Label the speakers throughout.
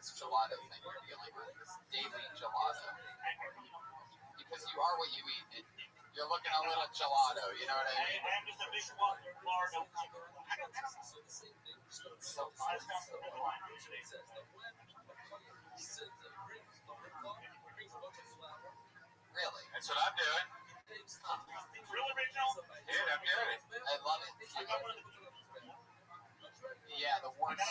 Speaker 1: this gelato thing you're dealing with, this daily gelato. Because you are what you eat. You're looking a little gelato, you know what I mean?
Speaker 2: I am just a big Florida.
Speaker 1: So fun. Really?
Speaker 3: That's what I'm doing.
Speaker 2: Real original?
Speaker 3: Dude, I'm doing it.
Speaker 1: I love it. Yeah, the worst.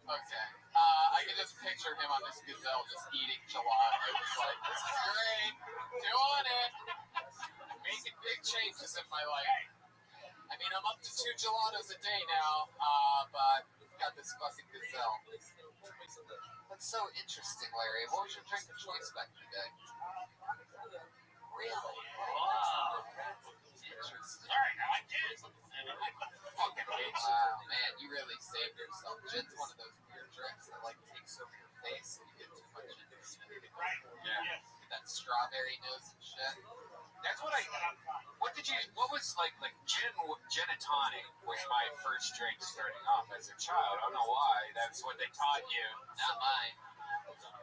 Speaker 1: Okay. I can just picture him on this gazelle just eating gelato. It's like, this is great. Doing it. Making big changes in my life. I mean, I'm up to 2 gelatos a day now, but got this fucking gazelle. That's so interesting, Larry. What was your drink of choice back in the day? Really?
Speaker 3: Wow.
Speaker 1: Interesting.
Speaker 2: Alright, I like gin.
Speaker 1: Fucking hate you. Wow, man, you really saved yourself. Gin's one of those weird drinks that like takes over your face and you get too much into it.
Speaker 2: Right.
Speaker 3: Yeah.
Speaker 2: Yes.
Speaker 1: Get that strawberry nose and shit.
Speaker 3: That's what what was like gin and tonic was my first drink starting off as a child. I don't know why. That's what they taught you.
Speaker 1: Not mine.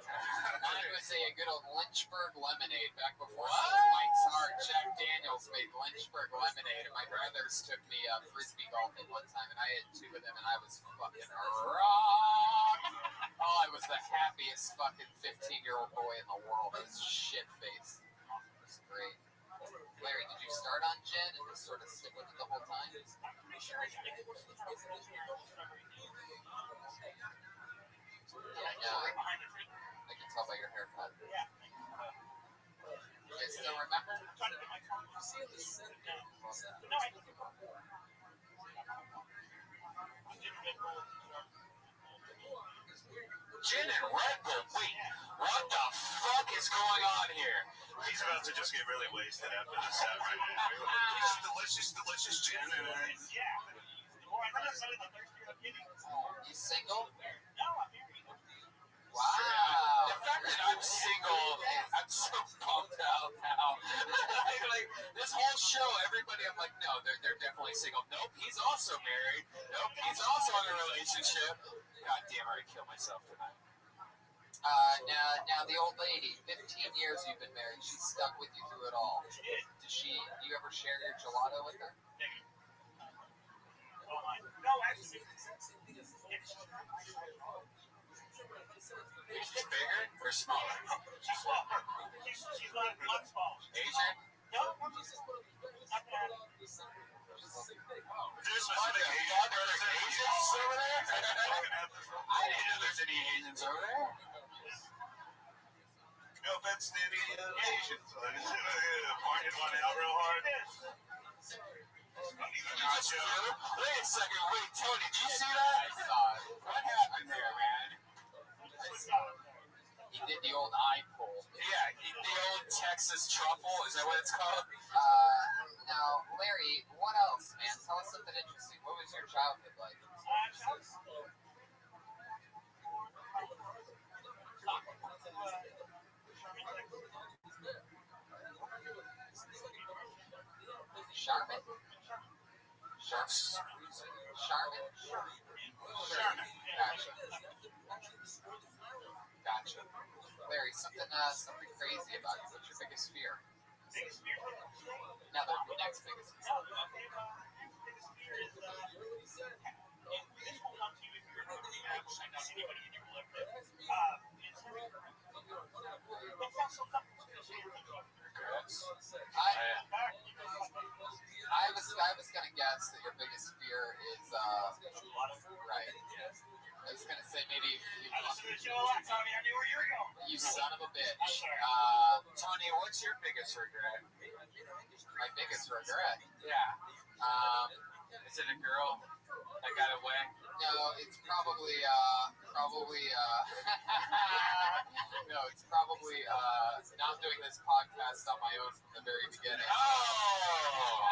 Speaker 1: Mine was a good old Lynchburg lemonade back before
Speaker 3: What?
Speaker 1: Mike's Hard. Jack Daniels made Lynchburg lemonade, and my brothers took me frisbee golfing one time, and I had 2 of them, and I was fucking rocked. Oh, I was the happiest fucking 15-year-old boy in the world. I was shit-faced. It was great. Larry, did you start on gin and just sort of stick with it the whole time?
Speaker 3: Yeah,
Speaker 1: Yeah, I can tell by your haircut. You guys still remember?
Speaker 3: gin and Red Bull. Wait, what the fuck is going on here?
Speaker 2: He's about to just get really wasted after this set right now. Delicious gin and yeah. The more I know, the thirstier I'm getting.
Speaker 1: You single?
Speaker 2: No, I'm married.
Speaker 1: Wow.
Speaker 3: The fact that I'm single, I'm so pumped out now. like this whole show, everybody, I'm like, no, they're definitely single. Nope, he's also married. Nope, he's also in a relationship. God damn, I kill myself tonight.
Speaker 1: Now the old lady, 15 years you've been married, she's stuck with you through it all. Do you ever share your gelato with her?
Speaker 2: No, actually.
Speaker 3: Is she bigger or smaller?
Speaker 2: She's small. She's not small.
Speaker 3: Asian?
Speaker 2: No,
Speaker 3: There's Asians over there? I didn't know there's any Asians over there.
Speaker 2: no offense to any Asians. Pointed one out real hard.
Speaker 3: Wait a second, wait, Tony, did you see that?
Speaker 1: I saw it.
Speaker 3: What happened there, man?
Speaker 1: He did the old eye pull.
Speaker 3: Yeah, the old Texas truffle, is that what it's called?
Speaker 1: Now, Larry, what else, man? Tell us something interesting. What was your childhood like? Charmin? Charmin? Gotcha. Larry, something crazy about you. What's your biggest fear? Now, the next biggest fear. I was gonna guess that your biggest fear is right. I was gonna say maybe you son of a bitch.
Speaker 3: Tony, what's your biggest regret?
Speaker 1: My biggest regret.
Speaker 3: Yeah. Is it a girl that got away?
Speaker 1: No, it's probably no, it's probably not doing this podcast on my own from the very beginning.
Speaker 3: Oh!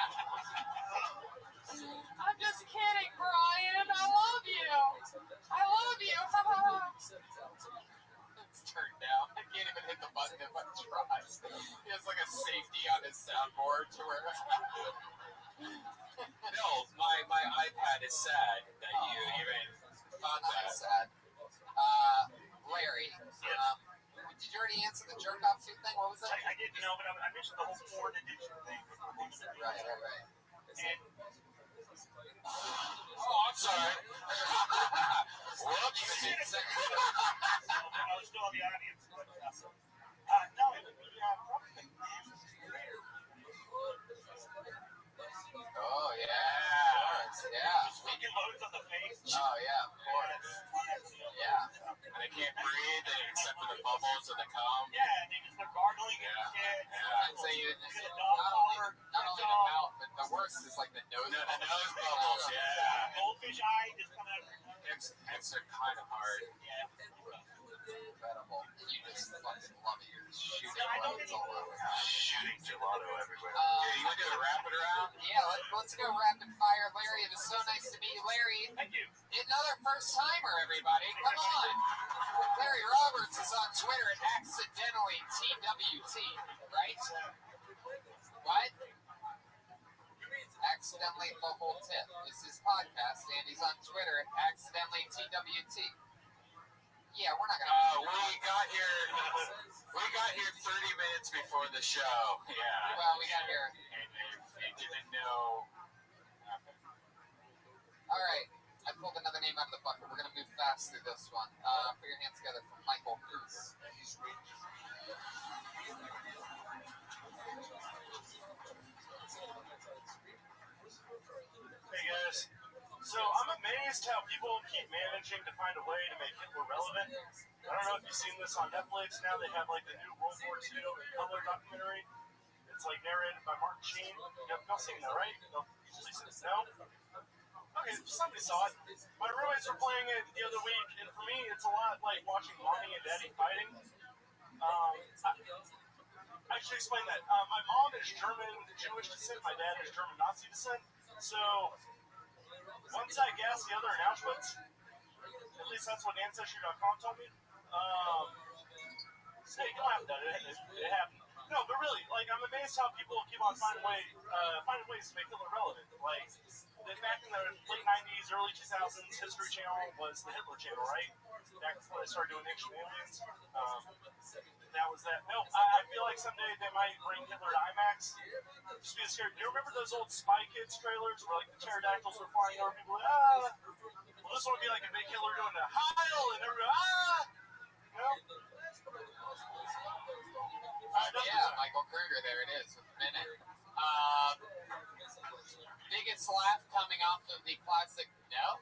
Speaker 1: I'm just kidding, Brian. I love you. I love you. It's turned down. I can't even hit the button if I try. He has like a safety on his soundboard to where
Speaker 3: No, my iPad is sad that you even thought that.
Speaker 1: That's sad. Larry, did you already answer the jerk off suit thing? What was it?
Speaker 2: I didn't know, but I mentioned the whole porn addiction thing.
Speaker 1: Right.
Speaker 2: And
Speaker 3: Oh, I'm sorry. Whoops.
Speaker 2: I was still in the audience. But, no, probably
Speaker 1: Oh yeah.
Speaker 2: making loads on the face.
Speaker 1: Oh yeah, of course. Yeah.
Speaker 3: And they can't breathe except for the bubbles of the cum.
Speaker 2: Yeah, they just they're gargling and shit.
Speaker 1: I'd say not only the mouth, but the worst is like the nose.
Speaker 3: No, the nose bubbles, yeah.
Speaker 2: Goldfish eye just coming out.
Speaker 3: They're kind of hard.
Speaker 2: Yeah.
Speaker 1: Incredible. You just fucking love it. You're shooting
Speaker 2: I don't
Speaker 1: loads all over.
Speaker 2: Shooting gelato everywhere.
Speaker 3: Yeah, you want to do a rapid around?
Speaker 1: Yeah, let's go rapid fire. Larry, it was so nice to meet you. Larry,
Speaker 2: Thank you.
Speaker 1: another first timer, everybody. Come on. Larry Roberts is on Twitter at accidentally TWT, right? What? Accidentally the whole tip. This is podcast, and he's on Twitter at accidentally TWT. Yeah, we're not gonna.
Speaker 3: We got here 30 minutes before the show. Yeah.
Speaker 1: Well, we got here.
Speaker 3: And they didn't know.
Speaker 1: All right. I pulled another name out of the bucket. We're gonna move fast through this one. Put your hands together for Michael Cruz.
Speaker 2: Hey guys. So I'm amazed how people keep managing to find a way to make Hitler relevant. I don't know if you've seen this on Netflix. Now they have like the new World War II color documentary. It's like narrated by Martin Sheen. Y'all seen that, right? No? Okay, somebody saw it. My roommates were playing it the other week, and for me, it's a lot like watching mommy and daddy fighting. I should explain that. My mom is German Jewish descent. My dad is German Nazi descent. So one side gas, the other in Auschwitz. At least that's what Ancestry.com told me. Hey, don't have that. It happened. No, but really, like, I'm amazed how people keep on finding ways to make Hitler relevant. Like, back in the late 90s, early 2000s, History Channel was the Hitler Channel, right? Back before they started doing Ancient Aliens. That was that. No, I feel like someday they might bring Hitler to IMAX. Just be scared. Do you remember those old Spy Kids trailers where like the pterodactyls were flying over people? Well, this one would be like a big Hitler doing a Heil and everybody, You know?
Speaker 1: Yeah, Michael Kruger, there it is with a minute. Biggest laugh coming off of the classic No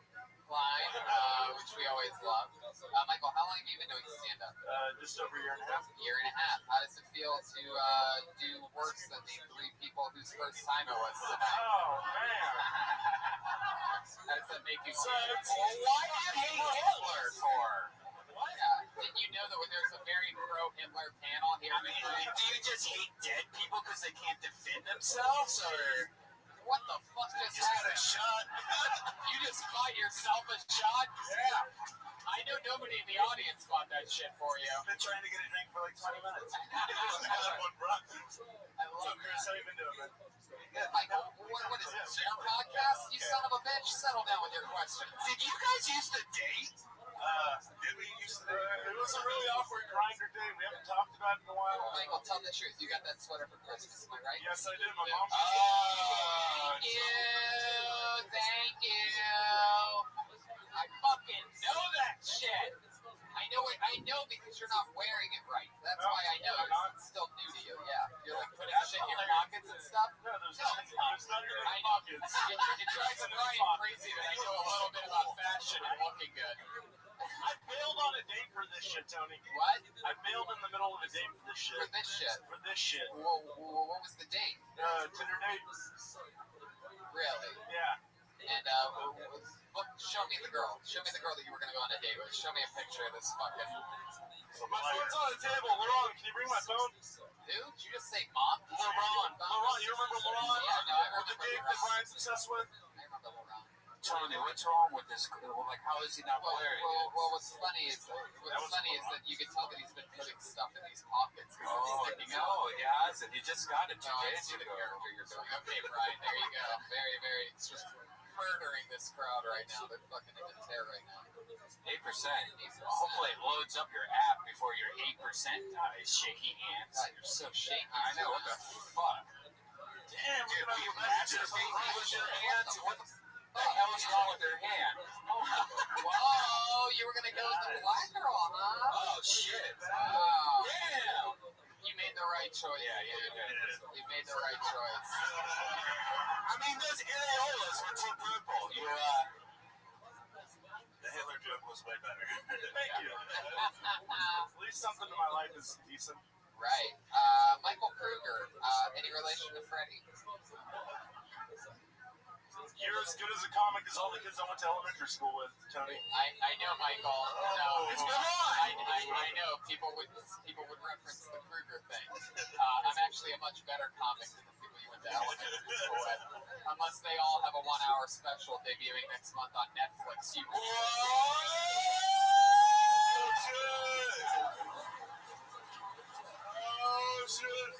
Speaker 1: line, which we always love. Michael, how long have you been doing stand-up?
Speaker 2: Just over a year and a half.
Speaker 1: Year and a half. How does it feel to do worse than the three people whose first time it was tonight?
Speaker 2: Oh, man.
Speaker 1: How does that make you feel?
Speaker 3: Why do you hate Hitler for?
Speaker 1: Didn't you know that there's a very pro-Hitler panel here?
Speaker 3: I mean, do you just hate dead people because they can't defend themselves, or
Speaker 1: What the fuck just
Speaker 3: just got a
Speaker 1: happened?
Speaker 3: shot?
Speaker 1: You just bought yourself a shot?
Speaker 3: Yeah.
Speaker 1: I know nobody in the audience bought that shit for you.
Speaker 2: I've been trying to get a drink for like 20 minutes.
Speaker 1: I love
Speaker 2: Chris, how you been doing, man?
Speaker 1: Michael, what is this, your podcast? You son of a bitch, settle down with your questions.
Speaker 3: Did you guys used to date?
Speaker 2: Did we used to? It was a really awkward grinder day. We haven't talked about it in a while.
Speaker 1: Michael, tell the truth. You got that sweater for Christmas, am I right?
Speaker 2: Yes, I did. My mom.
Speaker 1: Thank you. I fucking know that shit. I know because you're not wearing it right. That's why I know. It's still new to you, yeah. You're like putting shit in your pockets and stuff.
Speaker 2: No, there's not even
Speaker 1: I know.
Speaker 2: pockets.
Speaker 1: It drives Brian crazy that I know a little bit about fashion and looking good.
Speaker 2: I bailed on a date for this shit, Tony.
Speaker 1: What?
Speaker 2: I bailed in the middle of a date for this shit.
Speaker 1: For this shit?
Speaker 2: For this shit.
Speaker 1: What was the date?
Speaker 2: Tinder date.
Speaker 1: Really?
Speaker 2: Yeah.
Speaker 1: And show me the girl. Show me the girl that you were going to go on a date with. Show me a picture of this fucking...
Speaker 2: My phone's on the table. Laurent, can you bring my phone?
Speaker 1: Dude, did you just say mom?
Speaker 2: Laurent, you remember Laurent?
Speaker 1: Yeah, no, I remember
Speaker 2: The date that Brian's obsessed with?
Speaker 1: I remember Laurent.
Speaker 3: Tony, what's wrong with this? Like, how is he not wearing it?
Speaker 1: Well, what's funny is that you can tell that he's been putting stuff in these pockets.
Speaker 3: Oh, no, he hasn't. He just got it 2 days
Speaker 1: The
Speaker 3: ago.
Speaker 1: character you're doing. Okay, Brian, there you go. Very, very. It's just murdering this crowd right now. They're fucking into tear right now.
Speaker 3: 8%. Hopefully it loads up your app before your 8% dies. Shaky hands.
Speaker 1: God, you're so shaky.
Speaker 3: I know, what the fuck?
Speaker 2: Damn,
Speaker 3: Dude,
Speaker 2: look at
Speaker 3: you
Speaker 2: all the messages.
Speaker 3: masturbate with your hands? What the hell is wrong with your hand?
Speaker 1: Whoa, you were gonna go with the black girl, huh?
Speaker 3: Oh, shit.
Speaker 1: Wow.
Speaker 3: Damn.
Speaker 1: You made the right choice.
Speaker 3: Yeah, you did.
Speaker 1: You made the right choice.
Speaker 3: I mean, those areolas were too brutal.
Speaker 2: The Hitler joke was way better. Thank you. At least something in my life is decent.
Speaker 1: Right. Michael Kruger. Any relation to Freddie?
Speaker 2: You're as good as a comic as all the kids I went to elementary school with, Tony.
Speaker 1: I know, Michael. No,
Speaker 3: It's been on.
Speaker 1: I know people would reference the Kruger thing. I'm actually a much better comic than the people you went to elementary school with. Unless they all have a 1-hour special debuting next month on Netflix. You
Speaker 3: Oh, shit.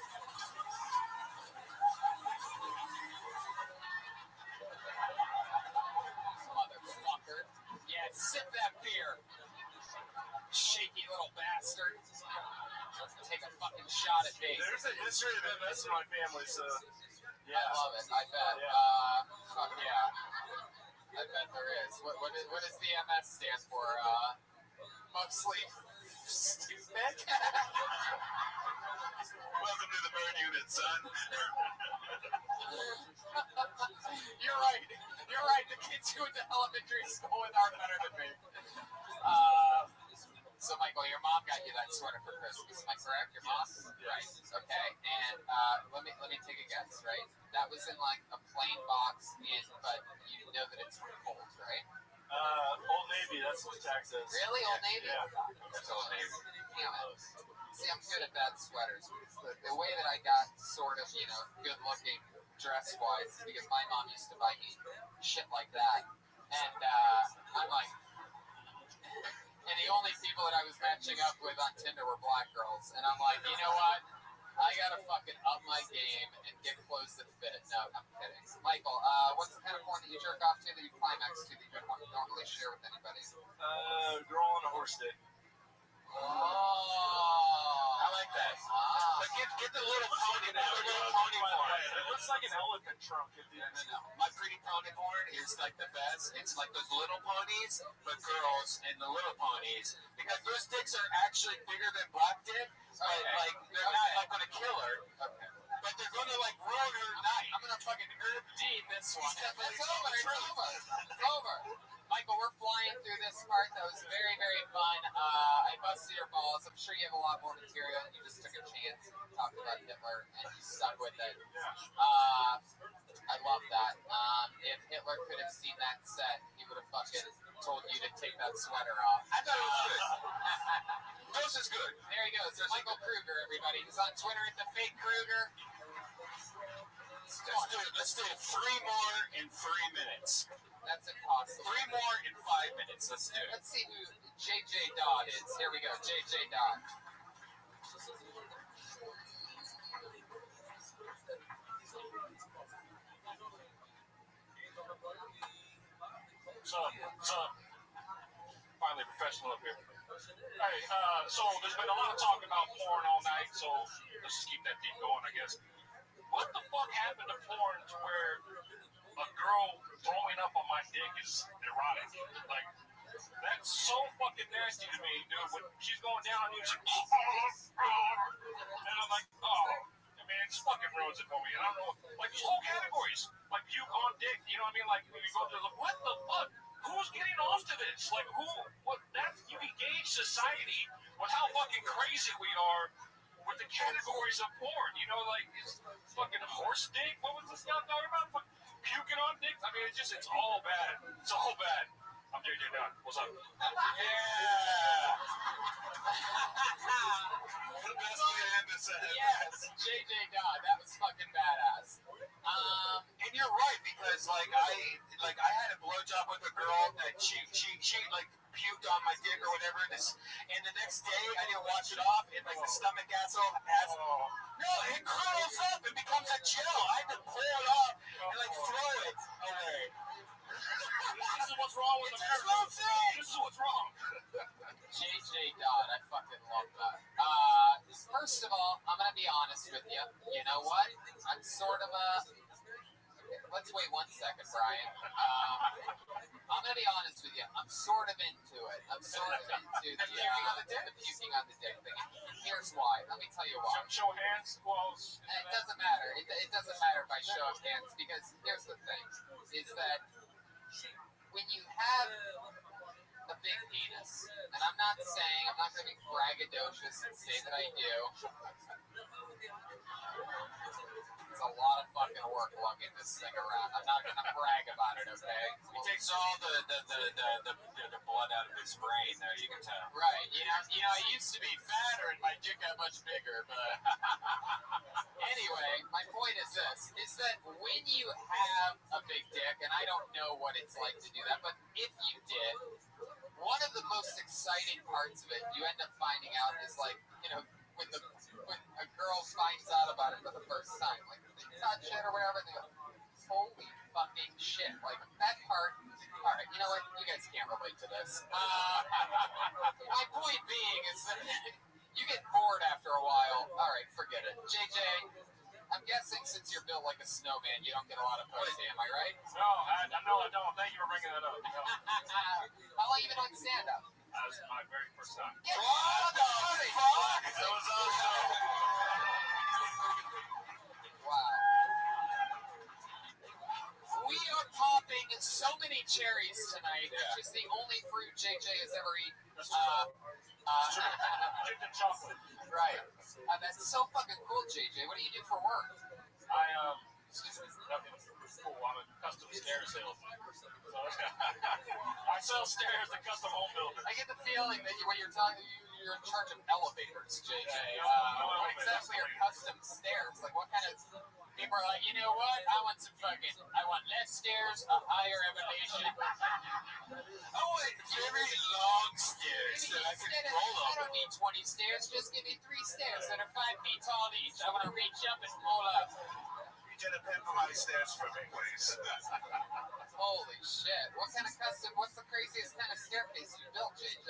Speaker 1: motherfucker. Yeah, sip that beer. Shaky little bastard. Take a fucking shot at me.
Speaker 2: There's a history of MS in my family, so
Speaker 1: I love it. I bet.
Speaker 2: Yeah.
Speaker 1: Fuck yeah. I bet there is. What does the MS stand for? Mostly stupid.
Speaker 3: Welcome to the burn unit, son.
Speaker 1: You're right. You're right. The kids who went to elementary school with are better than me. So, Michael, your mom got you that sweater for Christmas. Am I correct? Your mom? Right. Okay. And let me take a guess. Right. That was in like a plain box, but you know that it's cold, right?
Speaker 2: Old Navy, that's what Tack says.
Speaker 1: Really, Old Navy?
Speaker 2: Yeah.
Speaker 3: It's Old Navy.
Speaker 1: Damn it. See, I'm good at bad sweaters. The way that I got sort of, good looking dress wise is because my mom used to buy me shit like that. And I'm like, and the only people that I was matching up with on Tinder were black girls. And I'm like, you know what? I gotta fucking up my game and get clothes that fit. No, I'm kidding. Michael, what's the kind of porn that you jerk off to that you climax to that you don't normally share with anybody?
Speaker 2: Girl on a horse dick.
Speaker 1: Oh.
Speaker 3: I like that. But get the little pony now. The little pony porn.
Speaker 2: It looks like an elephant trunk at the end.
Speaker 3: No. My pretty pony porn is like the best. It's like those little ponies, but girls and the little ponies. Because those dicks are actually bigger than black dick. But like they're not like gonna kill her. Okay. But they're gonna like ruin her night.
Speaker 1: I'm gonna fucking Herb Dean this one.
Speaker 3: It's definitely
Speaker 1: It's over. It's over. Michael, we're flying through this part. That was very, very fun. I busted your balls. I'm sure you have a lot more material. You just took a chance and talked about Hitler, and you stuck with it. I love that. If Hitler could have seen that set, he would have fucking told you to take that sweater off.
Speaker 3: I thought it was good. This is good.
Speaker 1: There he goes. There's Michael Kruger, everybody. He's on Twitter at the Fake Kruger.
Speaker 3: Let's do it. 3 more in 3 minutes.
Speaker 1: That's impossible.
Speaker 3: 3 more in 5 minutes. Let's do it.
Speaker 1: Let's see who JJ Dodd is. Here we go. JJ Dodd.
Speaker 2: So, finally professional up here. Hey, so there's been a lot of talk about porn all night, so let's just keep that theme going, I guess. What the fuck happened to porn to where a girl throwing up on my dick is erotic? Like, that's so fucking nasty to me, dude. When she's going down on you, she's and I'm like, oh, man, it just fucking ruins it for me. And I don't know, like, there's whole categories, like puke on dick, you know what I mean? Like, when you go through the, what the fuck? Who's getting off to this? Like, you engage society with how fucking crazy we are with the categories of porn, you know, like, it's fucking horse dick, what was this guy talking about? Puking on dick? I mean, it's all bad. It's all bad. I'm JJ Dunn. What's up?
Speaker 3: Yeah. The best way to end this set.
Speaker 1: Yes, JJ Dodd. That was fucking badass.
Speaker 3: And you're right, because like I had a blowjob cheat, like puked on my dick or whatever. And the next day I didn't wash it off, and like the stomach asshole has no, it curls up and becomes a gel. I had to pull it off and like throw it away.
Speaker 2: This is what's wrong with America. This is what's wrong.
Speaker 1: JJ Dodd, I fucking love that. First of all, I'm gonna be honest with you. You know what? I'm sort of a. Let's wait 1 second, Brian. I'm gonna be honest with you. I'm sort of into it. I'm sort of into the puking on the dick thing. And here's why. Let me tell you why.
Speaker 2: Show hands. Close.
Speaker 1: It doesn't matter. It doesn't matter by show of hands because here's the thing: is that when you have a big penis, and I'm not going to be braggadocious and say that I do. It's a lot of fucking work lugging this thing around. I'm not going to brag about it, okay?
Speaker 3: He takes all the blood out of his brain, though, you can tell.
Speaker 1: Right. You know, I used to be fatter and my dick got much bigger, but anyway, my point is this, is that when you have a big dick, and I don't know what it's like to do that, but if you did, one of the most exciting parts of it, you end up finding out is like, you know, when a girl finds out about it for the first time, like they touch it or whatever, they go, holy fucking shit. Like that part, all right, you know what? You guys can't relate to this. My point being is that you get bored after a while. All right, forget it. JJ, I'm guessing since you're built like a snowman, you don't get a lot of pussy, am I right?
Speaker 2: No, I don't. Thank you for bringing that up.
Speaker 1: How long you been on stand-up?
Speaker 2: That was my very first time.
Speaker 1: What
Speaker 3: the fuck? That was awesome.
Speaker 1: Wow. We are popping so many cherries tonight, which is the only fruit JJ has ever eaten.
Speaker 2: Chicken chocolate.
Speaker 1: Right. That's so fucking cool, JJ. What do you do for work?
Speaker 2: Nothing cool. I'm a custom stair salesman. I sell stairs to custom home builders.
Speaker 1: I get the feeling that when you're talking, you're in charge of elevators, JJ. What exactly are custom stairs? Like, what kind of people are like, you know what? I want less stairs, a higher elevation.
Speaker 3: I want very long stairs that I can roll up.
Speaker 1: I don't need 20 stairs. Just give me 3 stairs that are 5 feet tall each. I want to reach up and pull up.
Speaker 2: Get a pen for my stairs for me, please.
Speaker 1: Holy shit. What's the craziest kind of staircase you built, JJ?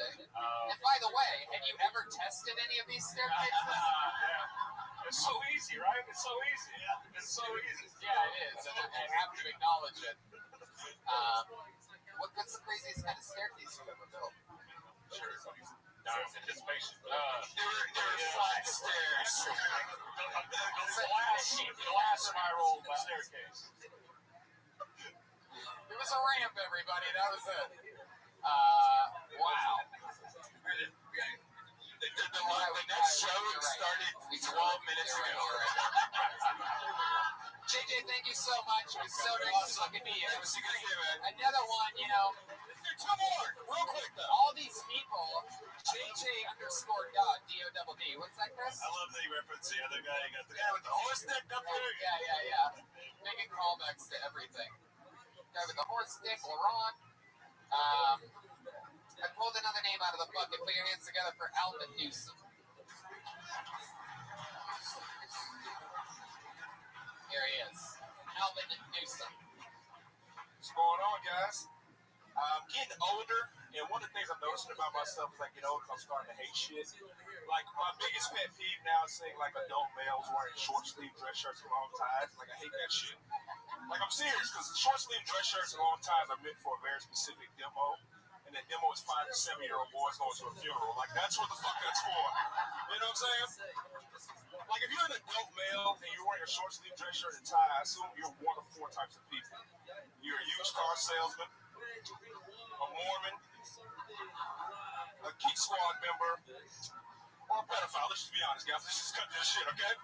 Speaker 1: And by the way, have you ever tested any of these staircases?
Speaker 2: Yeah. It's so easy, right? It's so easy. Yeah. It's so easy.
Speaker 1: Yeah, it is. And I have to acknowledge it. What's the craziest kind of staircase you've ever built?
Speaker 2: Sure. Anticipation.
Speaker 3: They're flat stairs.
Speaker 2: The glass spiral staircase.
Speaker 1: It was a ramp, everybody. That was it. Wow.
Speaker 3: The next show started 12 minutes ago.
Speaker 1: JJ, thank you so much. It was so nice to fucking be here.
Speaker 3: It was a good day, man.
Speaker 1: Another one, you know.
Speaker 3: Two more, real quick though.
Speaker 1: All these people, JJ_Dodd, D-O-D-D. What's that, Chris?
Speaker 2: I love that you reference the other guy. You got the guy with the horse neck up there.
Speaker 1: Yeah. Making callbacks to everything. Guy with the horse dick, Laurent. I pulled another name out of the bucket. Put your hands together for Alvin Newsom. Here he is. Alvin Newsom.
Speaker 2: What's going on, guys? I'm getting older, and one of the things I'm noticing about myself is I get older, I'm starting to hate shit. Like, my biggest pet peeve now is seeing, like, adult males wearing short-sleeve dress shirts and long ties. Like, I hate that shit. Like, I'm serious, because short-sleeve dress shirts and long ties are meant for a very specific demo, and that demo is 5 to 7-year-old boys going to a funeral. Like, that's what the fuck that's for. You know what I'm saying? Like, if you're an adult male and you're wearing a short-sleeve dress shirt and tie, I assume you're one of 4 types of people. You're a used car salesman, a Mormon, a Geek Squad member, or a pedophile. Let's just be honest, guys. Let's just cut this shit, okay?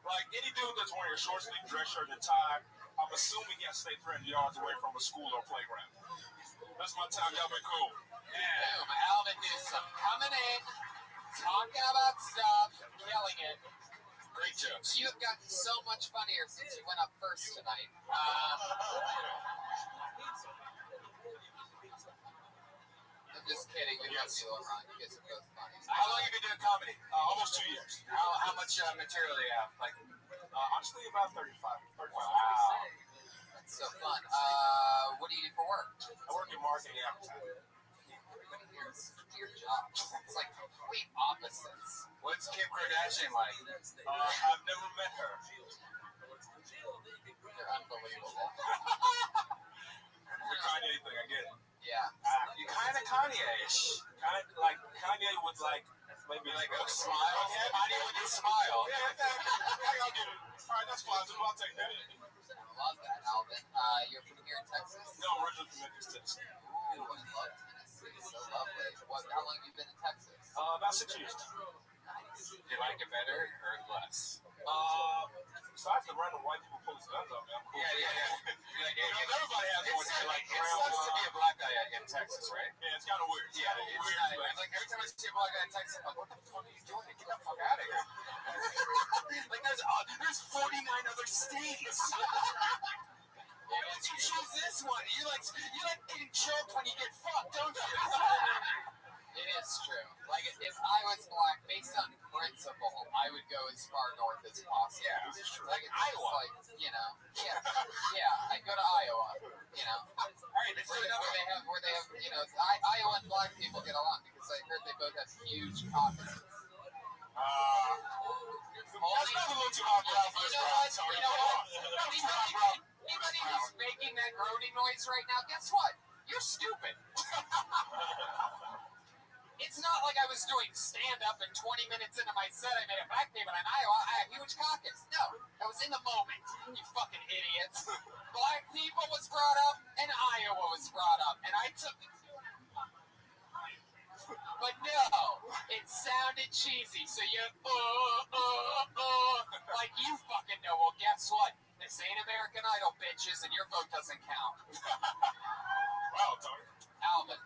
Speaker 2: Like, any dude that's wearing a short-sleeve dress shirt and tie, I'm assuming he has to stay 300 yards away from a school or playground. That's my time. Y'all been cool.
Speaker 1: Yeah. Boom. Alvin Newsom coming in, talking about stuff, killing it.
Speaker 3: Great jokes.
Speaker 1: You have gotten so much funnier since you went up first tonight. I'm just kidding. We love you, LeBron. You guys are both funny.
Speaker 3: How long have you been doing comedy?
Speaker 2: Almost 2 years.
Speaker 3: How much material do you have? Like,
Speaker 2: Honestly, about 35.
Speaker 3: wow.
Speaker 1: That's so fun. What do you do for work?
Speaker 2: I work in marketing and advertising.
Speaker 1: Everybody here is your job. It's like complete opposites.
Speaker 3: What's Kim Kardashian like?
Speaker 2: I've never met her.
Speaker 1: They're unbelievable.
Speaker 2: The Kanye thing, I get it.
Speaker 1: Yeah.
Speaker 3: You kind of Kanye-ish.
Speaker 2: Kind of like Kanye would like maybe
Speaker 3: Like a smile. Kanye with his smile.
Speaker 2: Yeah, I'll get it. All right, that's plausible. I'll take that.
Speaker 1: I love that, Alvin. You're from here in Texas?
Speaker 2: No, I'm originally from Memphis, Tennessee.
Speaker 1: Ooh, I love Tennessee. So lovely. How long have you been in Texas?
Speaker 2: About 6 years.
Speaker 1: Nice.
Speaker 3: Do you like it better or less?
Speaker 2: Besides the random white people pulling guns on me, I'm cool.
Speaker 3: Yeah.
Speaker 2: Everybody has one.
Speaker 3: It sucks to be a black guy in Texas, right?
Speaker 2: Yeah, it's kind of weird.
Speaker 3: Yeah, it's weird. Like every time I see a black guy in Texas, I'm like, what the fuck are you doing? Get the fuck out of here. Like there's 49 other states. Why don't you choose this one? You like getting choked when you get fucked, don't you?
Speaker 1: It is true. Like, if I was black, based on principle, I would go as far north as possible.
Speaker 3: Yeah, this is true.
Speaker 1: Like, it's
Speaker 3: Iowa.
Speaker 1: like, I'd go to Iowa,
Speaker 3: All right, let's do another
Speaker 1: where they have, Iowa and black people get along, because I heard they both have huge caucuses.
Speaker 2: That's not a little too hot for us.
Speaker 1: You know what? Anybody who's making that groaning noise right now, guess what? You're stupid. It's not like I was doing stand-up and 20 minutes into my set I made a back payment in Iowa. I had a huge caucus. No, I was in the moment, you fucking idiots. Black people was brought up, and Iowa was brought up. And I took it to But no, it sounded cheesy, so you, like you fucking know. Well, guess what? This ain't American Idol, bitches, and your vote doesn't count.
Speaker 2: Wow, Tony.
Speaker 1: Alvin.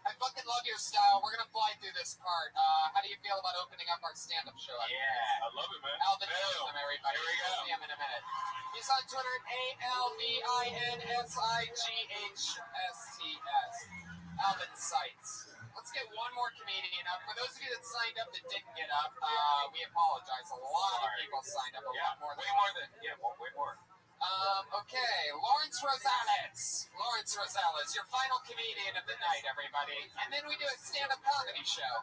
Speaker 1: I fucking love your style. We're gonna fly through this part. How do you feel about opening up our stand-up show?
Speaker 3: Yeah.
Speaker 2: I love it, man.
Speaker 1: Alvin Newsom, everybody.
Speaker 3: Here we go.
Speaker 1: See him in a minute. He's on Twitter at ALVINSIGHSTS. Alvin Sites. Let's get one more comedian up. For those of you that signed up that didn't get up, we apologize. A lot of people signed up. A lot more than
Speaker 3: Way more.
Speaker 1: Okay, Lawrence Rosales. Lawrence Rosales, your final comedian of the night, everybody. And then we do a stand-up comedy show.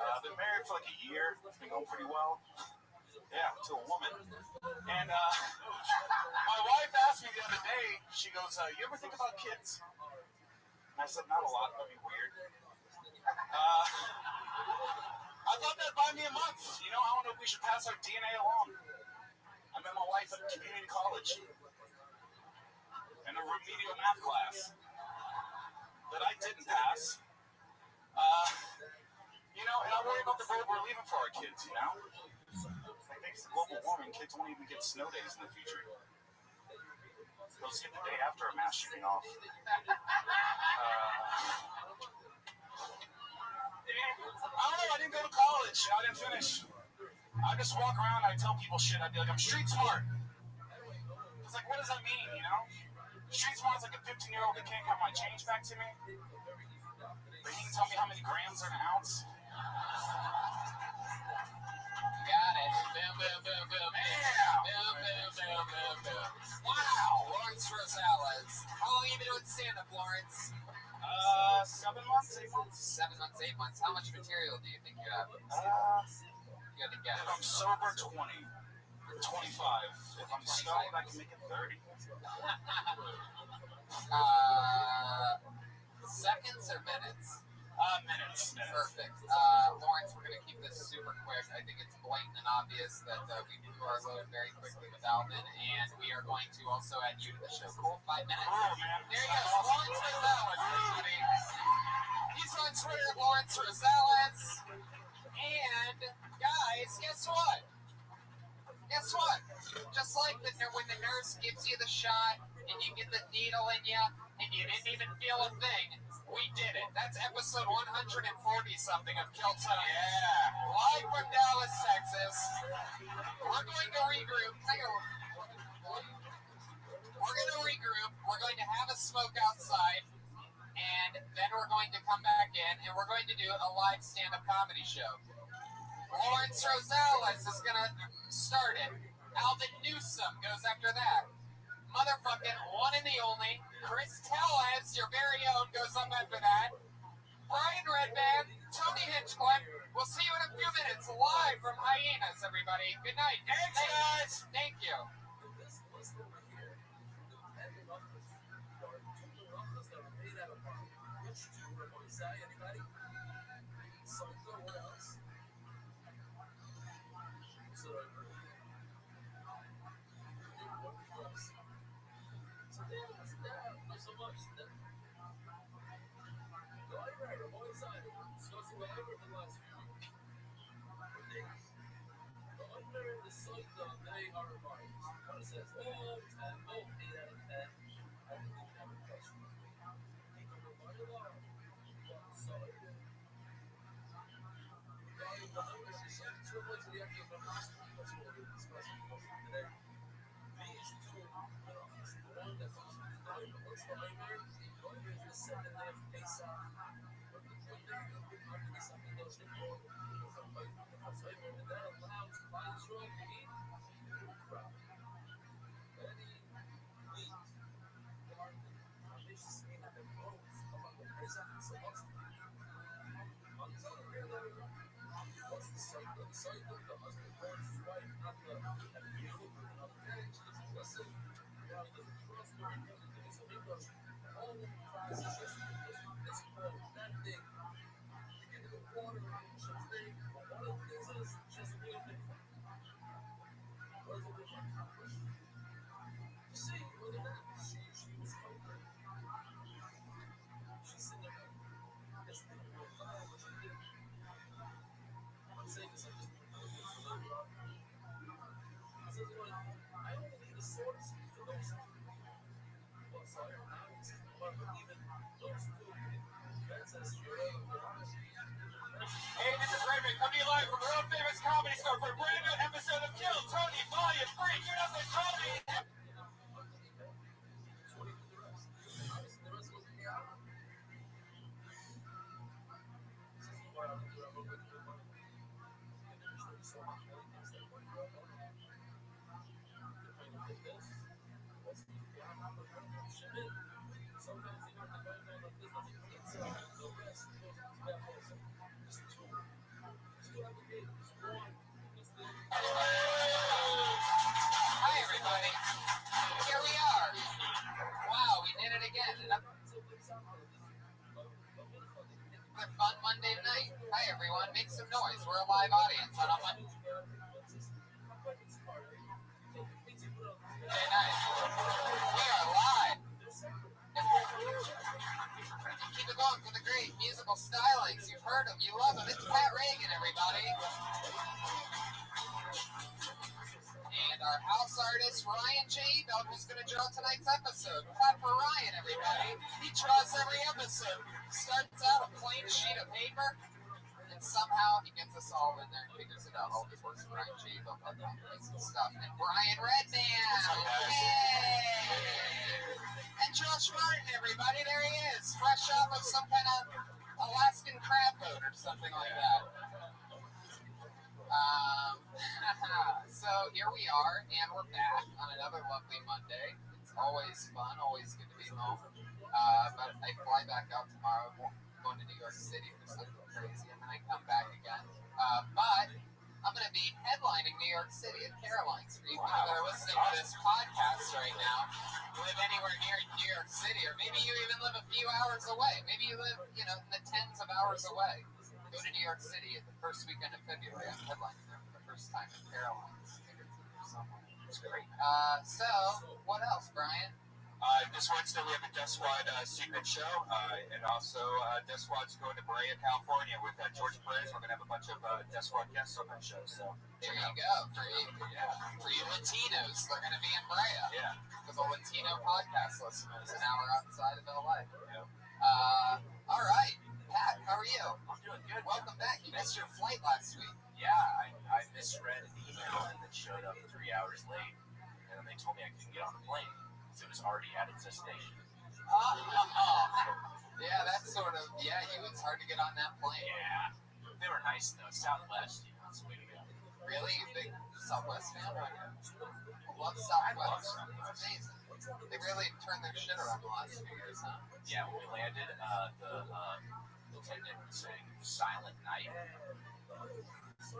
Speaker 2: I've been married for like a year. It's been going pretty well. Yeah, to a woman. And my wife asked me the other day, she goes, you ever think about kids? And I said, not a lot, that'd be weird. I thought that'd buy me a month. I don't know if we should pass our DNA along. I met my wife at community college in a remedial math class that I didn't pass. And I worry about the road we're leaving for our kids, Like, thanks to global warming, kids won't even get snow days in the future. They'll skip the day after a mass shooting off. I don't know, I didn't go to college. I didn't finish. I just walk around and I tell people shit. I'd be like, I'm street smart. It's like, what does that mean, Street smart is like a 15-year-old that can't give my change back to me. But he can tell me how many grams are in an ounce.
Speaker 1: Got it. Boom, boom, boom, boom.
Speaker 3: Yeah.
Speaker 1: Boom, boom, boom, boom, boom. Wow, Lawrence Rosales. How long have you been doing stand-up, Lawrence?
Speaker 2: 7 months, 8 months.
Speaker 1: 7 months, 8 months. How much material do you think you have? You got to guess.
Speaker 2: If I'm sober, 20. 25. If I'm stoned, I can make it 30.
Speaker 1: Seconds or minutes?
Speaker 2: Minutes.
Speaker 1: Perfect. Lawrence, we're going to keep this super quick. I think it's blatant and obvious that we do our load very quickly with Alvin, and we are going to also add you to the show. Cool? 5 minutes?
Speaker 2: Oh, man.
Speaker 1: There you go. Lawrence Rosales, everybody. He's on Twitter at Lawrence Rosales. And, guys, guess what? Guess what? Just like when the nurse gives you the shot, and you get the needle in you, and you didn't even feel a thing, we did it. That's episode 140-something of Kill Time. Yeah. Live from Dallas, Texas. We're going to regroup. We're going to regroup. We're going to have a smoke outside. and then we're going to come back in, and we're going to do a live stand-up comedy show. Lawrence Rosales is going to start it. Alvin Newsom goes after that. Motherfucking one and the only Chris Tellez, your very own, goes up after that. Brian Redman, Tony Hinchcliffe. We'll see you in a few minutes live from Hyenas, everybody. Good night.
Speaker 3: Thanks, guys.
Speaker 1: Thank you.
Speaker 4: This list over here, the 10 numbers are 2 numbers that are made out of money. Which 2 are going to say? Anybody? Something else? So, so much. Right, I'm all excited. Discussing what I've heard the last few weeks. For days. The under and the site they are revised. What it says, 10, 8 out of 10. I think they have a question. Keep them reminded of one side. Regarding the under and the site, to relate to the actual numbers, that's what we're discussing today. These 2 numbers, the one that's what's the under? The under is the 7 and a half pace out.
Speaker 1: Hey, this is Raymond coming to you live from the world famous comedy store for a brand new episode of Kill Tony Volume 3. Give it up for Tony. Hi, everybody. Here we are. Wow, we did it again. Another fun Monday night. Hi, everyone. Make some noise. We're a live audience on a Monday night. We are live. Keep it going for the great musical stylings. You've heard them. You love them. It's Pat Reagan, everybody. And our house artist, Ryan J. Bell, who's going to draw tonight's episode. Clap for Ryan, everybody. He draws every episode. Starts out a plain sheet of paper, and somehow he gets us all in there and figures it out. All his works for Ryan J. Bell, stuff. And Brian Redman. Yay! And Josh Martin, everybody. There he is. Fresh off of some kind of Alaskan crab boat or something like that. So here we are, and we're back on another lovely Monday. It's always fun, always good to be home. But I fly back out tomorrow, going to New York City for something crazy, and then I come back again. But I'm going to be headlining New York City at Caroline's. For you people that are listening to this podcast right now, live anywhere near New York City, or maybe you even live a few hours away. Maybe you live, in the tens of hours away. Go to New York City at the first weekend of February. I'm headlining there for the first time in Caroline's. It's great. So, what else, Brian?
Speaker 3: This Wednesday we have a Death Squad secret show, and also Death Squad's going to Brea, California with George Perez. We're going to have a bunch of Death Squad guests on that show. So
Speaker 1: there you go. For you Latinos, they're going to be in Brea.
Speaker 3: Yeah.
Speaker 1: For the Latino podcast listeners, an hour outside of LA.
Speaker 3: Yeah.
Speaker 1: All right. Pat, how are you?
Speaker 3: I'm doing good.
Speaker 1: Welcome back. You missed your flight last week.
Speaker 3: Yeah, I misread an email and then showed up 3 hours late, and then they told me I couldn't get on the plane because it was already at its destination.
Speaker 1: Yeah, that's sort of, it's hard to get on that plane.
Speaker 3: Yeah. They were nice, though. Southwest, it's way to go.
Speaker 1: Really? You big Southwest fan? I love Southwest. It's amazing. They really turned their shit around the last few years, huh?
Speaker 3: Yeah, when we landed, the lieutenant was saying Silent Night.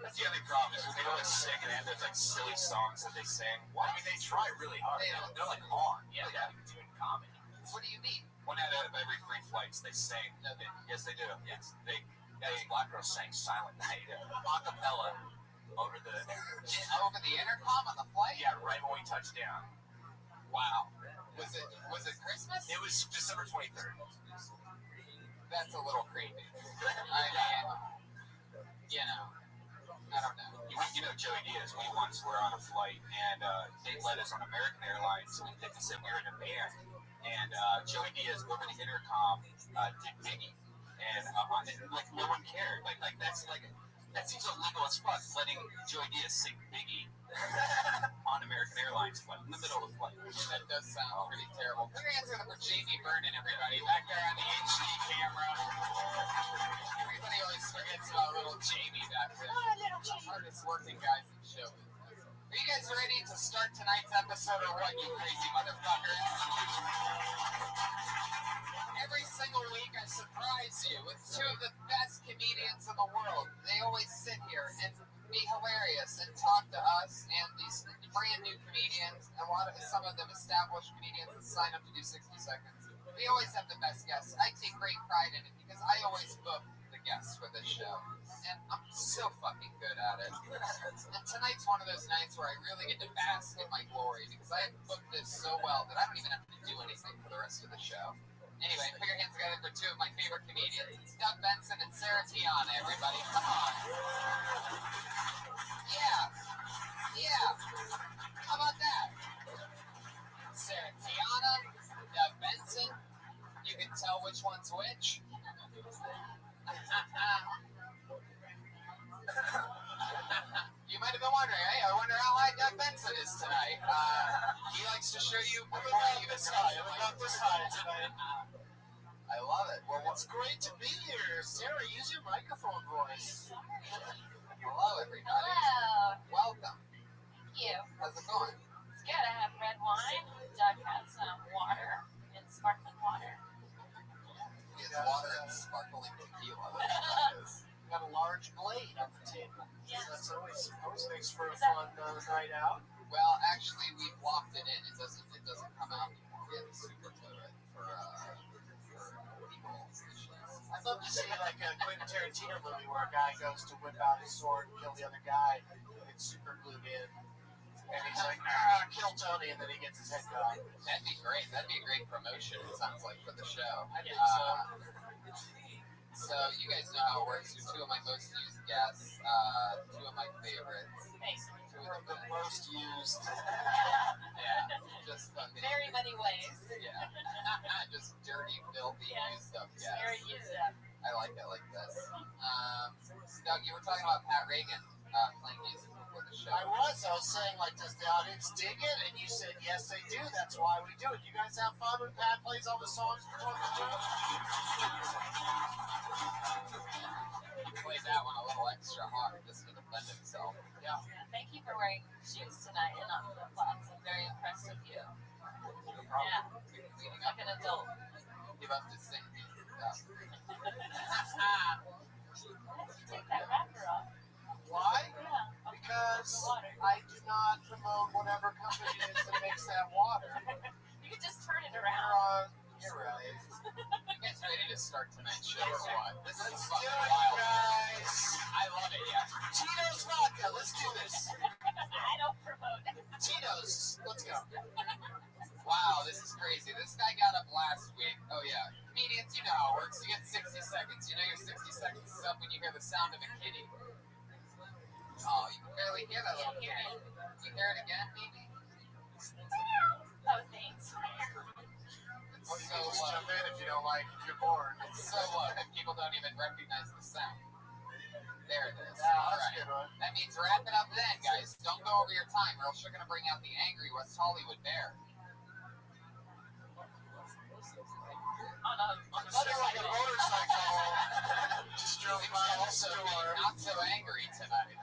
Speaker 3: That's the only problem is when they go to sing and there's like silly songs that they sing. Well, I mean, they try really hard. They're like on. Yeah, they're doing comedy.
Speaker 1: What do you mean?
Speaker 3: One out of every 3 flights, they sing. Yes, they do. Yes, those black girls sang Silent Night a cappella over the
Speaker 1: intercom on the flight.
Speaker 3: Yeah, right when we touched down.
Speaker 1: Wow. Was it Christmas?
Speaker 3: It was December 23rd.
Speaker 1: That's a little creepy. I don't know.
Speaker 3: You know Joey Diaz. We once were on a flight, and they let us on American Airlines, and they said we were in a band. And Joey Diaz over the intercom did Biggie, and like no one cared. Like that seems illegal as fuck. Letting Joey Diaz sing Biggie on American Airlines flight in the middle of the flight.
Speaker 1: That does sound pretty terrible. Put your hands together for Jamie Vernon, everybody, back there on the HD camera. Everybody always forgets about little Jamie back there. Hardest working guys in show business. Are you guys ready to start tonight's episode or what, you crazy motherfuckers? Every single week I surprise you with two of the best comedians in the world. They always sit here and be hilarious and talk to us and these brand new comedians, and some of them established comedians that sign up to do 60 seconds. We always have the best guests. I take great pride in it because I always book the guests for this show, and I'm so fucking good at it. And tonight's one of those nights where I really get to bask in my glory because I have booked this so well that I don't even have to do anything for the rest of the show. Anyway, put your hands together for two of my favorite comedians. It's Doug Benson and Sarah Tiana, everybody. Come on. Yeah. How about that? Sarah Tiana, Doug Benson. You can tell which one's which. You might have been wondering, hey, I wonder how high Doug Benson is tonight. He likes to show you before you even high. I'm about this high tonight. I love it. Well, it's great to be here. Sarah, use your microphone voice. Hello, everybody.
Speaker 5: Hello.
Speaker 1: Welcome.
Speaker 5: Thank you.
Speaker 1: How's it going?
Speaker 5: It's good. I have red wine. Doug has some water and sparkling water.
Speaker 1: It's water and sparkling tequila.
Speaker 6: Got a large blade on the table.
Speaker 5: Yeah.
Speaker 6: That's always makes for a fun night out.
Speaker 1: Well, actually, we've locked it in. It doesn't come out anymore. We have to super glue it for legal issues.
Speaker 6: I'd love to see like a Quentin Tarantino movie where a guy goes to whip out his sword and kill the other guy, and it's super glued in. And he's like, kill Tony, and then he gets his head cut off.
Speaker 1: That'd be great. That'd be a great promotion, it sounds like, for the show.
Speaker 6: I think so.
Speaker 1: So you guys know how it works. You're two of my most used guests, two of my favorites.
Speaker 5: Thanks.
Speaker 1: Two
Speaker 6: One
Speaker 1: of
Speaker 6: of the most used.
Speaker 1: Yeah, just fucking.
Speaker 5: Very many ways.
Speaker 1: Yeah, just dirty, filthy,
Speaker 5: Yeah.
Speaker 1: used up
Speaker 5: It's very
Speaker 1: guests.
Speaker 5: used up.
Speaker 1: I like it like this. Doug, you were talking about Pat Reagan playing music before the show.
Speaker 6: I was saying, like, does the audience dig it? And you said, yes, they do. That's why we do it. You guys have fun when Pat plays all the songs before the show?
Speaker 1: He played that one a little extra hard just to defend himself.
Speaker 6: Yeah.
Speaker 5: Thank you for wearing shoes tonight and not flip-flops. I'm very impressed with you.
Speaker 1: No problem.
Speaker 5: Yeah.
Speaker 1: Cleaning
Speaker 5: Like
Speaker 1: up.
Speaker 5: an adult.
Speaker 1: Give up to sing music stuff.
Speaker 5: Take that wrapper off.
Speaker 6: Why?
Speaker 5: Yeah.
Speaker 6: Because
Speaker 5: Water.
Speaker 6: I do not promote whatever company it is that makes that water.
Speaker 5: You could just turn it around.
Speaker 6: You're right.
Speaker 1: You guys ready to start tonight's show or what? This is
Speaker 6: Let's do
Speaker 1: fucking
Speaker 6: it,
Speaker 1: wild.
Speaker 6: guys.
Speaker 1: I love it, yeah.
Speaker 6: Tito's vodka. Let's do this.
Speaker 5: I don't promote it.
Speaker 6: Tito's. Let's go.
Speaker 1: Wow, this is crazy. This guy got up last week. Oh, yeah. Comedians, you know how it works. You get 60 seconds. You know your 60 seconds is up when you hear the sound of a kitty. Oh, you can barely hear that little kitty. You hear it again, maybe?
Speaker 5: Oh, thanks.
Speaker 6: Or you can just jump in if you don't like, if you're bored.
Speaker 1: So what? If people don't even recognize the sound. There it is.
Speaker 6: Yeah,
Speaker 1: All
Speaker 6: that's a
Speaker 1: right.
Speaker 6: good one.
Speaker 1: That means wrap it up then, guys. Don't go over your time, or else you're going to bring out the angry West Hollywood bear.
Speaker 5: On a
Speaker 6: Nothing like a motorcycle. Just drove by the
Speaker 3: Also,
Speaker 6: store.
Speaker 3: not so angry tonight.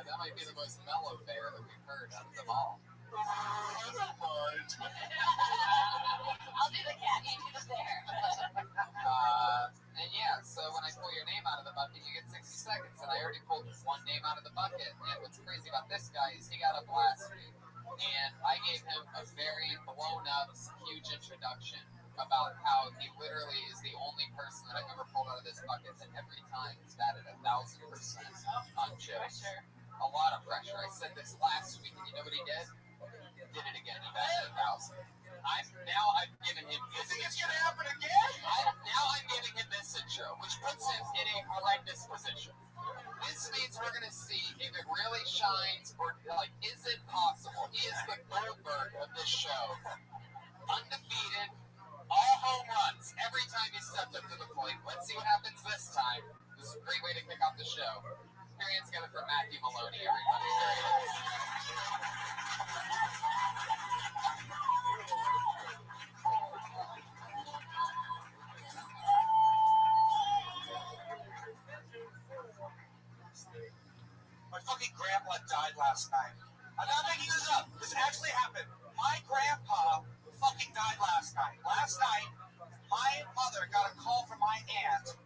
Speaker 3: That might be the most mellow bear that we've heard out of them all.
Speaker 6: I don't mind.
Speaker 5: I'll do the cat, you do the bear.
Speaker 3: And yeah, so when I pull your name out of the bucket, you get 60 seconds. And I already pulled one name out of the bucket. And what's crazy about this guy is he got up last week. And I gave him a very blown up, huge introduction about how he literally is the only person that I've ever pulled out of this bucket that every time has batted 1,000% on chips. A lot of pressure. I said this last week, and you know what he did? Did it again. He batted 1,000. I've given him this intro.
Speaker 6: It's gonna happen again?
Speaker 3: I'm giving him this intro, which puts him in a horrendous position. This means we're gonna see if it really shines or like is it possible? He is the Goldberg of this show. Undefeated, all home runs every time he stepped up to the plate. Let's see what happens this time. This is a great way to kick off the show. Here he is, together from Matthew Maloney, everybody. There he is.
Speaker 6: My fucking grandpa died last night. I'm not making this up. This actually happened. My grandpa fucking died last night. Last night, my mother got a call from my aunt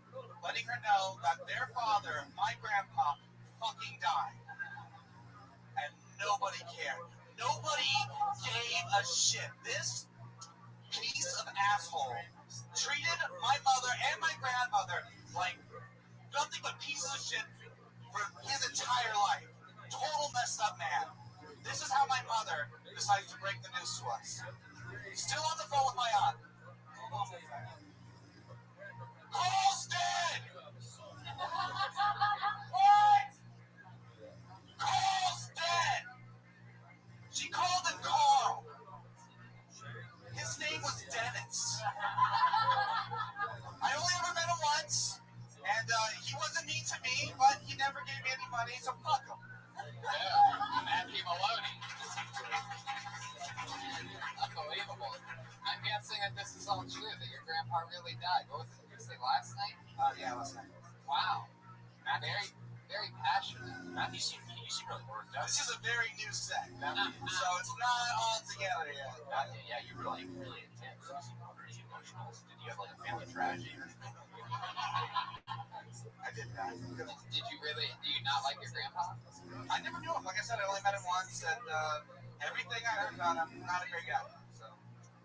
Speaker 6: letting her know that their father, my grandpa, fucking died. And nobody cared. Nobody gave a shit. This piece of asshole treated my mother and my grandmother like nothing but pieces of shit for his entire life. Total messed up man. This is how my mother decides to break the news to us. Still on the phone with my aunt. Carl's dead! What? Carl's dead! She called him Carl. His name was Dennis. I only ever met him once, and he wasn't mean to me, but he never gave me any money, so fuck him.
Speaker 3: Yeah, Matthew Maloney. Unbelievable. I'm guessing that this is all true, that your grandpa really died. What was it? Did you say last night?
Speaker 6: Yeah, last night.
Speaker 3: Wow. Very, very passionate.
Speaker 6: Matthew, you seem really worked out. This is a very new set, so it's not all together yet.
Speaker 3: Matthew, yeah, you really, really intense. You seem pretty emotional. Did you have like a family tragedy or anything?
Speaker 6: I did not.
Speaker 3: Did you really, do you not like your grandpa?
Speaker 6: I never knew him. Like I said, I only met him once, and everything I heard about him, not a great guy. So.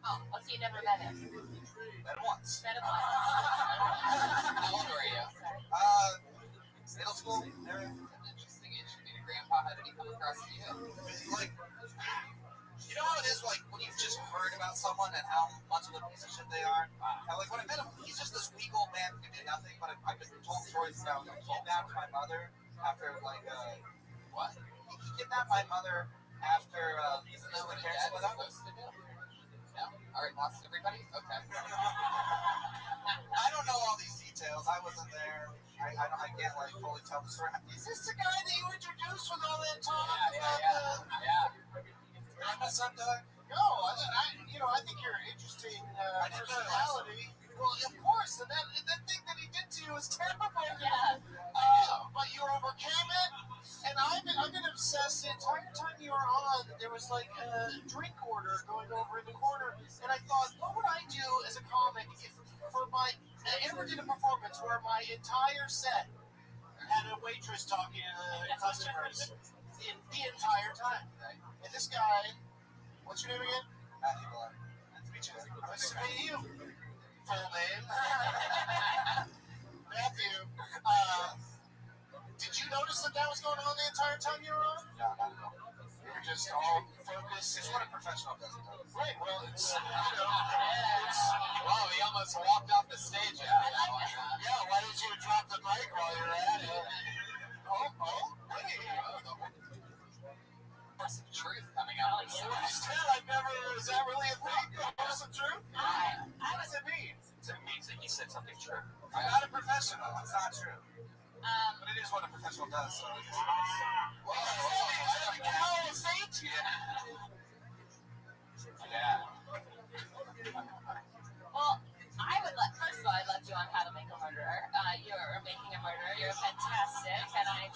Speaker 5: Oh, so you never met him?
Speaker 6: Met him once.
Speaker 5: Met him once.
Speaker 3: How old were you?
Speaker 6: Middle school.
Speaker 3: That's an interesting age to meet a grandpa. How did he come across to you?
Speaker 6: Like, you know how it is, like, when you've just heard about someone and how much of a piece of shit they are? And, like, when I met him, he's just this weak old man who can do nothing, but I've been told stories about him. He kidnapped my mother after, like,
Speaker 3: What?
Speaker 6: He kidnapped my mother after,
Speaker 3: Isn't that what a dad's supposed to do? No? Alright, lost everybody? Okay.
Speaker 6: I don't know all these details. I wasn't there. I can't, like, fully tell the story. Is this the guy that you introduced with all that talk?
Speaker 3: Yeah.
Speaker 6: Did I mess up, Doug?
Speaker 7: No, I think you're an interesting personality. Well, of course, and that thing that he did to you was terrible.
Speaker 5: Yeah.
Speaker 7: But you overcame it, and I've been obsessed the entire time you were on. There was like a drink order going over in the corner, and I thought, what would I do as a comic if I ever did a performance where my entire set had a waitress talking to the customers the entire time. And this guy, what's your name again?
Speaker 6: Matthew Maloney. Nice to meet you.
Speaker 7: Nice to meet you. Full name. Matthew. Did you notice that was going on the entire time you were on?
Speaker 6: No, not at all.
Speaker 7: You were just all focused.
Speaker 6: It's what a professional does.
Speaker 7: Right, well, it's,
Speaker 3: Wow, he almost walked off the stage after that one.
Speaker 6: yeah, why did you drop the mic while you were at it?
Speaker 3: There's some truth coming out of this.
Speaker 6: Is that really a thing? What's the truth?
Speaker 7: what does it mean?
Speaker 3: It means that he said something true.
Speaker 6: I'm not a professional. It's not true. But it is what a professional does, so I guess it is.
Speaker 3: Yeah.
Speaker 5: Well, you're fantastic, and I.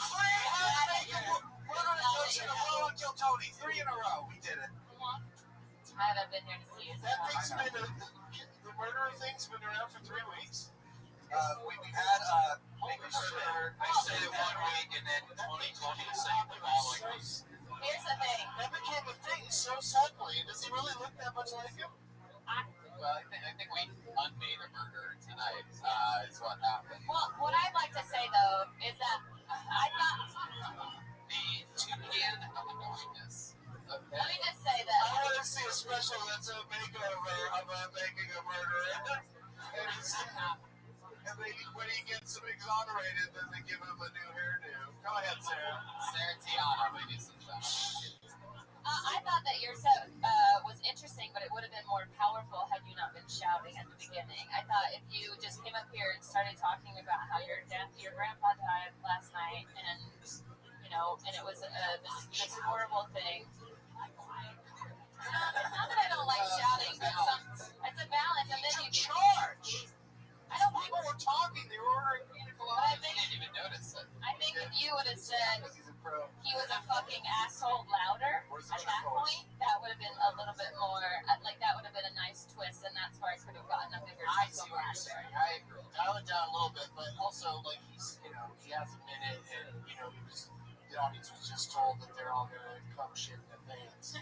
Speaker 6: Kill Tony. 3 in a row. We did it.
Speaker 5: I haven't been here to see you.
Speaker 7: That thing's been the murderer thing's been around for 3 weeks.
Speaker 6: We've had Baby Murder.
Speaker 3: I said it 1 week, and then 2020 said the following week.
Speaker 5: Here's the thing.
Speaker 7: That became a thing so suddenly. Does he really look that much like him?
Speaker 3: Well, I think we unmade a murderer tonight. Is what happened.
Speaker 5: Well, what I'd like to say though is that I thought.
Speaker 3: The toucan of annoyingness.
Speaker 5: Let me just say that.
Speaker 7: I want to see a special that's a makeover of making a murderer. And when he gets exonerated, then they give him a new hairdo. Go ahead, Sarah.
Speaker 3: Sarah Tiana, ladies and gentlemen.
Speaker 5: I thought that your set was interesting, but it would have been more powerful had you not been shouting at the beginning. I thought if you just came up here and started talking about how your grandpa died last night, and and it was this horrible thing. It's not that I don't like shouting, but it's a balance, and then you
Speaker 7: charge.
Speaker 5: I don't.
Speaker 7: People were talking. They were ordering pina
Speaker 5: But
Speaker 7: coladas.
Speaker 5: I think
Speaker 3: I didn't even notice it.
Speaker 5: I think if you would have said
Speaker 7: He's a pro.
Speaker 5: he was a fucking asshole louder at that point, that would have been a little bit more like that would have been a nice twist, and that's where I could have gotten a bigger
Speaker 7: I
Speaker 5: twist
Speaker 7: see
Speaker 5: over
Speaker 7: what you're
Speaker 5: after.
Speaker 7: saying. I agree. Dial it down a little bit, but also like he has a minute, and the audience was just told that they're all gonna come shit in advance.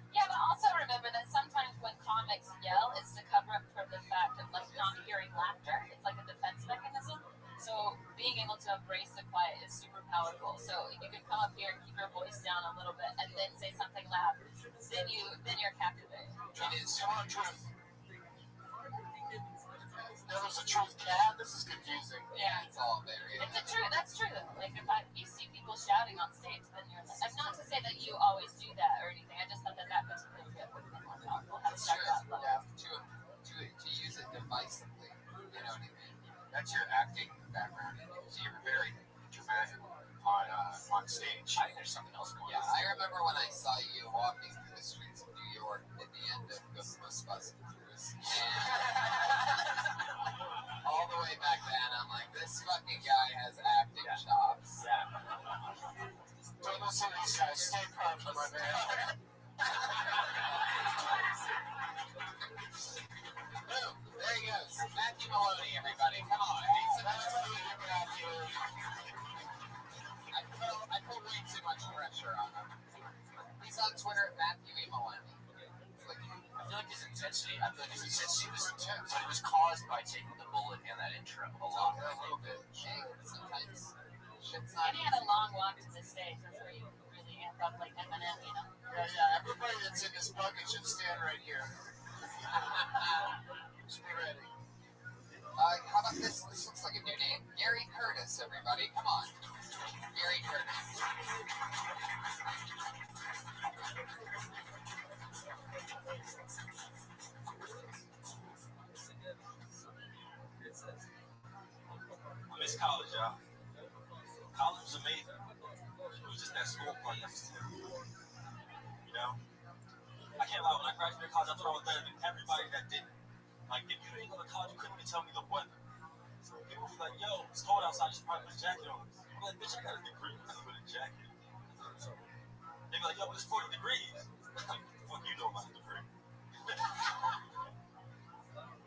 Speaker 5: Yeah, but also remember that sometimes when comics yell, it's to cover up for the fact of like not hearing laughter. It's like a defense mechanism. So being able to embrace the quiet is super powerful. So if you can come up here and keep your voice down a little bit and then say something loud, then you're captivated.
Speaker 3: It is.
Speaker 7: Come on, truth. There was a truth cat. This is confusing.
Speaker 5: Yeah.
Speaker 3: It's all there.
Speaker 5: It's a true. That's true though. Like if you see people shouting on stage, then you're. Like, not to say that you always do that or anything. I just thought that particular bit would have been more powerful.
Speaker 3: That's true. Yeah, to use it divisively. You know what I mean? That's your acting background. So you're very dramatic on stage. I think there's something else going on. Yeah, I remember when I saw you walking through the streets of New York at the end of Ghostbusters. All the way back then, I'm like, this fucking guy has acting chops.
Speaker 2: Yeah.
Speaker 7: Don't listen to these guys. Stay pumped, my man.
Speaker 3: Boom. There he goes. Matthew Maloney, everybody. Come on. He's supposed to be Matthew. I put way too much pressure on him. He's on Twitter at Matthew E. Maloney.
Speaker 8: I feel like his intensity was intense, but it was caused by taking the bullet in that intro a lot.
Speaker 3: A little bit. Sometimes shit's
Speaker 5: And
Speaker 3: not
Speaker 5: he had a long walk to the stage. That's where you really amp up like Eminem,
Speaker 7: Yeah. Everybody that's in this bucket should stand right here. Just be ready.
Speaker 3: How about this? This looks like a new name. Gary Curtis, everybody. Come on. Gary Curtis.
Speaker 2: I miss college, y'all. College was amazing. It was just that school part that was terrible. I can't lie, when I graduated college, I thought I was better than everybody that didn't. Like, if you didn't go to college, you couldn't even tell me the weather. So people would be like, yo, it's cold outside, you should probably put a jacket on. I'm like, bitch, I got a degree, I'm not put a jacket. They'd be like, yo, but it's 40 degrees. Fuck you know about a degree.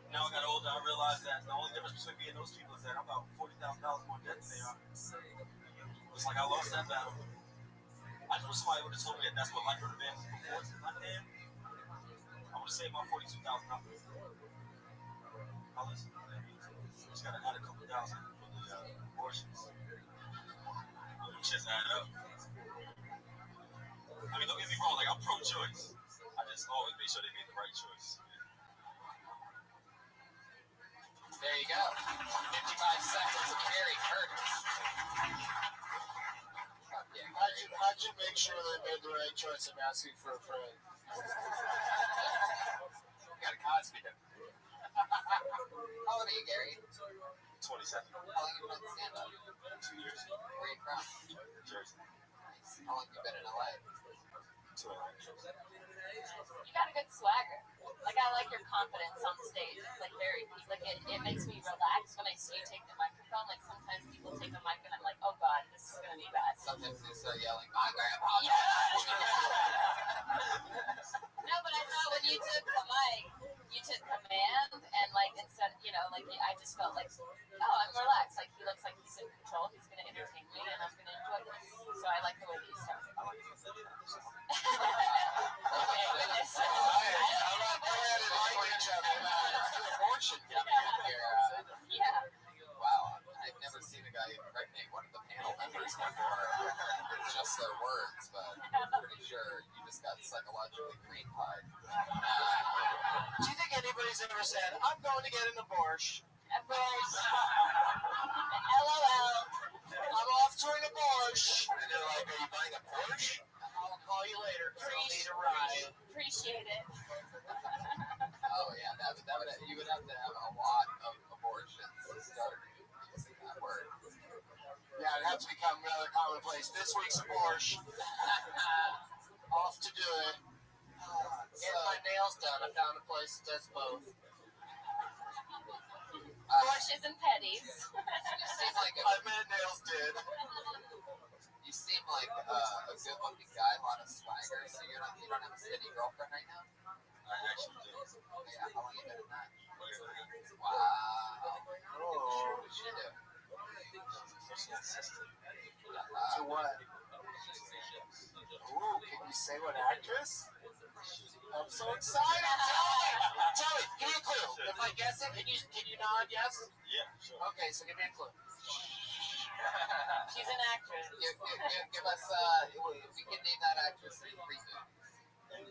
Speaker 2: Now I got older, I realized that the only difference between me and those people is that I'm about $40,000 more debt than they are. It's like I lost that battle. I just wish somebody would have told me that that's what life would have been before I did. I would have saved my $42,000. I'll listen. Just gotta add a couple thousand for the abortions. Just add up. I mean, don't get me wrong, like I'm pro-choice. I just always make sure they made the right choice.
Speaker 3: There you go. 55 seconds of Gary Curtis.
Speaker 7: How'd you make sure they made the right choice? I'm asking for a friend.
Speaker 3: Got a Cosby him. How old are you, Gary?
Speaker 2: 27.
Speaker 3: How long have you been on stand-up?
Speaker 2: 2 years.
Speaker 3: Where are you from?
Speaker 2: Jersey.
Speaker 3: Nice. How long have you been in LA?
Speaker 2: 2.5 years.
Speaker 5: You got a good swagger. Like I like your confidence on stage. It's like very, like it makes me relax when I see you take the microphone. Like sometimes people take a mic and I'm like, oh god, this is gonna be bad.
Speaker 3: Sometimes they start yelling, my grandpa.
Speaker 5: No, but I thought when you took the mic, you took command and like instead, like I just felt like, oh, I'm relaxed. Like he looks like he's in control. He's gonna entertain me and I'm gonna enjoy this. So I like the way that you sound. Okay, goodness.
Speaker 3: Abortion
Speaker 5: Yeah.
Speaker 3: Wow, I've never seen a guy impregnate one of the panel members before. It's just their words, but I'm pretty sure you just got psychologically green pied.
Speaker 7: Do you think anybody's ever said, I'm going to get an abortion?
Speaker 5: Of course. LOL.
Speaker 7: I'm off to an abortion.
Speaker 3: And they're like, are you buying a Porsche?
Speaker 7: I'll call you later. I'll need a ride.
Speaker 5: Appreciate it.
Speaker 3: Oh yeah, you would have to have a lot of abortions to start using that word.
Speaker 7: Yeah, it'd have to become rather commonplace. This week's abortion. Off to do it. Get my nails done. I found a place that does both.
Speaker 5: Porsches and petties.
Speaker 3: You seem like
Speaker 7: I meant nails did.
Speaker 3: you seem like a good-looking guy, a lot of swagger. So you don't have a steady girlfriend right now?
Speaker 2: I actually do.
Speaker 3: Yeah, how long you been in that? Wow.
Speaker 7: Oh.
Speaker 3: What did she do?
Speaker 2: Personal assistant.
Speaker 7: To what? Ooh, can you say what actress? I'm so excited. Tell me. Give me a clue. If I guess it, can you nod yes?
Speaker 2: Yeah, sure.
Speaker 7: Okay, so give me a clue.
Speaker 5: She's an actress.
Speaker 3: Give us, if we can name that actress in 3 movies. Yeah.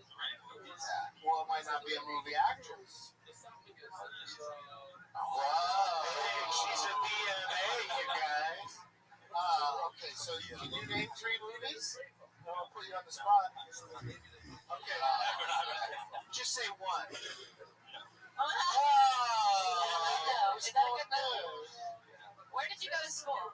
Speaker 7: Well, it might not be a movie actress. Whoa. Hey, she's a BMA, you guys. Okay, so can you name 3 movies? I'll put you on the spot. Okay. Just say one.
Speaker 5: Oh,
Speaker 7: Oh,
Speaker 5: is that a good movie? Where did you go to school?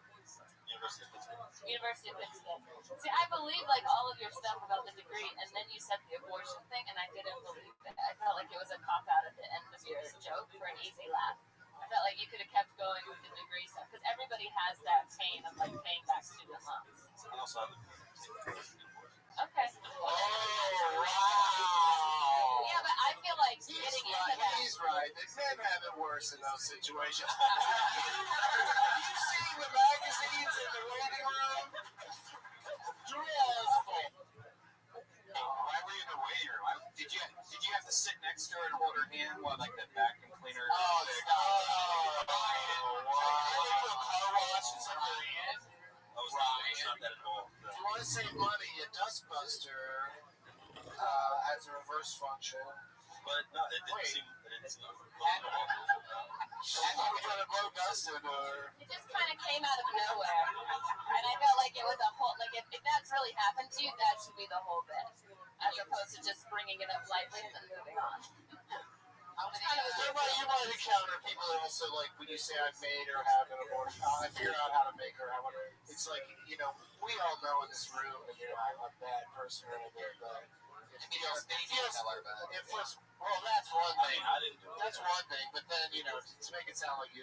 Speaker 5: University of Pittsburgh. See, I believe like all of your stuff about the degree, and then you said the abortion thing, and I didn't believe it. I felt like it was a cop out at the end of your joke for an easy laugh. I felt like you could have kept going with the degree stuff because everybody has that pain of like paying back student loans. Okay.
Speaker 7: Oh, wow.
Speaker 5: Yeah, but I feel like getting into that.
Speaker 7: He's right. The men have it worse in those situations. Have you seen the magazines in the waiting room? Dreadful.
Speaker 3: Why were you in the waiting room? Did you have to sit next to her and hold her hand while like the vacuum cleaner?
Speaker 7: Oh, they got car wash and something.
Speaker 2: Not that at all.
Speaker 7: If you want to save money, a dustbuster has a reverse function.
Speaker 2: But no, it didn't seem.
Speaker 7: I thought we were trying to blow dust into her.
Speaker 5: It just kind of came out of nowhere, and I felt like it was a whole. Like if that's really happened to you, that should be the whole bit, as opposed to just bringing it up lightly and then moving on.
Speaker 7: You might encounter people that also like when you say I've made or have an abortion. I figure out how to make her have one. It's like we all know in this room that I'm a bad person or anything, but well, that's one thing.
Speaker 2: I didn't do it.
Speaker 7: That's one thing, but then to make it sound like you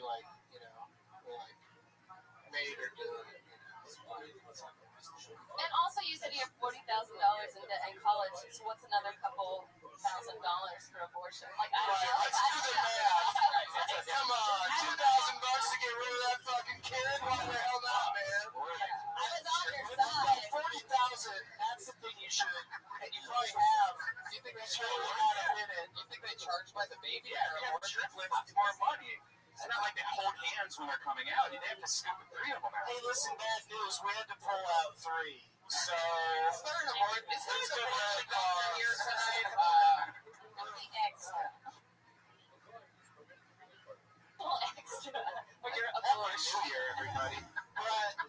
Speaker 7: made her do it.
Speaker 5: And also, you said you have $40,000 in debt in college. So what's another couple $1,000 for abortion? Like I
Speaker 7: Right,
Speaker 5: feel like
Speaker 7: let's do the math. Come on, $2,000 to get rid of that fucking kid? Why the hell not, man?
Speaker 5: I was on your
Speaker 7: But
Speaker 5: side.
Speaker 7: 40,000. That's the thing you should, and you probably have. Do you think that's really how to hit it?
Speaker 3: Do you think they charge by the baby?
Speaker 2: Yeah, triplets, more money. It's not like they hold hands when they're coming out. They have to scoop 3 of them out.
Speaker 7: Hey, listen, bad news. We had to pull out 3. So
Speaker 3: Is there an abortion here tonight?
Speaker 5: The extra. Little extra. For your abortion.
Speaker 7: here, everybody. But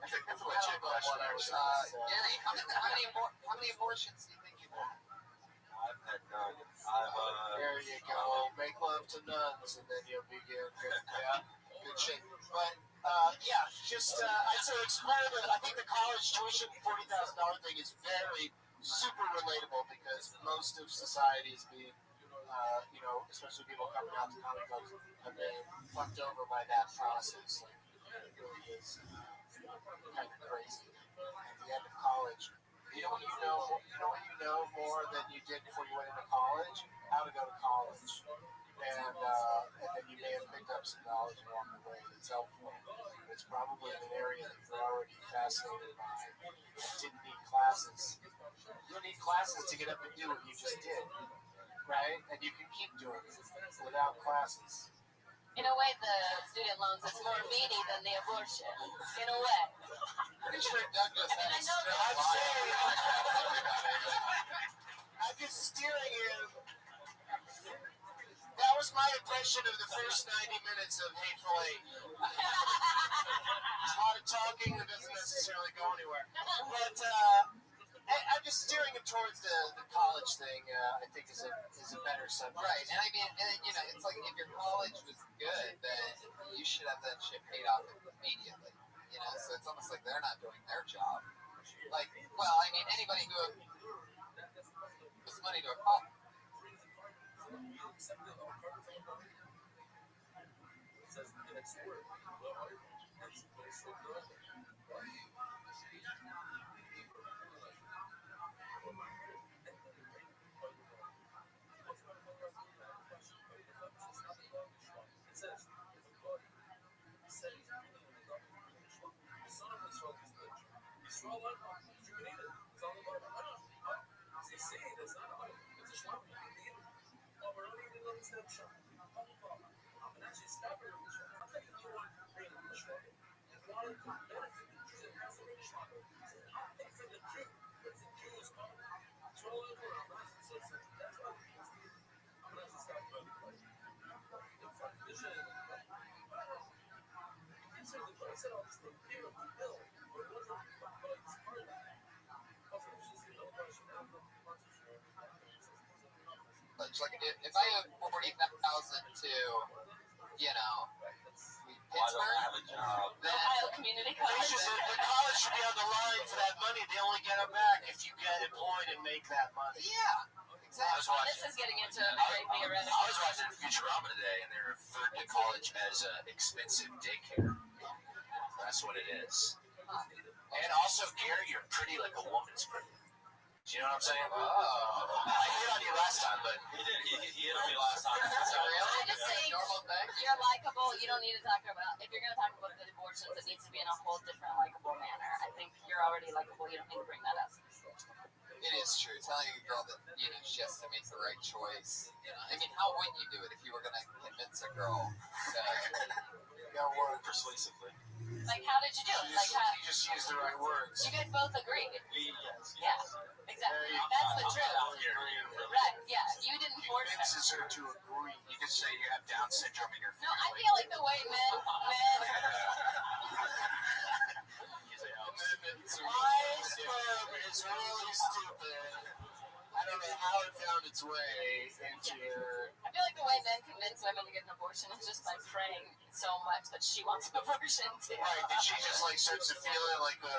Speaker 3: I think that's a legit question. Gary, how many abortions do you think you've had?
Speaker 2: I've had none.
Speaker 7: there you go. Make love to nuns, and then you'll be good. Yeah, good shape. But So explore I think the college tuition $40,000 thing is very super relatable because most of society is being, especially people coming out to comic clubs, have been fucked over by that process. Like, it really is kind of crazy. At the end of college, when you know more than you did before you went into college, how to go to college, and then you may have picked up some knowledge along the way that's helpful. It's probably an area that you're already fascinated by. Didn't need classes. You don't need classes to get up and do what you just did, right? And you can keep doing it without classes.
Speaker 5: In a way, the student loans is more meaty than the abortion. In a way.
Speaker 3: Pretty sure Douglas had a
Speaker 7: I'm just steering him. That was my impression of the first 90 minutes of Hateful Eight. A lot of talking that doesn't necessarily go anywhere. But I'm just steering him towards the college thing. I think is a better subject.
Speaker 3: Right, and I mean, it's like if your college was good, then you should have that shit paid off immediately. So it's almost like they're not doing their job. Like, well, I mean, anybody who gives money to a college. Like if I have 40,000 to, Pittsburgh, then
Speaker 5: Ohio Community College.
Speaker 7: The college should be on the line for that money. They only get it back if you get employed and make that money.
Speaker 3: yeah, exactly.
Speaker 5: This is getting into a very theoretical.
Speaker 8: I was watching Futurama today, and they referred to college as expensive daycare. That's what it is. And also, Gary, you're pretty like a woman's pretty. Do you know what I'm saying? I hit on you last time, but he did. He hit on me last time.
Speaker 5: I'm just saying, you're likable. You don't need to talk about. If you're going to talk about the abortions, it needs to be in a whole different likable manner. I think you're already likable. You don't need to bring that up.
Speaker 3: It is true. Telling a girl that she has to make the right choice. I mean, how would you do it if you were going to convince a girl to work persuasively?
Speaker 5: Like, how did you do it? Like, how?
Speaker 7: You just use the right words.
Speaker 5: You guys both agreed.
Speaker 8: Yes.
Speaker 5: Yeah, exactly. That's the truth. Right? Yeah. You didn't force her.
Speaker 7: Convinces her to agree.
Speaker 8: You could say you have Down syndrome in your
Speaker 5: No, I
Speaker 8: family.
Speaker 5: feel like the way men.
Speaker 7: My sperm is really stupid. I don't know how it found its way into your.
Speaker 5: I feel like the way men convince women to get an abortion is just by praying so much that she wants an abortion too.
Speaker 7: Right? Did she just starts to feel it like a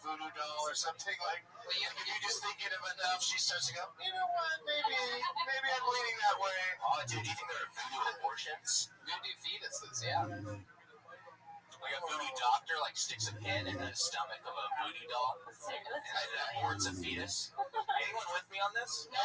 Speaker 7: voodoo doll or something? Like you just think it of enough, she starts to go. You know what? Maybe I'm leaning that way.
Speaker 8: Oh, dude, do you think there are voodoo abortions?
Speaker 3: Voodoo fetuses, yeah.
Speaker 8: Like a voodoo doctor sticks a pin in the stomach of a voodoo doll and aborts a fetus. Anyone with me on this?
Speaker 5: No.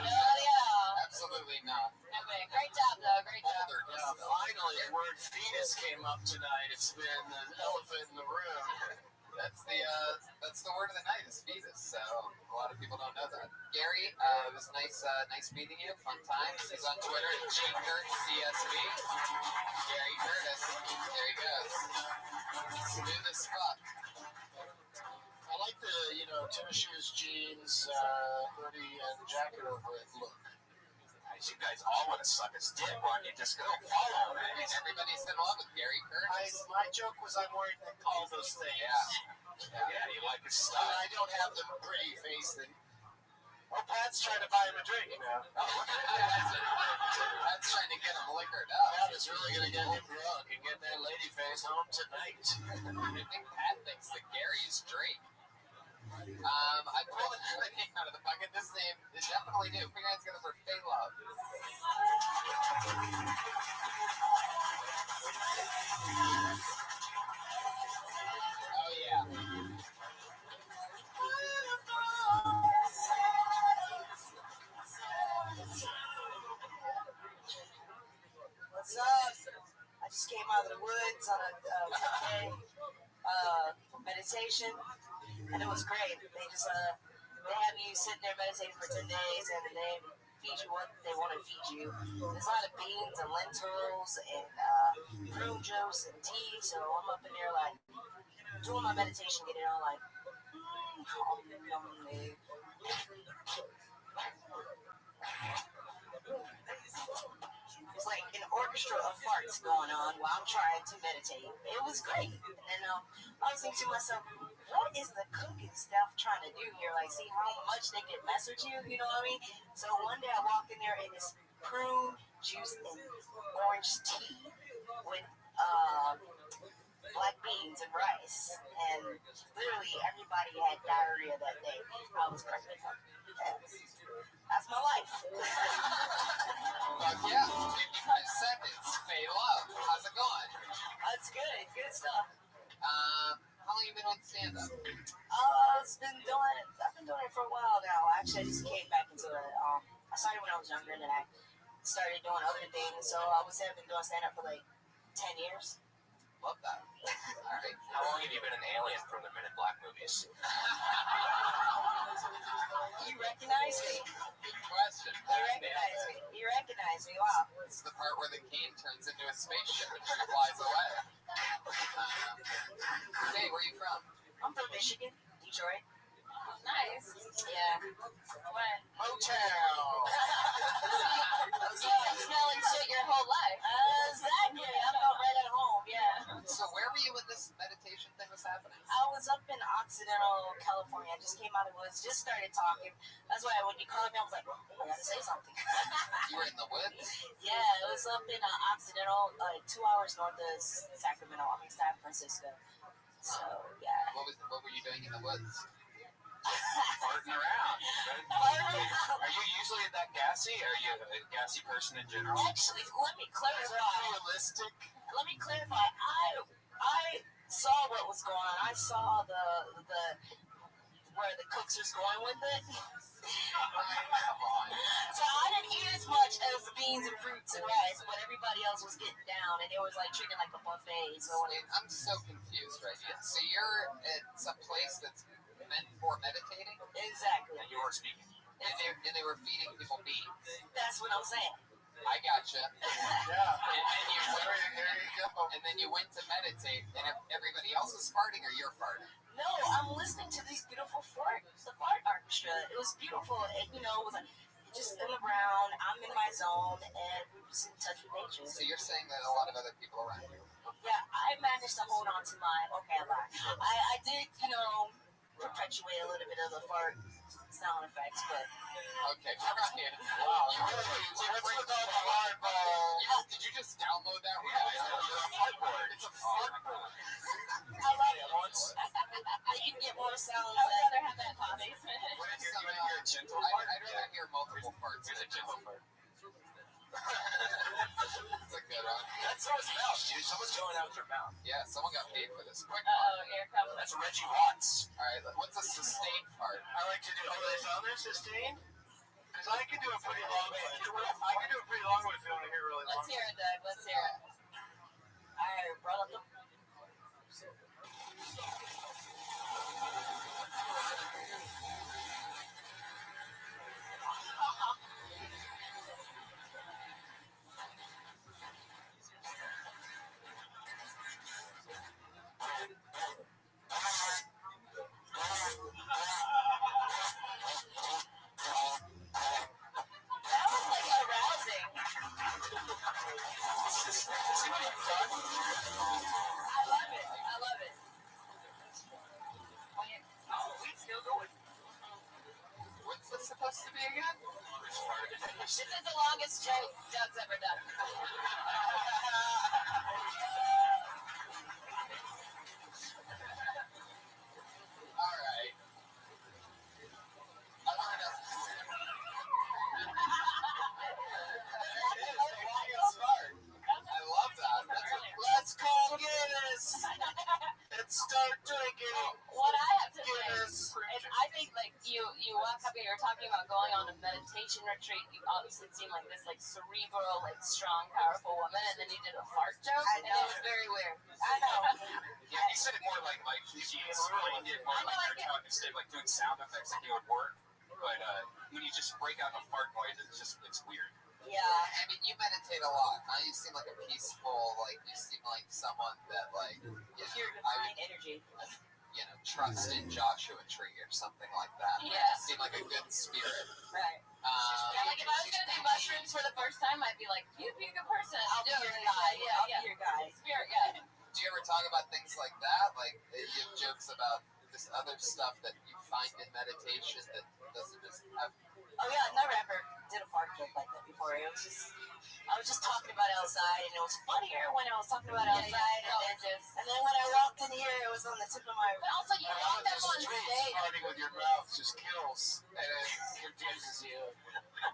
Speaker 5: Yeah.
Speaker 3: Absolutely not.
Speaker 5: Okay, great job, though. Great job.
Speaker 7: Finally, the word fetus came up tonight. It's been the elephant in the room.
Speaker 3: That's the word of the night is fetus. So a lot of people don't know that. Gary, it was nice meeting you. Fun times. He's on Twitter at GCurtCSV. Gary Curtis. There he goes. Smooth as fuck.
Speaker 7: I like the tennis shoes, jeans, hoodie, and jacket over it look.
Speaker 8: You guys all want to suck his dick. Why don't you just go follow him?
Speaker 3: I mean, everybody's in love with Gary Curtis.
Speaker 7: My joke was I'm wearing all those things.
Speaker 8: Yeah, you like his style.
Speaker 7: I don't have the pretty face that
Speaker 6: Oh, Pat's trying to buy him a drink now.
Speaker 3: That's trying to get him liquored up.
Speaker 8: Pat is really going to get him drunk and get that lady face home tonight.
Speaker 3: I think Pat thinks that Gary's Drake. I pulled another name out of the bucket. This name is definitely new. Put your hands together for Faye Love. Oh, yeah.
Speaker 9: What's up? I just came out of the woods on a 10K meditation, and it was great. They just they have you sitting there meditating for 10 days, and they feed you what they want to feed you. There's a lot of beans and lentils and prune juice and tea, so I'm up in there like doing my meditation, getting all like it's like an orchestra of farts going on while I'm trying to meditate. It was great. And then I was thinking to myself, what is the cooking staff trying to do here? Like, see how much they can mess with you, you know what I mean? So one day I walked in there and it's prune juice and orange tea with black beans and rice. And literally everybody had diarrhea that day. I was pregnant. That's my life.
Speaker 3: Fuck yeah. 55 seconds. Faye Love. How's it going?
Speaker 9: That's good. Good stuff.
Speaker 3: How long have you been on stand-up?
Speaker 9: I've been doing it for a while now. Actually, I just came back into it. I started when I was younger, and then I started doing other things. So I would say I've been doing stand-up for like 10 years.
Speaker 3: Love that. All right.
Speaker 8: How long have you been an alien from the Men in Black movies?
Speaker 9: You recognize me?
Speaker 3: Good question.
Speaker 9: You recognize me. Wow.
Speaker 3: This is the part where the cane turns into a spaceship and she flies away. Hey, where are you from?
Speaker 9: I'm from Michigan, Detroit.
Speaker 5: Nice.
Speaker 9: Yeah.
Speaker 5: When?
Speaker 3: Motel.
Speaker 5: So you've been smelling shit your whole life.
Speaker 9: Exactly. I felt right at home. Yeah.
Speaker 3: So where were you when this meditation thing was happening?
Speaker 9: I was up in Occidental, California. I just came out of the woods, just started talking. That's why when you called me, I was like, I gotta say something.
Speaker 3: You were in the woods?
Speaker 9: Yeah, it was up in Occidental, 2 hours north of Sacramento. I mean, San Francisco. So, yeah.
Speaker 3: What were you doing in the woods?
Speaker 8: Farting around. Are you usually that gassy? Are you a gassy person in general?
Speaker 9: Actually, let me clarify.
Speaker 3: Realistic?
Speaker 9: Let me clarify. I saw what was going on. I saw the where the cooks was going with it.
Speaker 3: Come on.
Speaker 9: So I didn't eat as much as the beans and fruits and rice, but everybody else was getting down, and it was like treating like a buffet. So
Speaker 3: I'm so confused right now. So you're at some place that's meant for meditating?
Speaker 9: exactly.
Speaker 8: And you were speaking.
Speaker 3: And they were feeding people beans.
Speaker 9: That's what I'm saying.
Speaker 3: I gotcha.
Speaker 6: Yeah.
Speaker 3: And then you went to meditate, and everybody else is farting, or you're farting?
Speaker 9: No, I'm listening to these beautiful the fart orchestra. It was beautiful. It, it was like just in the ground. I'm in my zone, and we're just in touch with nature.
Speaker 3: So you're saying that a lot of other people around you.
Speaker 9: Yeah, I managed to hold on to my. Okay, I lied. I did, perpetuate a little bit of the fart sound effects, but
Speaker 3: Okay, Brian.
Speaker 8: Wow.
Speaker 3: What's with all the hardball? Did you just download that?
Speaker 8: Yeah, it's a fart.
Speaker 3: It's a fart board.
Speaker 9: I love it. You can get more sounds.
Speaker 5: I would rather have that in my basement.
Speaker 8: What did you hear a gentle
Speaker 3: I'd
Speaker 8: fart?
Speaker 3: rather hear multiple farts.
Speaker 8: Here's a gentle fart.
Speaker 3: That's a good one.
Speaker 8: That's someone's mouth, dude. Someone's going out with their mouth.
Speaker 3: Yeah, someone got paid for this. Quick
Speaker 5: Uh-oh,
Speaker 3: one.
Speaker 5: here comes.
Speaker 8: That's Reggie Watts.
Speaker 3: All right, what's a sustained fart?
Speaker 6: I like to do this on this sustained. Because I can do a pretty long one. I can do a pretty long one if you want to hear really long.
Speaker 5: Let's hear it, Doug. Let's hear it.
Speaker 9: I brought up the. That was like arousing.
Speaker 8: See what you've done?
Speaker 1: supposed to be again?
Speaker 5: This is the longest joke Doug's ever done.
Speaker 1: All right. I learned a... There it is, the longest part. I love that. Let's call Guinness and start drinking.
Speaker 5: What I have to say
Speaker 1: Guinness.
Speaker 5: is I think like you walk up here, you're talking about going on a meditation retreat. You obviously seem like this like cerebral, like strong, powerful woman, and then you did a fart joke, and it was very weird.
Speaker 9: I know.
Speaker 3: Yeah, you said it more like he really did more like your tone instead of like doing sound effects like it would work. But when you just break out a fart noise, it's weird.
Speaker 9: Yeah.
Speaker 1: I mean, you meditate a lot. Huh? You seem like a peaceful, like, you seem like someone that, like, you know,
Speaker 9: Pure
Speaker 1: I
Speaker 9: divine
Speaker 1: would,
Speaker 9: energy.
Speaker 1: you know, trust in Joshua Tree or something like that.
Speaker 5: Yeah.
Speaker 1: You seem like a good spirit.
Speaker 9: Right.
Speaker 5: Yeah, like if I was gonna do mushrooms for the first time, I'd be like, you'd be a good person.
Speaker 9: I'll be
Speaker 5: Yeah,
Speaker 9: your guy.
Speaker 5: Yeah,
Speaker 9: I'll
Speaker 5: yeah.
Speaker 9: be your guy.
Speaker 5: Spirit guy.
Speaker 1: Do you ever talk about things like that? Like, you have jokes about this other stuff that you find in meditation that doesn't just have...
Speaker 9: Oh yeah, I never ever did a fart joke like that before. I was just talking about outside, and it was funnier when I was talking about outside, and then when I walked in here, it was on the tip of my.
Speaker 5: But also, you walked up on stage.
Speaker 1: Farting with your mouth just kills and it confuses you.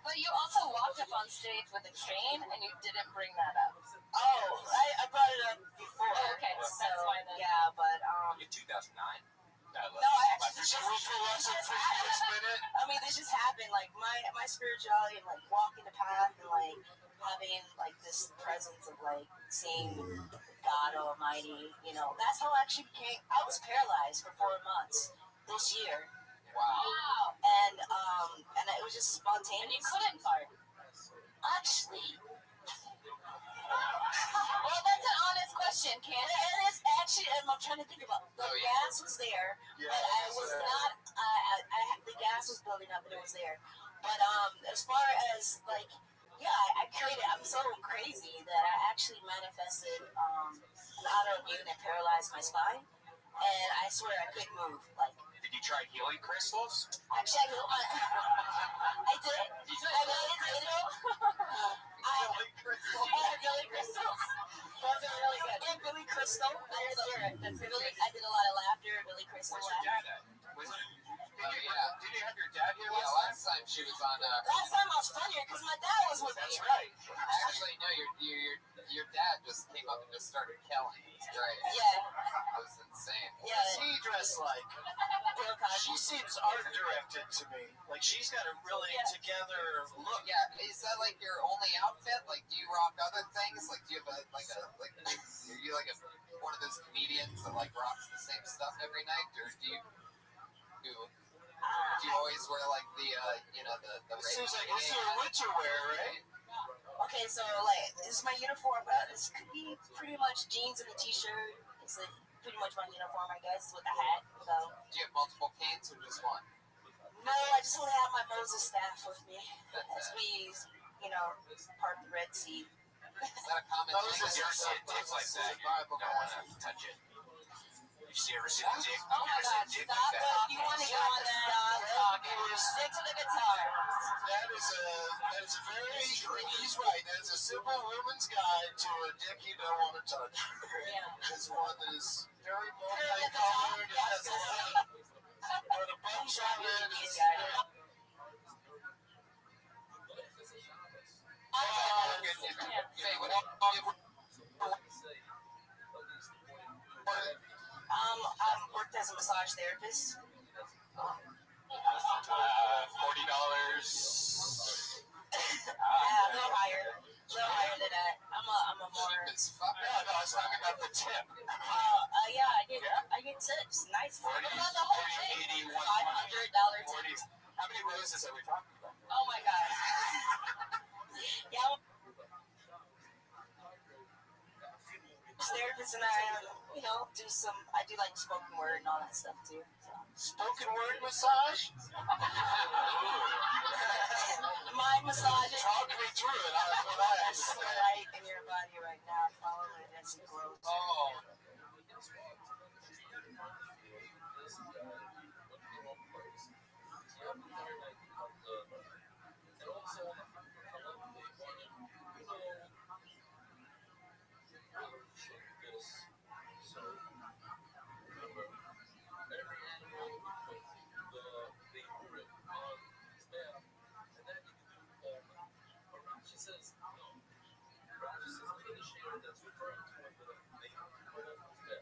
Speaker 5: But you also walked up on stage with a chain, and you didn't bring that up.
Speaker 9: Oh, I brought it up before.
Speaker 5: Oh, okay, so that's why then.
Speaker 9: Yeah, but
Speaker 3: In 2009.
Speaker 9: no, I actually
Speaker 1: Did you root for Russell for this minute?
Speaker 9: I mean, this just happened. Like my spirituality and like walking the path and like having like this presence of like seeing God Almighty. You know, that's how I actually became. I was paralyzed for 4 months this year,
Speaker 5: Wow.
Speaker 9: and it was just spontaneous.
Speaker 5: And you couldn't fart.
Speaker 9: Actually.
Speaker 5: Well, that's an honest question,
Speaker 9: And
Speaker 5: Candace.
Speaker 9: it is actually, and I'm trying to think about the gas was there,
Speaker 1: Yeah,
Speaker 9: but I was not. The gas was building up and it was there. But as far as like, yeah, I created. I'm so crazy that I actually manifested an autoimmune that paralyzed my spine, and I swear I couldn't move. Like,
Speaker 3: Did you try healing crystals?
Speaker 9: actually, I did. I had Billy crystals. Those are really good. And Billy Crystal. I did a lot of laughter. Billy Crystal.
Speaker 3: Where's your dad at? Did you have your dad here
Speaker 1: Yeah,
Speaker 3: last
Speaker 1: last
Speaker 3: time?
Speaker 1: time she was on...
Speaker 9: Last time I was funnier because my dad was with me.
Speaker 3: That's right.
Speaker 1: Actually, no, your dad just came up and just started killing. It's great.
Speaker 9: Yeah.
Speaker 1: It was insane.
Speaker 9: Yeah.
Speaker 7: What's he dressed like?
Speaker 9: Bill Cosby.
Speaker 7: She seems art directed to me. Like she's got a really together look.
Speaker 1: Yeah, is that like your only outfit? Like, do you rock other things? Like, do you have are you like one of those comedians that like rocks the same stuff every night, or do you always wear like the the
Speaker 7: It seems like it's your winter wear, right?
Speaker 9: Okay, so like this is my uniform, but this could be pretty much jeans and a t-shirt. It's like pretty much my uniform, I guess, with a hat. So
Speaker 1: Do you have multiple canes or just one?
Speaker 9: no, I just only have my Moses staff with me as we, part the Red Sea.
Speaker 1: Is that a common thing?
Speaker 3: If you ever see a dick like that, you don't want to touch it. You ever see a dick?
Speaker 5: Oh my God,
Speaker 3: You ever see a dick
Speaker 5: stop
Speaker 3: like that?
Speaker 5: talking. You want to go on that? Stop talking. Stick to the guitar.
Speaker 7: That is a very, he's right, that is a simple woman's guide to a dick you don't want to touch.
Speaker 5: Yeah.
Speaker 7: It's one that is very multicolored, it has a lot of, but a bunch of it is
Speaker 1: Hey, what
Speaker 9: I worked as a massage therapist.
Speaker 3: $40.
Speaker 9: A little higher than that. I'm a more.
Speaker 1: cheap as fuck?
Speaker 3: No, I was talking about the tip.
Speaker 9: Yeah, I get tips. Nice.
Speaker 5: What about the whole thing?
Speaker 9: $500
Speaker 3: $40.
Speaker 9: tip.
Speaker 3: How many roses are we talking about?
Speaker 5: Oh my God.
Speaker 9: Yeah, therapist and I, I do like spoken word and all that stuff too. So.
Speaker 7: spoken word massage.
Speaker 9: My massage is
Speaker 7: Talk me through it. That's what I have to say.
Speaker 9: right in your body right now. Follow it as it grows.
Speaker 1: Oh,
Speaker 4: This guy, says, no. Rashi says, finish here, that's referring to when the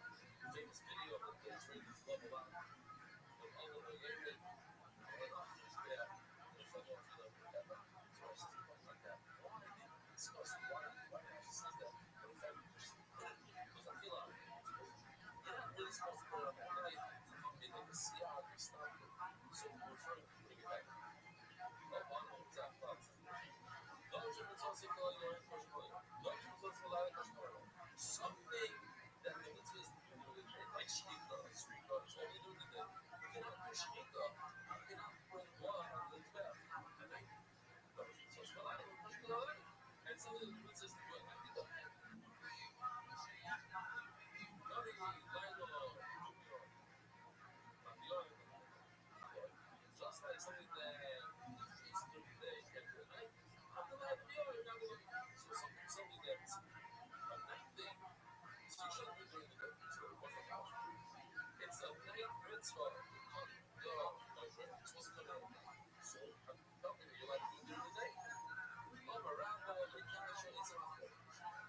Speaker 4: famous video of the Israelis level out. When Allah the Yemen, when Allah is there, if I don't feel like that, so I says, like that. Why did you discuss why Rashi says that? But in fact, just because I feel like you're not really supposed to put it on that night to give me like a siyah or stuff. So we're referring to bring it back. Something that the mitzvah is like shkita, street guards, only doing the day. You cannot do shkita, you cannot bring blood on the mizbech. And then, and some of the mitzvahs do it like that. Just like something that is doing the day, you can do it night. Something that's a night thing. So you shouldn't be doing the day. So it wasn't possible. It's a night mitzvah. It's supposed to come out. So I'm telling you, like you do the day. Oh, around the cash or something.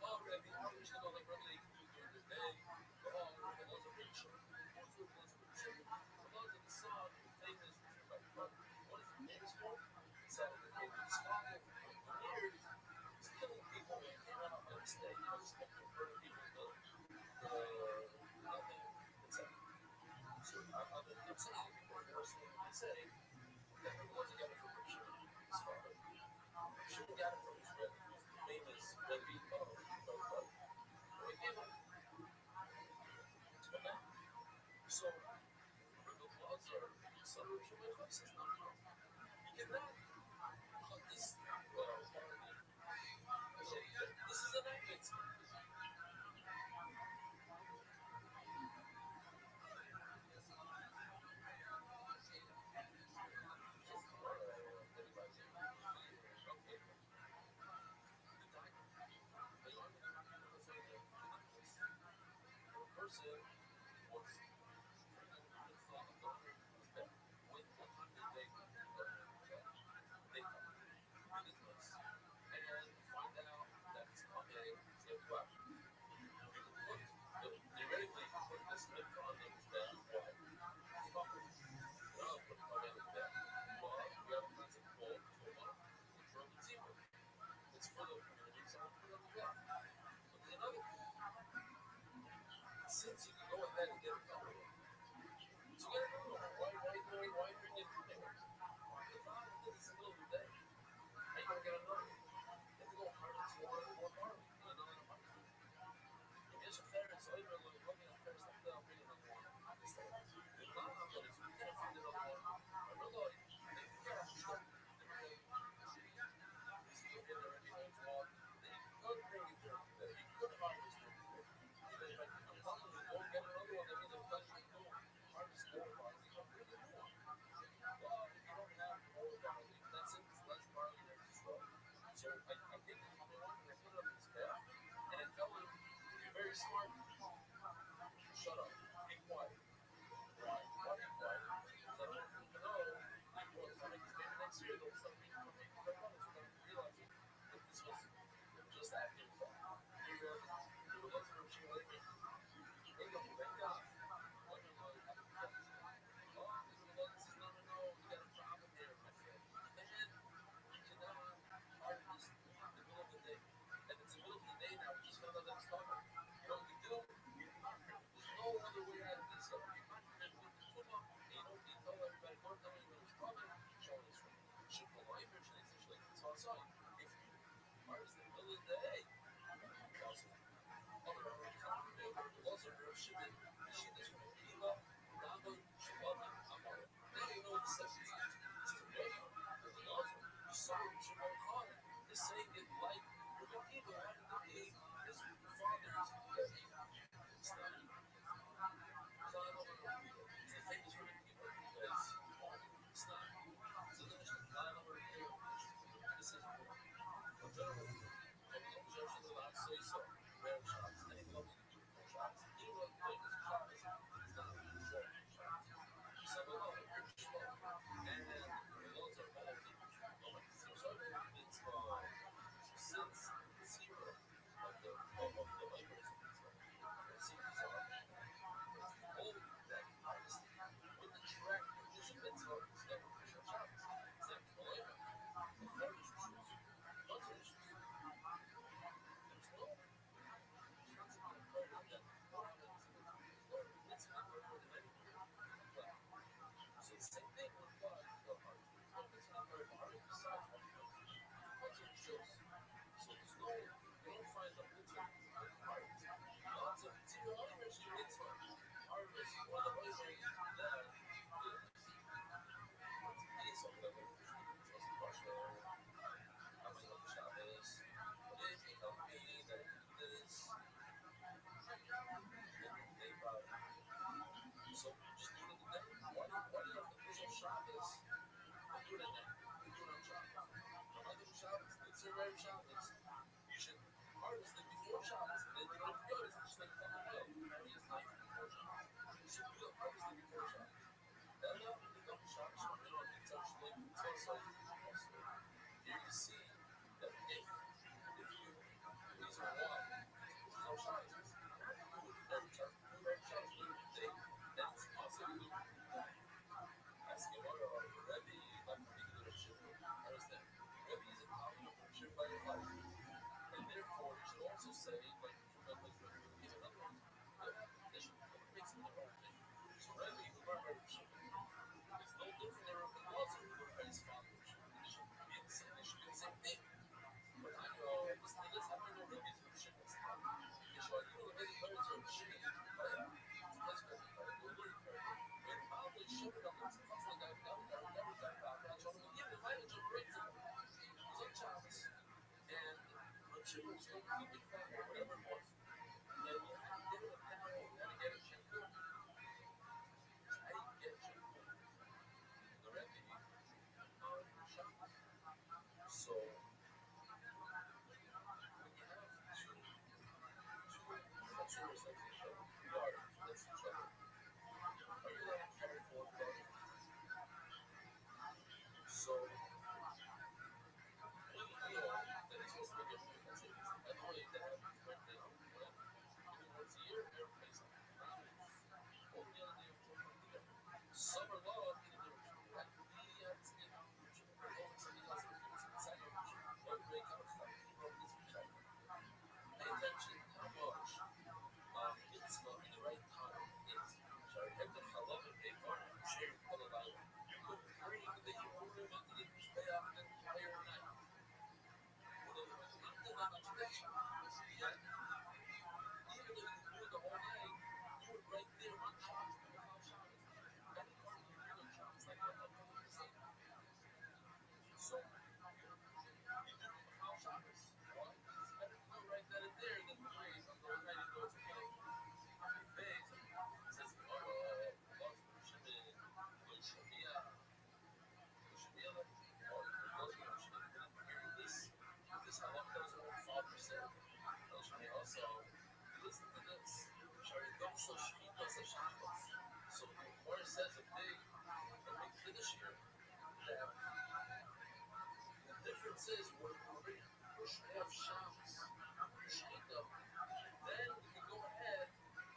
Speaker 4: Oh, Rabbi, how much to go like Rabbi you can do during the day? Oh, Rabbi, those are rich. Who's with those rich? Those are the song, famous. What is it famous for? Saturday, famous song. Years, it's killing people when you run up on the stage. You just have to burn people nothing. It's like, so I'm saying, personally, I say, that it wasn't got it from Rothschild. His father. Rothschild got it from his famous Rabbi Rothschild. Okay? So, the laws are some Rothschild says no. You cannot cut this this is a nightmare. Person was it's for the community, so I'll put it on the back. But there's another since you can go ahead and get it done. So get it done. Why bring it to there? The problem is it's the middle of the day. How you gonna get another? You have to go hard into more hard. If you're fair and so you're looking at first, I'll bring another one. If not, but if you can't find another one, I realize if you can't start So I think the number one, I put it up in his back, and I tell him, you're very smart. Shut up. Be quiet. Why? Why be quiet? Because I don't want them to know that you are coming, because maybe next year they'll start making more people their money without realizing that this was just acting fun. You were looking for what you were making. Venga, venga. Oh, this is no, you got a problem here, my friend. And you cannot argue this in the middle of the day. And it's the middle of the day now, we just found out that it's coming. You know what we do? There's no other way out of this. So you tell everybody, don't tell anyone who's coming, show this one. Should the life version is like it's outside. If you are in the middle of the day, also, also, should it should this from Kiva, Rabbi, Shabbat, Amar. Now you know the sessions. It's too late. Also, you saw Shabbat Khan is saying it like Rabbi Kiva wanted to be his father's daddy. It's not. So I don't know. It's the famous Rabbi Kiva because it's not. So then it's not over here. This is in general. Say so. Rare shots. Any lovely shots. You know what? shows. So there's no, you don't find the mitzvah in harvest. Lots of, see, you only mention mitzvah. Harvest, one of the only ways that is something that we're supposed to brush there. I'm going to go to Shabbos. But if you help me, that I can do this, then they about it. So just do it in the day. Why do you have to push on Shabbos? Don't do it at night. Do it on Shabbos. On other Shabbos, it's your very Shabbos. You should harvest it before Shabbos, and then you don't have to go. It's just like coming away. It's night before Shabbos. So you don't harvest it before Shabbos. And now when you come to Shabbos, you don't need to touch the lake. It's also here you see that if you these are one, there's no Shabbos. Every Shabbos, every day, and it's possible to ask him, Rabbi, like particular shit. Understand? Rabbi is a topic of shit by your life. And therefore, you should also say, like, Rabbi is another one. They should make some of the right thing. So Rabbi, who learned Rabbi Shimon, is no different than Rabbi Lazar, who learned Rabbi's father. They should be the same. They should be the same thing. But I know, listen to this. I don't know Rabbi's Rabbi Shimon's time. You should, you know, Rabbi learns Rabbi Shimon. It's a place where you learn Rabbi. When probably Shimon on this couple of guys never got back. I told him, yeah, the might have jumped right to him. It was on Shabbos. And Rabbi Shimon was going to keep it back or whatever it was. And you had to get it now. You had to get it checked out. How do you get it checked out? The Rebbe on Shabbos. So when you have two consumers like each other, yards, that's each other. Are you allowed to carry forth that? So we feel that it's supposed to be different consumers. And the way that happens right now, even once a year, everybody's on the ground. Well, the other day, summer law, like we had to get out of something else, everybody comes from pay attention how much mitzvah in the right time is. Share the halal and pay for it. Share the halal. You could bring the Yehudim into the Mizbeach and then higher night. Even though you do it the whole day, do it right there on Shabbos, on Shabbos. Any part of the year on Shabbos, like what I'm going to say. So, you do it on Shabbos. Why? It's better to do it right then and there than to wait until the night and go to bed. It says, this halakha is only 5%. Also, listen to this. So the Gemara says a big finish here that the difference is when we're Shrev Shabbos, Shechita, then we can go ahead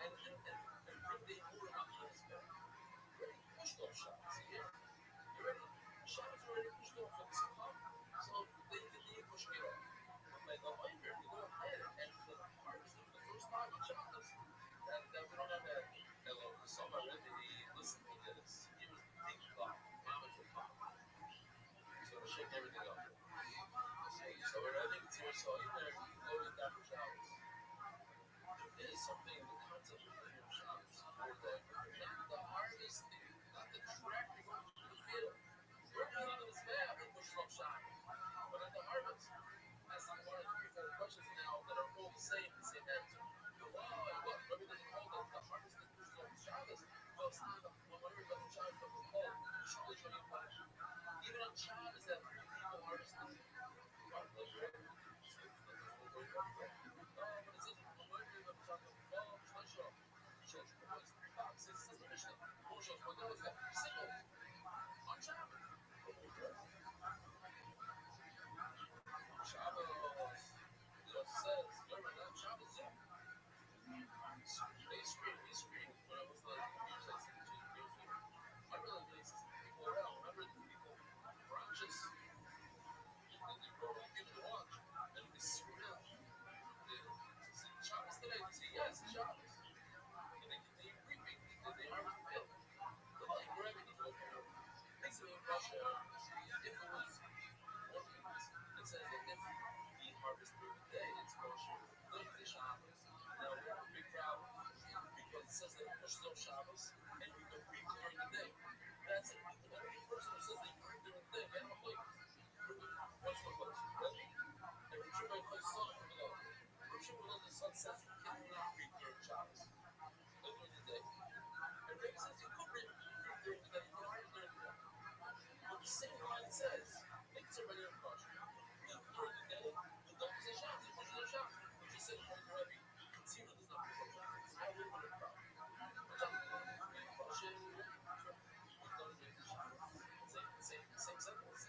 Speaker 4: and bring the Yehudim on the Mizbeach. You already pushed off Shabbos here. You already, Shabbos already pushed off for the Sukkah, so they didn't push it off. But by the Omer, you go ahead and the harvest for the first time on Shabbos, that we don't have that. Hello, so my Rebbe, listen to this. He was big pop, mama's a pop. He's going to shake everything up. So we're having to so in there, you go with that for Shabbos. There is something, the concept of the Shabbos, or not the harvesting, not the tractor going to the field. You're not even as bad when pushes off Shabbos. But at the harvest, as I'm one of the 3-4 questions now that are all the same answer. What? Maybe doesn't hold that the harvest that pushes off Shabbos. Well, it's not whenever it doesn't Shabbos, but it's called. Surely show you why. Even on Shabbos, that people harvesting. Yes, Shabbos. And they continue reaping because they harvest the field. But like wherever he's looking at, makes it in Russia, if it was 1 week, It says that if we harvest during the day, it's kosher. During the Shabbos. Now we have a big problem because it says that you're still Shabbos and you can reap during the day. That's it. The only person who says that you reap during the day, get on a plate. What's the place? Ready? And Richard might play son below. Richard below the sun says you cannot reap during Shabbos. During the day. And Rabbi says you could reap during the day. You can harvest during the day. But the same line says, make it a regular kosher. During the day, the dog is a Shabbos. The kosher is a Shabbos. We just said according to Rabbi, Katsira does not reap on Shabbos. It's all over the problem. Kosher, same sentence.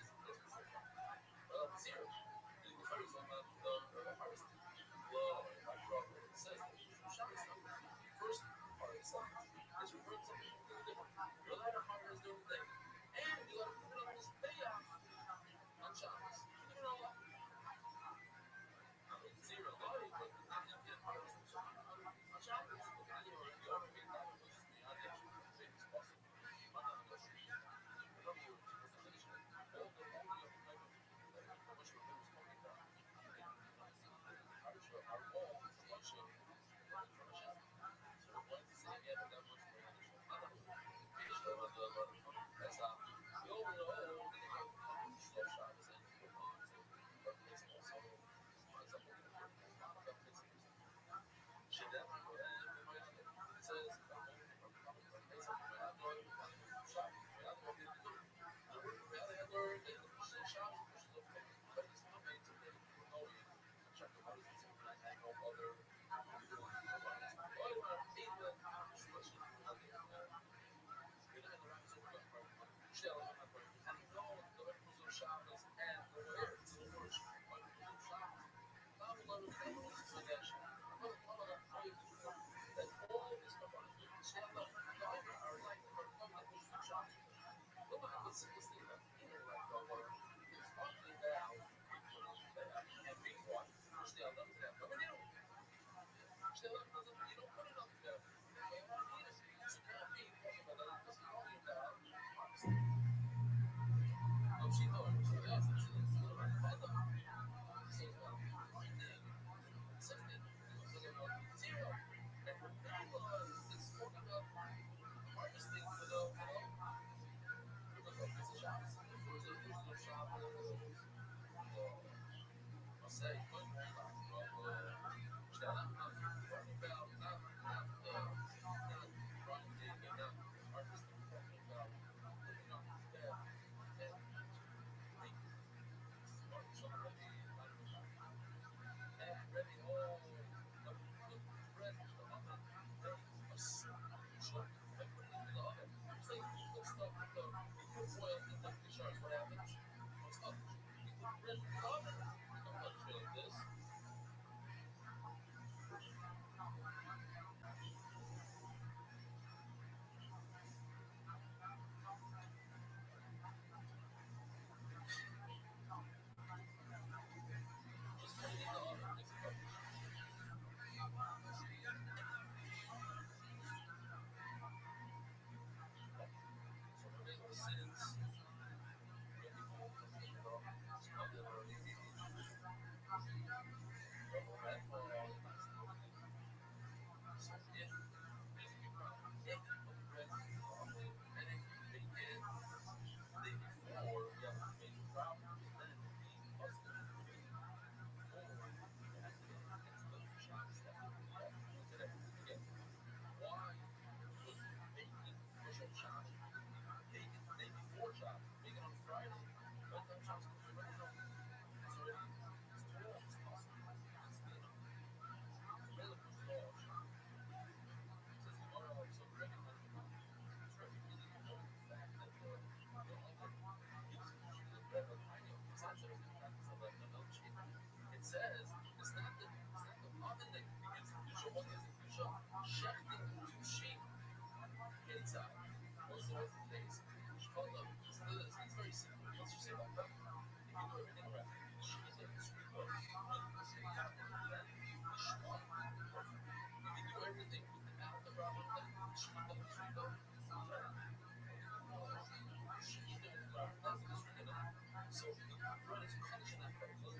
Speaker 4: Well, zero. The first one, the harvest. Well, my brother says that Shabbos. First part of the sentence is referring to something completely different. You're allowed to harvest during the day, and you got to put it on this payoff on Shabbos. You can do it all that. Zero life, but you can harvest on Shabbos. Anyway, you already made that one. I did. It's possible. I'm not going to shoot you. In other words, what's the finish line? All the how much Rabbi was talking about. Our wall is a bunch of from a Shabbos. So what is saying? Yeah, but that was for initial. I don't know. That's not. The overall, slow Shabbos and you go on to but it's also runs up over the Shedem it says Shabbos and the word to the worship. So the bread is punishing that person.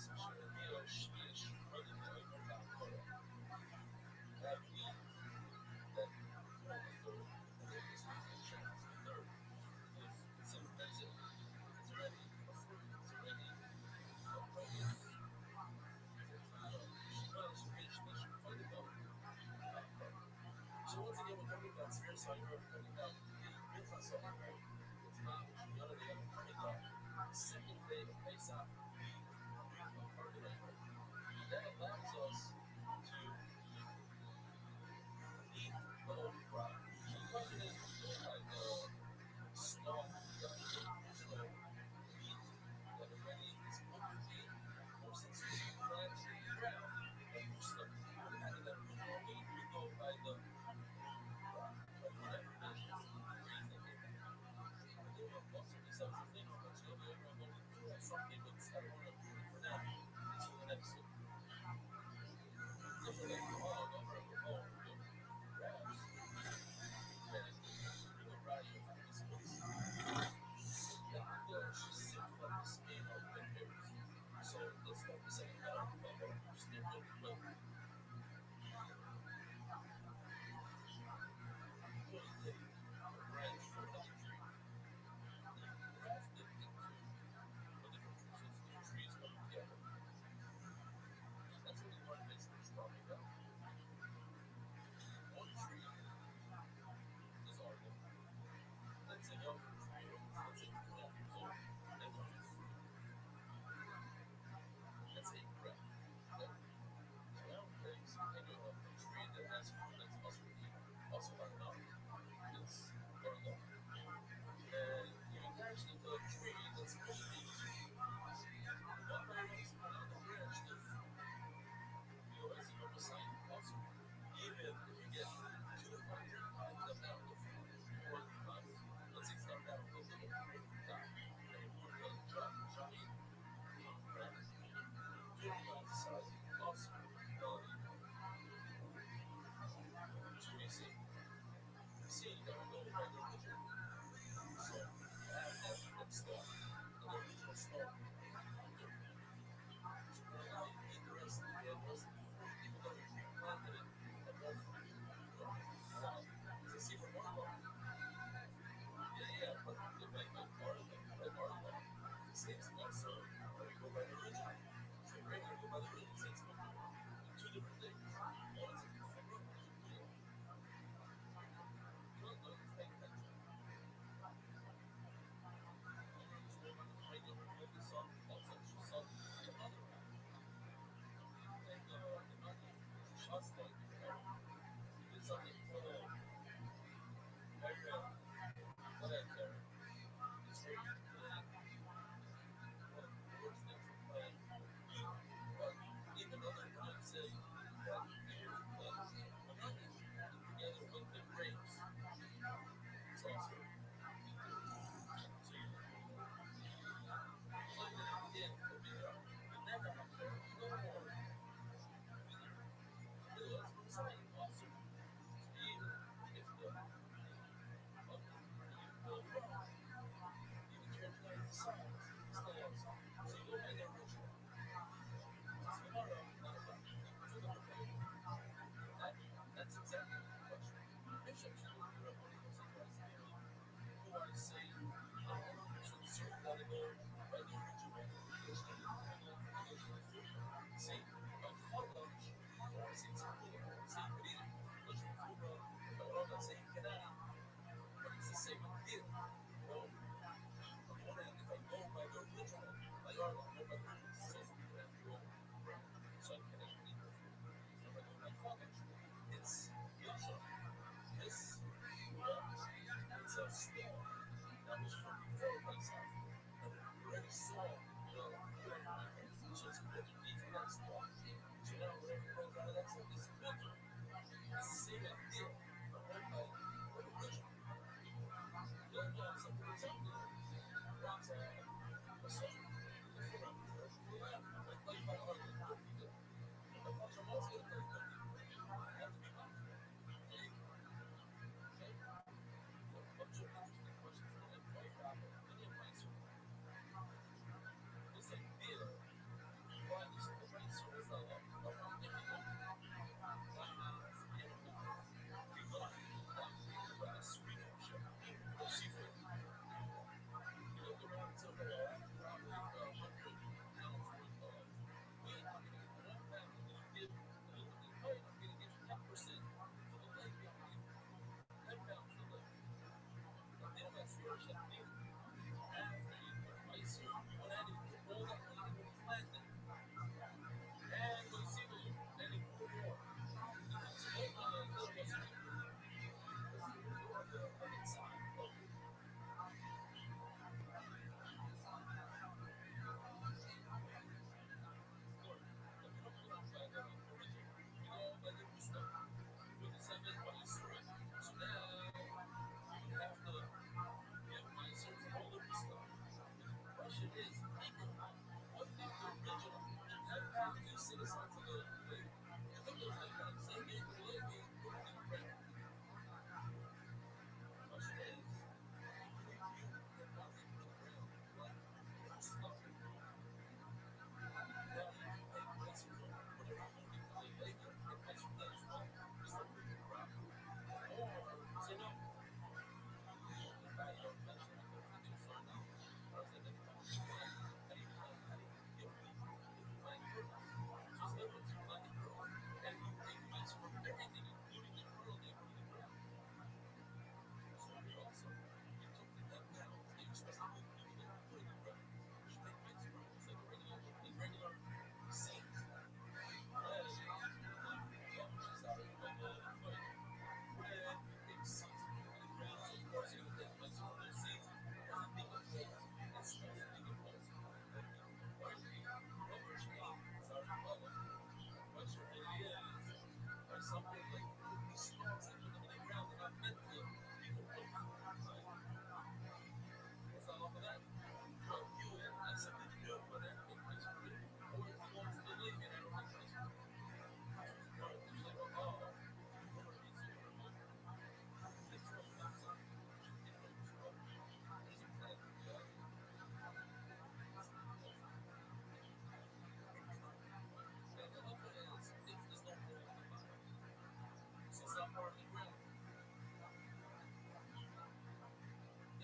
Speaker 4: So once again, we're talking about spirits. So you're talking about the Pesach celebrate. It's not another day of Hanukkah. The second day of Pesach, we do a permanent. That allows us to eat the Holy Bride. So the question is, we're like small original meat that already is underneath, or since it's plants in the ground, that you stuff food out of that original meat, we go by the whatever it is, the grains that came out. And then we'll also decide if they know what's the other one, but we have some people that I don't want to do it for now. It's for the next one. If we're like, oh, don't bring your phone, we'll grabs. And we go right here to this place. So let's start the second battle. Still really well.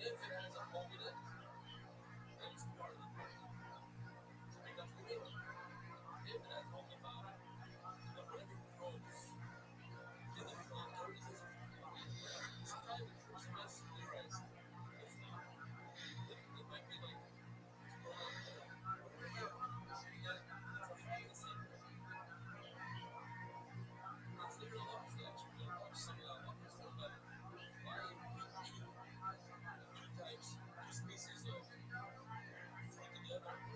Speaker 4: If it has a hole in it, then it's part of the protein. It becomes the meal. If it has a hole in the bottom, the whatever grows in the plant, or is this sometimes it grows less theorized. It's not. It might be like species of fruit together in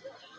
Speaker 4: plant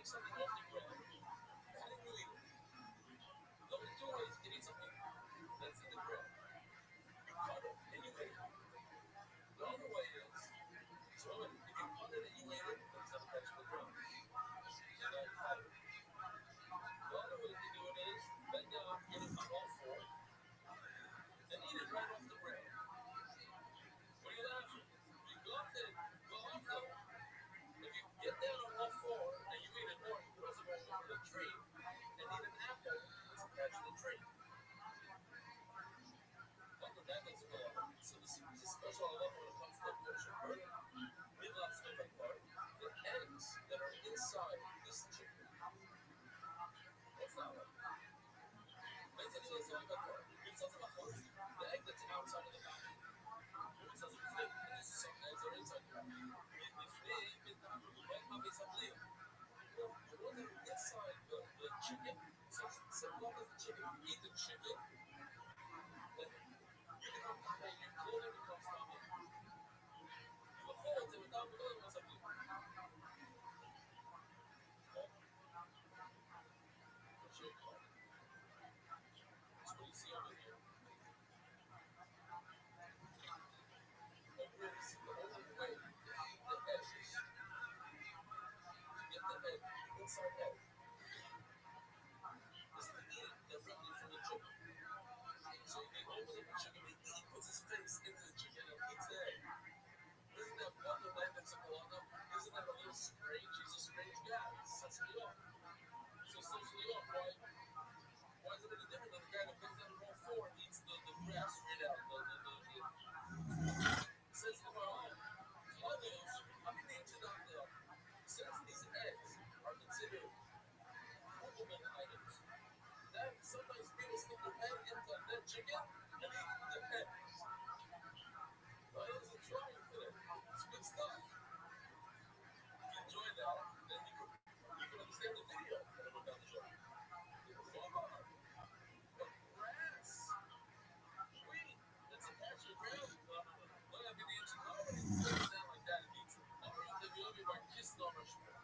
Speaker 4: take something off the ground, cutting you eat it. The only two ways you can eat something that's in the ground. You cut it and you eat it. The other way is, so if you cut it and you eat it, then it's not attached to the ground. So now you have it. The other way to do it is bend down, get it on all four, and eat it right off the ground. What are you laughing? You go up there, go up though. If you get down on all four and you eat it, or you can also go over the tree and eat an apple that's attached to the tree. But that doesn't go on. So this is a special I love when it comes to kosher bird. Leave that stuff apart. The eggs that are inside this chicken. What's that one? Men's it is like a bird. It's also a host. The egg that's outside of the package. It's also a flip. And some eggs are inside the package. Might be some leaf. The one that are inside the chicken, so long as the chicken, you eat the chicken, then you become tummy, your clothing becomes tummy. You will hold it without clothing was a blue. What's your call? That's what you see over here. Over here, you see the only way to eat the edges, to get the egg, the inside egg, is to eat it directly from the chicken. So you open up the chicken, he puts his face into the chicken and eats the egg. Isn't that wonderful? Isn't that a little strange? He's a strange guy. He sets me off. So sets me off. Why is it any different than the guy that puts down all four and eats the grass right out? It says in our own, others, I mean, the ancient says these eggs are considered movable items. That sometimes people stick their head into a dead chicken and eat the eggs. Why isn't trying today? It's good stuff. If you enjoy that, then you can understand the video that I went down the show. But grass, wheat, that's attached to the ground. Look at the ancient nobody stand like that and eats it. The Yogi bar kissed on our shore.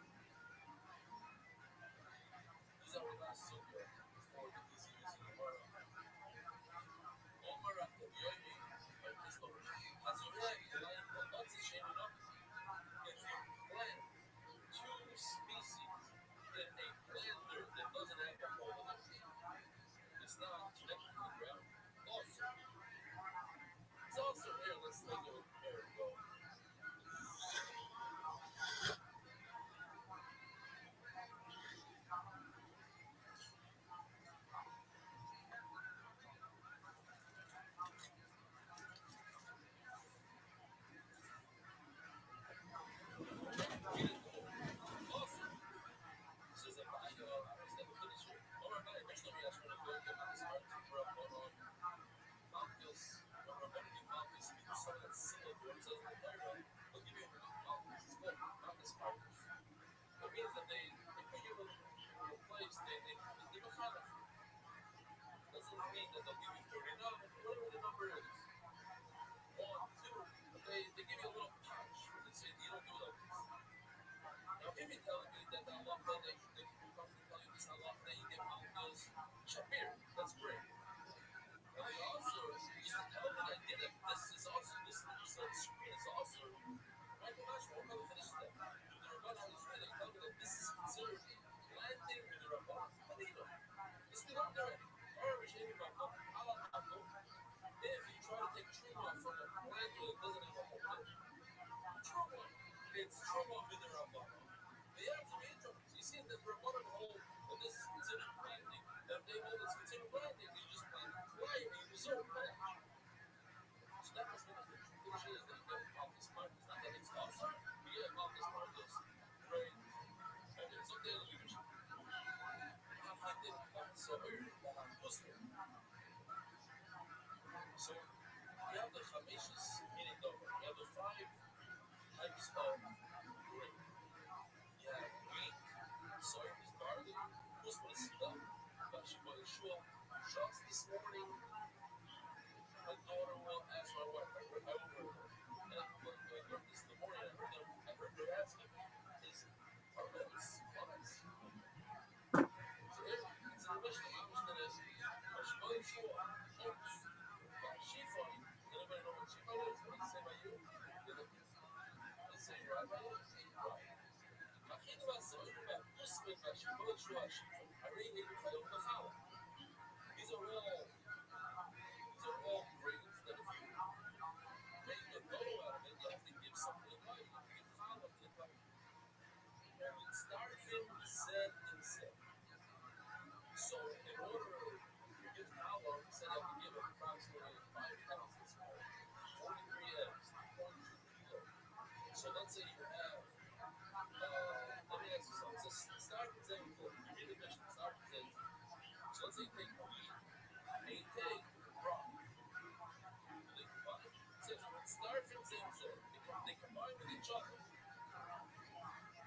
Speaker 4: This is our last super before the easy using the word. Omar at the Yogi bar kissed on our shore. As you heard, the nuts is shaded up. If you plant two species in a planter that doesn't have a hole in it, it's not connected to the ground. Also, it's also here. Let's take it. There we go. It means that they put you in a place, they give a kind of, doesn't mean that they'll give you 39, whatever the number is. 1, 2, they give you a little punch. They say you don't do those. Now, if you're telling me that Allah they come to tell you this Allah that you get malchus, Shapir, that's great. But they also, just to tell me that this is also, this screen is also, right, the last one, I'm finish that. The Rabban is really tell me that this is considered planting with the Rabban. Believe it. It's been up there. If you try to take truma from a planter that doesn't have a hole in it, truma, it's truma with the Rabban. But yeah, it's a main truma. So you see that the Rabban hole, and this is considered planting. If they hold it's considered planting, you just plant clay and you reserve plant. So that was one of the tradition is that you get malchus marcus. Not that it's awesome, you get malchus marcus. Right? And it's up there in the leadership. So you have the chamishes, meaning you have the 5 types of grain. You have wheat, soybeans, barley. Who's going to spell? But she was sure just this morning. usual oats. Shifon, anybody know what shifon is? What does it say by you? Let's say Rabbi. Right. הכי נבצעים והפוסמן והשיפוט שהוא השifon. הרי הם חיות בחלה. These are all grains that if you make a dough out of it, you have to give something to bite. You have to give challah to the bite. And it starts in said and said. So in order to give challah, we said you have to give approximately 5 ounces, 43 eggs, 2.2 kilos. So let's say you have, let me ask you something. So start with saying, you read the mission, start with saying, so let's say you take wheat and you take broth. They combine. It says when it starts from Zimzim, they combine with each other.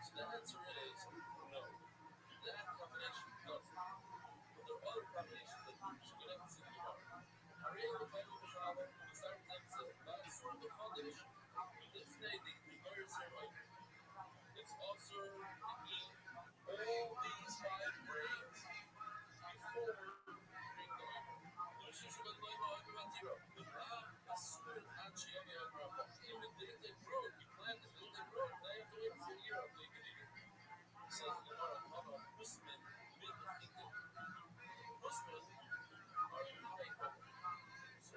Speaker 4: So the answer is no. That combination doesn't. But there are other combinations that do. So go down to the tomorrow. Ariel Bayu Bashava, when it starts from Zimzim, that's sort of the foundation. Let's say the Gemara is here like it's also to eat all these 5 grains before drinking the oil. There's usually a little over about 0. The Rab Asur Hachiani Agrapa. If it didn't take root, you planted it, didn't take root, now you have to wait for a year until you can eat it. It says in the Gemara, Hama Muslim Min Hikim. Muslim are in the paper. So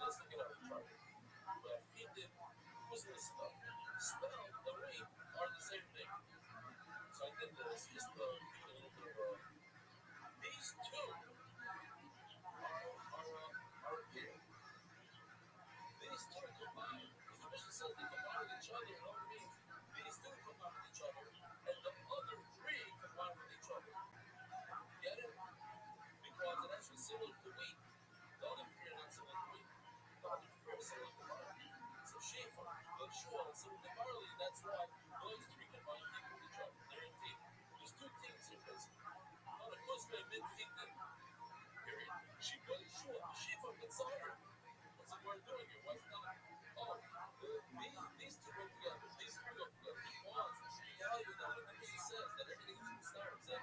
Speaker 4: let's look it up and try it. But Hikim, Muslim spell. Spell and wheat are the same thing. So I did this just to give you a little bit of these two are here. These two combine, because the mission says they combine with each other, you know what I mean? These two combine with each other, and the other 3 combine with each other. Get it? Because it actually similar to wheat. The other 3 are not similar to wheat. The other 3 are similar to barley. So shefa, but shua, is similar to barley, that's why those 3 combine with each other. They're in team. There's 2 teams here, basically. Not a Muslim mid-team. Period. She was shua, shefa, mitzayr. What's the word doing here? What's not? Oh, these 2 go together. These 3 go together. Because the reality that when the mission says that everything is in start, it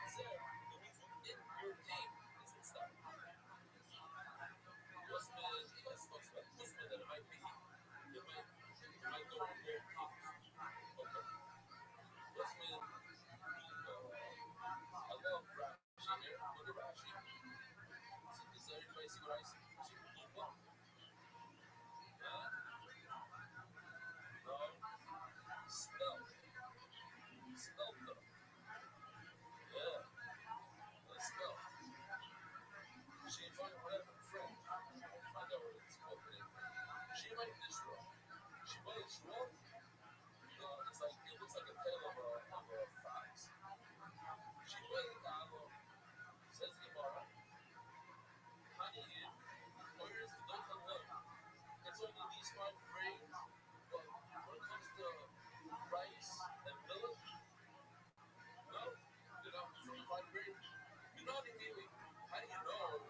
Speaker 4: means within your team is in start. Muslim, you guys talk about Muslim that it might be, it might go in their teams. Okay. Muslim, I love Rashi here. Look at Rashi. Does everybody see what I see? Lupa? No. Spell. Spell though. Yeah. Let's spell. She invited whatever friend. Find out what it's called today. She invited this wrong. She invited this wrong. It's like it looks like a tail of a fox. She invited Kalo. Says the Gemara. Honey, where is the Dokan Lake? It's only these 5 grains. But when it comes to rice and millet, no, they're not 5 grains. You know immediately, how do you know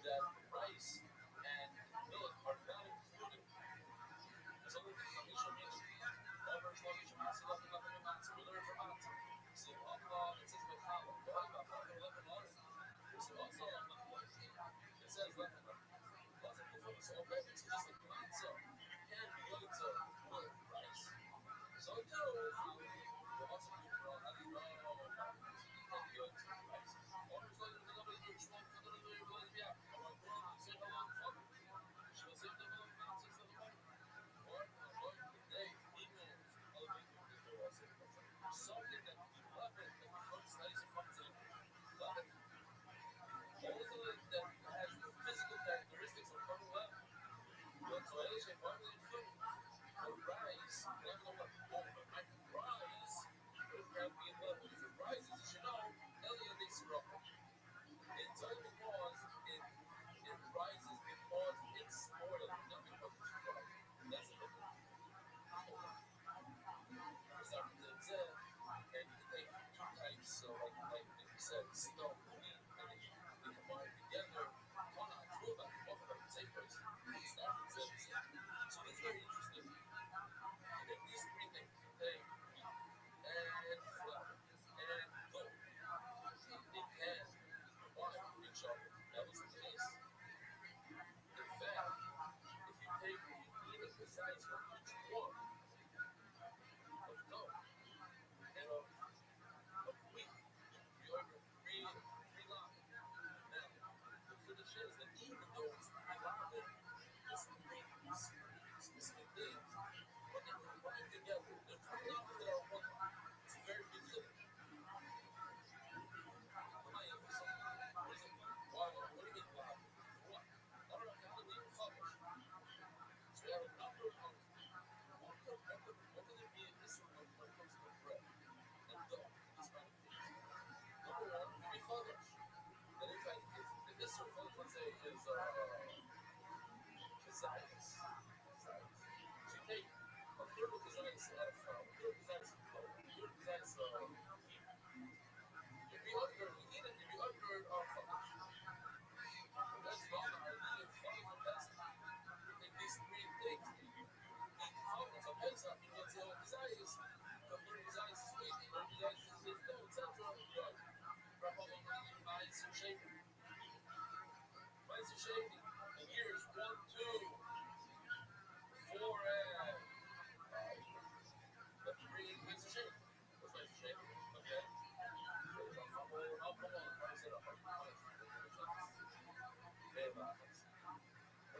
Speaker 4: that rice and millet are not included? There's only things on Misha Misha. Over as long as you pass it up and up and up. We learn from out. So Allah, it says Mechala. So also it says Lechem. So okay, it's just like matzah. You can be going to rice. So too, you also do for how do you know you can be going to rice. Always like nobody do it. Nobody do it. Like yeah, I'm like well, say hello. She will say the hello. Say something. Or they emails other people that do also something that you love it that becomes nice and comfortable. Love it. All of it that has the physical characteristics of coming well. But so I say part of the food. The rice, I don't know what but my rice would have been love. If it rises, you should know, Elliot is wrong. It's only because it rises because it's spoiled, not because it's dry. That's the difference. Start with the Z, and you can take 2 types, so like you said, snow, wheat, and then you combine together, one on two of them, both of them in the same place. Start with Z. So it's very interesting. You get these 3 things, okay? And flour, and gold. It can combine with each other. That was the case so funny, let's say, is Kezias. So you take a third of Kezias out of flour, a third of Kezias of flour, a third of Kezias of if you under, you eat it, if you under focus. That's not the idea of focus. That's like these three things that you eat focus. So Pesach, you can say, oh, Kezias, a third of Kezias is sweet, a third of Kezias is this, no, etc. Rabbi, mice and shaving. Mice and shaving. In years 1, 2, 4, and 5. But 3 mice and shaving. What's mice and shaving? Okay. Come on. I said, one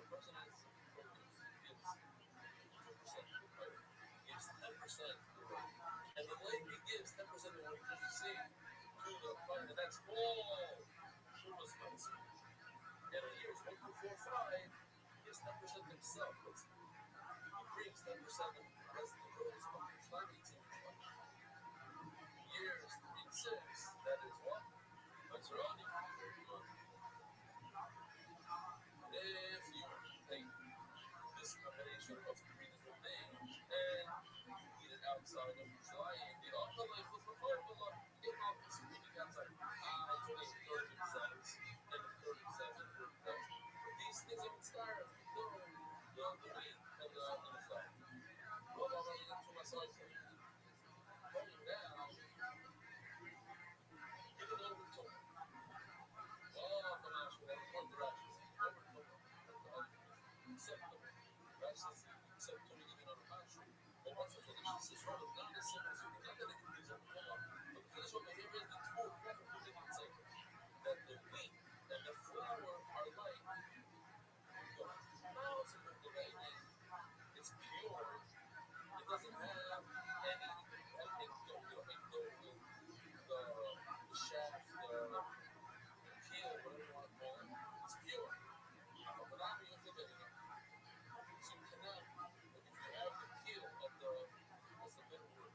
Speaker 4: person is gives 10%, and the lady gives 10% of what you receive to the client, and that's all Shuma's money. And in years 1 through 4, 5, gives 10% himself. He brings 10% of the rest of the girls' money. It's not 18. Years 3 to 6, that is what? That's running. If you take this combination of 3 different things and eat it outside of Yerushalayim, the other life was remarkable. It happens to eating outside. It's only 30 cents and 30 cents and 30 cents. These things are inspired. The wheat and the stuff. What am I eating to myself? Going down, give it over to me. Oh, come on, we have one direction. Over to me. Except to me. Except to me, even on the country. But once the delicious is rather not as simple as you can get it, these are more. But please, what my here is the two different things that the wheat and the flour are like. No, it's a good debate. It's pure. It doesn't have any the shaft, the peel, whatever you want to call it. It's pure. But I'm even debating it. So you cannot, like if you have the peel of the, what's the better word?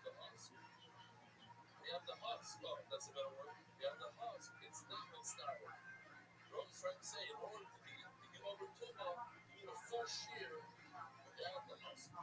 Speaker 4: The husk. You have the husk. Oh, that's a better word. You have the husk. It's not mixed out. Rome's trying to say, in order to give over Tuma, you need a full shear without the husk.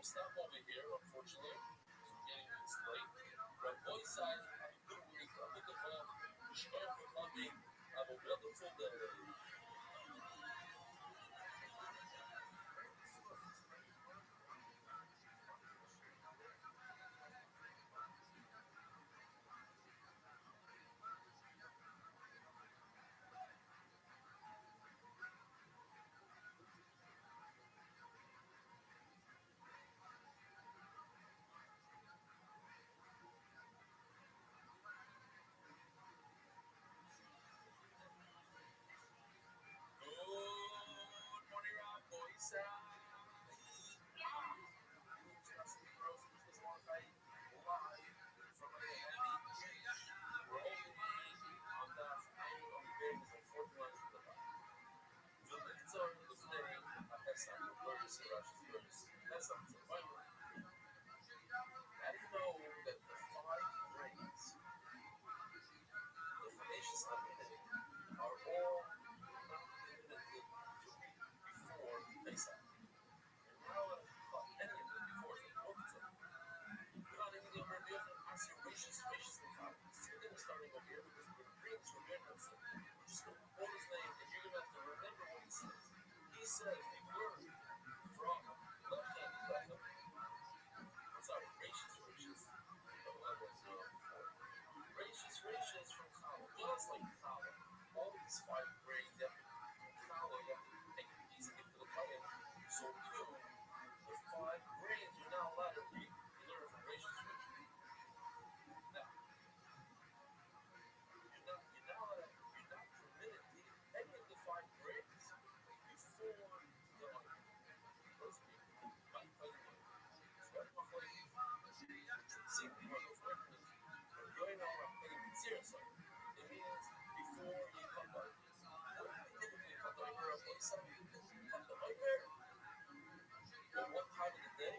Speaker 4: stop over here, unfortunately. Getting it's late. Rabbi side, have a good week. Shkar for coming. Have a wonderful day. Good morning, Rabbi side. Starting over here because we're Greeks, remembrance. Just go quote his name, and you're gonna have to remember what he says. He says the word from left-handed bottom. I'm sorry, gracious. Oh, I was before. Gracious from column, just like column. All these five grades, you have to column, you have to take a piece and get to the column. So too, the five grades you're not allowed to read. You learn from gracious. Now, you're not permitted to read any of the five grades before the first week. Might tell you what. Start off like see one of those records. Going on a page seriously. It means before you come back. Typically come back here up on Sunday. Come to my here. Well, what time of the day?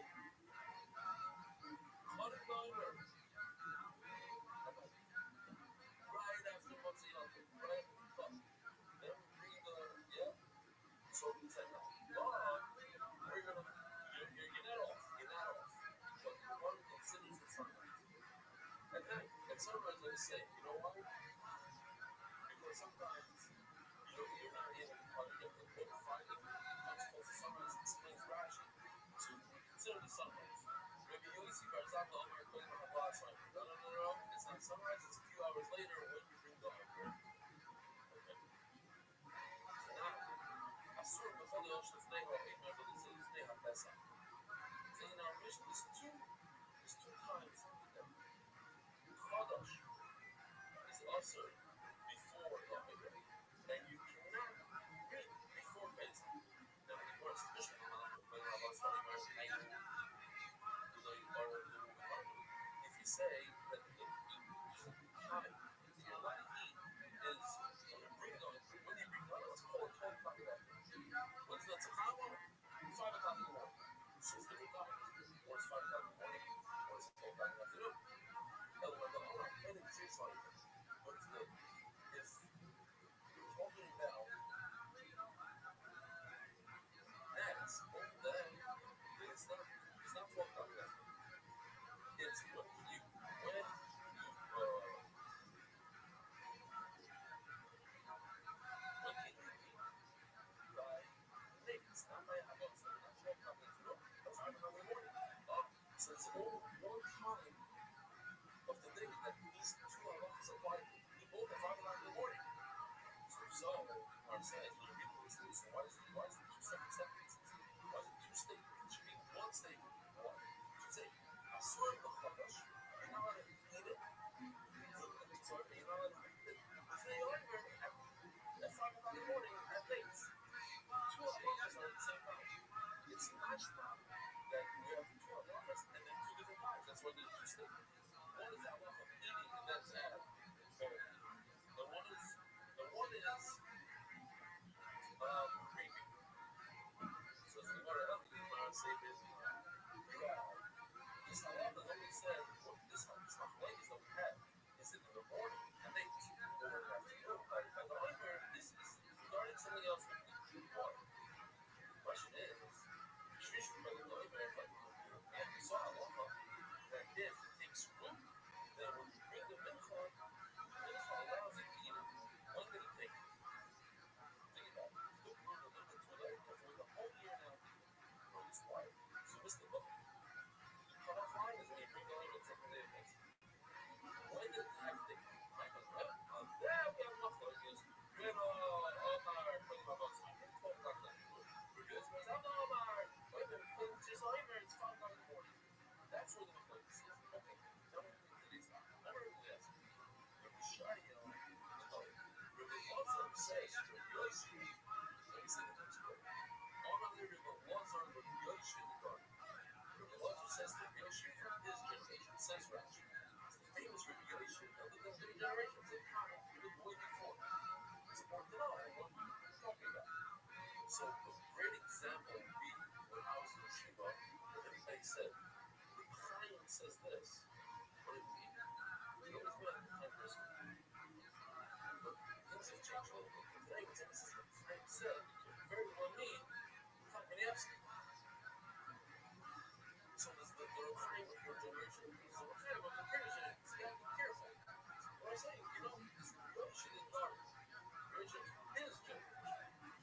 Speaker 4: Cut it over. Right after what's the other. Right after the cup. Then read the so we said no. But we're gonna you're not off. You're not off. But one considers the sunrise. And then at sunrise I say, you know why? Because sometimes you're not able to find the finding comes close to sunrise and explains Rashi. So consider the sunrise. Rabbi Yossi Barzal the Omer Kohen last night. No. It's not sunrise, it's a few hours later when you bring the Omer. Okay. So now Asur before the ocean today, what we remember this is today HaPesach. So in our mission, there's two times that Chodosh is Asur before the Omer. And you cannot read before Pesach. Now, of course, Mishnah when Rabbi Shalom is if you say that the time you're allowed to eat is when you bring on, when you bring on, let's call it 12 o'clock in the afternoon. When's the Tzachar? 5 o'clock in the morning. So it's different times. Or it's 5 o'clock in the morning, or it's 12 o'clock in the afternoon. Anything is like that. But it's the, if you're talking about nets, then it's not 12 o'clock in the afternoon. It's when you so it's one time of the day that these two halachas apply. We both at 5 o'clock in the morning. So our saying is ridiculous. So why is it two separate sentences? Why is it two statements? It should be one statement. One. It should say, Asur b'chodosh. You're not allowed to eat it. So you're not allowed to read it. So you're at 5 o'clock in the morning at late. Two halachas are at the same time. It's not that we have two halachas and then two different times. That's why there's two statements. One is halacha of eating, and that's at the one is creeping. So it's the Gemara say this. This halacha only said this machlekes that we have is it in the morning and then or in the afternoon. But the other this is regarding something else with water. The question is, Shvish by the Noimer, but So a great example would be when I was in Shiva, everybody said, the Chaim says this. What do you mean? You know what's been 10 years ago? But things have changed a little bit. Today, what's emphasis on Chaim said, could very well mean Chaim. So there's the Chaim of your generation, there's the Chaim of the previous generation. So you have to be careful. What I'm saying, you know, this generation is not generation, his generation.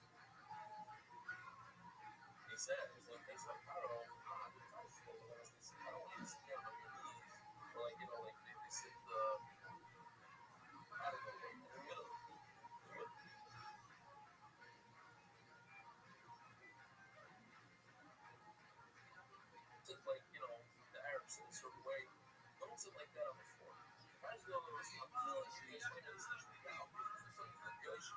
Speaker 4: He says, when things like, I don't know, I don't want to sit here on your knees, or like, you know, like they sit, I don't know, like in the middle. Sit like, you know, the Arabs sit a certain way. Don't sit like that on the floor. Guys know there was a million years like this, now, for some manipulation.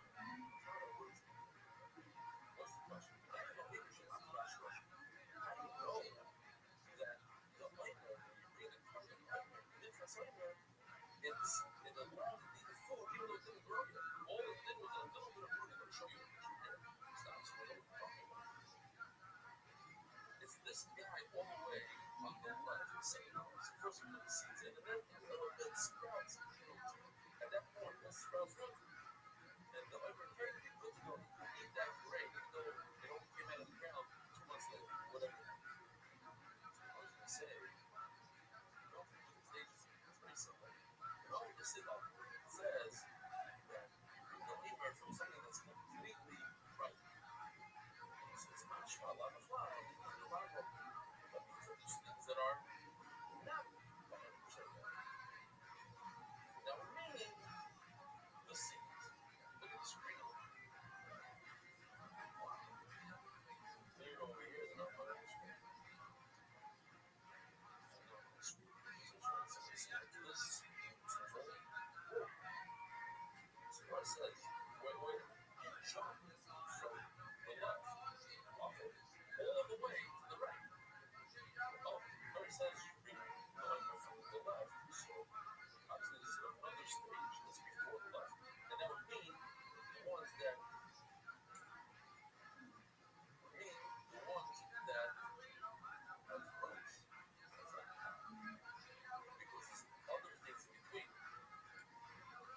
Speaker 4: What's the question? I don't know leadership. I'm not sure. How do you know that the light bulb, when you bring the carbon light bulb, the infrared light bulb, it allowed to be the food, even though it didn't grow yet. All it did was a little bit of food. I'm going to show you what you did. Stop, so what are we talking about? It's this guy all the way on the left saying, first we put the seeds in, and then a little bit sprouts. At that point, it sprouts root. And the overcare to be good to go, you can eat that grape, even though it only came out of the ground 2 months later, whatever. So I was going to say, go through different stages. It's pretty simple. And all this is up says that you can emerge from something that's completely right. So it's not shalom fly, it's not the Bible. But these are just things that are not 100% right. Now, remaining the seeds. Look at the screen. Clear over here is not part of the screen. So it says, wait, jump from the left, off it, all the way to the right. Oh, where it says read going from the left, so obviously this is another stage that's before the left. And that would mean the ones that have rights. Because there's other things in between.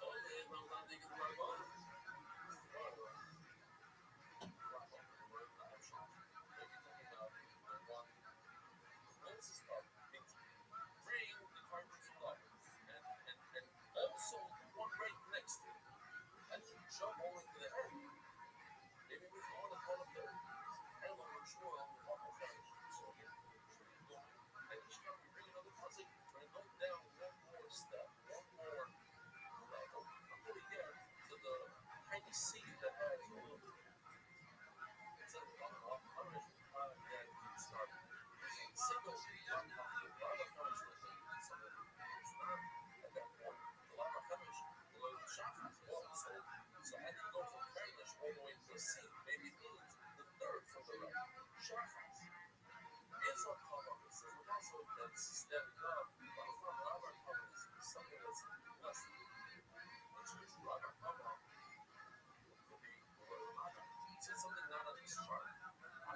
Speaker 4: Oh, yeah, well, I'm thinking right on. Bring the cartridge up and also one right next to it. As you jump over to the end, maybe we want to call it there. And we're sure on the bottom finish. So again, and each time we bring another puzzle, try to go down one more step, one more level, until we get to the tiny seed that has a little bit. It's a that can start using single lava furnace it's not at that point. The lava furnace below the chakras also. So how do you go from furnace all the way to the seed? Maybe it means the third from the right. Chakras. It's on top of it. So also that's stepping up. Lava cover is something that's less than which is lava cover. Could be lava. Say something not on this chart.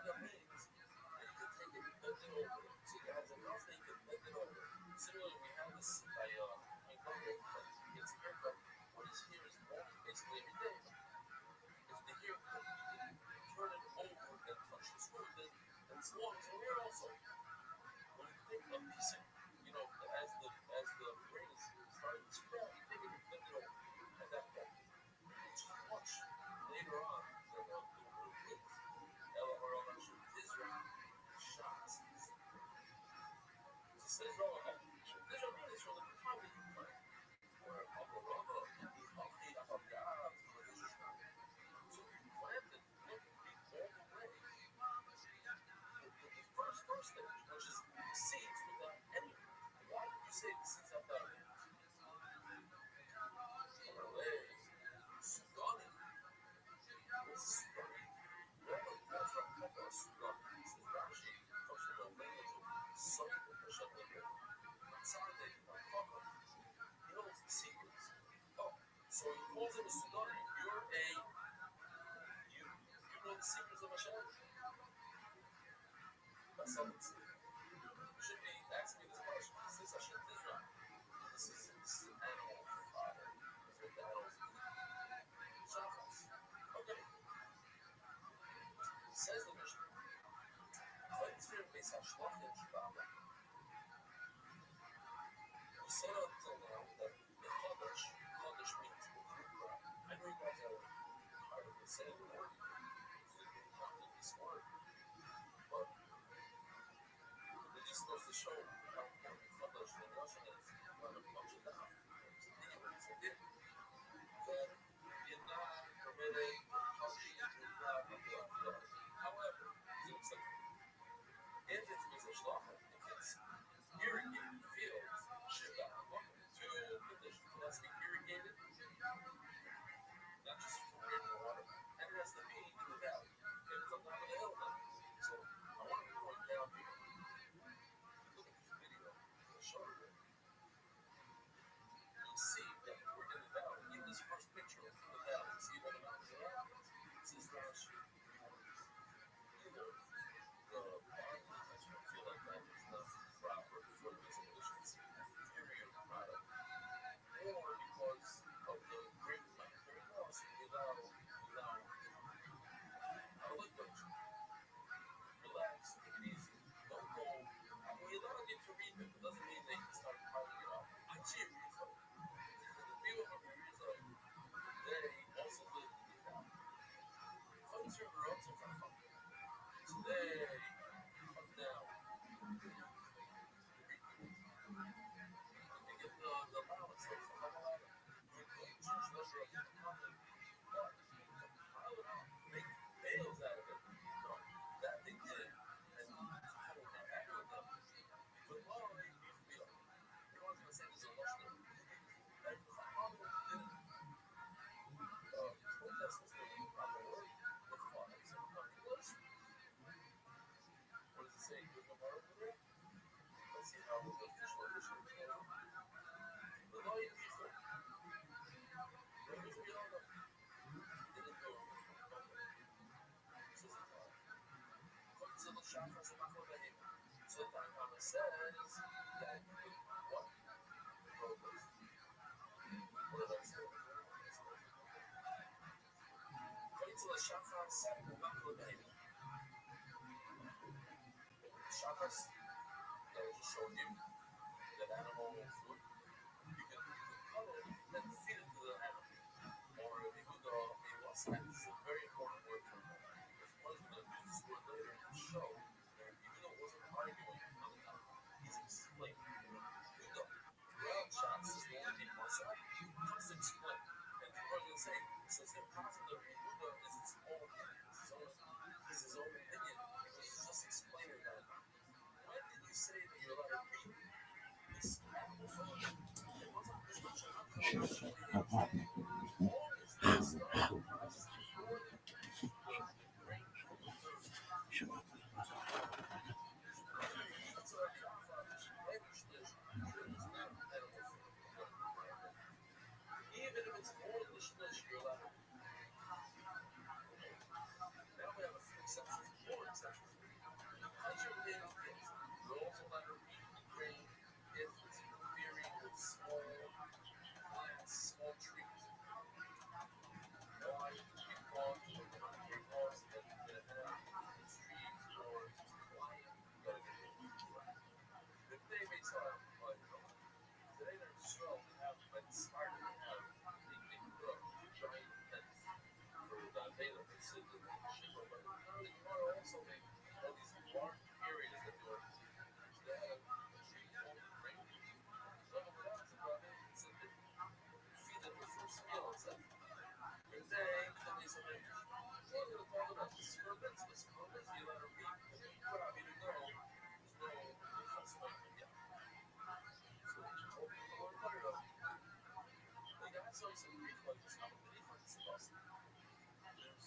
Speaker 4: That means that you can take it and bend it over. So you have enough that you can bend it over. Similarly, we have this by Uncle that gets a haircut. What is here is basically every day. If the haircut, you can turn it over and touch the screw, then it's long as here also. When you take a piece of, you know, as the brain is starting to sprout, you take it and bend it over. At that point, which is much later on than the word is. Says, oh, there's a really sort of comedy play where Uncle Robo is healthy above God. So he planted what would be all the way. The first stage, which is seeds without any. Why would you say the seeds have that? So he calls him a Sidoni. You know the secrets of Hashem? That's something. You should be asking this question. Is this Hashem's Israel? This is animal fodder. That's what the animals eat. Shabbos. Okay. Says the Mishnah. We said until now that the Chodesh means the true crop. I know you guys are hard to say the word, so you can come to this word, but it just goes to show how important Chodesh in Russian is when it comes to that. Anyways, I did that in permitted however, if it's Mizashlachet, if it's irrigated fields, Shiva, two conditions. It has to be irrigated, not just for rain water, and it has to be in the valley. And it's on top of the hill then. So I want to point down here. Look at this video. I'll show you. You'll see that we're in the valley. Even this first picture of the valley. See what the mountains are? This is Rashi. Either the bottom, I feel like that is not proper for this efficiency, inferior product, or because of the great planetary loss without I like those. Relax, take it easy. Don't go. You don't need to read them. It doesn't mean they can start piling it up. I see a reason. The people from the reason, they also live in the town. Some of the roads are from so they come down. They get the allowance. So how about when they choose leisure of the common but pile it up, make bales out of it. No, that they did, and I don't have happy with them. But why needs to be like, everyone's gonna say this is a luster. And the father didn't protest was the proper word. The father said, "Come close." What does it say? Good Gemara over there? Let's see how the official edition is going. The law is the Rabbi's beyond them. Didn't go. This is a law. Comes to the shop as a matter of behavior. So the Tanakh says that what? What did I say? Comes to the shafran said a matter of behavior. Shafras, that I just showed you, that animal food, you can cut it and feed it to the animal. Or if you do a wasabi, this is a very important word for me. Because one is going to use this word later in the show, and even though it wasn't arguing on the top, he's explaining. Rothschild is the only wasabi, he has to explain. And people are going to say, so it's impossible that Yehuda is his own opinion. It's his own opinion, because he's just explaining that. When did you say that you're allowed to read this animal food? It wasn't this much unconventional behavior. All this stuff processed before the grain food. That's what I found. Even if it's more than the shlish, you're allowed to read. Now we have a few exceptions, more exceptions. Culture things, you're also allowed to read grain if it's interfering with small plants, small trees. Why? Because of the concrete walls that you're going to have in the streets or just quiet. You got to get it. The day makes our life. Today they're slow to have, but starting to have a giant tents for the Bela. They sit in the Shiva, but now they also make all these large areas that do it. They have a tree called grain. Some of them are Rabbi, so they feed them with some skill and stuff. Good day, tell me something. So I'm going to talk about the scorpions. The scorpions, you let her read. Probably to know there's no consequence yet. So, they got some Greek like this. I'm a Greek like this. There's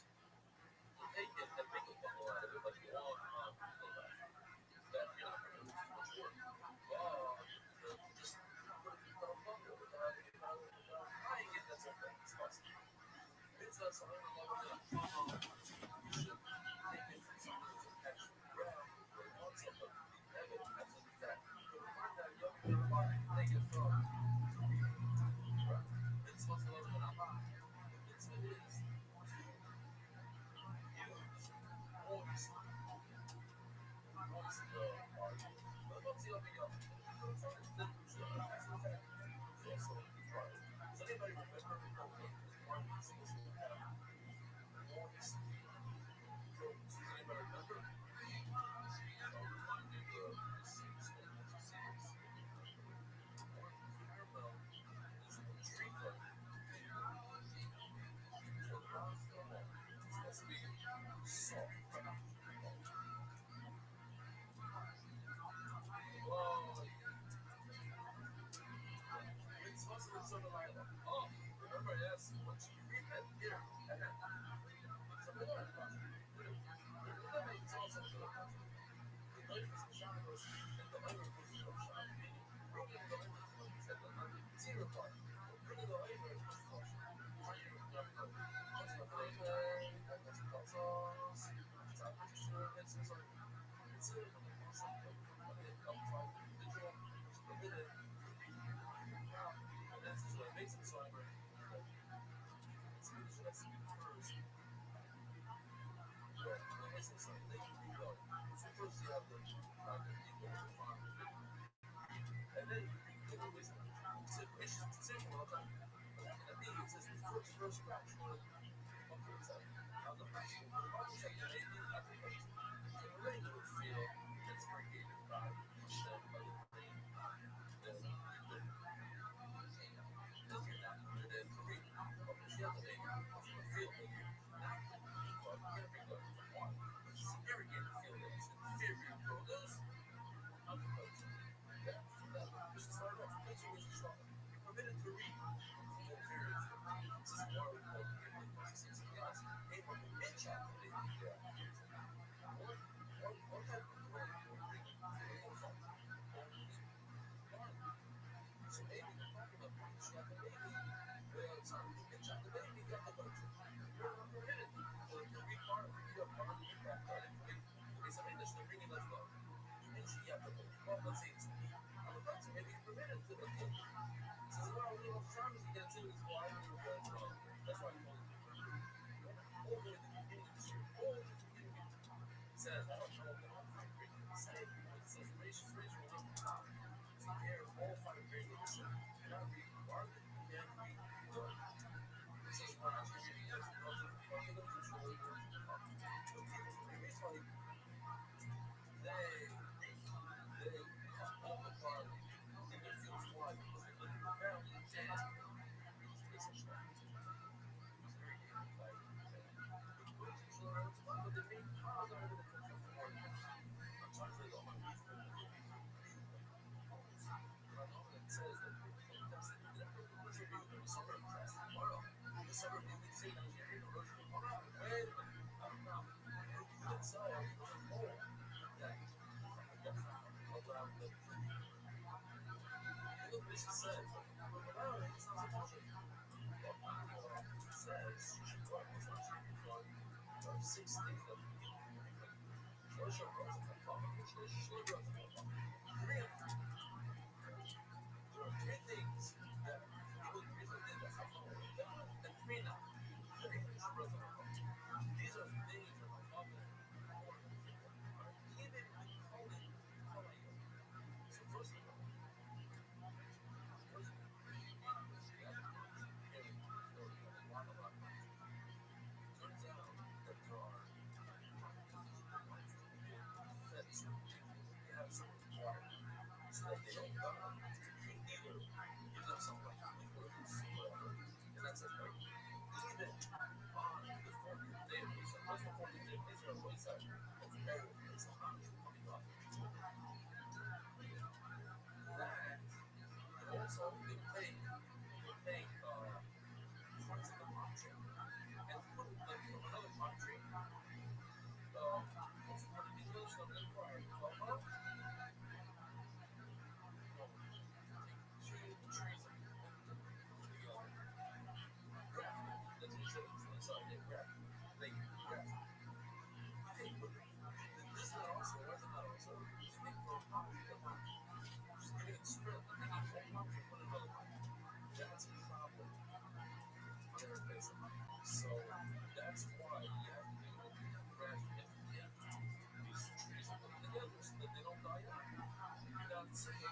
Speaker 4: Something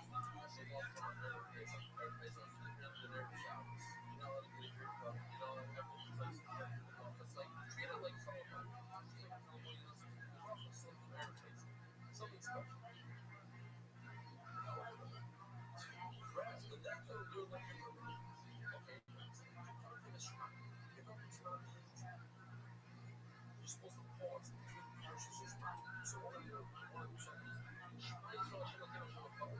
Speaker 4: special. However, to grasp the depth of your learning ability, okay, carving a shrine. You know what shrine means? You're supposed to pause between verses of shrine. So one of your songs, shrine is not like a poem.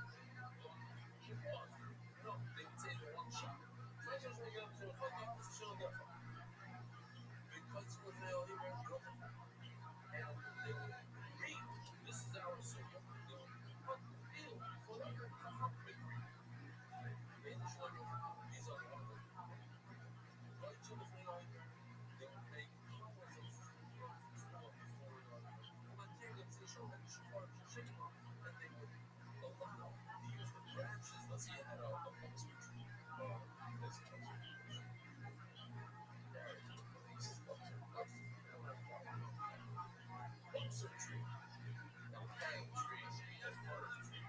Speaker 4: You pause. No, they would say in one shot. So I just want to get up to a fucking position of that. Because you would fail, he won't go. And they would read, this is our symbol. But ew, for that, for how quick read. They just like, these are the other. Right to the thing like, they would make powers of small before when they get to the show and start shaking off, and they would allow to use the branches. Let's say you had a post tree. This is Lumps of tree. Now, hang tree as part of the tree.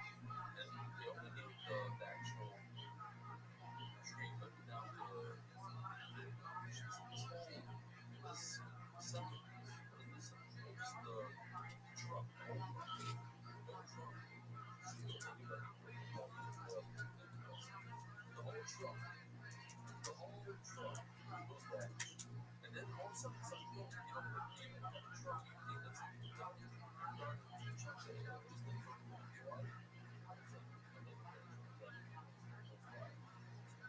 Speaker 4: And they only need the actual tree, but now the this something. What is this? Just the trunk. The trunk. Still taking that. The whole trunk. The whole trunk goes back. And then all of a sudden, some people, you know, even on the trunk, you think that's the trunk. Just think you are.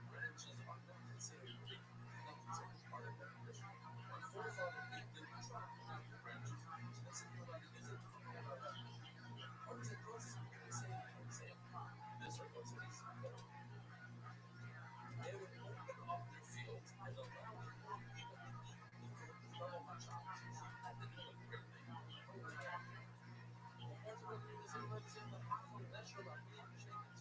Speaker 4: Branches are not considered big, not considered part of that condition. My forefather did try to have the branches. So let's think about it. Is it or is it close to the same? This or close to this? They would open up their fields and allow the poor people to eat the food from the chops. That didn't do a great thing. That's what it is. Let's say the half of that should have been shaken.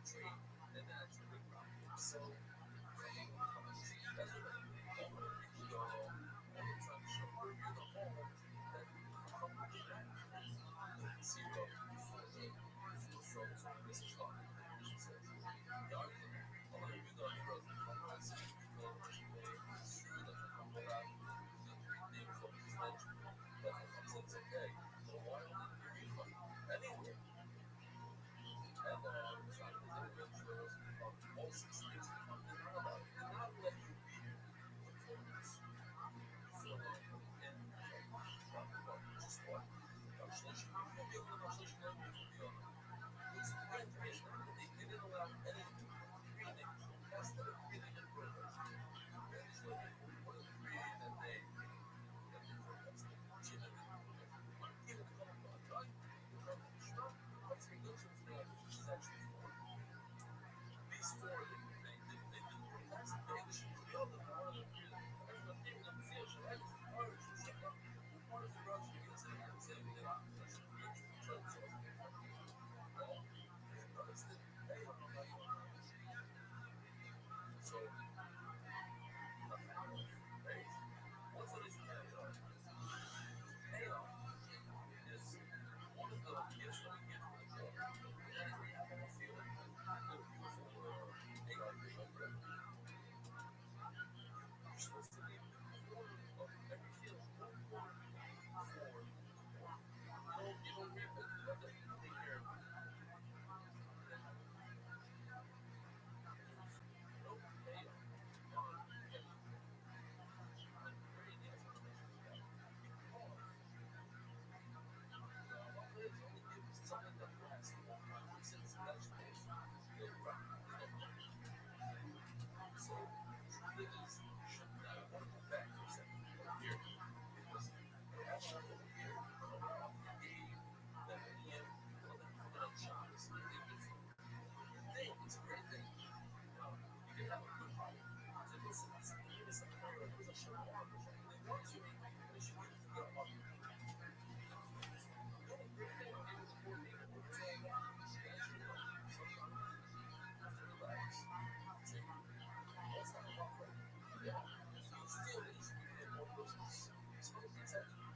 Speaker 4: Sorry, and that's a big problem. So, that's what I'm trying to show you the home that from the zero before the struggles of this is not. She says, yeah, I'm going to do the heroes and comrades and people through the combat, the great name for this legend. But it comes in and say, hey, the wild and beautiful. Anyway, and trying to take adventures of all 6 things that come in and out. And not let you be the focus. So, and just what? Translation. You'll be able to translation language will be on. It's great information. They didn't allow any reading. That's the reading and progress. That is what one of the three that they progress. Even come up with a drug, what's the good for the which is actually for these four they that's the big issue. The other one of the everyone gave them the fish, right? Part of the second, part of the drugs you can say and say that I'm just drugs. Well, notice that they are like so right? What's the reason that payoff is one of the gifts that we get from the Lord. And we have a feeling the beautiful payoff is like that. You're supposed to leave the quarter of every field, 1 quarter for the poor. You don't reap it, you have to take care of it. No payoff. Very nice explanation for that. Because only gives something that lasts a long time. Since vegetables, they run. So, it is shut down. I want to go back for a second here because we have a over here around the that we have put on jobs. It's a great thing. You can have a good hobby. So listen, even if something like there's a show on they want to, they should give it a hobby. The only great thing about being with the poor people is all that. Relax. That's not about money. Yeah. It's still easy to get more business. It's not exactly.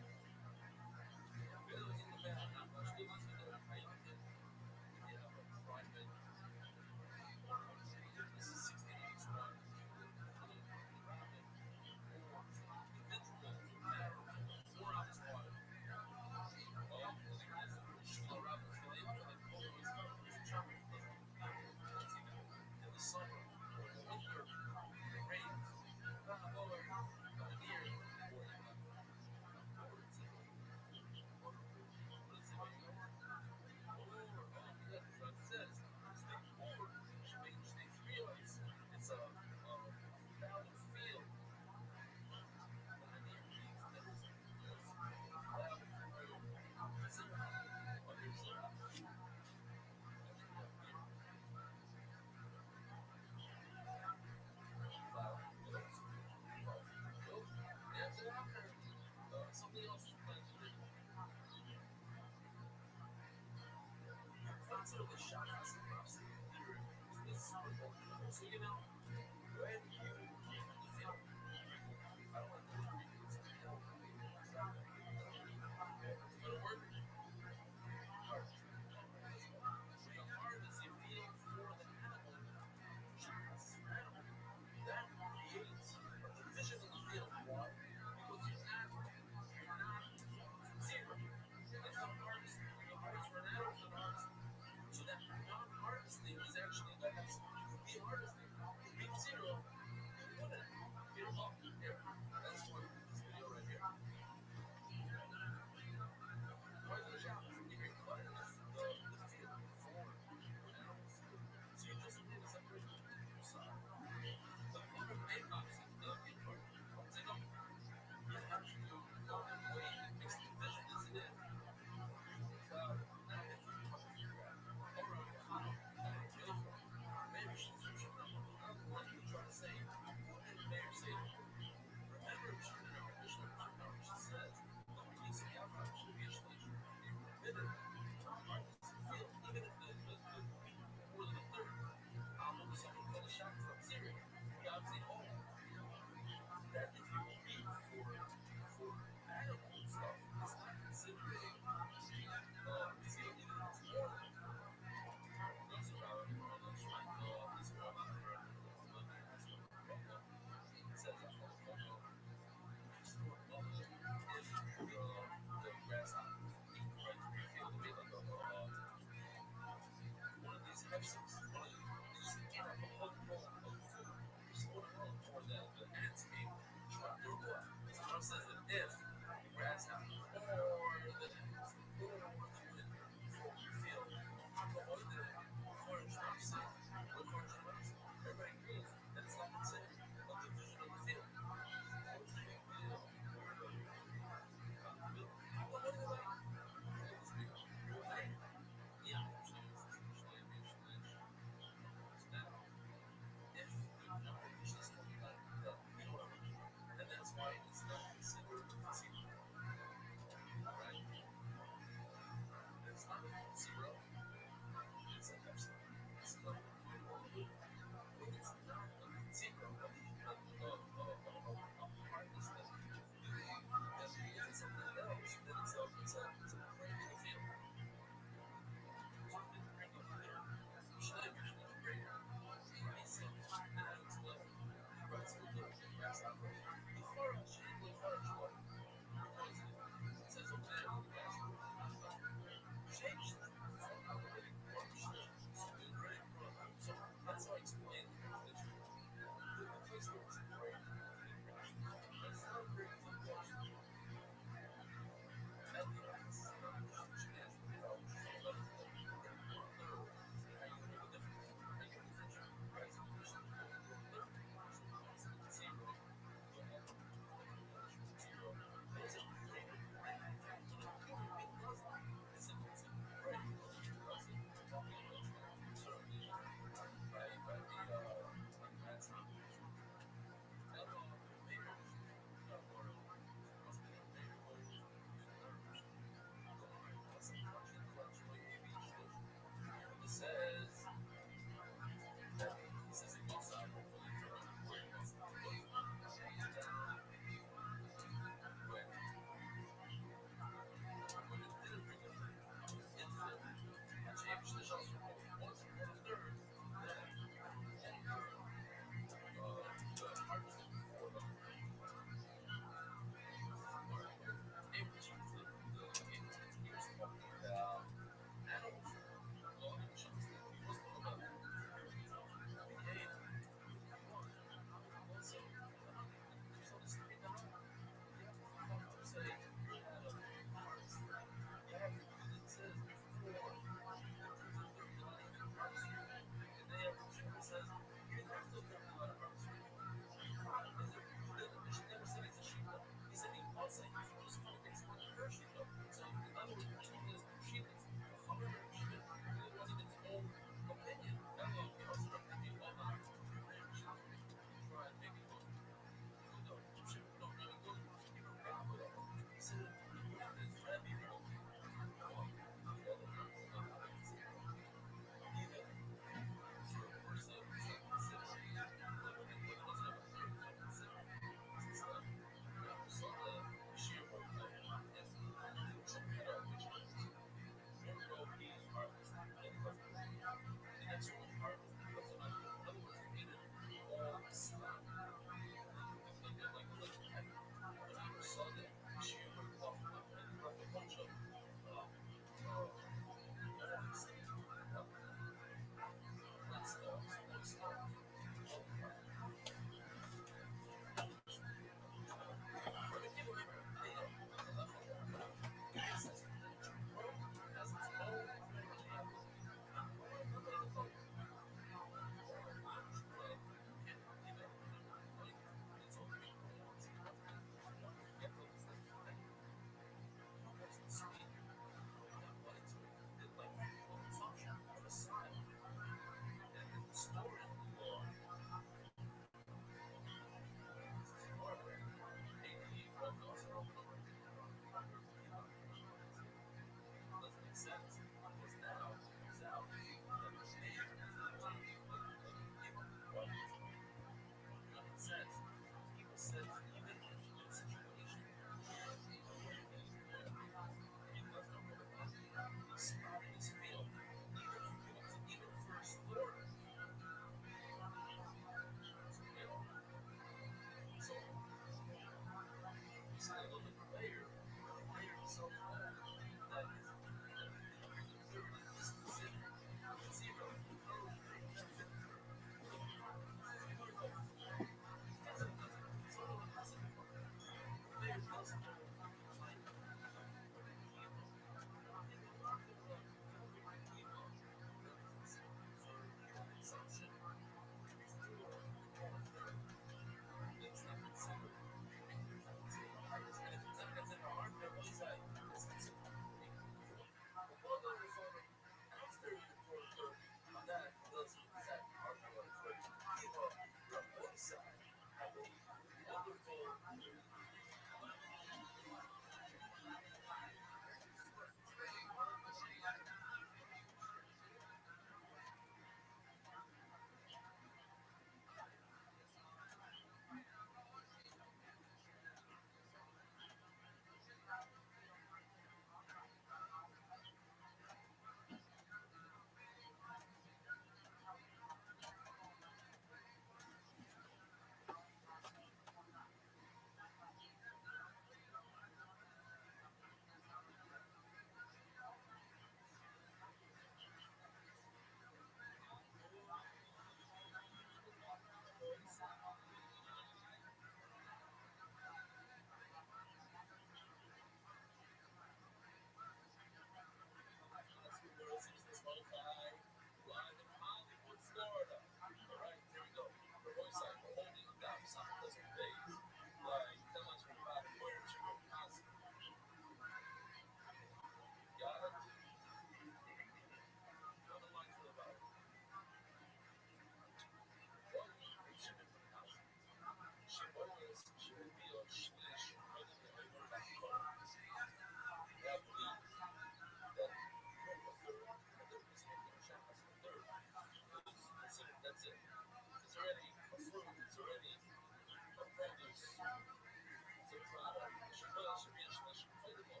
Speaker 4: produce the product should be inflatable.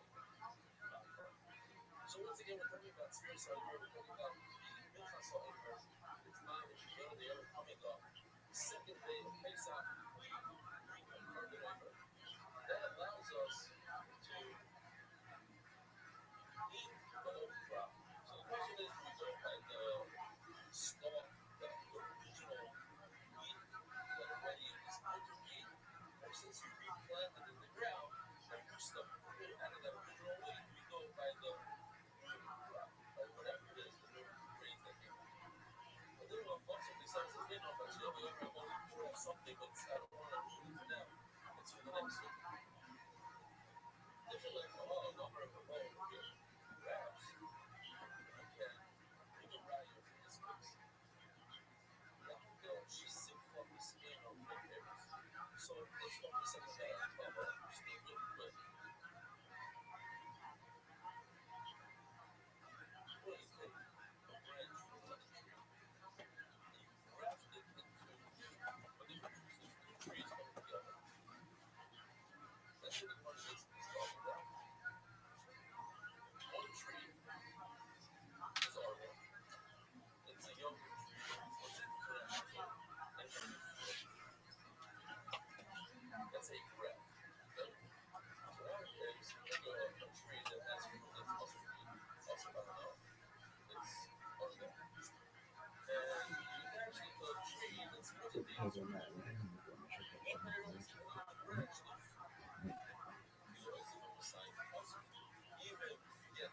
Speaker 4: So once again, we're talking about space cellular, we're talking about the infrastructure universe. It's not that you go there coming up. Second day of face out, we carbon vapor. That allows us to eat the whole crop. So the question is, do we go by the stalk, the original wheat that already is out to eat, or since you replanted in the ground, and new stuff grew out of that original wheat, we go by the new crop, by whatever it is, the new grains that came out. But then when somebody says, hey, no, but you know, I want to grow something, but I don't want to ruin it for now. It's for the next year. If you're like, oh, no, I'm going to grow here, perhaps you can put the rhinos in this case. She's sick from the skin of the berries. So let's focus on that bubble. Stay really quick. What do you think? A branch from another tree. And you graft it into a different tree. So two trees come together. That's really what it is. It's all about. One tree is our one. It's a younger tree. It's a branch. And then that's a graft. Okay? So now is a tree that has fruit that's also I don't know. It's organic. And you actually a tree that's supposed to be one parallels to another branch leaf. You know, it's even a sign of muscle. Even if you get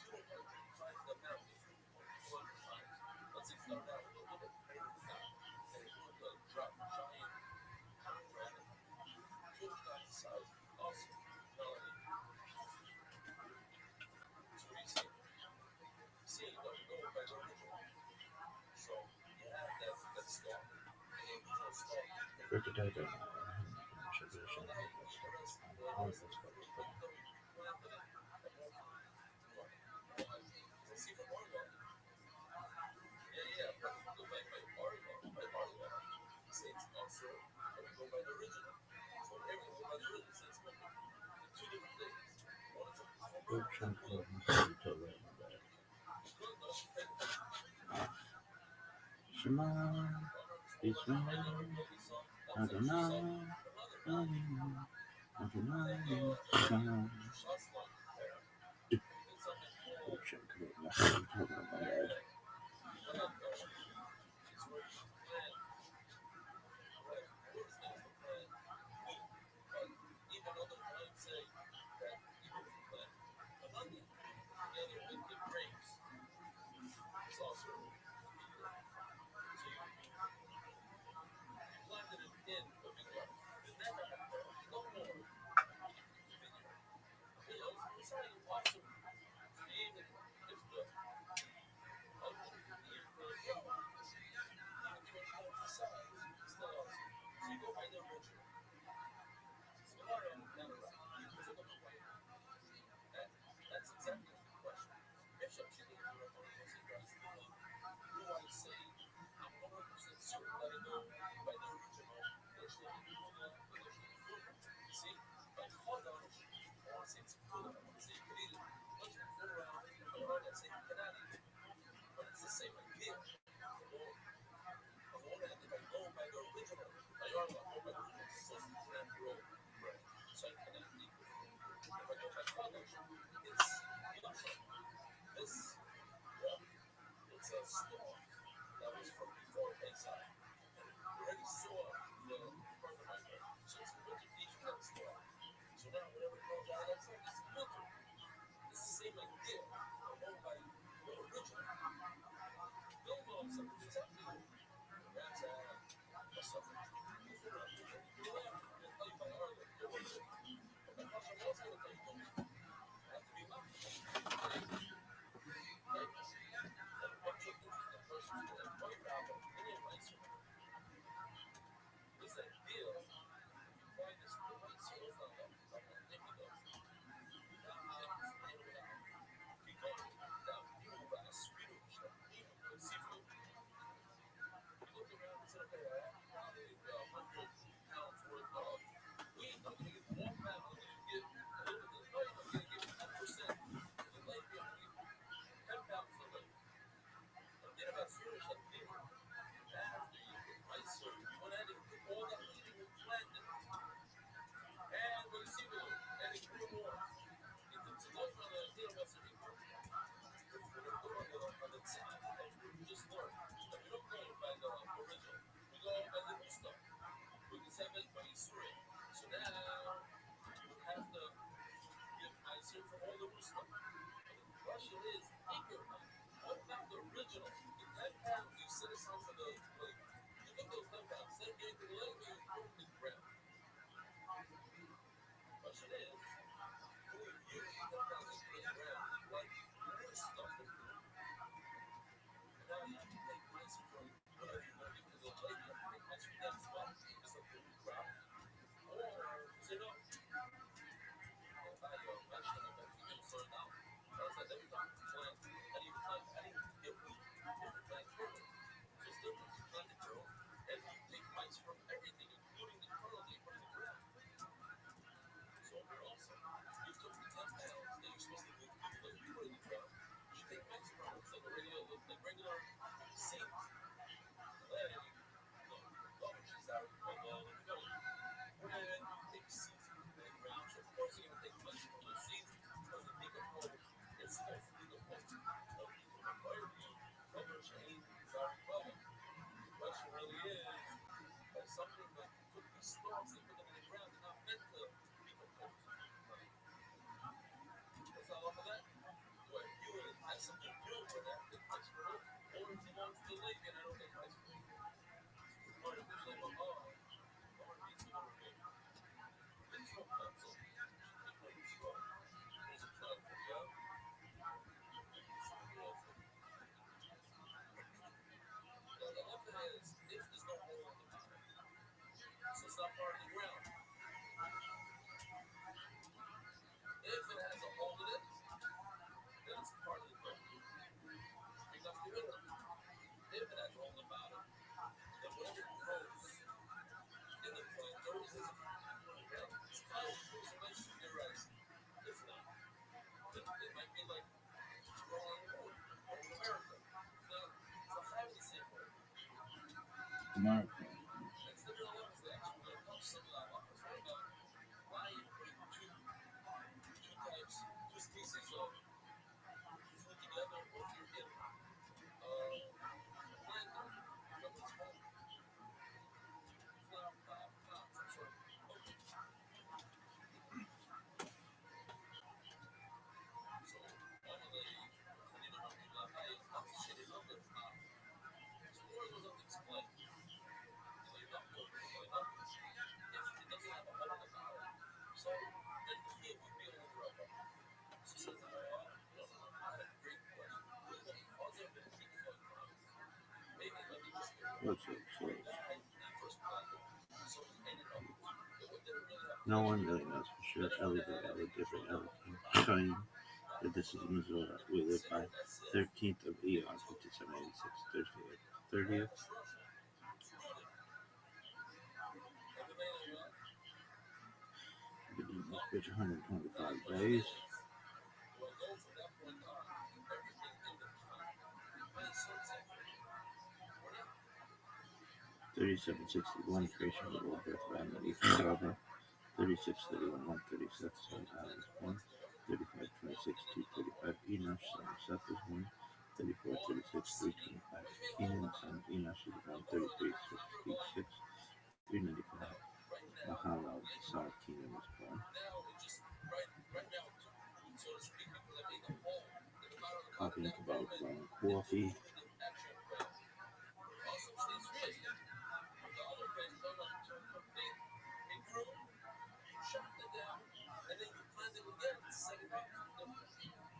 Speaker 4: 200 times the amount of fruit, 200 times, let's say start out with a little parent now, and you put a drop giant pomegranate, 200 times the size, awesome. Melody. So what do you see? See, you don't go by the original. So you have that stalk, the original stalk. See from Oregon. Yeah, but we go by Oregon, by Oregon. Say it's also, but we go by the original. So everything go by the original. So it's two different things. One is a
Speaker 10: Shema Israel Adonai
Speaker 4: even other times say that even if you plant banana together with the grapes, it's also illegal. So you planted it in the vineyard. You never have no more vineyard. You know, it's not impossible. Even if the onion, even the flower, even 20 times the size, it's still awesome. So you go by the original. That's exactly the question. Bishop should be able to do I say I'm 100% certain that I go by the original Gershon See, by Chodesh, I want to say it's good. I want to say created. Once you go around the word, I say you cannot eat it. But it's the same idea. On the one hand, if I go by the original, I go by the original, so it's natural bread. So I cannot eat it. If I go by Chodesh, it's neutral. This one, it's a stalk that was from before Pesach. And you already saw the fertilizer. So it's good to eat from that stalk. So now whatever comes out of that stalk is filtered. It's the same idea. I go by the original. Don't go on something that's happening. That's a something. If you're not using it, you're not. They'll tell you by order, you're worth it. But the Pasha was going to tell you, don't use it. You have to be mindful. Okay? And a bunch of interesting questions that are very valuable. Any advice from them? This idea, if you find this right source on them, if it does, you have to figure it out. question is, in your mind, what about the original? The left hand, you set aside for the like, you get those left hands, instead of getting to the leg, you put them in the ground. Question is, who you left hands into the ground, like more stuff than you. Now you can take mice from whatever you want to do, because you can take mice from that spot, just like the ground. Or, say no, I mentioned about female soil now. I said every time it's plant, I didn't get wheat, different plants grow it. So it's different. You plant the kernel, and you take mice from everything, including the kernel that you put in the ground. So here also, you took the 10 pounds that you're supposed to move people that you put in the ground, you take mice from it. It's like regular seeds. Then you she's out of the village. When you take seeds from the ground, so of course you're going to take mice from those seeds because they decompose. It's supposed to decompose. No people require you. Never change sorry problem. The question really is that something that took these stalks and put them in the ground, they're not meant to decompose. What's all of that? Do I view it as something new or that I take mice from it? Or it belongs to the lake and I don't take mice from it? Or if it's like, oh, or it needs to go away. It's no pencil. Take one of these straw. Here's a plug for you. The left is, if there's no hole in the bottom, so it's not part of the ground. If it has a hole in it, then it's part of the ground. Bring up the middle. If it has a hole in the bottom, then whatever grows in the plant always has a hole. Okay? It's kind of cool. Sometimes you theorize. It's not. It might be like growing corn or in America. It's not having the same hole.
Speaker 10: America.
Speaker 4: That's the real levels that actually will help some of that off. What about why you putting two types, two species of food together or if you're in planter from its home? Not some sort of open. So normally, when you know how people are high, that's the shitty number. So where goes up to explain? You're not going to explain up. If it doesn't have a hole in the bottom, so then the kid would be able to grow up. She says, I had a great question. What is the cause of the peak flood problems? Maybe let me just get one.
Speaker 10: What's it?
Speaker 4: When you first planted, so it ended up, it didn't really have
Speaker 10: No one really knows for sure. Ellie different Ellie King claim that this is Missouri. We live by 13th of Eon, 5786, Thursday, 30th. Been in this bitch 125 days.
Speaker 4: Do I go from that point on, everything in the pond by a certain century? Or not?
Speaker 10: 3761 creation of the world birth of Adam and Eve, however. 3631 136 son Adam is born. 3526 235 Enosh son of Seth is born. 3436 325 Kenan son of Enosh is born. 3366 395 Mahalalel son of Kenan is born.
Speaker 4: Now it's just right now too crude, so to speak, because I made a hole in the bottom of the
Speaker 10: Talking
Speaker 4: that
Speaker 10: about
Speaker 4: pyramid
Speaker 10: growing
Speaker 4: that
Speaker 10: coffee.
Speaker 4: included the actual plant. Also stays twisted. With the other plants done on two complete in crew, you chopped it down, and then you plant it again. It's the second time it's different.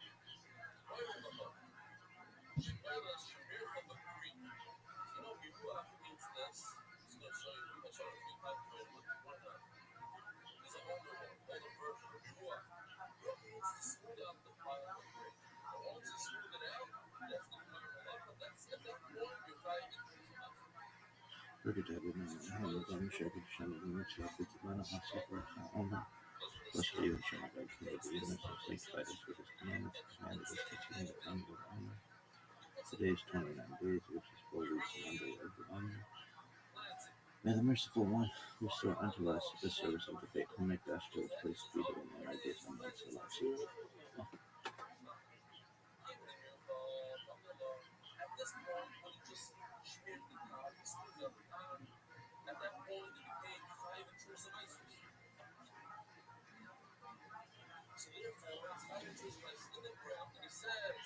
Speaker 4: Oil the hook. Oil is Shamir from the Greek. You know, Ruach means this. It's going to show you. I'll show you how to look for that. There's an older version of Ruach. Ruach means to smooth out the pile of grain. But once you smooth it out, that's the final level. That's at that point you're frying it into nothing.
Speaker 10: Blessed are you, Son of God, King of the universe, and sanctified us with his commandments, and commanded us to teaching the end of honor. Today is 29 days, which is 4 weeks and 1 day of the honor. May the merciful one restore unto us the service of the faithful, make the astral place speedily in our gifts and lights of life.
Speaker 4: At this point, when you just smeared the pot, you smoothed out the pot, at that point you became 5 introsamizers. So therefore, it's 5 introsamizers in the ground, and he says,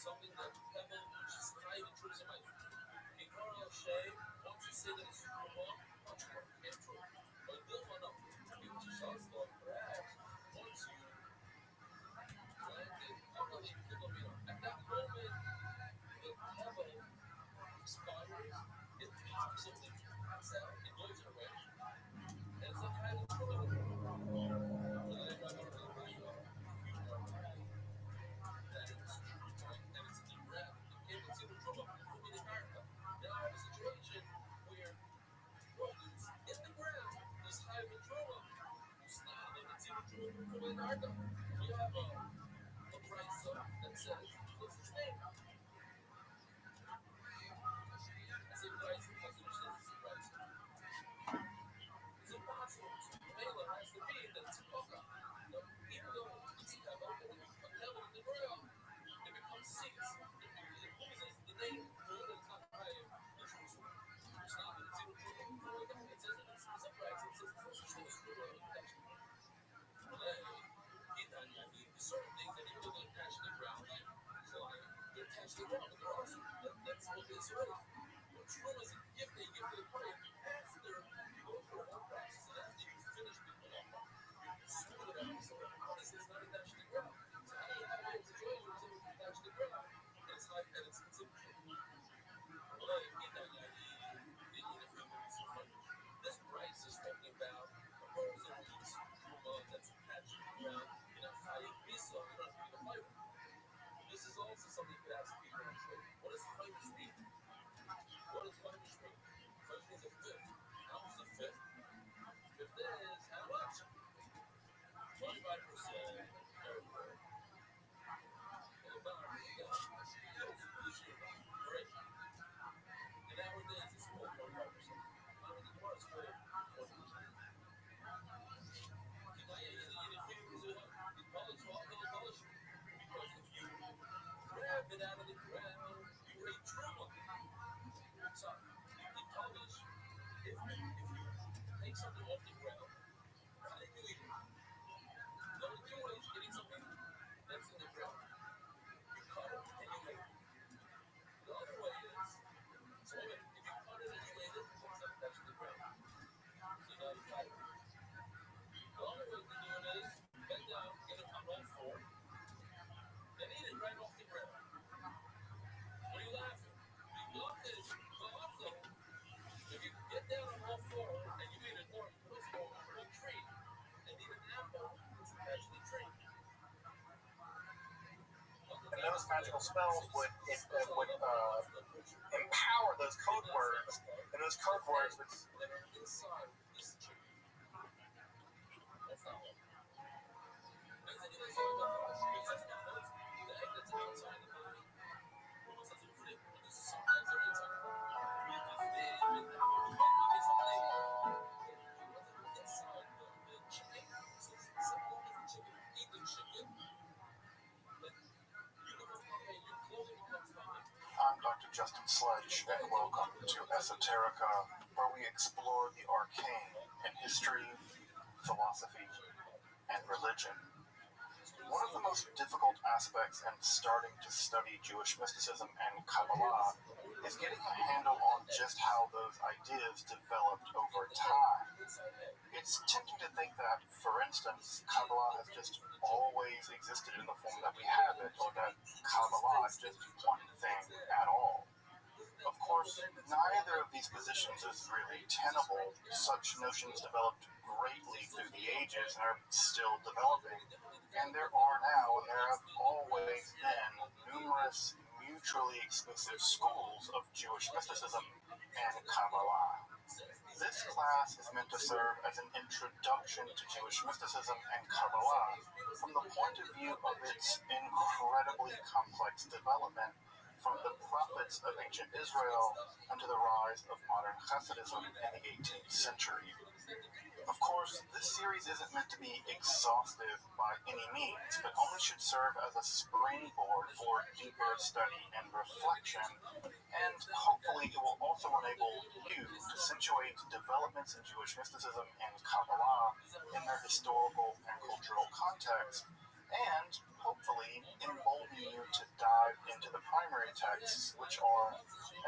Speaker 4: something that Pebble, which is high in tourism, in Coral Shea, once you say that it's true, much more came true. But Bill went up, which is also perhaps once you landed heavily in Filipino, at that moment, the Pebble expires, it pops something, pops out, it blows it away. And it's like hiding from the river. And then I got over the radio, you are right. That it's true, and it's in the ground. It was in the drum of America. Now I have a situation where rodents in the ground is high control. It's not in the drum of America. We have a price that says, what's its name? I say price because it says it's a price. It's impossible to mail it has to be that it's a coca. Even though it's a pebble, and if you put a pebble in the ground, it becomes six. It loses the name, but it's not high in the truth. It's not in the zero truth. It says it's a price, it says it's a true protection. Certain things that even though they're attached to the ground, like they're attached to the ground, but they're also, that's what it's already. What's true is a gift they give to the party after you go through a whole process, and after you finish the whole you smooth it out, so everybody says not attached to the ground. So how do you have a situation where something's attached to the ground, and it's like, and it's true? This price is talking about a rose and roots that's attached to the ground in a high piso, you don't have to be the flavor. This is also something you could ask people actually. What does flavors mean? What does flavors mean? Flavors means a fifth. How much is a fifth? Fifth is how much? 25%. Great. And nowadays it's full 25%. I mean, the bar is full 20%. Because if you grab it out of the ground, you ate trouble. So, in college, if you take something off the ground, how do you eat it? The only two ways getting something that's in the ground, you cut it and you ate it. The other way is, so if you cut it and you ate it, it's not attached to the ground. So now you cut it. The other way to do it is, bend down, get it on all four, and eat it right off the ground. What are you laughing? You love this. So also, if you get down on all four and you eat an orange, first of all, a tree, and eat an apple, it's attached to the tree.
Speaker 6: And those magical spells would empower those code words, and those code words would.
Speaker 4: That are inside this tree. That's not one. And then you know something about the egg that's outside the body. Almost as a flip, but some eggs are inside the body.
Speaker 6: I'm Dr. Justin Sledge, and welcome to Esoterica, where we explore the arcane in history, philosophy, and religion. One of the most difficult aspects in starting to study Jewish mysticism and Kabbalah is getting a handle on just how those ideas developed over time. It's tempting to think that, for instance, Kabbalah has just always existed in the form that we have it, or that Kabbalah is just one thing at all. Of course, neither of these positions is really tenable. Such notions developed greatly through the ages and are still developing. And there are now, and there have always been, numerous mutually exclusive schools of Jewish mysticism and Kabbalah. This class is meant to serve as an introduction to Jewish mysticism and Kabbalah from the point of view of its incredibly complex development from the prophets of ancient Israel unto the rise of modern Hasidism in the 18th century. Of course, this series isn't meant to be exhaustive by any means, but only should serve as a springboard for deeper study and reflection, and hopefully it will also enable you to situate developments in Jewish mysticism and Kabbalah in their historical and cultural context,
Speaker 7: and hopefully embolden you to dive into the primary texts, which are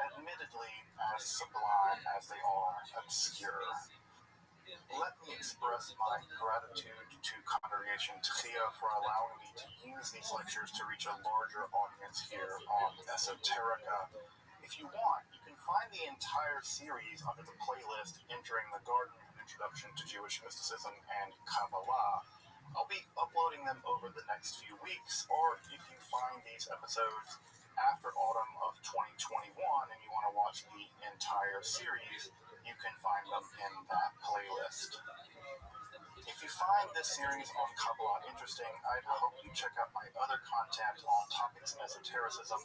Speaker 7: admittedly as sublime as they are obscure. Let me express my gratitude to Congregation Tchia for allowing me to use these lectures to reach a larger audience here on Esoterica. If you want, you can find the entire series under the playlist Entering the Garden, an Introduction to Jewish Mysticism and Kabbalah. I'll be uploading them over the next few weeks, or if you find these episodes after autumn of 2021 and you want to watch the entire series, you can find them in that playlist. If you find this series on Kabbalah interesting, I'd hope you check out my other content on topics of esotericism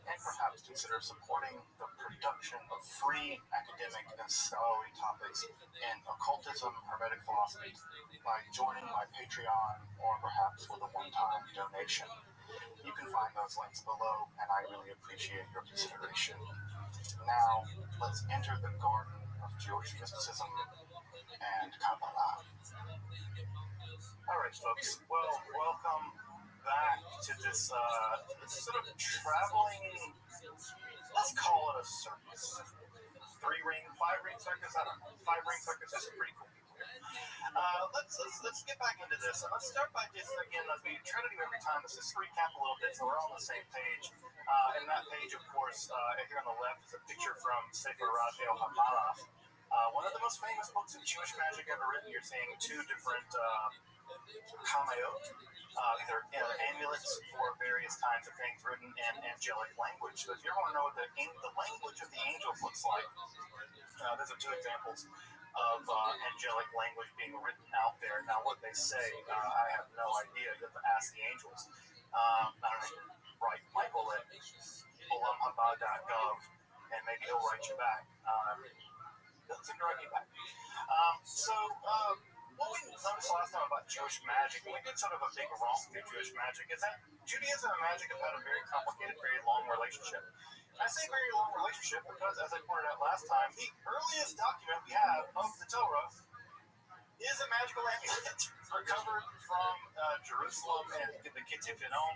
Speaker 7: and perhaps consider supporting the production of free academic and scholarly topics in occultism, hermetic philosophy by joining my Patreon or perhaps with a one-time donation. You can find those links below, and I really appreciate your consideration. Now, let's enter the garden of Jewish mysticism and Kabbalah. Alright, folks, well, welcome back to this sort of traveling, let's call it a circus. 3-ring, 5-ring circus, I don't know, 5-ring circus, that's pretty cool. Let's get back into this, and let's start by just, again, as we try to do every time, let's just recap a little bit so we're all on the same page. And that page, of course, here on the left is a picture from Sefer Rothschild Hamalas, one of the most famous books of Jewish magic ever written. You're seeing two different kamayot, either amulets for various kinds of things written in angelic language. So if you ever want to know what the language of the angels looks like, those are two examples of angelic language being written out there. Now, what they say, I have no idea. You have to ask the angels. I don't know, write Michael at olamhaba.gov, and maybe he'll write you back. Doesn't seem to write me back. What we noticed last time about Jewish magic, and we did sort of a big wrong through Jewish magic, is that Judaism and magic have had a very complicated, very long relationship. I say very long relationship because, as I pointed out last time, the earliest document we have of the Torah is a magical amulet recovered from Jerusalem and the Ketiphinon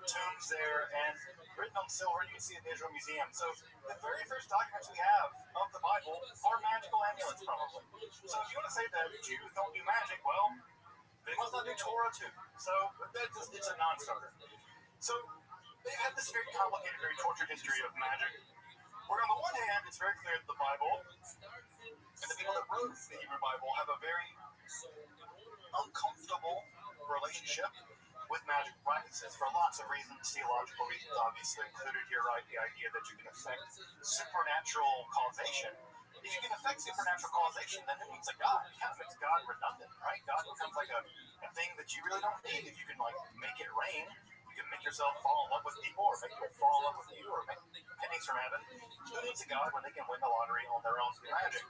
Speaker 7: tombs there, and written on silver. You can see it in the Israel Museum. So the very first documents we have of the Bible are magical amulets, probably. So if you want to say that Jews don't do magic, well, they must not do Torah too. So it's a non-starter. So they've had this very complicated, very tortured history of magic, where on the one hand, it's very clear that the Bible and the people that wrote the Hebrew Bible have a very uncomfortable relationship with magic practices for lots of reasons, theological reasons obviously included here, right? The idea that you can affect supernatural causation. If you can affect supernatural causation, then it means a God. It kind of makes God redundant, right? God becomes like a thing that you really don't need. If you can, like, make it rain, you can make yourself fall in love with people, or make people fall in love with you, or make pennies from heaven. Who needs a God when they can win the lottery on their own through magic?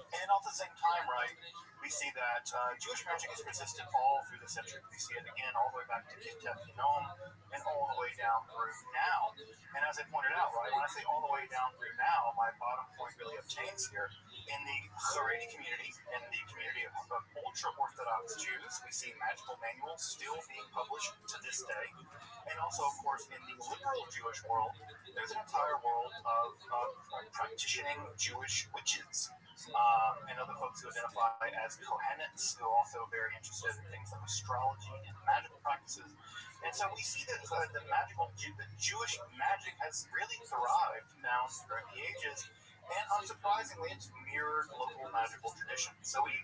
Speaker 7: And at the same time, right, we see that Jewish magic has persisted all through the centuries. We see it again all the way back to Ketiphinon and all the way down through now. And as I pointed out, right, when I say all the way down through now, my bottom point really obtains here. In the Haredi community, in the community of ultra-Orthodox Jews, we see magical manuals still being published to this day. And also, of course, in the liberal Jewish world, there's an entire world of practicing Jewish witches. And other folks who identify as Kohenites, who are also very interested in things like astrology and magical practices. And so we see that the Jewish magic has really thrived down through the ages, and unsurprisingly, it's mirrored local magical traditions. So we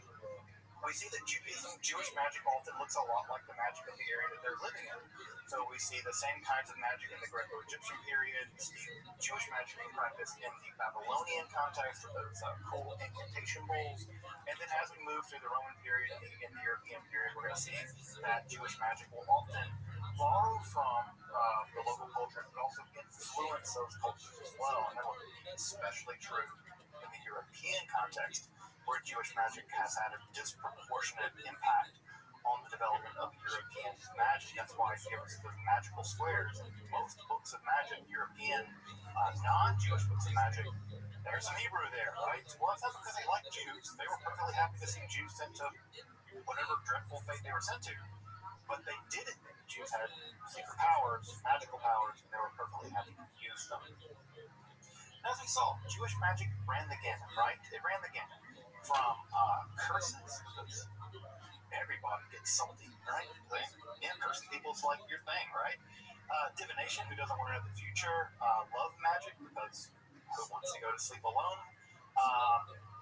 Speaker 7: see that Jewish magic often looks a lot like the magic of the area that they're living in. So we see the same kinds of magic in the Greco-Egyptian period. We see Jewish magic being practiced in the Babylonian context with those cool incantation bowls. And then as we move through the Roman period and the European period, we're going to see that Jewish magic will often borrow from the local cultures, but also influence those cultures as well. And that will be especially true in the European context, where Jewish magic has had a disproportionate impact on the development of European magic. That's why if you ever see those magical squares, most books of magic, European, non-Jewish books of magic, there's some Hebrew there, right? Well, it's not because they like Jews. They were perfectly happy to see Jews sent to
Speaker 6: whatever dreadful fate they were sent to. But they did admit the Jews had secret powers, magical powers, and they were perfectly happy to use them. And as we saw, Jewish magic ran the gamut, right? It ran the gamut from curses, because everybody gets something, right? Cursing people's like your thing, right? Divination, who doesn't want to know the future? Love magic, because who wants to go to sleep alone?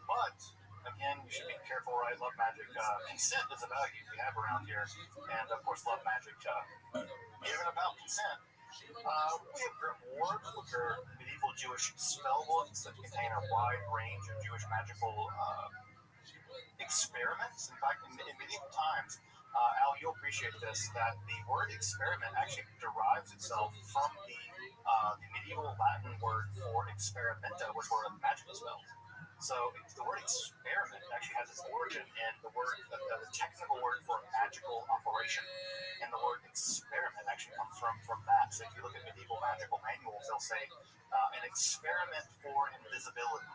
Speaker 6: But again, you should be careful, right? Love magic. Consent is a value we have around here, and of course, love magic isn't about consent. We have grimoires, which are medieval Jewish spell books that contain a wide range of Jewish magical experiments. In fact, in medieval times, Al, you'll appreciate this, that the word experiment actually derives itself from the medieval Latin word for experimenta, which were magical spells. So the word experiment actually has its origin in the word, the technical word for magical operation, and the word experiment actually comes from that. So if you look at medieval magical manuals, they'll say an experiment for invisibility.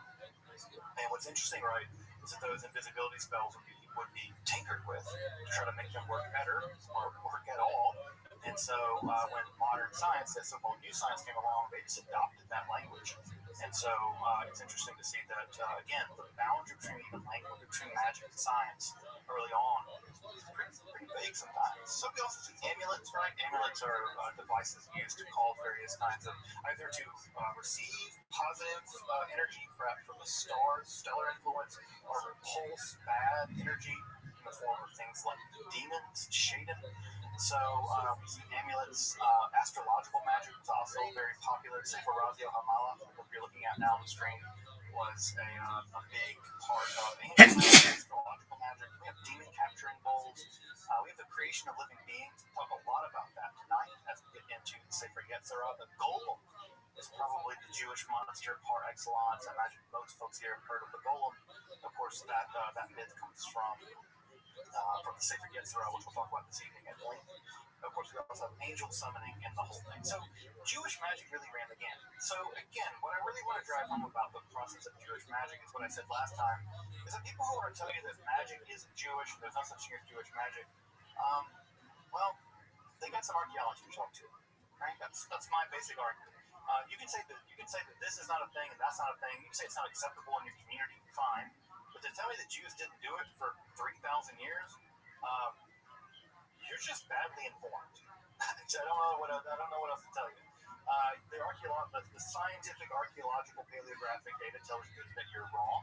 Speaker 6: And what's interesting, right, is that those invisibility spells would be tinkered with to try to make them work better or work at all. And so when modern science, that so-called new science, came along, they just adopted that language. And so it's interesting to see that, again, the boundary between magic and science early on is pretty vague sometimes. So we also see amulets, right? Amulets are devices used to call various kinds of, either to receive positive energy, perhaps from the stars, stellar influence, or repulse bad energy in the form of things like demons, Shaden. So we see amulets. Astrological magic was also very popular. Sefer Razio Hamala, what you're looking at now on the screen, was a big part of astrological magic. We have demon capturing bowls. We have the creation of living beings. We'll talk a lot about that tonight as we get into Sefer Yetzirah. The golem is probably the Jewish monster par excellence. I imagine most folks here have heard of the golem. Of course, that myth comes from the Sefer Yetzirah, which we'll talk about this evening at length. Of course, we also have angel summoning and the whole thing. So Jewish magic really ran the gamut. So again, what I really want to drive home about the process of Jewish magic is what I said last time, is that people who want to tell you that magic isn't Jewish, there's no such thing as Jewish magic, well, they got some archaeology to talk to, right? That's my basic argument. You can say that this is not a thing and that's not a thing. You can say it's not acceptable in your community, fine. But to tell me that Jews didn't do it for 3,000 years, you're just badly informed. I don't know what else to tell you. The scientific, archaeological, paleographic data tells you that you're wrong.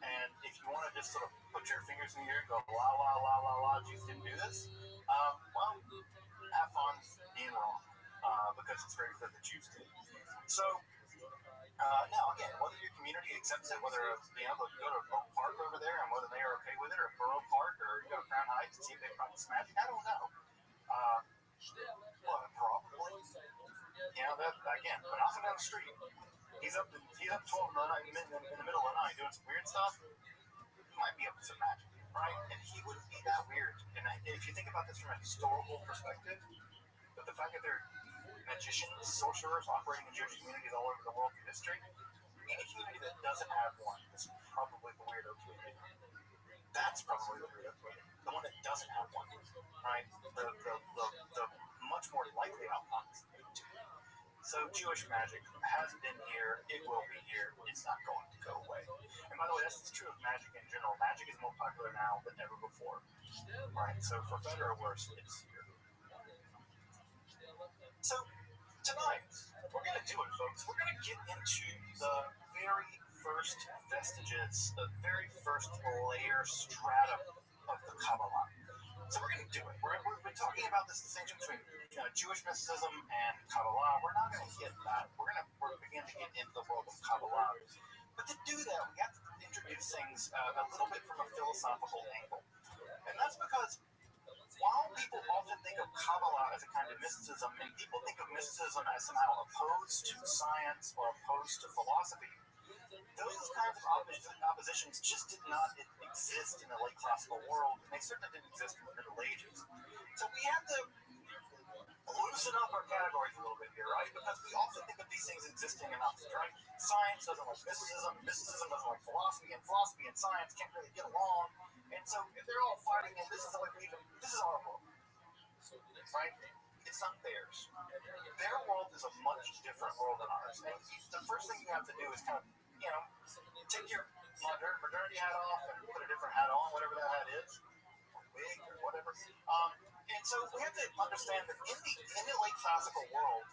Speaker 6: And if you want to just sort of put your fingers in the air and go, la, la, la, la, la, Jews didn't do this, well, have fun being wrong, because it's very clear that Jews did. So, now, again, whether your community accepts it, whether you go to Oak Park over there and whether they are okay with it, or Borough Park, or you go to Crown Heights and see if they practice magic, I don't know. Well, probably. You know, that, again, but I'm down the street. He's up 12 in the middle of the night doing some weird stuff. He might be up to some magic, right? And he wouldn't be that weird. And if you think about this from a historical perspective, but the fact that there are magicians, sorcerers operating in Jewish communities all over the world through history, any community that doesn't have one is probably the weirdo community. That's probably the weirdo community. The one that doesn't have one, right? The much more likely outcome is the two. So Jewish magic has been here, it will be here, it's not going to go away. And by the way, that's true of magic in general. Magic is more popular now than ever before, right? So for better or worse, it's here. So tonight, we're going to do it, folks. We're going to get into the very first vestiges, the very first layer strata of the Kabbalah. So we're going to do it. We've been talking about this distinction between Jewish mysticism and Kabbalah. We're not going to hit that. We're going to begin to get into the world of Kabbalah. But to do that, we have to introduce things a little bit from a philosophical angle. And that's because while people often think of Kabbalah as a kind of mysticism, and people think of mysticism as somehow opposed to science or opposed to philosophy, those kinds of oppositions just did not exist in the late classical world, and they certainly didn't exist in the Middle Ages. So we have to loosen up our categories a little bit here, right? Because we often think of these things existing in opposites, right? Science doesn't like mysticism, mysticism doesn't like philosophy, and philosophy and science can't really get along. And so if they're all fighting, and this is the way we believe, this is our world, right? It's not theirs. Their world is a much different world than ours. And the first thing you have to do is kind of, take your modernity hat off and put a different hat on, whatever that hat is, or wig or whatever. And so we have to understand that in the late classical world,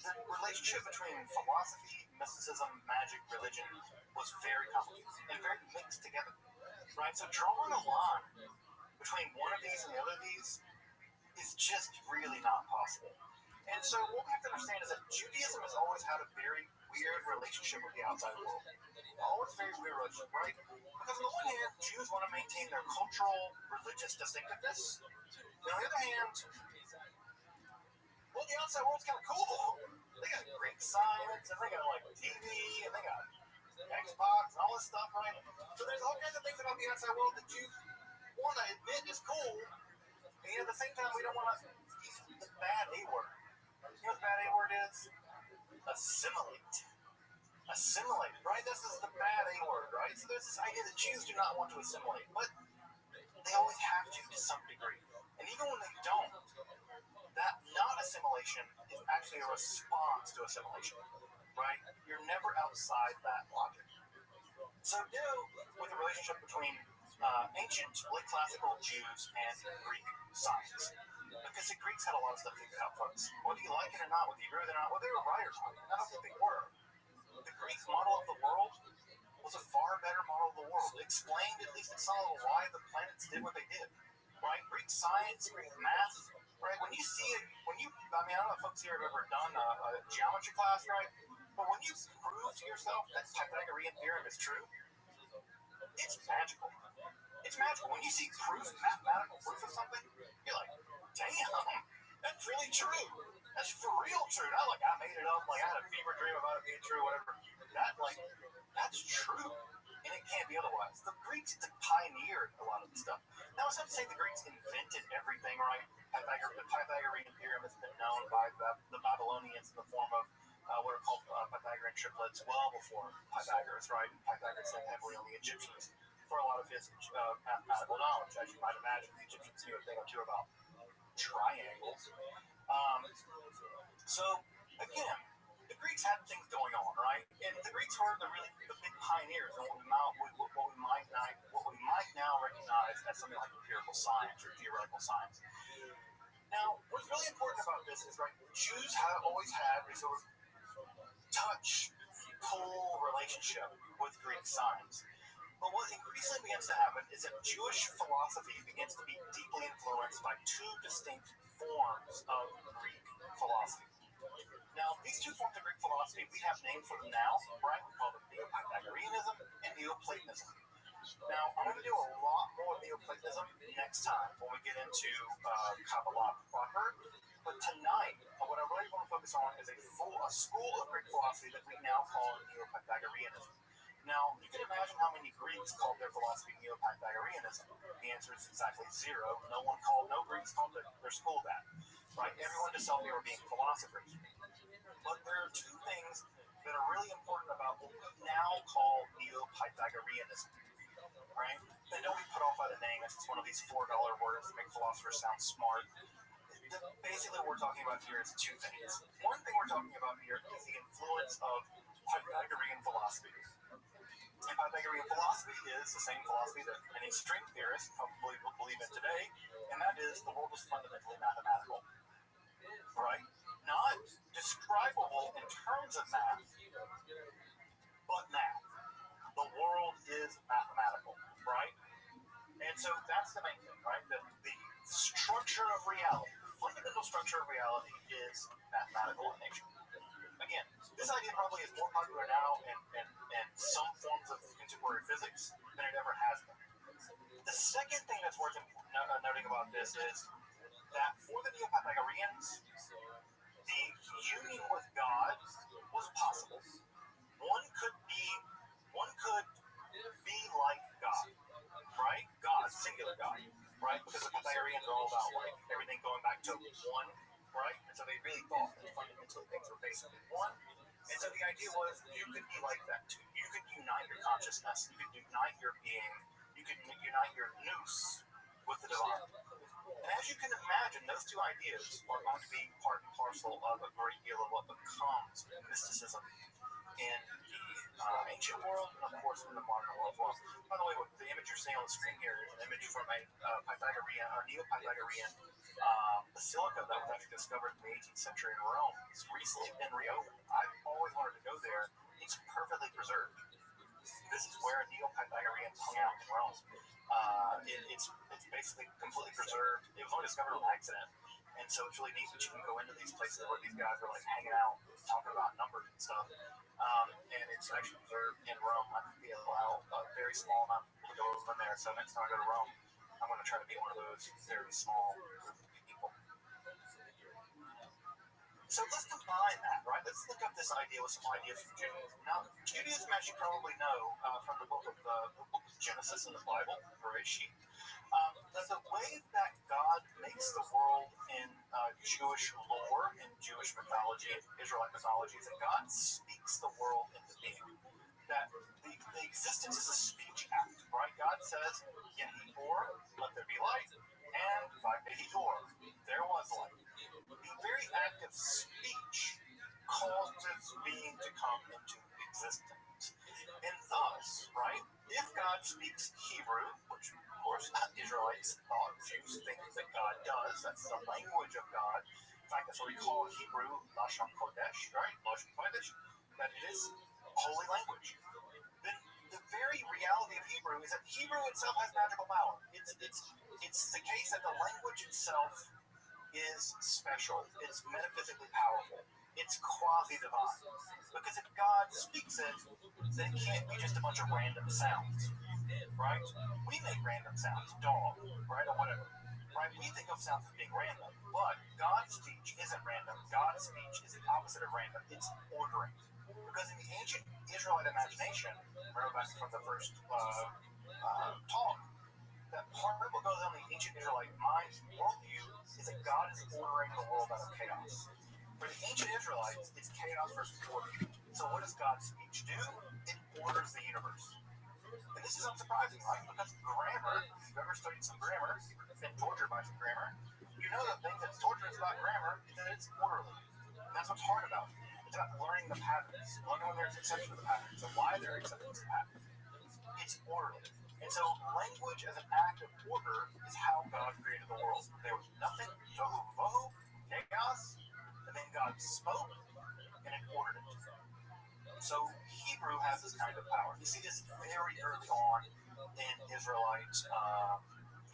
Speaker 6: the relationship between philosophy, mysticism, magic, religion was very complicated and very mixed together, right? So drawing a line between one of these and the other of these is just really not possible. And so what we have to understand is that Judaism has always had a very weird relationship with the outside world. Always very weird relationship, right? Because on the one hand, Jews want to maintain their cultural, religious distinctiveness. On the other hand, well, the outside world's kind of cool. They got Greek science, and they got like TV, and they got Xbox, and all this stuff, right? So there's all kinds of things about the outside world that you want to admit is cool, and at the same time, we don't want to use the bad A word. You know what the bad A word is? Assimilate. Assimilate, right? This is the bad A word, right? So there's this idea that Jews do not want to assimilate, but they always have to some degree. And even when they don't, that not assimilation is actually a response to assimilation, right? You're never outside that logic. So with the relationship between ancient, late classical Jews and Greek science, because the Greeks had a lot of stuff figured out first. Whether you like it or not, whether you agree with it or not, whether they were right or not, I don't think they were. The Greek model of the world was a far better model of the world. It explained, at least at some level, why the planets did what they did, right? Greek science, Greek math, right? When you see it, I don't know if folks here have ever done a geometry class, right? But when you prove to yourself that Pythagorean theorem is true, it's magical. It's magical. When you see proof, mathematical proof of something, you're like, damn, that's really true. That's for real true. Not like I made it up, like I had a fever dream about it being true, whatever. That's true. And it can't be otherwise. The Greeks pioneered a lot of this stuff. Now, it's not to say the Greeks invented everything, right? The Pythagorean theorem has been known by the Babylonians in the form of what are called Pythagorean triplets well before Pythagoras, right? Pythagoras leaned heavily on the Egyptians for a lot of his mathematical knowledge. As you might imagine, the Egyptians knew a thing or two about triangles. So, again, the Greeks had things going on, right? And the Greeks were the big pioneers in what we might now recognize as something like empirical science or theoretical science. Now, what's really important about this is, right, Jews have always had a sort of pull relationship with Greek science. But what increasingly begins to happen is that Jewish philosophy begins to be deeply influenced by two distinct forms of Greek philosophy. Now, these two forms of Greek philosophy, we have names for them now, right? We call them Neo-Pythagoreanism and Neoplatonism. Now, I'm going to do a lot more Neoplatonism next time when we get into Kabbalah proper. But tonight, what I really want to focus on is a school of Greek philosophy that we now call Neo-Pythagoreanism. Now, you can imagine how many Greeks called their philosophy Neo-Pythagoreanism. The answer is exactly zero. No Greeks called their school that. Right? Everyone just thought they were being philosophers. But there are two things that are really important about what we now call Neo-Pythagoreanism. Right? I know we put off by the name. It's one of these $4 words that make philosophers sound smart. Basically, what we're talking about here is two things. One thing we're talking about here is the influence of Pythagorean philosophy. And Pythagorean philosophy is the same philosophy that many string theorists probably will believe in today, and that is the world is fundamentally mathematical. Right? Not describable in terms of math, but math. The world is mathematical, right? And so that's the main thing, right? The structure of reality, the fundamental structure of reality is mathematical in nature. Again, this idea probably is more popular now in some forms of contemporary physics than it ever has been. The second thing that's worth noting about this is that for the Neo-Pythagoreans, the union with God was possible. One could be like God, right? God, singular God, right? Because the Pythagoreans are all about like everything going back to one they really thought that fundamentally things were basically one. And so the idea was you could be like that too. You could unite your consciousness, you could unite your being, you could unite your nous with the divine. And as you can imagine, those two ideas are going to be part and parcel of a great deal of what becomes mysticism in the ancient world and, of course, in the modern world as well. By the way, what the image you're seeing on the screen here is an image from a Pythagorean or Neo-Pythagorean basilica that was actually discovered in the 18th century in Rome. It's recently been reopened. I've always wanted to go there. It's perfectly preserved. This is where Neo-Pythagoreans hung out in Rome. It's basically completely preserved. It was only discovered on accident. And so it's really neat that you can go into these places where these guys are like hanging out, talking about numbers and stuff. And it's actually preserved in Rome. I think they allow a very small amount of people to go in there. So next time I go to Rome, I'm going to try to be one of those very small group of people. So let's combine that, right? Let's look up this idea with some ideas from Judaism. Now, Judaism, as you probably know from the book of Genesis in the Bible, Bereshit, that the way that God makes the world in Jewish lore, in Jewish mythology, and Israelite mythology, is that God speaks the world into being. That the existence is a speech act, right? God says, Yehi or, let there be light, and Vayehor, there was light. The very act of speech causes being to come into existence. And thus, right, if God speaks Hebrew, which of course Israelites thought, Jews think that God does, that's the language of God. In fact, that's what we call Hebrew Lashon Kodesh, right? Lashon Kodesh, that it is holy language. Then the very reality of Hebrew is that Hebrew itself has magical power. It's the case that the language itself is special. It's metaphysically powerful. It's quasi-divine. Because if God speaks it, then it can't be just a bunch of random sounds, right? We make random sounds, dog, right, or whatever, right? We think of sounds as being random, but God's speech isn't random. God's speech is the opposite of random. It's ordering. Because in the ancient Israelite imagination, remember back from the first talk, that part of what goes on in the ancient Israelite mind worldview is that God is ordering the world out of chaos. For the ancient Israelites, it's chaos versus order. So what does God's speech do? It orders the universe. And this is unsurprising, right? Because grammar, if you've ever studied some grammar, if you've been tortured by some grammar, you know the thing that's torturous about grammar is that it's orderly. And that's what's hard about it. It's about learning the patterns, learning when there's exceptions to the patterns, and why there are exceptions to the patterns. It's orderly. And so language as an act of order is how God created the world. There was nothing, tohu vohu, chaos, and then God spoke, and it ordered it. So Hebrew has this kind of power. You see this very early on in Israelite,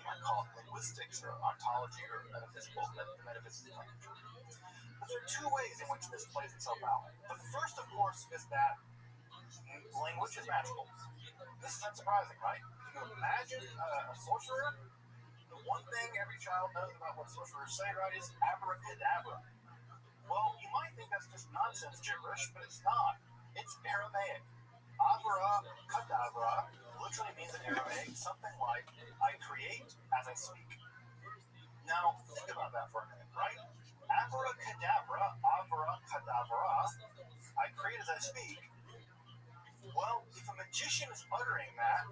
Speaker 6: you might call it linguistics or ontology or metaphysical language. But there are two ways in which this plays itself out. The first, of course, is that language is magical. This is unsurprising, right? Can you imagine a sorcerer? The one thing every child knows about what sorcerers say, right, is abracadabra. Well, you might think that's just nonsense gibberish, but it's not. It's Aramaic. Abracadabra literally means in Aramaic something like, I create as I speak. Now, think about that for a minute, right? Abracadabra, I create as I speak. Well, if a magician is uttering that,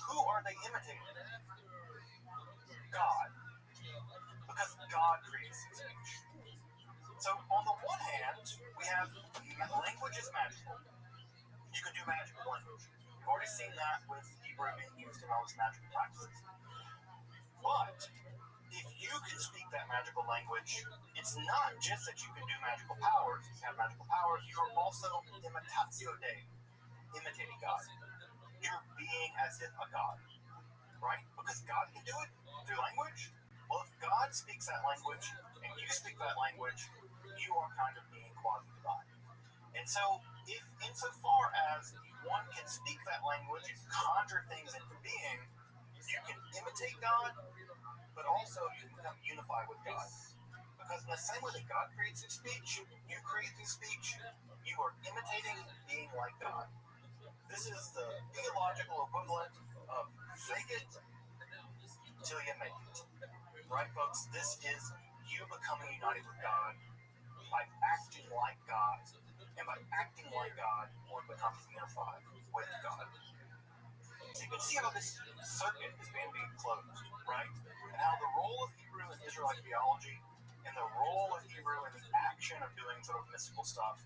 Speaker 6: who are they imitating? God. Because God creates speech. So, on the one hand, we have language is magical. You can do magic with language. You've already seen that with Hebrew being used in all its magical practices. But, if you can speak that magical language, it's not just that you can do magical powers. You have magical powers, you're also imitatio Dei, imitating God. You're being as if a God, right? Because God can do it through language. Well, if God speaks that language and you speak that language, you are kind of being quasi-divine. And so, if insofar as one can speak that language and conjure things into being, you can imitate God, but also you can become unified with God. Because in the same way that God creates through speech, you create through speech, you are imitating being like God. This is the theological equivalent of fake it till you make it. Right, folks? This is you becoming united with God
Speaker 2: by acting like God. And by acting like God, one becomes unified with God. So you can see how this circuit is being closed, right? And how the role of Hebrew in Israelite theology and the role of Hebrew in the action of doing sort of mystical stuff,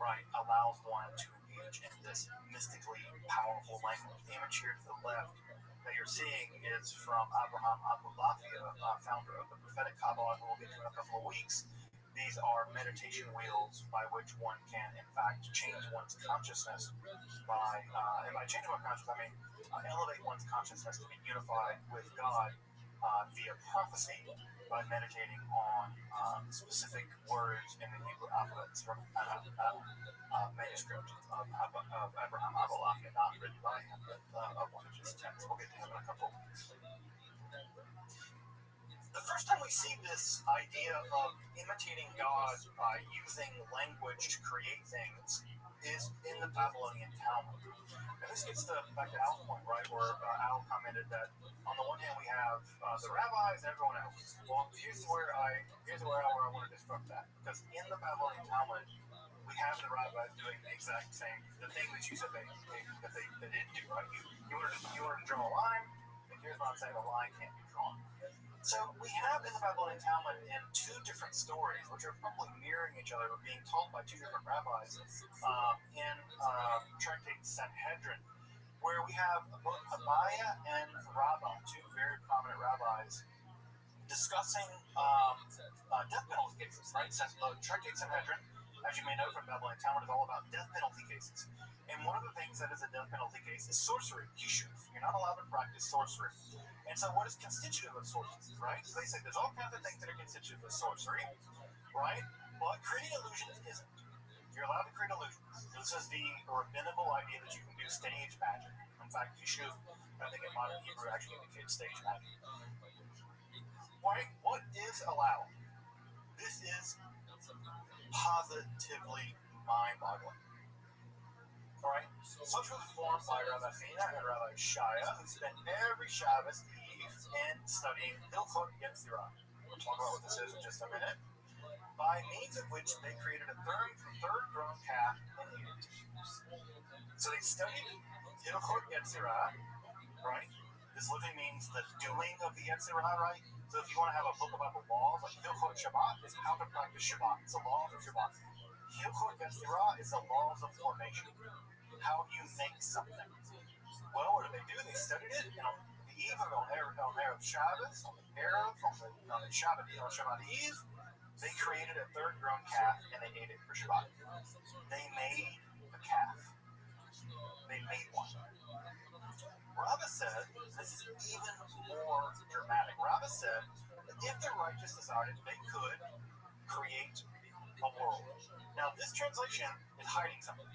Speaker 2: right, allows one to engage in this mystically powerful language. The image here to the left that you're seeing is from Abraham Abulafia, founder of the prophetic Kabbalah, who we'll get to in a couple of weeks. These are meditation wheels by which one can, in fact, change one's consciousness by, and by changing one's consciousness, I mean elevate one's consciousness to be unified with God via prophecy by meditating on specific words in the Hebrew alphabet from manuscript of Abraham Abulafia, not written by him, but of one of his texts. We'll get to him in a couple of weeks. The first time we see this idea of imitating God by using language to create things is in the Babylonian Talmud. And this gets back to Al's point, right, where Al commented that on the one hand we have the rabbis and everyone else. Well, here's where I want to disrupt that, because in the Babylonian Talmud we have the rabbis doing the exact same, the thing that you said they didn't do, right? You wanted to draw a line, and here's what I'm saying: the line can't be drawn. So we have in the Babylonian Talmud in two different stories, which are probably mirroring each other, but being told by two different rabbis in Tractate Sanhedrin, where we have both Abiah and Rabbi, two very prominent rabbis, discussing death penalty cases. Right? Tractate Sanhedrin, as you may know from Babylonian Talmud, is all about death penalty cases. And one of the things that is a death penalty case is sorcery. You're not allowed to practice sorcery. And so what is constitutive of sorcery, right? So they say there's all kinds of things that are constitutive of sorcery, right? But creating illusions isn't. You're allowed to create illusions. This is the rabbinical idea that you can do stage magic. In fact, Yishuv, I think in modern Hebrew, actually indicates stage magic. Right? What is allowed? This is positively mind-boggling. Alright? Such was formed by Rabbi Fina and Rabbi Shaya, who spent every Shabbos Eve in studying Hilchot Yetzirah. We'll talk about what this is in just a minute. By means of which they created a third grown calf and ate it. So they studied Hilchot Yetzirah, right? This literally means the doing of the Yetzirah, right? So if you want to have a book about the laws, like Hilchot Shabbat is how to practice Shabbat. It's the laws of Shabbat. Hilchot Yetzirah is the laws of formation. How you make something. Well, what did they do? They studied it on the eve of Erev Shabbos, on the Shabbat Eve. They created a third grown calf and they ate it for Shabbat. They made a calf. They made one. Rabbi said, this is even more dramatic. Rabbi said that if the righteous decided, they could create a world. Now, this translation is hiding something.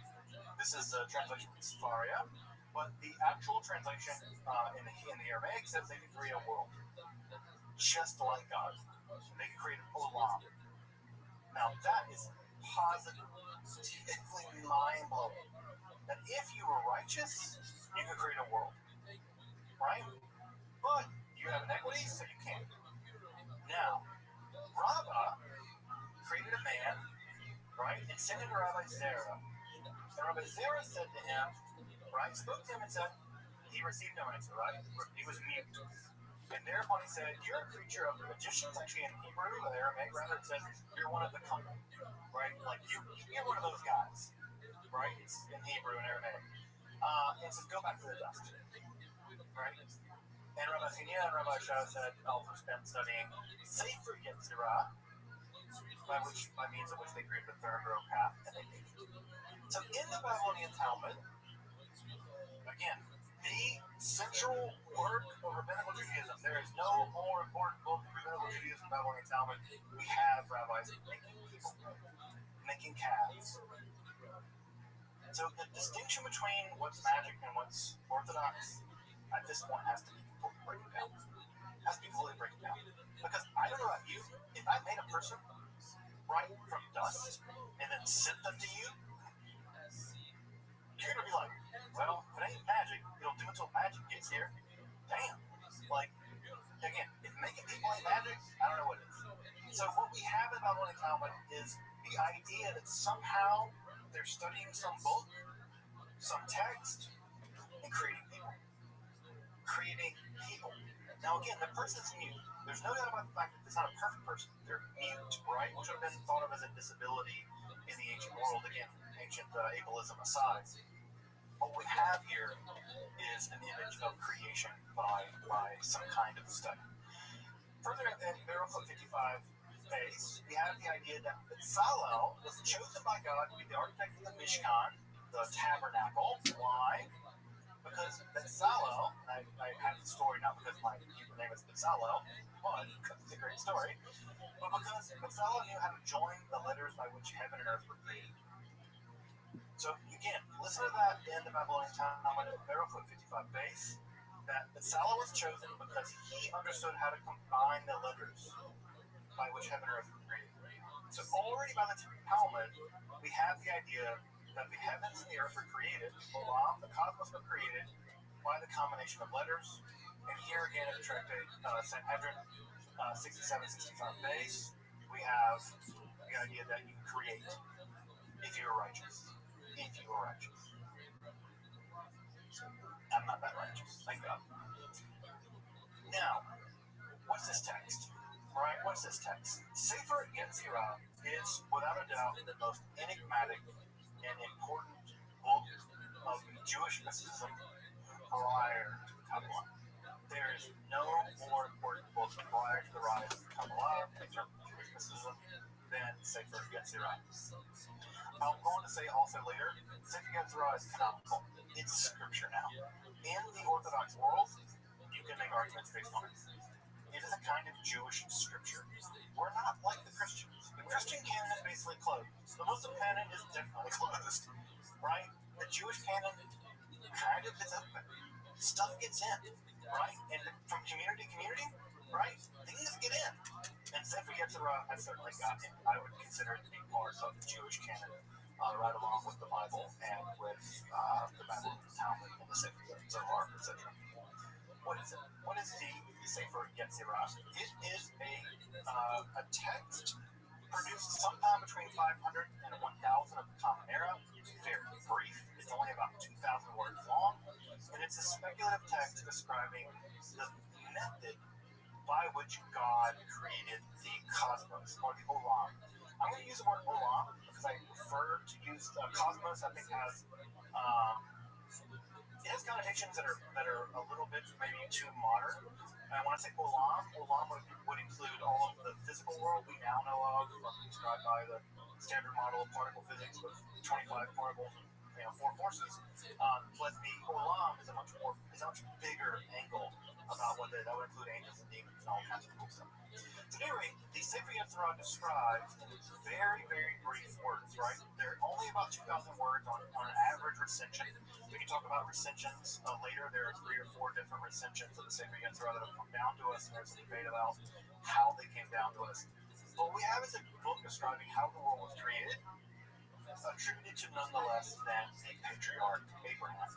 Speaker 2: This is a translation from Sefaria, but the actual translation in the Aramaic says they could create a world just like God. They could create an olam. Now that is positively mind-blowing. That if you were righteous, you could create a world, right? But you have inequities, so you can't. Now, Rabbi created a man, right, and sent him to Rabbi Zerah. And Rabbi Zerah said to him, right, spoke to him and said, he received no answer, right? He was mute. And thereheupon he said, you're a creature of the magicians. Actually, in Hebrew, or Aramaic, rather, it says, you're one of the company, right? Like, you're one of those guys, right? It's in Hebrew and Aramaic. And it says, go back to the dust, right? And Rabbi Chinia and Rabbi Shah said, also spent studying Sefer Yetzirah, by means of which they created the third row path, and they made it. So in the Babylonian Talmud, again, the central work of rabbinical Judaism, there is no more important book of rabbinical Judaism than the Babylonian Talmud. We have rabbis making people, making calves. So the distinction between what's magic and what's orthodox at this point has to be completely broken down. Because I don't know about you, if I made a person right from dust and then sent them to you, you're gonna be like, well, if it ain't magic, it'll do until magic gets here. Damn. Like, again, if making people ain't magic, I don't know what it is.
Speaker 7: So what we have in Babylonian Talmud is the idea that somehow they're studying some book, some text, and creating people. Creating people. Now again, the person's mute. There's no doubt about the fact that it's not a perfect person. They're mute, right? Which would have been thought of as a disability in the ancient world. Again, ancient ableism aside. What we have here is an image of creation by some kind of study. Further in Miracle 55 base, we have the idea that Bezalel was chosen by God to be the architect of the Mishkan, the tabernacle. Why? Because Bezalel, I have the story not because my Hebrew name is Bezalel, but because it's a great story, but because Bezalel knew how to join the letters by which heaven and earth were created. So again, listen to that in the Babylonian Talmud at Barefoot 55 base, that Bezalel was chosen because he understood how to combine the letters by which heaven and earth were created. So already by the Talmud, we have the idea that the heavens and the earth were created, the cosmos were created by the combination of letters. And here again in the tractate Sanhedrin 67-65 base, we have the idea that you create if you are righteous. If you are righteous. I'm not that righteous, thank God. Now, what's this text? Right, what's this text? Sefer Yetzirah is, without a doubt, the most enigmatic and important book of Jewish mysticism prior to the Kabbalah. There is no more important book prior to the rise of the Kabbalah in terms of Jewish mysticism than Sefer Yetzirah. I'm going to say also later, Sefer Yetzirah is canonical. It's scripture now. In the Orthodox world, you can make arguments based on it. It is a kind of Jewish scripture. We're not like the Christians. The Christian canon is basically closed. The Muslim canon is definitely closed, right? The Jewish canon kind of is open. Stuff gets in, right? And from community to community, right? Things get in. And Sefer Yetzirah has certainly gotten in. I would consider it to be part of the Jewish canon, right along with the Bible and with the Babylonian Talmud and the Sefer Zohar, etc. What is it? What is the Sefer Yetzirah? It is a text produced sometime between 500 and 1,000 of the Common Era. It's very brief. It's only about 2,000 words long. And it's a speculative text describing the method by which God created the cosmos, or the Olam. I'm going to use the word Olam because I prefer to use cosmos. I think it has connotations that are a little bit maybe too modern. And when I say Olam would include all of the physical world we now know of, described by the standard model of particle physics with 25 particles, 4 forces. But the Olam is a much bigger angle about what that would include angels and demons and all kinds of cool stuff. So anyway, the Sefer Yetzirah describes in very, very brief words, right? They're only about 2,000 words on an average recension. We can talk about recensions later. There are 3 or 4 different recensions of the Sefer Yetzirah that have come down to us, and there's a debate about how they came down to us. What we have is a book describing how the world was created, attributed to none less than the patriarch Abraham.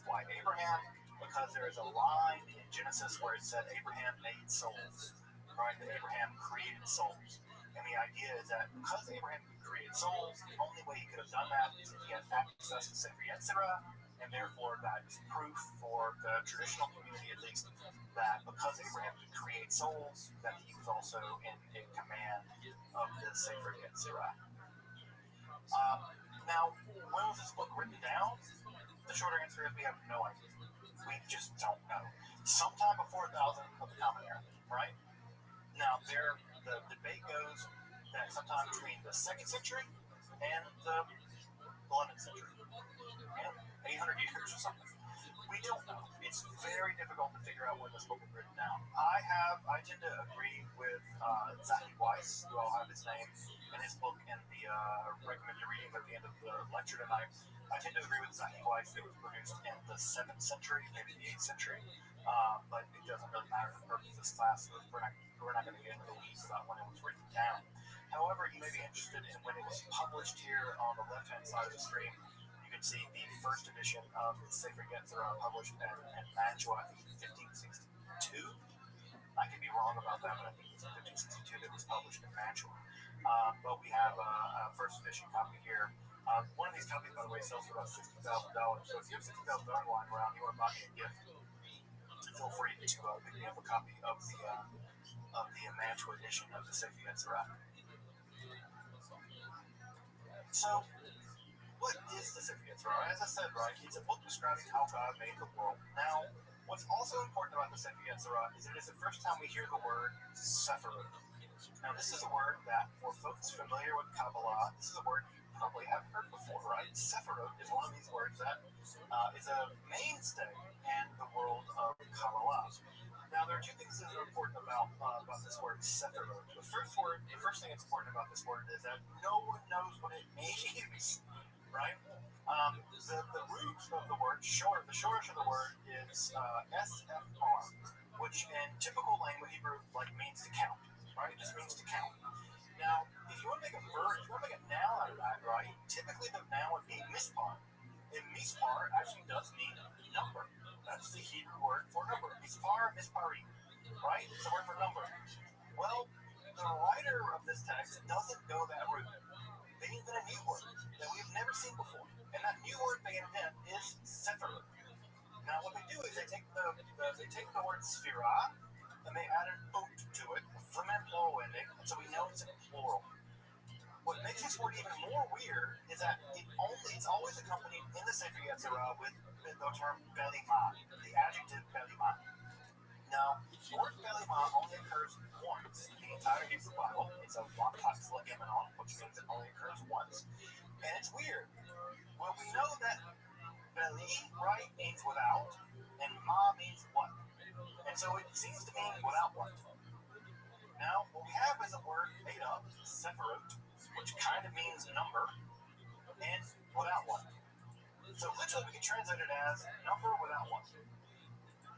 Speaker 7: Why Abraham? Because there is a line in Genesis where it said Abraham made souls, right? That Abraham created souls. And the idea is that because Abraham created souls, the only way he could have done that is if he had access to Sefer Yetzirah, and therefore that is proof for the traditional community at least that because Abraham could create souls, that he was also in command of the Sefer Yetzirah. Now, when was this book written down? The shorter answer is we have no idea. We just don't know. Sometime before 1000 of the Common Era, right? Now, the debate goes that sometime between the 2nd century and the 11th century, 800 years or something. We don't know. It's very difficult to figure out when this book was written down. I tend to agree with Zaki Weiss, who I'll have his name and his book in the recommended reading at the end of the lecture tonight. I tend to agree with Zaki Weiss. It was produced in the 7th century, maybe the 8th century, but it doesn't really matter for the purpose of this class. We're not going to get into the weeds about when it was written down. However, you may be interested in when it was published. Here on the left-hand side of the screen, you can see the first edition of the Sefer Yetzirah published in Mantua in 1562. I could be wrong
Speaker 2: wrong about that, but I think it's 1562 that was published in Mantua. But we have a first edition copy here. One of these copies, by the way, sells for about $60,000. So if you have $60,000 lying around, you want to buy me a gift, feel free to pick me up a copy of the Mantua edition of the Sefer Yetzirah. So, what is the Sefer Yetzirah? As I said, right, it's a book describing how God made the world. Now, what's also important about the Sefer Yetzirah is it is the first time we hear the word Sephirot. Now, this is a word that, for folks familiar with Kabbalah, this is a word you probably haven't heard before, right? Sephirot is one of these words that is a mainstay in the world of Kabbalah. Now, there are two things that are important about this word Sephirot. The first thing that's important about this word is that no one knows what it means, right? The root of the word, the shortish of the word is SFR, which in typical language Hebrew means to count. Right? It just means to count. Now, if you want to make a verb, if you want to make a noun out of that, right, typically the noun would be mispar. And mispar actually does mean number. That's the Hebrew word for number. Mispar, mispari. Right? It's a word for number. Well, the writer of this text doesn't go that route. They invent a new word that we've never seen before. And that new word they invent is sephirot. Now, what they do is they take the word sphira, and they add an oat to it, a ferment plural ending, and so we know it's in plural. What makes this word even more weird is that it's always accompanied in the Sefer Yetzirah with the term belima, the adjective belima. Now, the word belima only occurs once in the entire Hebrew Bible. It's a one-tax legimenon, which means it only occurs once. And it's weird. Well, we know that beli, right, means without, and ma means what. And so it seems to mean without what. Now, what we have is a word made up, sephirot, which kind of means number, and without what. So literally we can translate it as number without what.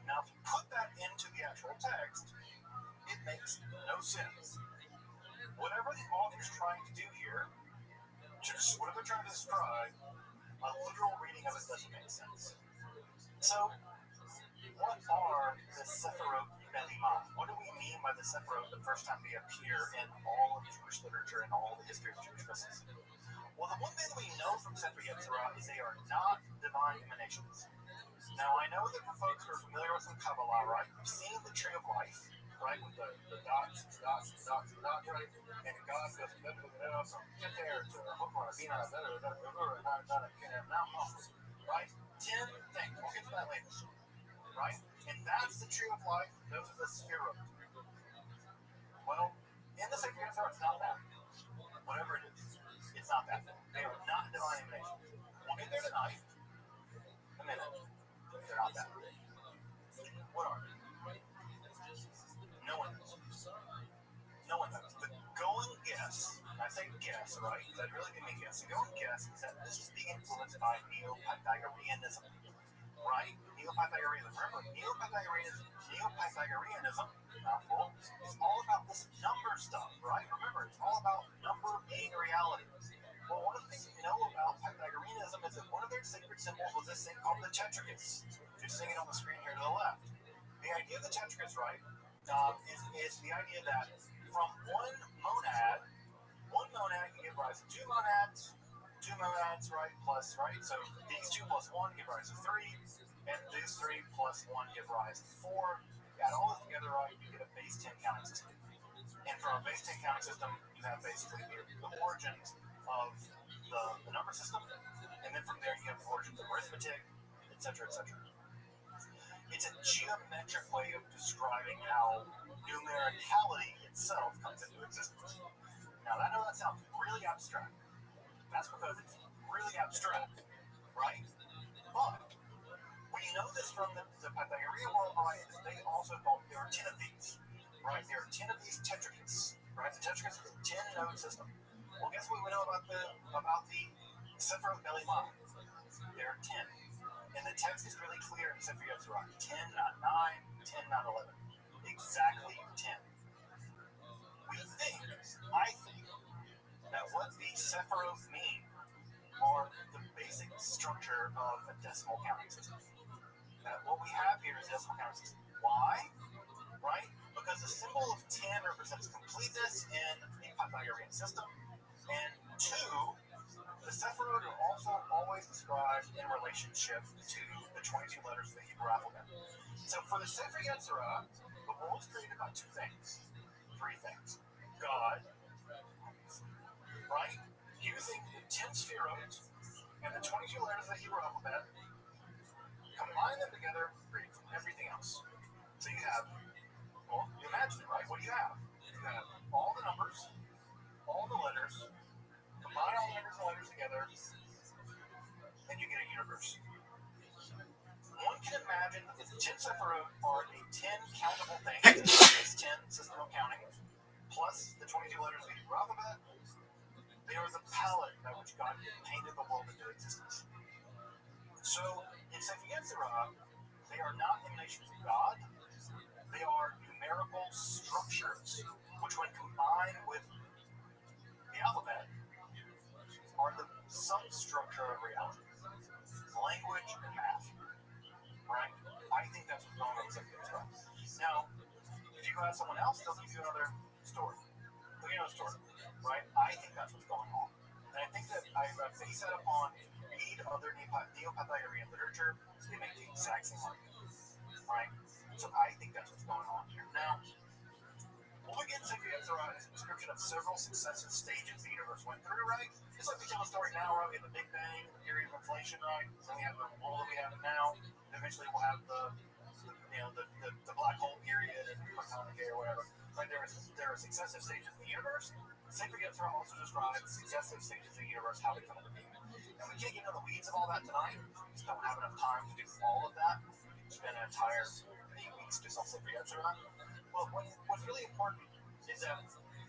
Speaker 2: Now, if you put that into the actual text, it makes no sense. Whatever the author's trying to do here, whatever they're trying to describe, a literal reading of it doesn't make sense. So, what are the Sephirot Belima? What do we mean by the Sephirot the first time they appear in all of Jewish literature and all the history of Jewish mysticism? Well, the one thing that we know from Sefer Yetzirah is they are not divine emanations. Now, I know that for folks who are familiar with some Kabbalah, right, you've seen the Tree of Life, right, with the dots, right, and God goes from get there to right? 10 things. We'll get to that later. Right? And that's the Tree of Life. Those are the Sphirot. Well, in the Sefer Yetzirah, it's not that. Whatever it is, it's not that. They are not divine emanations. We'll get there tonight. A minute. They're not that. What are they? No one knows. No one knows. The going guess, and I say guess, right? Because I'd really be me guess. The going guess is that this is being influenced by Neo-Pythagoreanism. Right? Neo-Pythagoreanism. Remember, Neo-Pythagoreanism, mouthful, is all about this number stuff, right? Remember, it's all about number being reality. Well, one of the things we know about Pythagoreanism is that one of their sacred symbols was this thing called the tetrachus. You're seeing it on the screen here to the left. The idea of the tetrachus, right, is the idea that from one monad can give rise to two monads, right, plus, right? So these 2 plus 1 give rise to 3, and these 3 plus 1 give rise to 4. You add all this together, right, you get a base 10 counting system. And from a base 10 counting system, you have basically the origins of the number system, and then from there you have the origins of arithmetic, etc., etc. It's a geometric way of describing how numericality itself comes into existence. Now, I know that sounds really abstract. That's because it's really abstract, right? But we know this from the Pythagorean world, right? They also thought there are 10 of these, right? There are 10 of these tetrachus, right? The tetrachus is a 10-node system. Well, guess what we know about the Sephirot Belima? There are 10. And the text is really clear in Sefer Yetzirah. 10, not 9, 10, not 11. Exactly 10. I think, that what the Sephirot mean are the basic structure of a decimal counting system. What we have here is a decimal counting system. Why? Right? Because the symbol
Speaker 6: represents completeness in the Pythagorean system. And 2, the Sephirot are also always described in relationship to the 22 letters of the Hebrew alphabet. So for the Sefer Yetzirah, the world is created by 2 things, 3 things. God, right? Using the 10 Sefirot and the 22 letters of the Hebrew alphabet, combine them together, create everything else. So you have, well, you imagine it, right? What do you have? You have all the numbers, all the letters, combine all the numbers and letters together, and you get a universe. One can imagine that the 10 Sephirot are the 10 countable things, this 10 system of counting, plus the 22 letters of the Hebrew alphabet. They are the palette by which God painted the world into existence. So, in Sefer Yetzirah, they are not emanations of God. They are numerical structures, which when combined with the alphabet, are the substructure of reality. Language and math. Right? I think that's what's going on with Sefer Yetzirah. Now, if you go ask someone else, they'll give you another story. They'll give you another story. Right? I think that's what's going on. And I think that I base that upon read other Neo-Pythagorean literature, they make the exact same argument. Right? So I think that's what's going on here. Now, what we get in Sefer Yetzirah is a description of several successive stages the universe went through, right? Just like we tell a story now, right? We have the Big Bang, the period of inflation, right? Then we have the world that we have now. Eventually we'll have the black hole period and Platonic or whatever. Right? There are successive stages in the universe. Sefer Yetzirah also describes successive stages of the universe, how they come into being. And we can't get into the weeds of all that tonight. We just don't have enough time to do all of that. Spend an entire 8 weeks just on Sefer Yetzirah. Well, what's really important is that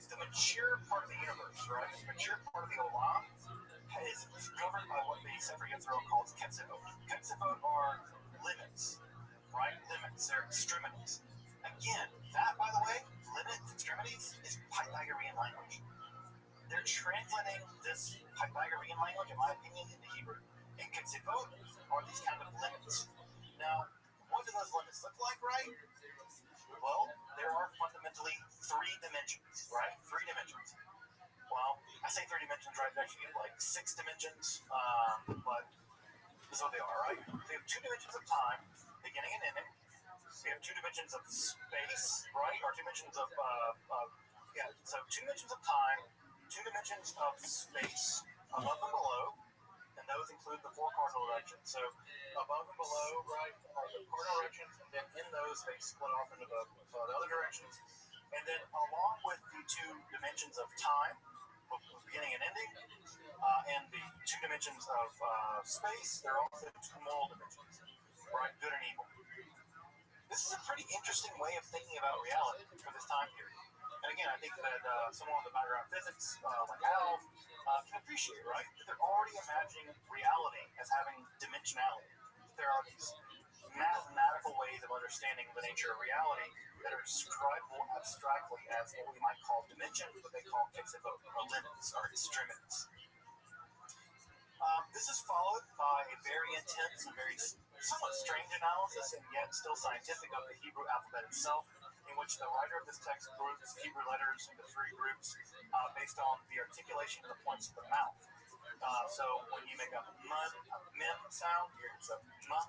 Speaker 6: the mature part of the universe, right? The mature part of the Olam is governed by what the Sefer Yetzirah calls Ketzivot. Ketzivot are limits, right? Limits, they're extremities. Again, that, by the way, limits, extremities, is Pythagorean language. They're translating this Pythagorean language, in my opinion, into Hebrew. And Ketzivot are these kind of limits. Now, what do those limits look like, right? Well, there are fundamentally 3 dimensions, right? 3 dimensions. Well, I say 3 dimensions, right? They actually like 6 dimensions, but this is what they are, right? We have 2 dimensions of time, beginning and ending. We have 2 dimensions of space, right? Or 2 dimensions of, so 2 dimensions of time, 2 dimensions of space, above and below, and those include the 4 cardinal directions. So above and below, right, are the cardinal directions, and then in those they split off into the other directions. And then along with the 2 dimensions of time, both beginning and ending, and the 2 dimensions of space, there are also 2 moral dimensions, right, good and evil. This is a pretty interesting way of thinking about reality for this time period. And again, I think that someone with the background in physics, like Al, can appreciate, right? That they're already imagining reality as having dimensionality. There are these mathematical ways of understanding the nature of reality that are describable abstractly as what we might call dimensions, but they call Ketzivot, or limits, or extremities. This is followed by a very intense and very somewhat strange analysis, and yet still scientific, of the Hebrew alphabet itself, in which the writer of this text groups Hebrew letters into 3 groups based on the articulation of the points of the mouth. So when you make a mem sound, it's a ma,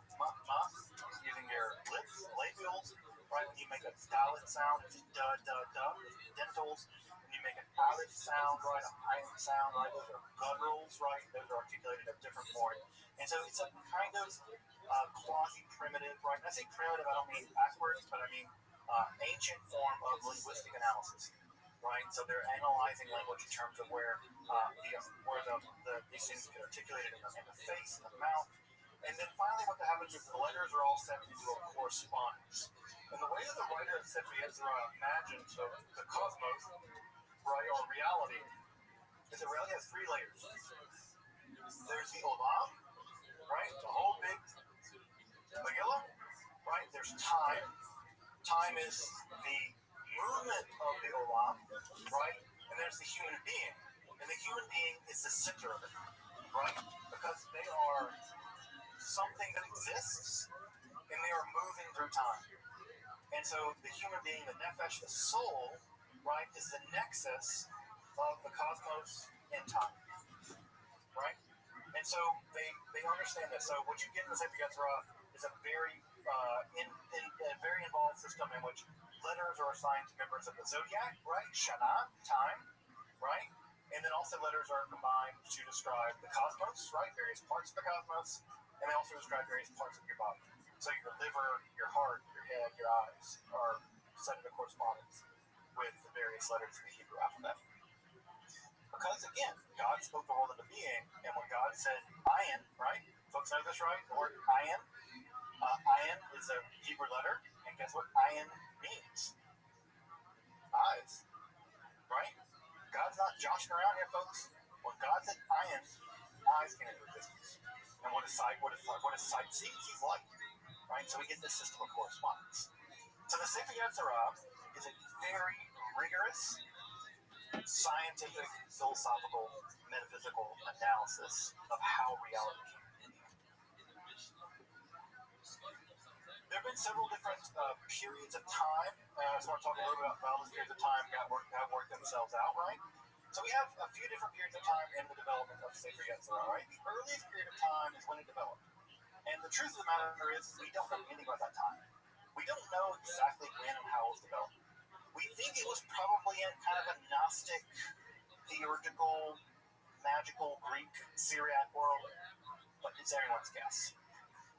Speaker 6: using your lips, labials, right? When you make a dalet sound, it's da, dentals. When you make an aleph sound, right, a ayin sound, right, those are gutturals, right? Those are articulated at different points. And so it's a kind of quasi-primitive, right? When I say primitive, I don't mean backwards, but I mean ancient form of linguistic analysis, right? So they're analyzing language in terms of where these things get articulated in the face, in the mouth. And then finally what happens is the letters are all set into a correspondence. And the way that the writer of Sefer Yetzirah imagines the cosmos, right, or reality, is that reality has 3 layers. There's the Olam, right, the whole big Megillah, right? There's time. Time is the movement of the Olam, right? And there's the human being. And the human being is the center of it, right? Because they are something that exists, and they are moving through time. And so the human being, the nefesh, the soul,
Speaker 2: right, is the nexus of the cosmos and time, right? And so they understand this. So what you get in the Sefer Yetzirah is a very a very involved system in which letters are assigned to members of the zodiac, right? Shana, time, right? And then also letters are combined to describe the cosmos, right? Various parts of the cosmos, and they also describe various parts of your body. So your liver, your heart, your head, your eyes are set into correspondence with the various letters in the Hebrew alphabet. Because again, God spoke the world into being, and when God said ayin, right? Folks know this, right? The word ayin. Ayin is a Hebrew letter, and guess what ayin means? Eyes, right? God's not joshing around here, folks. When God said ayin, eyes came into existence. And what is sight? What is sight sees? He's light, right? So we get this system of correspondence. So the Sefer Yetzirah is a very rigorous, scientific, philosophical, metaphysical analysis of how reality came to be. There have been several different periods of time. I just want to talk a little bit about how those periods of time have worked themselves out, right? So we have a few different periods of time in the development of Sefer Yetzirah, right? The earliest period of time is when it developed. And the truth of the matter is, we don't know anything about that time. We don't know exactly when and how it was developed. We think it was probably in kind of a Gnostic, theurgical, magical Greek Syriac world, but it's everyone's guess.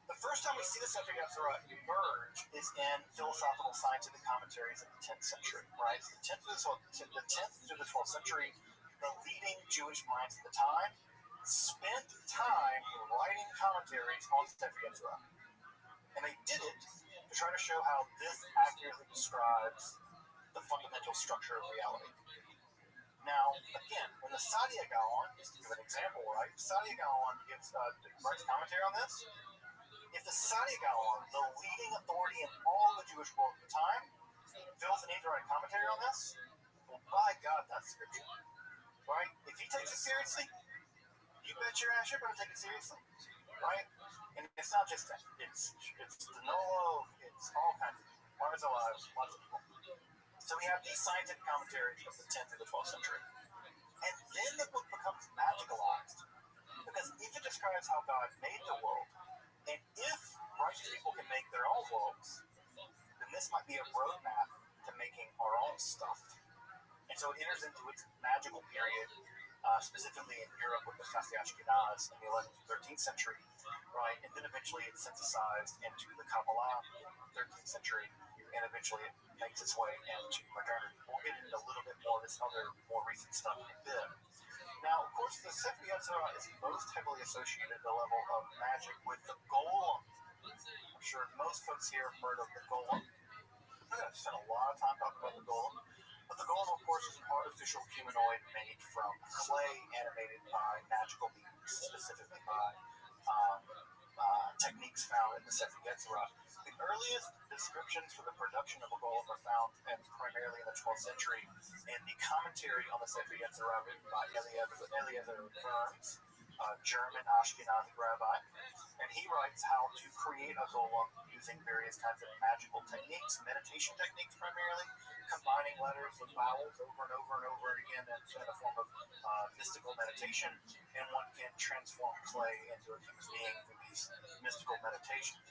Speaker 2: The first time we see the Sefer Yetzirah emerge is in philosophical scientific commentaries of the 10th century, right? The 10th to the 12th century, the leading Jewish minds at the time spent time writing commentaries on the Sefer Yetzirah. And they did it to try to show how this accurately describes the fundamental structure of reality. Now, again, when the Sadia Gaon, just to give an example, right? Sadia Gaon writes commentary on this. If the Sadia Gaon, the leading authority in all the Jewish world at the time, feels the need to write commentary on this, well, by God, that's scripture, right? If he takes it seriously, you bet your ass you're going to take it seriously, right? And it's not just that. It's Danilo, it's all kinds of people. Mars Alive, lots of people. So we have these scientific commentaries of the 10th to the 12th century. And then the book becomes magicalized. Because if it describes how God made the world, and if righteous people can make their own worlds, then this might be a roadmap to making our own stuff. And so it enters into its magical period, specifically in Europe with the Fassi Ashkenaz in the 11th and 13th century, right? And then eventually it's synthesized into the Kabbalah in the 13th century, and eventually it makes its way into modernity. We'll get into a little bit more of this other, more recent stuff in a bit. Now, of course, the Sefer Yetzirah is most heavily associated at the level of magic with the golem. I'm sure most folks here have heard of the golem. I'm not going to spend a lot of time talking about the golem. But the golem, of course, is an artificial humanoid made from clay animated by magical beings, specifically by techniques found in the Sefer Yetzirah. The earliest descriptions for the production of a golem are found primarily in the 12th century in the commentary on the Sefer Yetzirah written by Eliezer Burns, a German Ashkenazi rabbi. And he writes how to create a golem using various kinds of magical techniques, meditation techniques primarily, combining letters with vowels over and over and over again in a form of mystical meditation, and one can transform clay into a human being through these mystical meditations.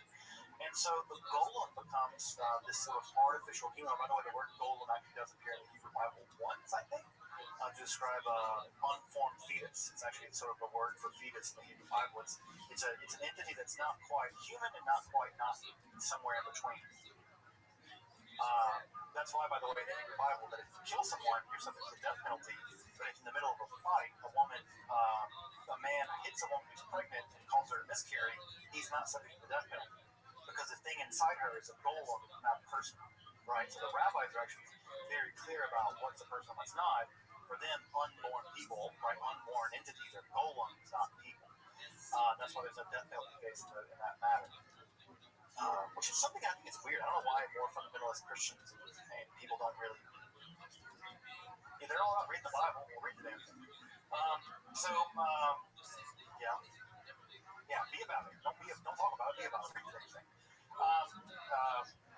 Speaker 2: And so the golem becomes this sort of artificial human. By the way, the word golem actually does appear in the Hebrew Bible once, I think, to describe an unformed fetus. It's actually sort of a word for fetus in the Hebrew Bible. It's an entity that's not quite human and not quite not. It's somewhere in between. That's why, by the way, in the Hebrew Bible, that if you kill someone, you're subject to the death penalty. But if in the middle of a fight, a man hits a woman who's pregnant and calls her a miscarry, he's not subject to the death penalty. Because the thing inside her is a golem, not a person, right? So the rabbis are actually very clear about what's a person and what's not. For them, unborn people, right, unborn entities are golems, not people. That's why there's a death penalty based in that matter. Which is something I think is weird. I don't know why more fundamentalist Christians and people don't really. Yeah, they're all about reading the Bible. We'll read the damn thing. Yeah, be about it. Don't talk about it. Be about it. Read the damn thing.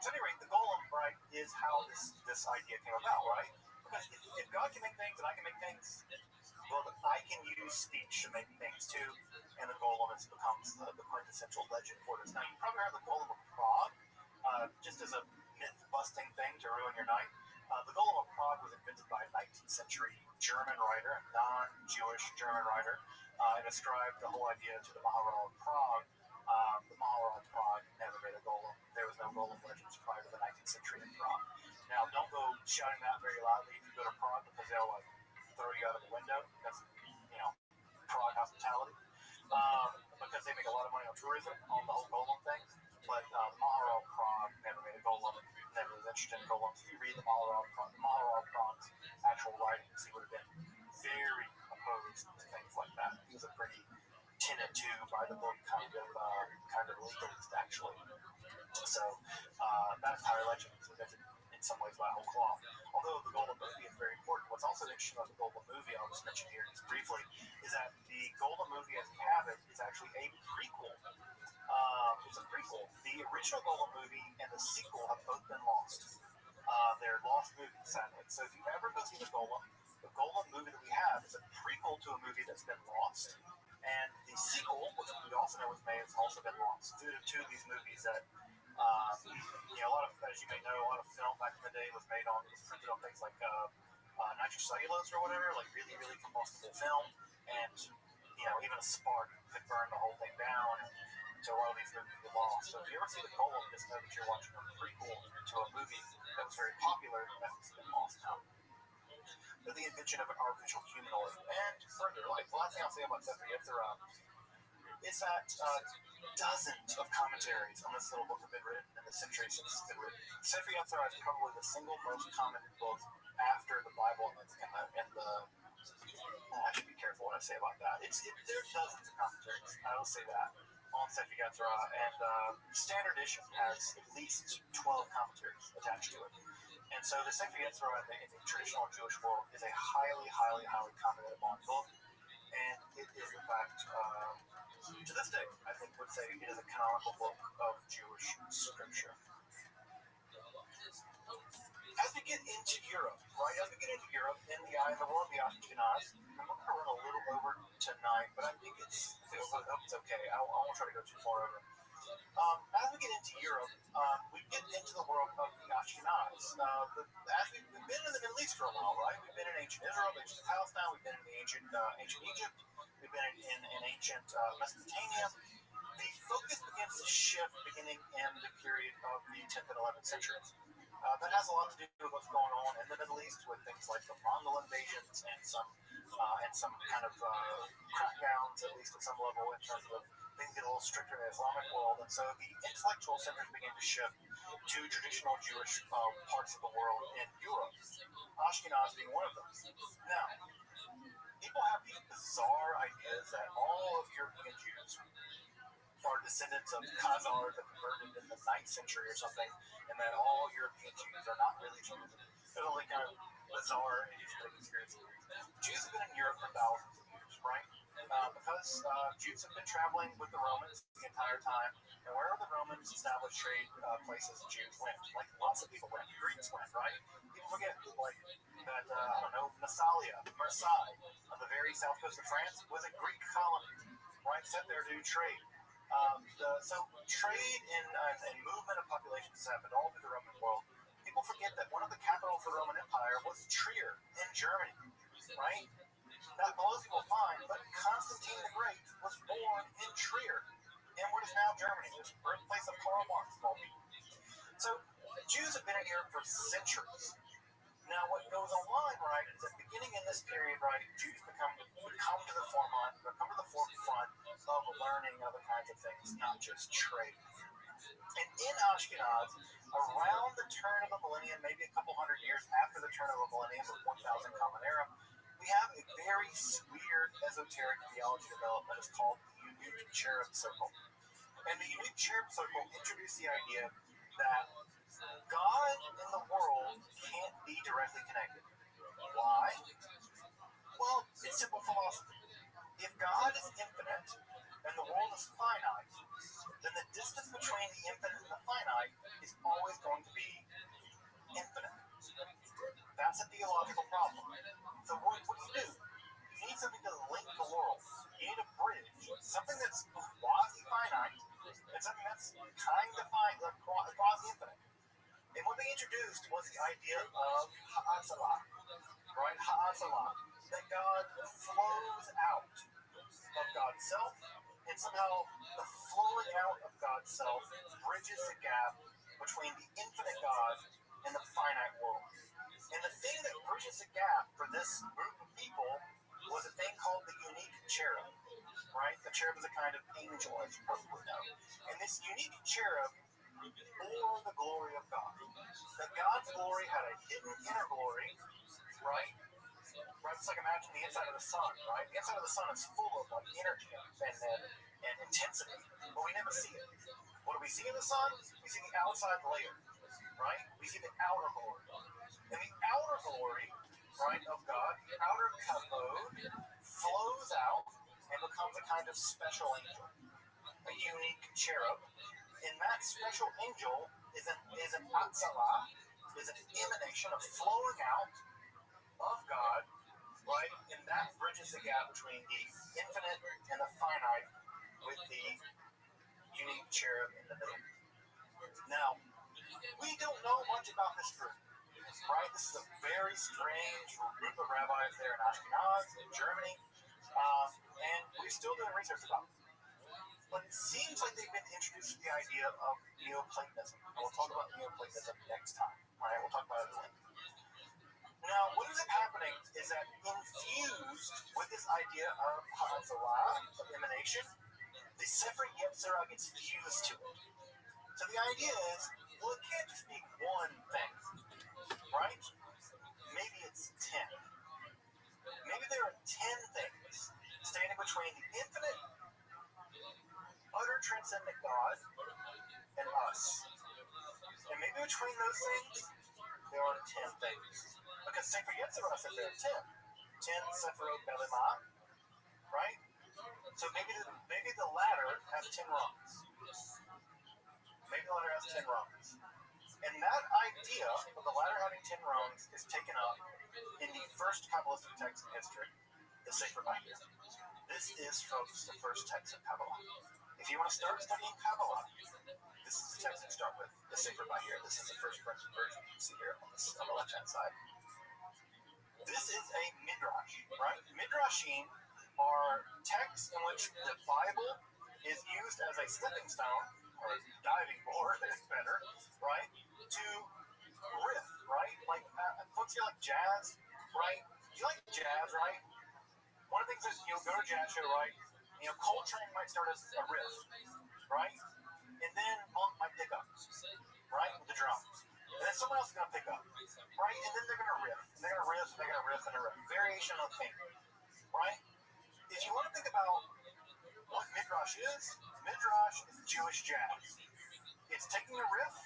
Speaker 2: So anyway, the golem, right, is how this idea came about, right?
Speaker 6: Because if God can make things and I can make things, well, I can use speech to make things too. And the golem becomes the quintessential legend for this. Now, you probably heard the golem of Prague, just as a myth-busting thing to ruin your night. The golem of Prague was invented by a 19th century German writer, a non-Jewish German writer, and ascribed the whole idea to the Maharal of Prague. The Maharal of Prague never made a golem. There was no golem legends prior to the 19th century in Prague. Now, don't go shouting that very loudly if you go to Prague, because they'll throw you out of the window. That's, Prague hospitality. Because they make a lot of money on tourism, on the whole golem thing. But Maharal of Prague never made a golem, never was interested in golems. If you read the Maharal of Prague's actual writings, he would have been very opposed to things like that. He was a pretty tinted to by the book kind of legalist, actually. So that entire legend is invented in some ways by whole cloth. Although the Golem movie is very important, what's also interesting about the Golem movie, I'll just mention here just briefly, is that the Golem movie as we have it is actually a prequel. It's a prequel. The original Golem movie and the sequel have both been lost. They're lost movies, sadly. So if you ever go see the Golem movie that we have is a prequel to a movie that's been lost. And the sequel, which we also know was made, has also been lost. Due to two of these movies that, a lot of, as you may know, a lot of film back in the day was printed on things like nitrocellulose or whatever, like really, really combustible film. And, even a spark could burn the whole thing down. So a lot of these movies get lost. So if you ever see the Golem, just know that you're watching a prequel to a movie that was very popular that's been lost now. The invention of an artificial humanoid. And further, the last thing I'll say about Sefer Yetzirah is that dozens of commentaries on this little book have been written in the century since it's been written. Sefer Yetzirah is probably the single most commented book after the Bible and the I should be careful what I say about that. There's dozens of commentaries, I will say that, on Sefer Yetzirah, and Standard Edition has at least 12 commentaries attached to it. And so the Sefer Yetzirah in the traditional Jewish world is a highly, highly, highly commented upon book, and it is in fact, to this day, I think would say it is a canonical book of Jewish scripture. As we get into Europe, in the eye of the world, the Ashkenaz, I'm going to run a little over tonight, but I think it's okay. I won't try to go too far over. As we get into Europe, we get into the world of the Ashkenaz. We've been in the Middle East for a while, right? We've been in ancient Israel, ancient Palestine, we've been in the ancient Egypt, we've been in ancient Mesopotamia. The focus begins to shift beginning in the period of the 10th and 11th centuries. That has a lot to do with what's going on in the Middle East with things like the Mongol invasions and some kind of crackdowns, at least at some level, in terms of things get a little stricter in the Islamic world. And so the intellectual centers begin to shift to traditional Jewish parts of the world in Europe, Ashkenaz being one of them. Now, people have these bizarre ideas that all of European Jews are descendants of Khazars that converted in the 9th century or something, and that all European Jews are not really Jews. There's only kind of bizarre and useful conspiracy. Jews have been in Europe for thousands of years, right? Because Jews have been traveling with the Romans the entire time, and wherever the Romans established trade places, Jews went. Like lots of people went. Greeks went, right? People forget, like, that, Massalia, Marseille, on the very south coast of France, was a Greek colony, right? Set there to do trade. So trade and movement of populations happened all through the Roman world. People forget that one of the capitals of the Roman Empire was Trier in Germany, right? That blows people's mind, but Constantine the Great was born in Trier, in what is now Germany, the birthplace of Karl Marx, So Jews have been in Europe for centuries. Now, what goes on, right, is that beginning in this period, right, Jews come to the forefront of learning other kinds of things, not just trade. And in Ashkenaz, around the turn of the millennium, maybe a couple hundred years after the turn of the millennium of 1000 Common Era, we have a very weird esoteric theology developed that is called the unique cherub circle. And the unique cherub circle introduced the idea that God and the world can't be directly connected. Why? Well, it's simple philosophy. If God is infinite and the world is finite, then the distance between the infinite and the finite is always going to be infinite. That's a theological Hatzalah, right? Hatzalah, that God flows out of God's self, and somehow the flowing out of God's self bridges the gap between the infinite God and the finite world. And the thing that bridges the gap for this group of people was a thing called the unique cherub, right? The cherub is a kind of angel, as you probably know. And this unique cherub bore the glory of God. That God's glory had a hidden inner glory, right? Right? It's like imagine the inside of the sun, right? The inside of the sun is full of like energy and intensity, but we never see it. What do we see in the sun? We see the outside layer, right? We see the outer glory. And the outer glory, right, of God, the outer kavod, flows out and becomes a kind of special angel, a unique cherub. And that special angel is an atzalah, is an emanation of flowing out of God, right? And that bridges the gap between the infinite and the finite with the unique cherub in the middle. Now, we don't know much about this group, right? This is a very strange group of rabbis there in Ashkenaz, in Germany, and we're still doing research about them. But it seems like they've been introduced to the idea of Neoplatonism. And we'll talk about Neoplatonism next time. All right, we'll talk about it later. Now, what is happening is that infused with this idea of Hatzalah, of emanation, the Sefer Yetzirah gets fused to it. So the idea is, well, it can't just be one thing, right? Maybe it's 10. Maybe there are 10 things standing between the infinite, utter transcendent God and us. And maybe between those things, there are 10 things. Because Sefer Yetzirah says there are 10. 10 Sephirot Belimah, right? So maybe the ladder has 10 rungs. Maybe the ladder has 10 rungs. And that idea of the ladder having 10 rungs is taken up in the first Kabbalistic text in history, the Sefer Bahir. This is, folks, the first text of Kabbalah. If you want to start studying Kabbalah, this is the text to start with, the Sefer Bahir. This is the first version you can see here on the left-hand side. This is a midrash, right? Midrashim are texts in which the Bible is used as a stepping stone, or a diving board, if better, right? To riff, right? Like, folks here like jazz, right? You like jazz, right? One of the things is you'll go to a jazz show, right? You know, Coltrane might start as a riff, right? And then Monk might pick up, right? With the drums. And then someone else is going to pick up, right? And then they're going to riff. And they're going to riff, and they're going to riff, and a riff. Variation on theme, right? If you want to think about what Midrash is Jewish jazz. It's taking a riff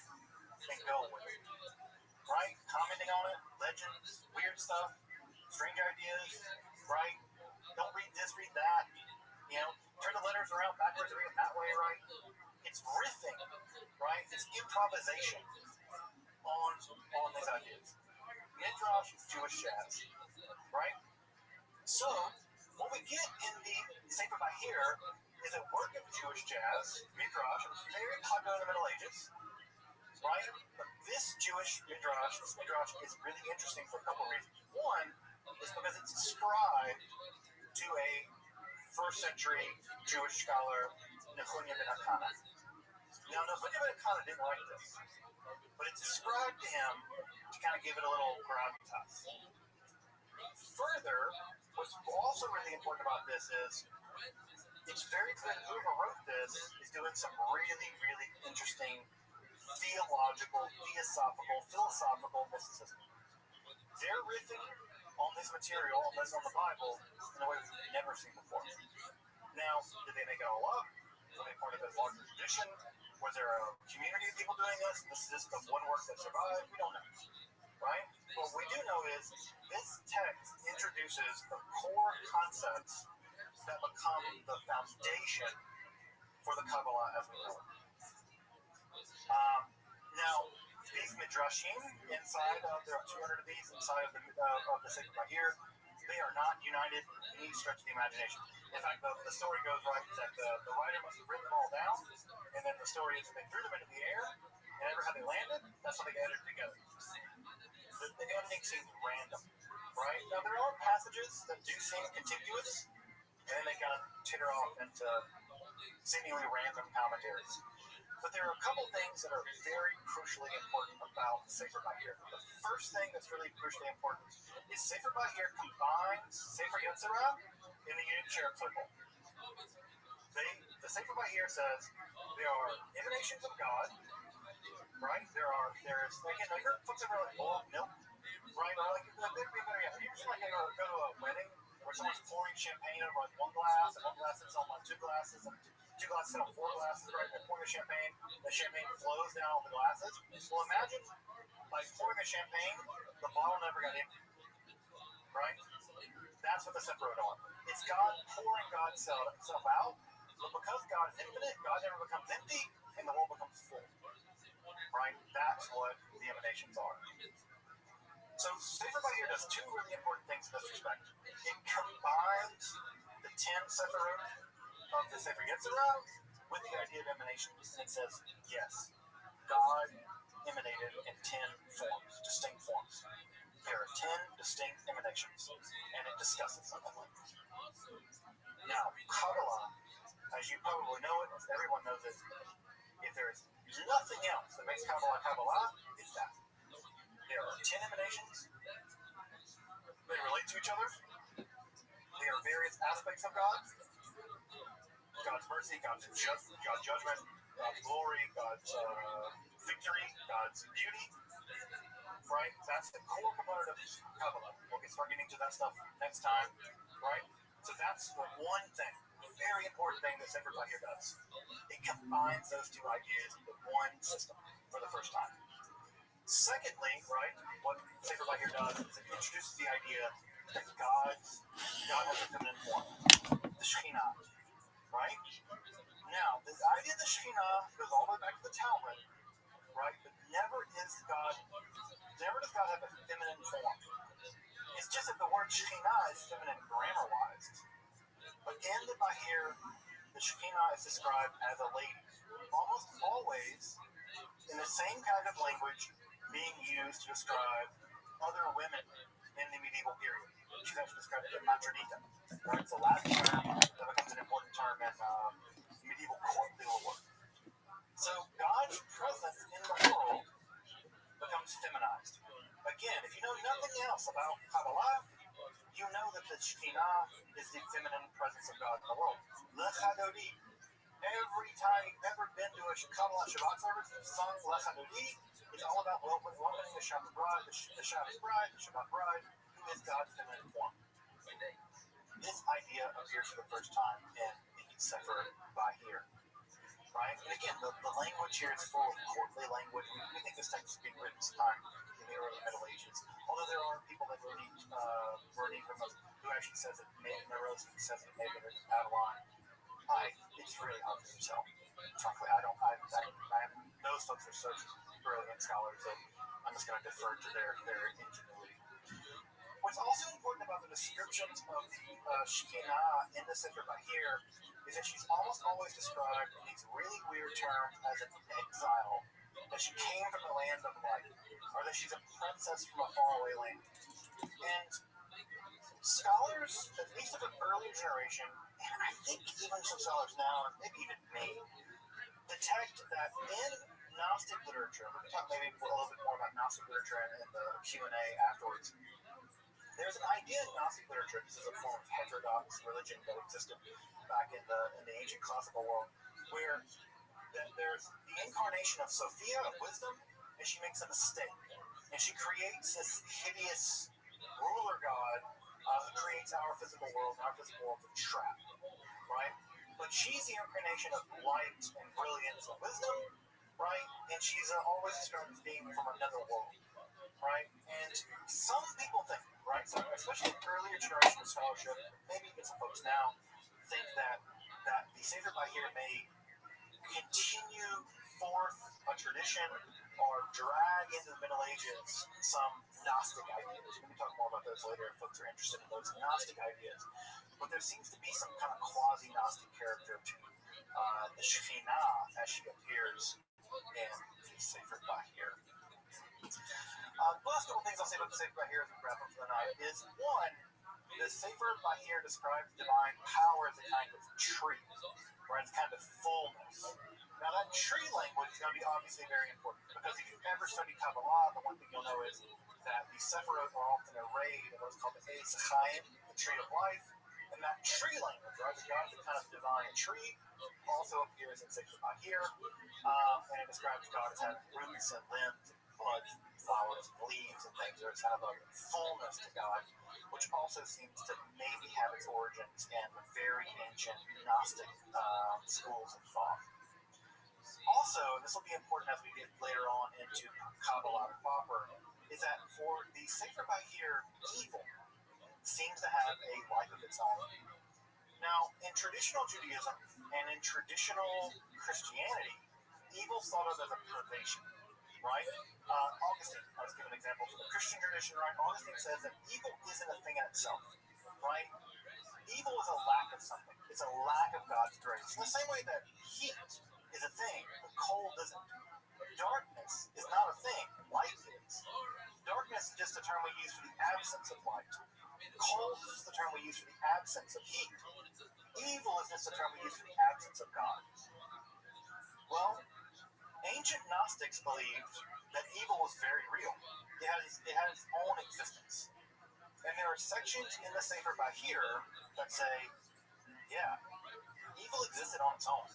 Speaker 6: and going with it, right? Commenting on it, legends, weird stuff, strange ideas, right? Don't read this, read that. You know, turn the letters around backwards, read it that way, right? It's riffing, right? It's improvisation on these ideas. Midrash is Jewish jazz, right? So, what we get in the Sefer Bahir is a work of Jewish jazz, Midrash. It was very popular in the Middle Ages, right? But this Midrash is really interesting for a couple of reasons. One is because it's ascribed to a first century Jewish scholar, Nehunya ben Hakana. Now, Nehunya ben Hakana didn't like this, but it's ascribed to him to kind of give it a little gravitas. Further, what's also really important about this is it's very clear that whoever wrote this is doing some really, really interesting theological, philosophical mysticism. They're riffing on this material, on the Bible, in a way we've never seen before. Now, did they make it all up? Were they part of a larger tradition? Was there a community of people doing this? This is just the one work that survived? We don't know, right? What we do know is this text introduces the core concepts that become the foundation for the Kabbalah as we know it. Now, these midrashim inside of, there are 200 of these inside of the Sefer Bahir, they are not united in any stretch of the imagination. In fact, the story goes right that the writer must have written them all down, and then the story is that they threw them into the air, and ever how they landed, that's how they got it together. the ending seems random, right? Now, there are passages that do seem contiguous, and then they kind of titter off into seemingly random commentaries. But there are a couple things that are very crucially important about Sefer Bahir. The first thing that's really crucially important is Sefer Bahir combines Sefer Yetzirah in the unique cherub circle. The Sefer Bahir says there are emanations of God, right? There's again, now your folks ever like boiled milk, right? Or like you just like go to a wedding where someone's pouring champagne over like one glass, and one glass sits on like two glasses, and two glasses sit on four glasses, right? They're pouring the champagne flows down all the glasses. Well, imagine like pouring a champagne, the bottle never got empty, right? That's what the separate are. It's God pouring God's self out, but because God is infinite, God never becomes empty, and the world becomes full, right? That's what the emanations are. So Sefer Bahir does two really important things in this respect. It combines the 10 Sephirot of the Sefer Yetzirah with the idea of emanations. And it says, yes, God emanated in 10 forms, distinct forms. There are 10 distinct emanations, and it discusses them. Now, Kabbalah, as you probably know it, everyone knows it, if there is nothing else that makes Kabbalah, it's that. There are 10 emanations. They relate to each other. They are various aspects of God. God's mercy, God's judgment, God's glory, God's victory, God's beauty. Right? That's the core component of Kabbalah. We'll start getting to that stuff next time. Right? So that's the one thing, a very important thing that Sefer Bahir does. It combines those two ideas into one system for the first time. Secondly, right, what Sefer Bahir does is it introduces the idea that God has a feminine form, the Shekhinah, right? Now, this idea of the Shekhinah goes all the way back to the Talmud, right? But never does God have a feminine form. It's just that the word Shekhinah is feminine grammar-wise. But in the Bahir, the Shekhinah is described as a lady, almost always in the same kind of language being used to describe other women in the medieval period. She's actually described as a matronita, right? It's a Latin term that becomes an important term in medieval court legal work. So God's presence in the world becomes feminized. Again, if you know nothing else about Kabbalah, you know that the Shekhinah is the feminine presence of God in the world. Lech Hadodi. Every time you've ever been to a Kabbalah Shabbat service and sung Lech Hadodi, it's all about welcoming the Shabbat bride, the Shabbat bride, who is God's feminine form. This idea appears for the first time in the Sefer Bahir. Right? And again, the language here is full of courtly language. We think this text is being written sometime in the early Middle Ages. Although there are people that Bernie from us who actually says it, maybe Nerosky says it, maybe it's Adeline. It's really hard to tell. Frankly, those folks are such brilliant scholars that I'm just going to defer to their ingenuity. What's also important about the descriptions of the Shekhinah in the Sefer Bahir is that she's almost always described in these really weird terms as an exile, that she came from the land of light, or that she's a princess from a faraway land. And scholars, at least of an earlier generation, and I think even some scholars now, and maybe even me, detect that in Gnostic literature, we're going to talk maybe a little bit more about Gnostic literature in the Q&A afterwards. There's an idea in Gnostic literature, this is a form of heterodox religion that existed back in the ancient classical world, where there's the incarnation of Sophia, of wisdom, and she makes a mistake. And she creates this hideous ruler god who creates our physical world, and our physical world is a trap, right? But she's the incarnation of light and brilliance and wisdom, right? And she's always described as being from another world, right? And some people think, right, so especially in earlier generation of scholarship, maybe even some folks now, think that the Sefer Bahir may continue forth a tradition or drag into the Middle Ages some Gnostic ideas. We're going to talk more about those later if folks are interested in those Gnostic ideas. But there seems to be some kind of quasi-Gnostic character to the Shekhinah as she appears in the Sefer Bahir. The last couple things I'll say about the Sefer Bahir as we wrap up for the night is one, the Sefer Bahir describes divine power as a kind of tree, or as a kind of fullness. Now that tree language is going to be obviously very important, because if you've ever studied Kabbalah, the one thing you'll know is that the Sephirot are often arrayed in what's called the Eitz Chaim, the tree of life, and that tree language, right, the God, the kind of divine tree, also appears in Sefer Bahir, and it describes God as having roots and limbs, and buds, flowers, leaves, and things. There's kind of a fullness to God, which also seems to maybe have its origins in very ancient Gnostic schools of thought. Also, and this will be important as we get later on into Kabbalah proper, is that for the Sefer Bahir, evil seems to have a life of its own. Now, in traditional Judaism and in traditional Christianity, evil is thought of as a privation, right? Augustine, let's give an example from the Christian tradition, right? Augustine says that evil isn't a thing in itself, right? Evil is a lack of something. It's a lack of God's grace. In the same way that heat is a thing, but cold isn't. Darkness is not a thing. Light is. Darkness is just a term we use for the absence of light. Cold is just a term we use for the absence of heat. Evil is just a term we use for the absence of God. Well, ancient Gnostics believed that evil was very real. It had its own existence. And there are sections in the Sefer Bahir that say, yeah, evil existed on its own.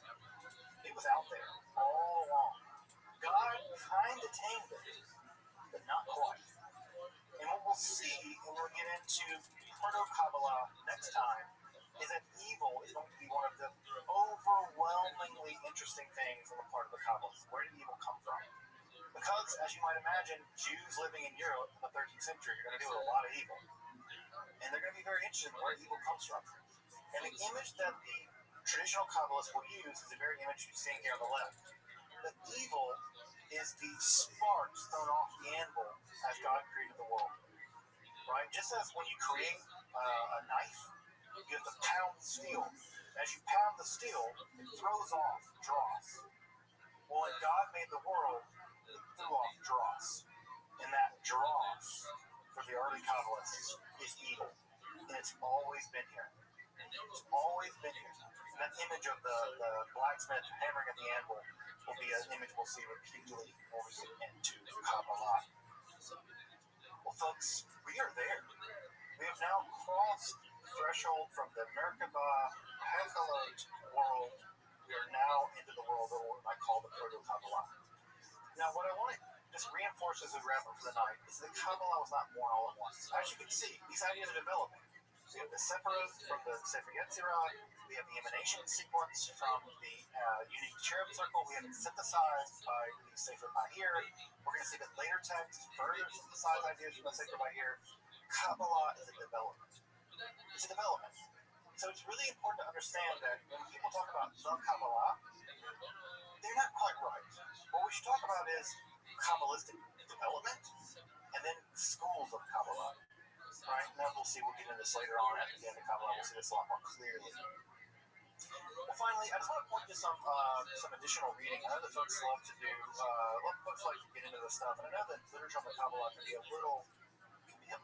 Speaker 6: It was out there all along. God kind of tamed it, but not quite. And what we'll see when we get into Proto-Kabbalah next time is that evil is going to be one of the overwhelmingly interesting things on the part of the Kabbalah. Where did evil come from? Because, as you might imagine, Jews living in Europe in the 13th century are going to do a lot of evil. And they're going to be very interested in where evil comes from. And the image that the traditional Kabbalists will use is the very image you're seeing here on the left. That evil is the sparks thrown off the anvil as God created the world. Right? Just as when you create a knife, you have to pound the steel. As you pound the steel, it throws off dross. Well, when God made the world, it threw off dross. And that dross, for the early Kabbalists, is evil. And it's always been here. It's always been here. And that image of the blacksmith hammering at the anvil will be an image we'll see repeatedly when we get into Kabbalah. Well, folks, we are there. We have now crossed the threshold from the Merkabah Hezbollah world. We are now into the world of what I call the Proto-Kabbalah. Now, what I want to just reinforce as we wrap up for the night is that Kabbalah was not born all at once. As you can see, these ideas are developing. We have the separate from the Sefer Yetzirah. We have the emanation sequence from the unique cherub circle. We have it synthesized by the Sefer Bahir. We're going to see that later texts further synthesize ideas from the Sefer Bahir. Kabbalah is a development. It's a development. So it's really important to understand that when people talk about the Kabbalah, they're not quite right. What we should talk about is Kabbalistic development and then schools of Kabbalah. Right? Now we'll see, we'll get into this later on at the end of Kabbalah. We'll see this a lot more clearly. Well, finally, I just want to point to some additional reading. I know that folks love to do, folks like to get into this stuff, and I know that literature on the Kabbalah can be a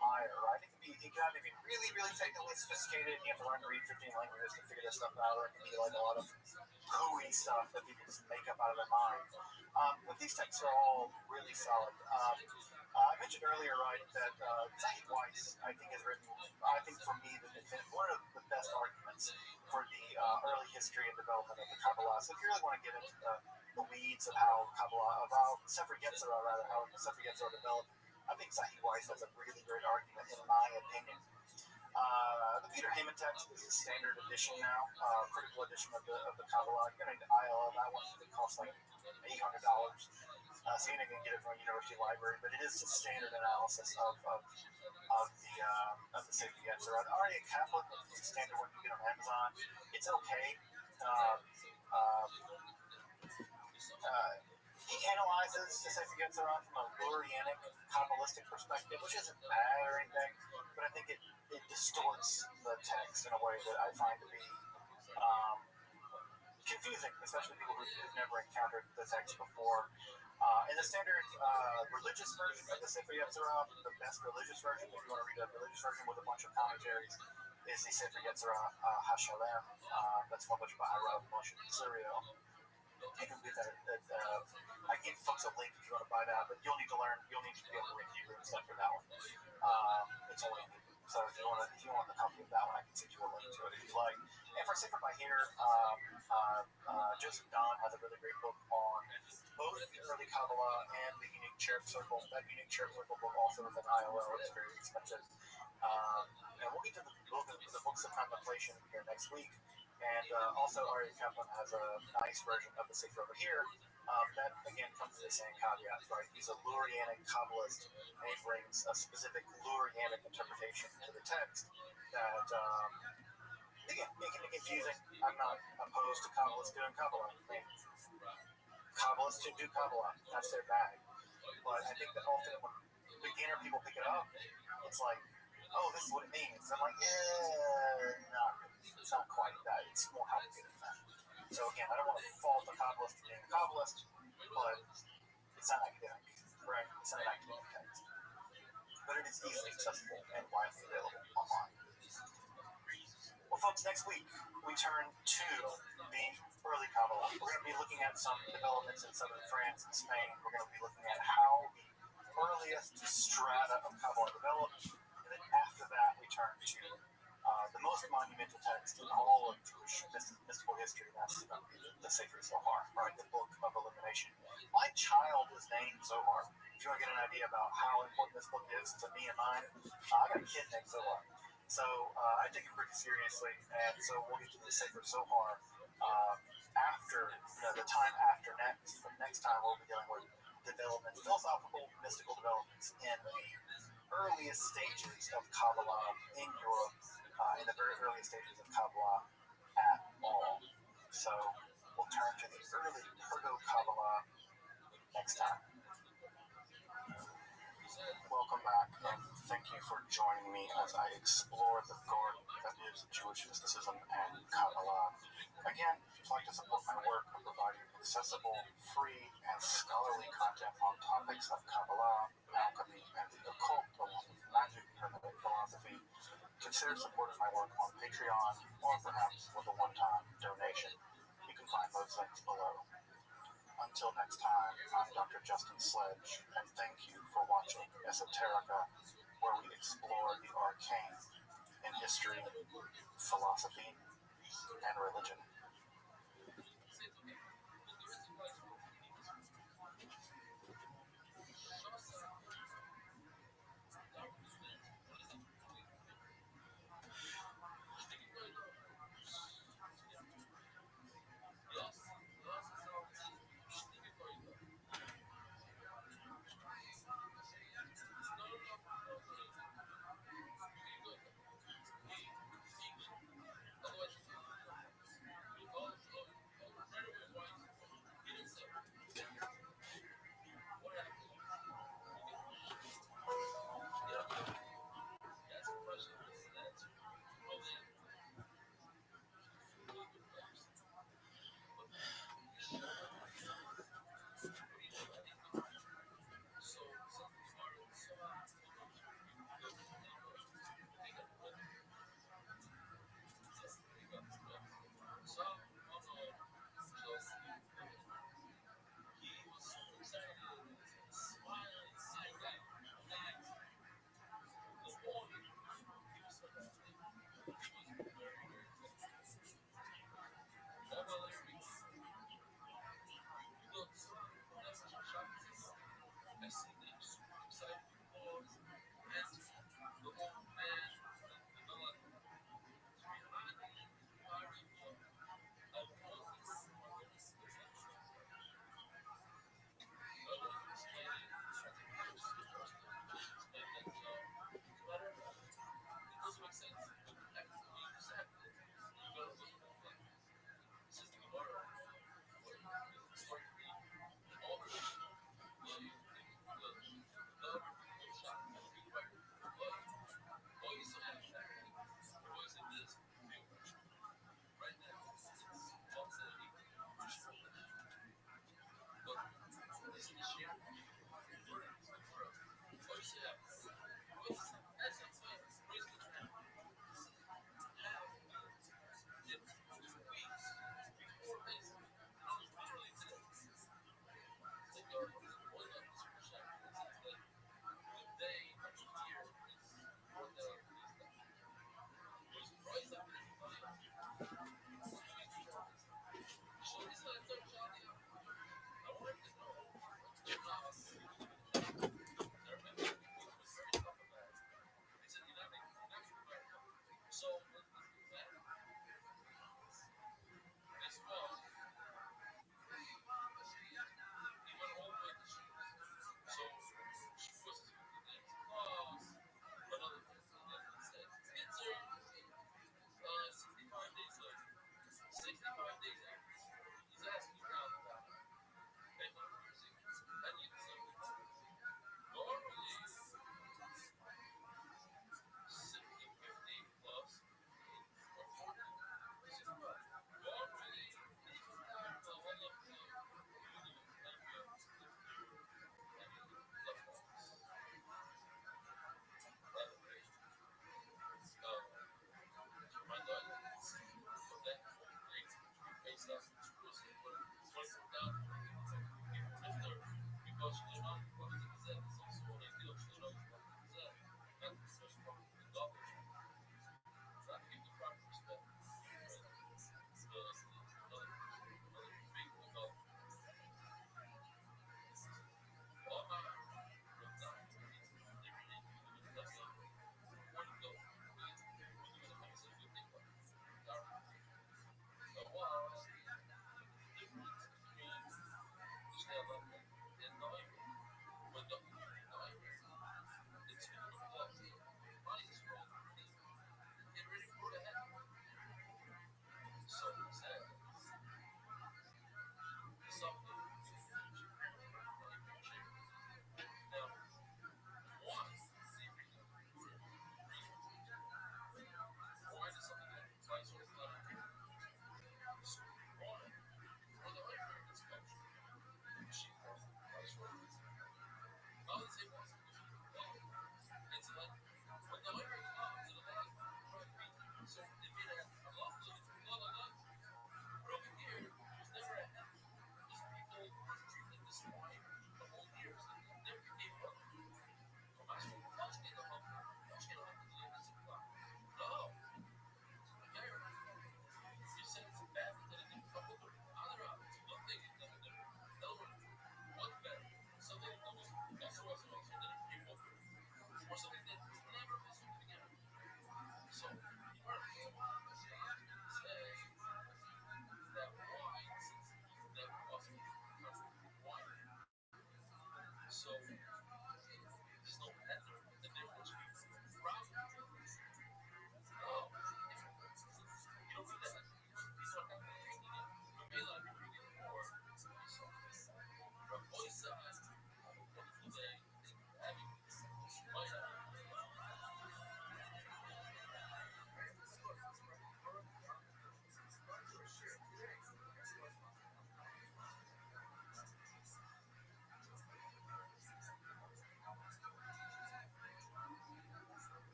Speaker 6: mire, right? It can either be really, really technically sophisticated, and you have to learn to read 15 languages to figure this stuff out, or it can be like a lot of hooey stuff that people just make up out of their mind. But these texts are all really solid. I mentioned earlier, right, that Zahid Weiss, I think, has written, I think for me, one of the best arguments for the early history and development of the Kabbalah. So if you really want to get into the weeds of how Kabbalah, about Sefer Yetzirah, rather, how Sefer Yetzirah developed, I think Zahid Weiss has a really great argument, in my opinion. The Peter Heyman text is a standard edition now, critical edition of the Kabbalah. You're going to need the IL, that one it costs like $800. So you're not going to get it from a university library, but it is a standard analysis of the Sefer Yetzirah. Already a Catholic, it's a standard one you get on Amazon. It's okay. He analyzes the Sefer Yetzirah from a Lurianic, Kabbalistic perspective, which isn't bad or anything, but I think it distorts the text in a way that I find to be confusing, especially people who've never encountered the text before. In the standard religious version of the Sefer Yetzirah, the best religious version, if you want to read a religious version with a bunch of commentaries, is the Sefer Yetzirah HaShalem. That's published by Rabbi Moshe Syrio. You can get that. I give folks a link if you want to buy that, but you'll need to learn. You'll need to be able to read Hebrew and stuff for that one. It's only in Hebrew. So if you want the copy of that one, I can send you a link to it if you like. And for Sefer by here, Joseph Don has a really great book on both the early Kabbalah and the unique cherub circle. That unique cherub circle book also is an IOL. It's very expensive. And we'll get to the books of contemplation here next week. And also, Ari Kaplan has a nice version of the Sefer over here. That again comes to the same caveat, right? He's a Lurianic Kabbalist, and he brings a specific Lurianic interpretation to the text that, again, it can be confusing. I'm not opposed to Kabbalists doing Kabbalah. Kabbalists should do Kabbalah. That's their bag. But I think that often when beginner people pick it up, it's like, oh, this is what it means. I'm like, no, it's not quite that. It's more complicated than that. So again, I don't want to fault a Kabbalist for being a Kabbalist, but it's not academic, right? It's not an academic text. But it is easily accessible and widely available online. Well, folks, next week we turn to the early Kabbalah. We're going to be looking at some developments in southern France and Spain. We're going to be looking at how the earliest strata of Kabbalah developed. And then after that, we turn to the most monumental text in all of Jewish mystical history. That's going to be the Sefer Zohar, right? The Book of Illumination. My child is named Zohar. If you want to get an idea about how important this book is to me and mine, I got a kid named Zohar. So I take it pretty seriously, and so we'll get to the Sefer Zohar after the time after next. But next time we'll be dealing with developments, philosophical, mystical developments in the earliest stages of Kabbalah in Europe, in the very earliest stages of Kabbalah at all. So we'll turn to the early Proto-Kabbalah next time. Welcome back, and thank you for joining me as I explore the garden that is Jewish mysticism and Kabbalah. Again, if you'd like to support my work of providing accessible, free, and scholarly content on topics of Kabbalah, alchemy, and the occult, along with magic, hermetic philosophy, consider supporting my work on Patreon, or perhaps with a one-time donation. You can find those links below. Until next time, I'm Dr. Justin Sledge, and thank you for watching Esoterica, where we explore the arcane in history, philosophy, and religion.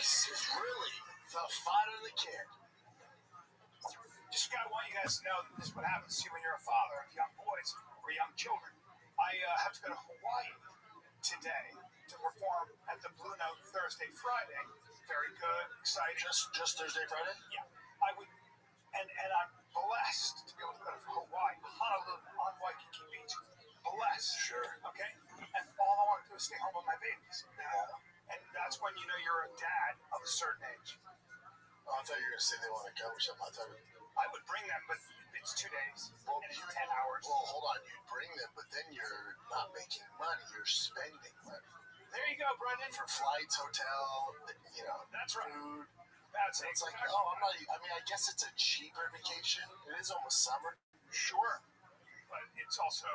Speaker 11: This is really the fun of the kid.
Speaker 6: Just want you guys to know that this is what happens to you when you're a father of young boys or young children. I have to go to Hawaii today to perform at the Blue Note Thursday, Friday. Very good, exciting.
Speaker 11: Just Thursday, Friday?
Speaker 6: Yeah, I would, and I'm blessed to be able to go to Hawaii, Honolulu, on Waikiki Beach. Blessed.
Speaker 11: Sure.
Speaker 6: Okay? And all I want to do is stay home with my babies. And that's when you know you're a dad of a certain age.
Speaker 11: Oh, I thought you were going to say they want to go or something.
Speaker 6: I would bring them, but it's 2 days.
Speaker 11: Well,
Speaker 6: and it's 10 hours.
Speaker 11: Well, hold on. You bring them, but then you're not making money. You're spending money.
Speaker 6: There you go, Brendan.
Speaker 11: For flights, hotel,
Speaker 6: That's right.
Speaker 11: food.
Speaker 6: That's
Speaker 11: it. It's like, I'm not. I mean, I guess it's a cheaper vacation. It is almost summer.
Speaker 6: Sure. But it's also.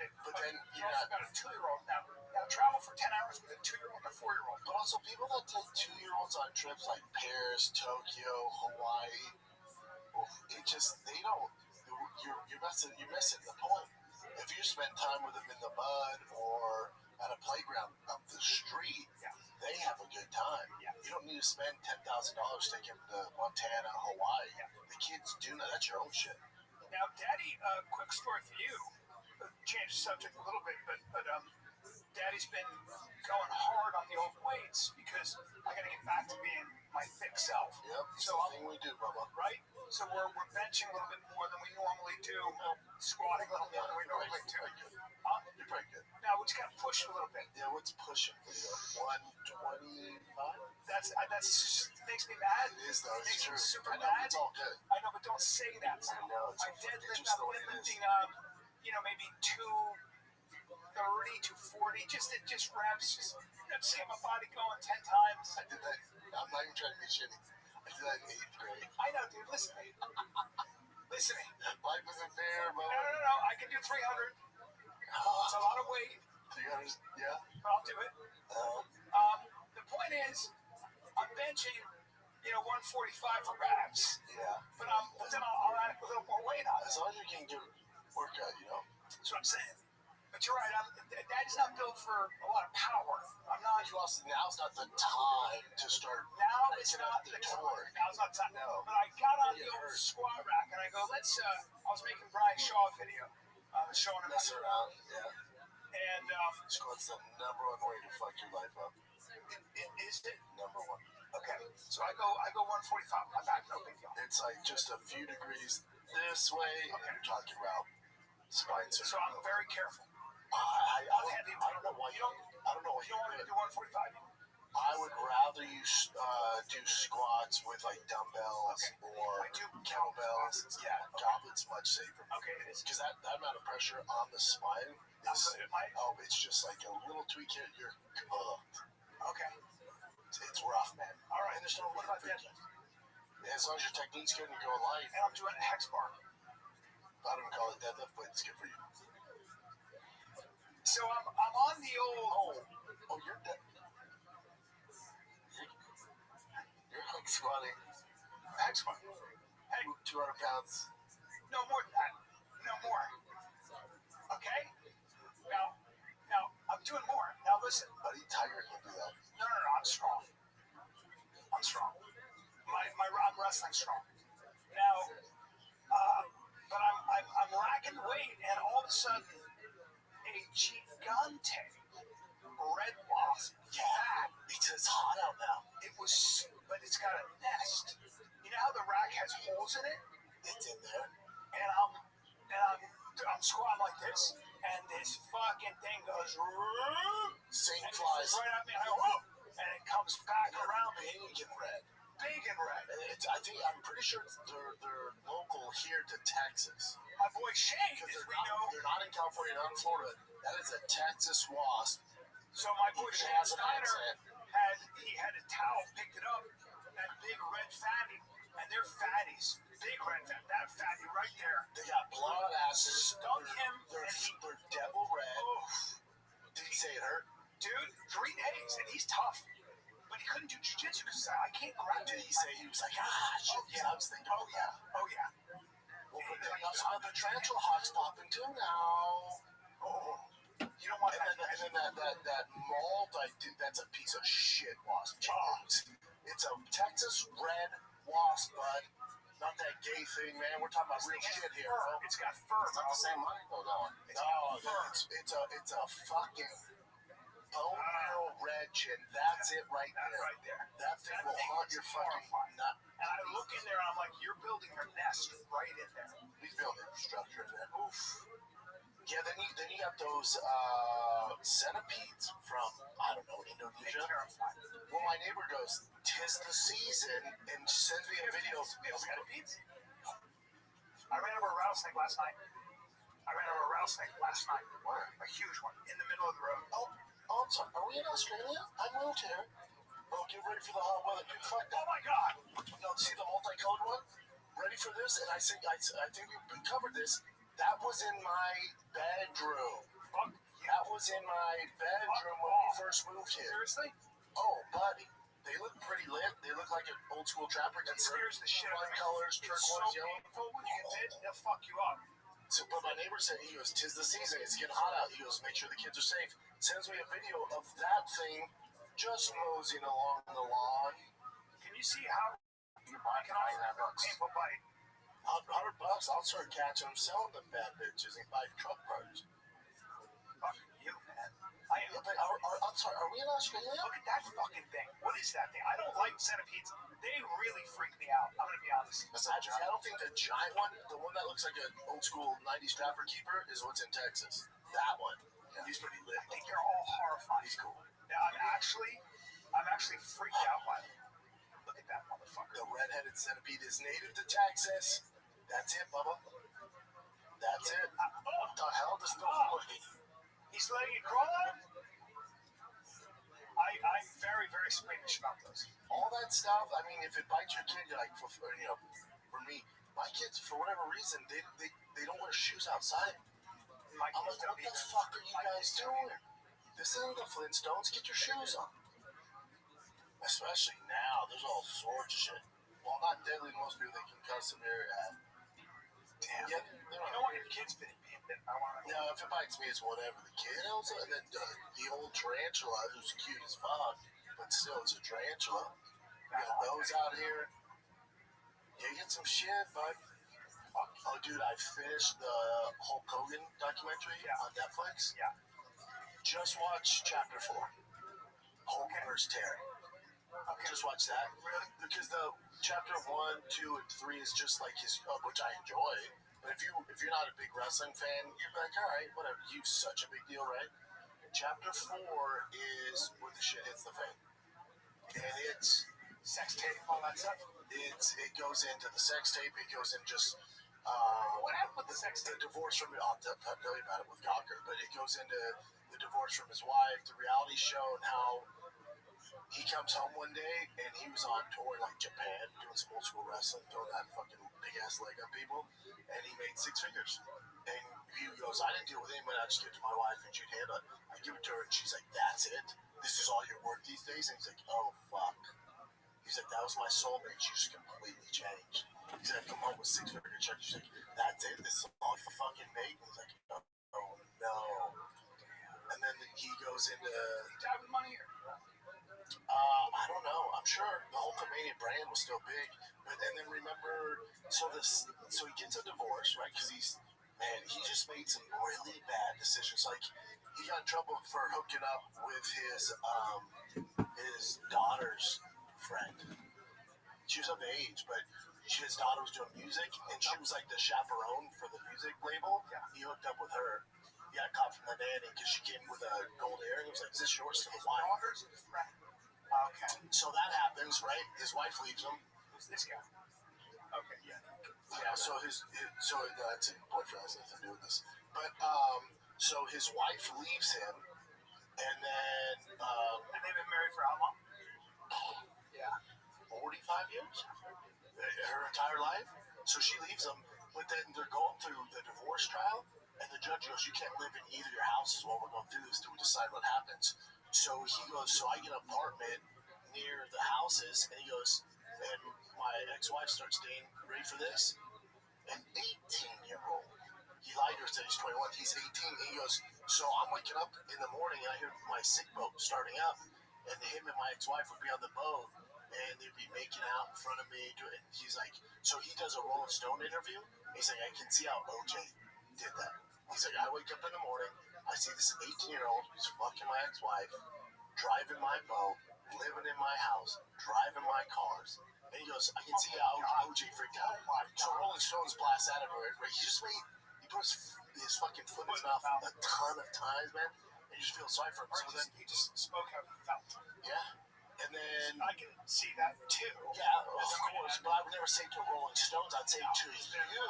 Speaker 11: But then
Speaker 6: you also got a 2-year-old now. Now travel for 10 hours with a 2-year-old and a 4-year-old.
Speaker 11: But also people that take 2-year-olds on trips like Paris, Tokyo, Hawaii, they don't. You're missing the point. If you spend time with them in the mud or at a playground up the street, they have a good time. You don't need to spend $10,000 taking them to Montana, Hawaii. The kids do that. That's your own shit.
Speaker 6: Now, Daddy, quick story for you. Change the subject a little bit, but Daddy's been going hard on the old weights because I got to get back to being my thick self.
Speaker 11: Yep.
Speaker 6: So
Speaker 11: the thing we do, Bubba.
Speaker 6: Right. So we're benching a little bit more than we normally do, squatting a little more than we normally do.
Speaker 11: You're pretty good.
Speaker 6: Now we just got to push a little bit.
Speaker 11: Yeah, what's pushing for you? 125.
Speaker 6: That's makes me mad.
Speaker 11: It is though. It's
Speaker 6: makes
Speaker 11: true.
Speaker 6: me super
Speaker 11: I know,
Speaker 6: mad.
Speaker 11: It's all good.
Speaker 6: I know, but don't say that.
Speaker 11: I know.
Speaker 6: I deadlift.
Speaker 11: Just
Speaker 6: I'm deadlifting. Maybe 230, 240. Just reps. Just get my body going 10 times.
Speaker 11: I did that. I'm not even trying to be shitty. I did that in 8th grade.
Speaker 6: I know, dude. Listen to me. Listen to me.
Speaker 11: Life isn't fair, bro.
Speaker 6: No. I can do 300. It's a lot of weight.
Speaker 11: 300, yeah.
Speaker 6: But I'll do it. The point is, I'm benching, 145 for reps.
Speaker 11: Yeah.
Speaker 6: But then I'll add a little more weight on it.
Speaker 11: As long as you can do workout,
Speaker 6: That's what I'm saying. But you're right. Daddy's not built for a lot of power. I'm not.
Speaker 11: Now's not the time to start.
Speaker 6: Now it's not the time. Now's not the time.
Speaker 11: No.
Speaker 6: But I got on the old squat rack and I go, I was making Brian Shaw a video. I was showing him.
Speaker 11: Mess around, yeah.
Speaker 6: And
Speaker 11: squat's the number one way to fuck your life up.
Speaker 6: Is it?
Speaker 11: Number one.
Speaker 6: Okay. So I go 145. My back, no big deal.
Speaker 11: It's like just a few degrees this way, and you're talking about spine surgery.
Speaker 6: So I'm very careful.
Speaker 11: I don't know why you don't. I don't know why
Speaker 6: you don't want to do 145.
Speaker 11: I would rather you do squats with like dumbbells or kettlebells. Yeah, goblet's much safer.
Speaker 6: Okay, it is.
Speaker 11: Because that amount of pressure on the spine is, it's just like a little tweak here, you're cooked.
Speaker 6: Okay.
Speaker 11: It's rough, man.
Speaker 6: All right.
Speaker 11: And there's no
Speaker 6: what about deadlift?
Speaker 11: As long as your technique's good and you're going light.
Speaker 6: And I'm doing a hex bar.
Speaker 11: I don't even call it deadlift, but it's good for you.
Speaker 6: So I'm on the old.
Speaker 11: Oh, you're dead. You're like squatting.
Speaker 6: Hex bar. Hey,
Speaker 11: 200 pounds.
Speaker 6: No more than that. No more. Okay. Now I'm doing more. Now listen.
Speaker 11: Buddy, Tiger can do that.
Speaker 6: No. I'm strong. I'm wrestling strong. Now, but I'm racking the weight, and all of a sudden, a gigante red wasp.
Speaker 11: Yeah, it's hot out now.
Speaker 6: But it's got a nest. You know how the rack has holes in it?
Speaker 11: It's in there.
Speaker 6: And I'm squatting like this, and this fucking thing goes.
Speaker 11: Same flies.
Speaker 6: Right at me, and it comes back around me.
Speaker 11: Big and red.
Speaker 6: I'm
Speaker 11: pretty sure they're local here to Texas.
Speaker 6: My boy Shane,
Speaker 11: because they're not in California, not in Florida. That is a Texas wasp.
Speaker 6: So my boy Shane Snyder had a towel, picked it up, that big red fatty, and they're fatties. Big red fatty, that fatty right there.
Speaker 11: They got blood asses.
Speaker 6: Stung him.
Speaker 11: They're devil red.
Speaker 6: Oh.
Speaker 11: Did he say it hurt?
Speaker 6: Dude, 3 days, and he's tough. But he couldn't do jiu-jitsu because I can't grab
Speaker 11: it. Did he say he was like, shit?
Speaker 6: Oh, yeah.
Speaker 11: I was thinking,
Speaker 6: oh, yeah.
Speaker 11: Well, but then you also have the tarantula hawks popping too now.
Speaker 6: Oh. You don't want
Speaker 11: that mold, that's a piece of shit wasp. It's this red wasp, bud. Not that gay thing, man. We're talking about real shit here, bro.
Speaker 2: It's got fur.
Speaker 3: It's not the same money though, that one.
Speaker 11: No, it's a fucking bone marrow red chin. That's it right there.
Speaker 2: Right there.
Speaker 11: That thing will haunt your fucking nut.
Speaker 2: And I look in there and I'm like, you're building your nest right in there.
Speaker 11: We built infrastructure in there. Oof. Yeah, then you got those centipedes from, I don't know, Indonesia. Well, my neighbor goes, "'Tis the season," and sends me a video of
Speaker 2: Centipedes? I ran over a rattlesnake last night.
Speaker 11: Where?
Speaker 2: A huge one in the middle of the road.
Speaker 11: Oh, I'm sorry. Are we in Australia? I moved here. Oh, get ready for the hot weather. Dude, fuck that.
Speaker 2: Oh my God!
Speaker 11: No, see the multicolored one? Ready for this? And I think we covered this. That was in my bedroom. That was in my bedroom when we first moved here.
Speaker 2: Seriously?
Speaker 11: Oh, buddy. They look pretty lit. They look like an old school trapper.
Speaker 2: That scares the shit out of me.
Speaker 11: Colors,
Speaker 2: It's
Speaker 11: turquoise,
Speaker 2: so
Speaker 11: yellow.
Speaker 2: painful when you get bit, they'll fuck you up.
Speaker 11: So, but my neighbor said, he goes, "'Tis the season. It's getting hot out." He goes, "Make sure the kids are safe." Sends me a video of that thing just moseying along the lawn.
Speaker 2: Can you see how
Speaker 3: You buy
Speaker 2: can I have a
Speaker 3: $99.
Speaker 2: painful bite?
Speaker 11: $100, I'll start catching them, selling them bad bitches and buy truck parts.
Speaker 2: Fuck you, man.
Speaker 11: Yeah, but I'm sorry, are we in Australia?
Speaker 2: Look at that fucking thing. What is that thing? I don't like centipedes. They really freak me out. I'm gonna be honest.
Speaker 11: I don't think the giant one, the one that looks like an old school 90s trapper keeper, is what's in Texas. That one. Yeah, he's pretty lit.
Speaker 2: I think you're all horrified.
Speaker 11: He's cool.
Speaker 2: Yeah, I'm actually freaked out by them. Look at that motherfucker.
Speaker 11: The red-headed centipede is native to Texas. That's it, Bubba. That's it. What the hell does the
Speaker 2: He's letting it crawl out? I'm very, very squeamish about those.
Speaker 11: all that stuff? I mean, if it bites your kid, you're like, for me, my kids, for whatever reason, they don't wear shoes outside.
Speaker 2: My
Speaker 11: I'm
Speaker 2: kids
Speaker 11: like,
Speaker 2: don't
Speaker 11: what the
Speaker 2: either.
Speaker 11: fuck are you
Speaker 2: My
Speaker 11: guys
Speaker 2: kids don't
Speaker 11: doing?
Speaker 2: either.
Speaker 11: This isn't the Flintstones. Get your shoes on. Especially now, there's all sorts of shit. Well, not deadly. Most people they concuss in their
Speaker 2: Damn.
Speaker 11: Yeah,
Speaker 2: You don't want your kids being bit. I want to.
Speaker 11: no, if it bites me, it's whatever. The kid also, and then the old tarantula, who's cute as fuck, but still, it's a tarantula. We got those out here. Yeah, get some shit, bud. Oh, dude, I finished the Hulk Hogan documentary on Netflix.
Speaker 2: Yeah.
Speaker 11: Just watched chapter 4. Hulk vs. Terry. Just watch that.
Speaker 2: Really?
Speaker 11: Because the chapter 1, 2, and 3 is just like his, which I enjoy. But if you're not a big wrestling fan, you're like, all right, whatever. You such a big deal, right? Chapter 4 is where the shit hits the fan, and it's
Speaker 2: Sex tape, all that stuff.
Speaker 11: it goes into the sex tape. It goes in just
Speaker 2: What happened with the sex
Speaker 11: the
Speaker 2: tape?
Speaker 11: divorce from. I'll tell you about it with Cocker, but it goes into the divorce from his wife, the reality show, and how he comes home one day and he was on tour in like Japan doing some old school wrestling, throwing that fucking big ass leg on people, and he made 6 figures. And he goes, "I didn't deal with anybody. I just give it to my wife and she'd handle it. I give it to her and she's like, that's it. This is all your work these days." And he's like, "Oh fuck." He's like, "That was my soulmate. She just completely changed." He's like, "I come home with 6 figure check." She's like, "That's it. This is all you fucking make." And he's like, "Oh no." And then he goes into
Speaker 2: Job with money here.
Speaker 11: I don't know. I'm sure the Hulkamania brand was still big, but and then remember, so he gets a divorce, right? Because he just made some really bad decisions. Like he got in trouble for hooking up with his daughter's friend. She was of age, but his daughter was doing music, and she was like the chaperone for the music label. He hooked up with her. He got caught from the nanny because she came with a gold earring. He was like, "Is this yours?" To the wife.
Speaker 2: Daughter's friend. Okay.
Speaker 11: So that happens, right? His wife leaves him.
Speaker 2: Who's this guy? Okay, yeah.
Speaker 11: Yeah, so so that's a boyfriend has nothing to do with this. But so his wife leaves him, and then
Speaker 2: And they've been married for how long? Yeah.
Speaker 11: 45 years, her entire life. So she leaves him, but then they're going through the divorce trial, and the judge goes, "You can't live in either of your houses while we're going through this till we decide what happens." So he goes, "So I get an apartment near the houses," and he goes, and my ex-wife starts dating, ready for this, an 18-year-old. He lied to her, said he's 21, he's 18, and he goes, "So I'm waking up in the morning, and I hear my sick boat starting up, and him and my ex-wife would be on the boat, and they'd be making of me. He's like, so he does a Rolling Stone interview. He's like, I can see how OJ did that. He's like, I wake up in the morning, I see this 18-year-old who's fucking my ex-wife, driving my boat, living in my house, driving my cars. And he goes, I can see how OJ freaked out. So Rolling Stones blast out of it. Right? He put his fucking foot in his mouth a ton of times, man. And you just feel sorry for him. So then
Speaker 6: he just spoke how he felt.
Speaker 11: yeah. And then
Speaker 6: I can see that too.
Speaker 11: Yeah, of course. But I would never say to Rolling Stones. I'd say to you.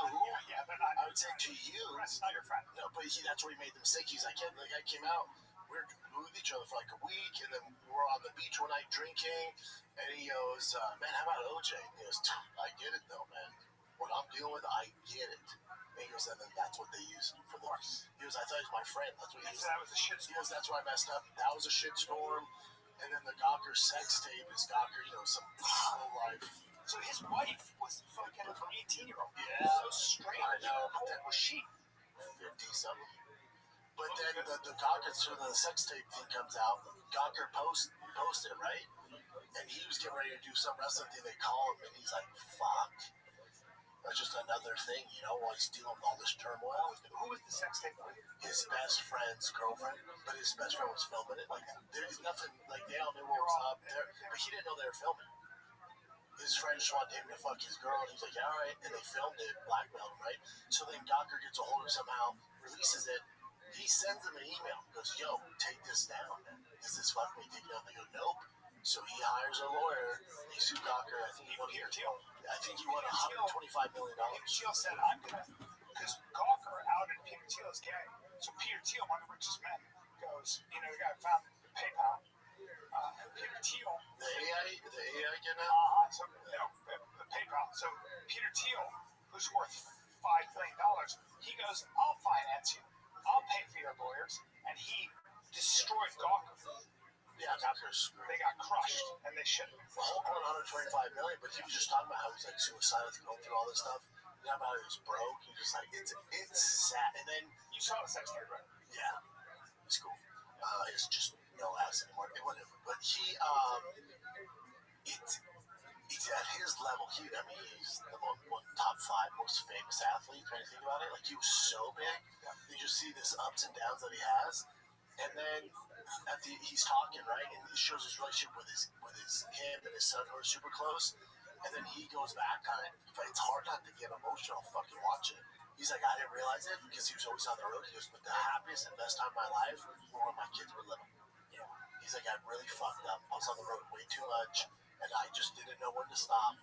Speaker 6: Yeah, but
Speaker 11: I would say to you.
Speaker 6: That's not your friend.
Speaker 11: No, but that's where he made the mistake. He's like, yeah, the guy came out. We were with each other for like a week, and then we were on the beach one night drinking. And he goes, man, how about OJ? And he goes, I get it though, man. What I'm dealing with, I get it. And he goes, and then that's what they used for the. He goes, I thought he was my friend. That's what he used.
Speaker 6: That was a shit.
Speaker 11: He goes, that's where I messed up. That was a shit storm. And then the Gawker sex tape is Gawker, some whole life.
Speaker 6: So his wife was fucking an 18-year-old.
Speaker 11: Yeah.
Speaker 6: So strange.
Speaker 11: I know.
Speaker 6: But then was she?
Speaker 11: 50-something. But then the Gawker, so the sex tape thing comes out. Gawker posted, right? And he was getting ready to do some wrestling thing. They call him, and he's like, fuck. That's just another thing, while he's dealing with all this turmoil.
Speaker 6: Who was the sex tape with?
Speaker 11: His best friend's girlfriend, but his best friend was filming it. Like, there's nothing, like, they all knew what was up there, but he didn't know they were filming. His friend just wanted him to fuck his girl, and he's like, yeah, all right, and they filmed it, blackmailed him, right? So then Gawker gets a hold of him somehow, releases it, he sends him an email, goes, yo, take this down. Is this fuck me? Take it down. They go, nope. So he hires a lawyer, he sued Gawker, I think he won
Speaker 6: Peter Thiel.
Speaker 11: I think he won $125 million.
Speaker 6: Peter Thiel said, I'm going to, because Gawker outed Peter Thiel as gay. So Peter Thiel, one of the richest men, goes, the guy who founded PayPal. And Peter Thiel.
Speaker 11: The AI getting out?
Speaker 6: So, PayPal. So Peter Thiel, who's worth $5 billion, he goes, I'll finance you. I'll pay for your lawyers. And he destroyed Gawker.
Speaker 11: Yeah, Gawker's screwed.
Speaker 6: They got crushed, and they shouldn't.
Speaker 11: The Hulk won $125 million, but he was just talking about how he's like suicidal, going through all this stuff. How about he was broke? He's just like, it's sad. And then
Speaker 6: You saw the sex tape, right?
Speaker 11: yeah, it's cool. It's just no ass anymore. Whatever. But he, it's at his level. He's the top 5 most famous athlete. When you think about it, like he was so big. You just see this ups and downs that he has, and then he's talking, right, and he shows his relationship with him and his son who are super close, and then he goes back on it. It's hard not to get emotional. Fucking watch it. He's like, I didn't realize it because he was always on the road. He goes, but the happiest and best time of my life were when my kids were little. Yeah. He's like, I really fucked up. I was on the road way too much, and I just didn't know when to stop.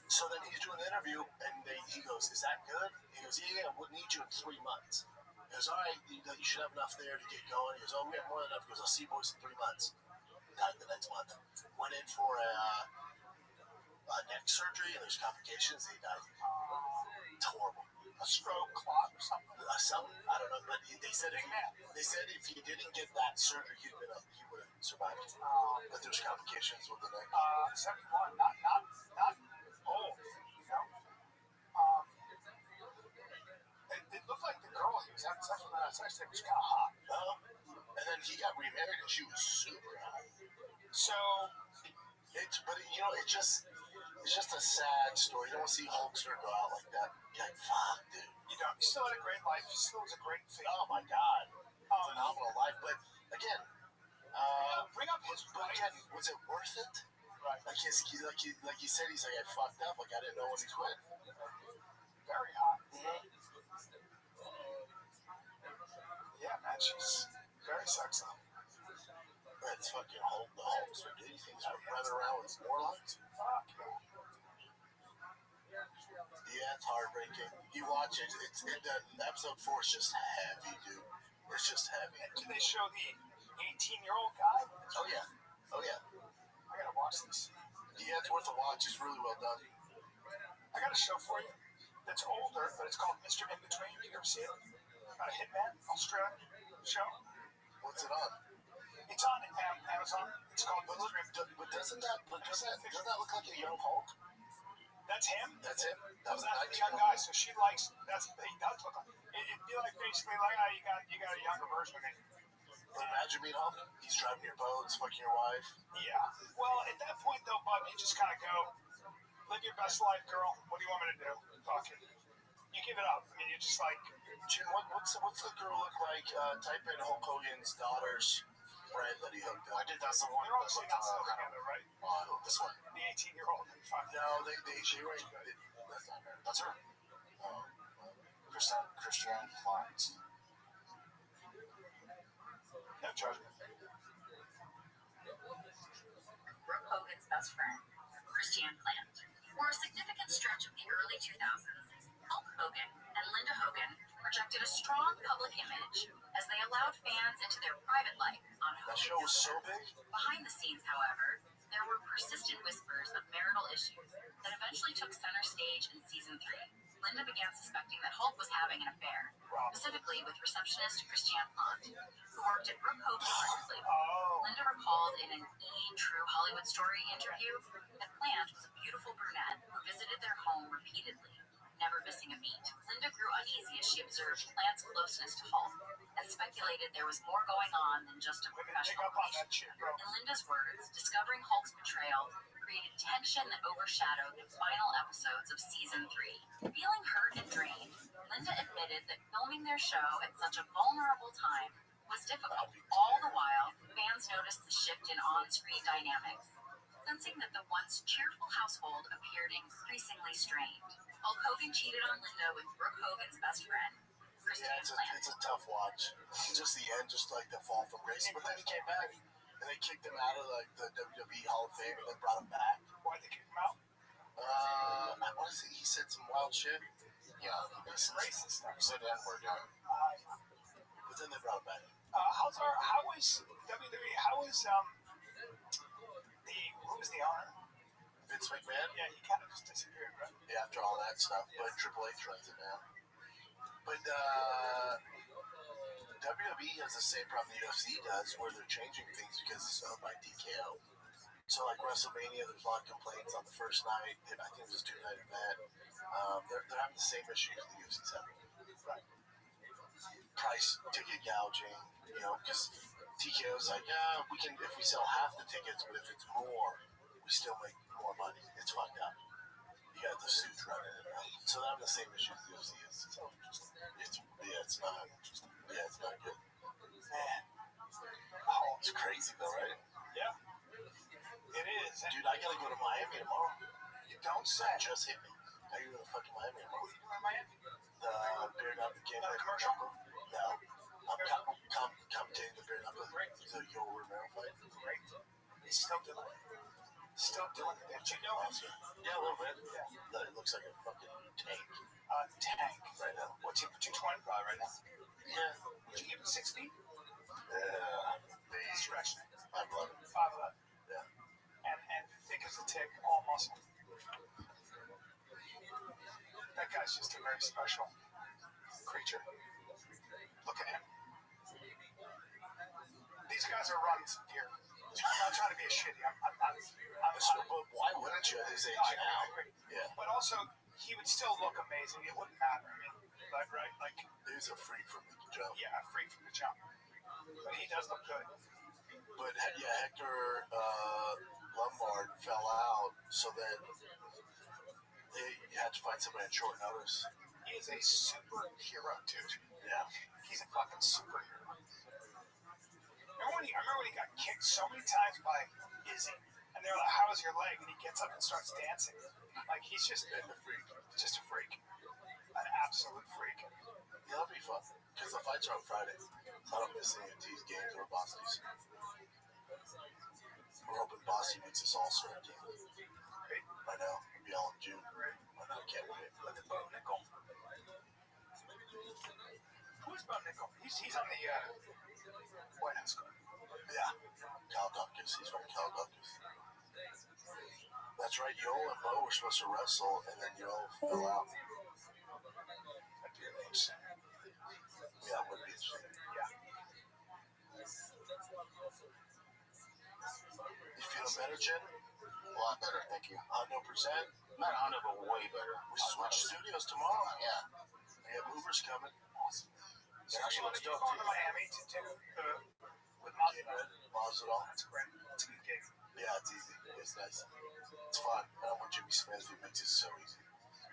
Speaker 11: So then he's doing the interview, and he goes, is that good? He goes, yeah, we'll need you in 3 months. He goes, all right, you should have enough there to get going. He goes, oh, we have more than enough. He goes, I'll see you boys in 3 months. Died the next month. Went in for a neck surgery, and there's complications, and he died. It's horrible.
Speaker 6: A stroke, clot, or something.
Speaker 11: Something, I don't know, but they said if he didn't get that surgery, he would have survived. But there's complications with the neck.
Speaker 6: 71, not old, It looked like the girl he was having sex with on that sex tape was kind of hot.
Speaker 11: And then he got remarried, and she was super hot.
Speaker 6: So,
Speaker 11: it's just a sad story. You don't want to see Hulkster go out like that. You're like, fuck, dude.
Speaker 6: he still had a great life. He still was a great thing.
Speaker 11: Oh my God, phenomenal life. But again,
Speaker 6: Bring up his wife.
Speaker 11: was it worth it?
Speaker 6: Right.
Speaker 11: Like he said, he's like, I fucked up. Like I didn't know when he quit.
Speaker 6: Very hot.
Speaker 11: Mm-hmm.
Speaker 6: Yeah, man, she's very sexy.
Speaker 11: That's fucking Hulk. The Hulkster, dude. He thinks we're running around with Morlocks.
Speaker 6: Fuck yeah.
Speaker 11: Yeah, it's heartbreaking. You watch it. Episode 4 is just heavy, dude. It's just heavy.
Speaker 6: Did they show the 18-year-old guy?
Speaker 11: Oh yeah.
Speaker 6: I gotta watch this.
Speaker 11: Yeah, it's worth a watch. It's really well done.
Speaker 6: I got a show for you that's older, but it's called Mr. In Between. You ever see it? About a hitman, Australian show.
Speaker 11: What's it on?
Speaker 6: It's on Amazon. It's called
Speaker 11: But doesn't that look like a young Hulk?
Speaker 6: That's him.
Speaker 11: That's him.
Speaker 6: That was the young guy. So she likes. He does look like. It'd be like basically like, oh, you got a younger version of me.
Speaker 11: Imagine being Hulk. He's driving your boats, fucking your wife.
Speaker 6: Yeah. Well, at that point though, Bub, you just kind of go.
Speaker 2: Live your best life, girl. What do you want me to do? Fuck it. You give it up. I mean, you're just like,
Speaker 11: Jim, what's the girl look like? Type in Hulk Hogan's daughter's friend that he hooked up.
Speaker 6: I think that's the one.
Speaker 2: they're obviously not still together, right?
Speaker 6: This one.
Speaker 2: The 18-year-old. Fuck.
Speaker 11: No, she were.
Speaker 6: That's not her. That's her. Christian Florence.
Speaker 2: No judgment.
Speaker 5: Brooke Hogan's best friend, Christiane Plant. For a significant stretch of the early 2000s, Hulk Hogan and Linda Hogan projected a strong public image as they allowed fans into their private life on
Speaker 11: That
Speaker 5: Hogan's
Speaker 11: show was so big.
Speaker 5: Behind the scenes, however, there were persistent whispers of marital issues that eventually took center stage in season 3. Linda began suspecting that Hulk was having an affair, specifically with receptionist Christiane Plant, who worked at Brooke Hogan's record label. Linda recalled in an E! True Hollywood Story interview that Plant was a beautiful brunette who visited their home repeatedly, never missing a beat. Linda grew uneasy as she observed Plant's closeness to Hulk and speculated there was more going on than just a professional relationship. In Linda's words, discovering Hulk's betrayal created tension that overshadowed the final episodes of season 3. Feeling hurt and drained, Linda admitted that filming their show at such a vulnerable time was difficult. All the while, fans noticed the shift in on-screen dynamics, sensing that the once cheerful household appeared increasingly strained. Hulk Hogan cheated on Linda with Brooke Hogan's best friend, Christiane Plant.
Speaker 11: It's a tough watch. Just the end, just like the fall from grace. But then he came back, and they kicked him out of like the WWE Hall of Fame, and then brought him back.
Speaker 2: Why'd they kick him out?
Speaker 11: I want to say he said some wild shit.
Speaker 6: Yeah,
Speaker 2: It's racist stuff.
Speaker 6: he said the N-word, yeah.
Speaker 11: But then they brought him back.
Speaker 2: How is WWE? How is who was the owner?
Speaker 11: Vince McMahon.
Speaker 2: Yeah, he kind of just disappeared, right?
Speaker 11: Yeah, after all that stuff, but Triple H runs it now. But WWE has the same problem the UFC does, where they're changing things because it's owned by TKO. So like WrestleMania, there's a lot of complaints on the first night. I think it was a 2-night event. They're having the same issues the UFC's having.
Speaker 2: Right.
Speaker 11: Price, ticket gouging, because TKO's like, yeah, we can if we sell half the tickets, but if it's more, we still make more money. It's fucked up. You got the suits running it now. So they're having the same issues the UFC is. So it's not good.
Speaker 2: Man.
Speaker 11: It's crazy though, right?
Speaker 2: Yeah. It is.
Speaker 11: Dude, I gotta go to Miami tomorrow.
Speaker 2: You don't say.
Speaker 11: That just hit me. I gotta go to fucking Miami tomorrow.
Speaker 2: Who are you in Miami?
Speaker 11: The Beer Up the Game.
Speaker 2: Not a commercial?
Speaker 11: No. I'm commentating the Beer Up. So you'll remember fight.
Speaker 2: Great. He's still doing it. Still doing it. Did you know him?
Speaker 11: Yeah, a little bit. Yeah. It looks like a fucking tank.
Speaker 2: Tank.
Speaker 11: Right now.
Speaker 2: What's he, 220 right now?
Speaker 11: Yeah.
Speaker 2: Would you give him 6 feet?
Speaker 11: They
Speaker 2: Stretch.
Speaker 11: 5'11".
Speaker 2: 5'11".
Speaker 11: Yeah.
Speaker 2: And thick as a tick, all muscle. That guy's just a very special creature. Look at him. These guys are running some gear. I'm not trying to be a shitty.
Speaker 11: But why wouldn't you at his age
Speaker 2: I
Speaker 11: now?
Speaker 2: agree.
Speaker 11: Yeah.
Speaker 2: But also, he would still look amazing. It wouldn't matter. I mean, right? Like,
Speaker 11: He's a freak from the jump.
Speaker 2: yeah, a freak from the jump. But he does look good.
Speaker 11: But yeah, Hector Lombard fell out, so then you had to find somebody at short notice.
Speaker 2: He is a superhero, dude.
Speaker 11: Yeah.
Speaker 2: He's a fucking superhero. I remember when he got kicked so many times by Izzy, and they're like, "How's your leg?" And he gets up and starts dancing. Like he's just a freak, an absolute freak.
Speaker 11: Yeah, that'll be fun because the fights are on Friday. So I don't miss any of these games or Boston's. We're hoping Boston beats this all-star team.
Speaker 2: Great.
Speaker 11: I know. It'll be all in June. I know. Can't wait.
Speaker 2: Look at Bo Nickel. Who's Bo Nickel? He's on the White House card.
Speaker 11: Yeah. Cal Duckus. He's from Cal Duckus. That's right. Yoel and Bo were supposed to wrestle, and then Yoel fell out.
Speaker 2: That'd be really interesting.
Speaker 11: Yeah, it would be interesting.
Speaker 2: Yeah.
Speaker 11: You feeling better, Jen?
Speaker 6: A lot better, thank you.
Speaker 11: 100%.
Speaker 6: Not 100, but way better.
Speaker 11: We switch studios tomorrow.
Speaker 6: Yeah.
Speaker 11: We have movers coming.
Speaker 2: Awesome.
Speaker 11: It actually looks
Speaker 2: You're
Speaker 11: dope,
Speaker 2: going to
Speaker 11: too.
Speaker 2: Miami to do with Masvidal.
Speaker 11: Masvidal.
Speaker 2: That's great. That's a good gig.
Speaker 11: Yeah, it's easy. It's nice. It's fun. I don't want Jimmy Smith, he makes it so easy.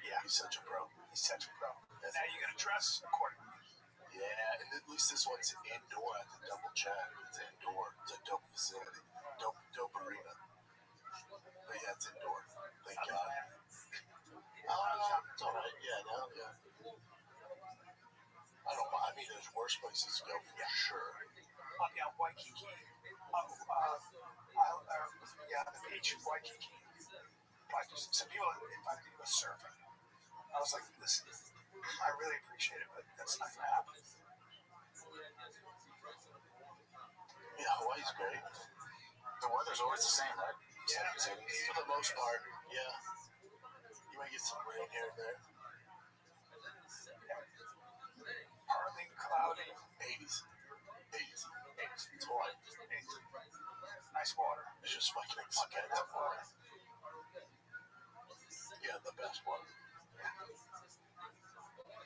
Speaker 2: Yeah.
Speaker 11: He's such a pro.
Speaker 2: He's such a pro. Now you're going to dress accordingly.
Speaker 11: Yeah, and at least this one's indoor at the double check. It's indoor. It's a dope facility. Dope arena. But yeah, it's indoor. Thank God. It's alright. Yeah, no, yeah. I don't mind. I mean, there's worse places to go for sure.
Speaker 2: I'll be on Waikiki. The beach in Waikiki. Some people invited me to go surfing. I was like, listen, I really appreciate it, but that's not going to happen.
Speaker 11: Yeah, Hawaii's great.
Speaker 3: The weather's always the same, right?
Speaker 2: Yeah.
Speaker 11: For the most part, yeah. You might get some rain here and there.
Speaker 2: Partly cloudy.
Speaker 11: 80s. It's Hawaii.
Speaker 2: Nice water.
Speaker 11: It's just fucking expensive. Yeah, the best one.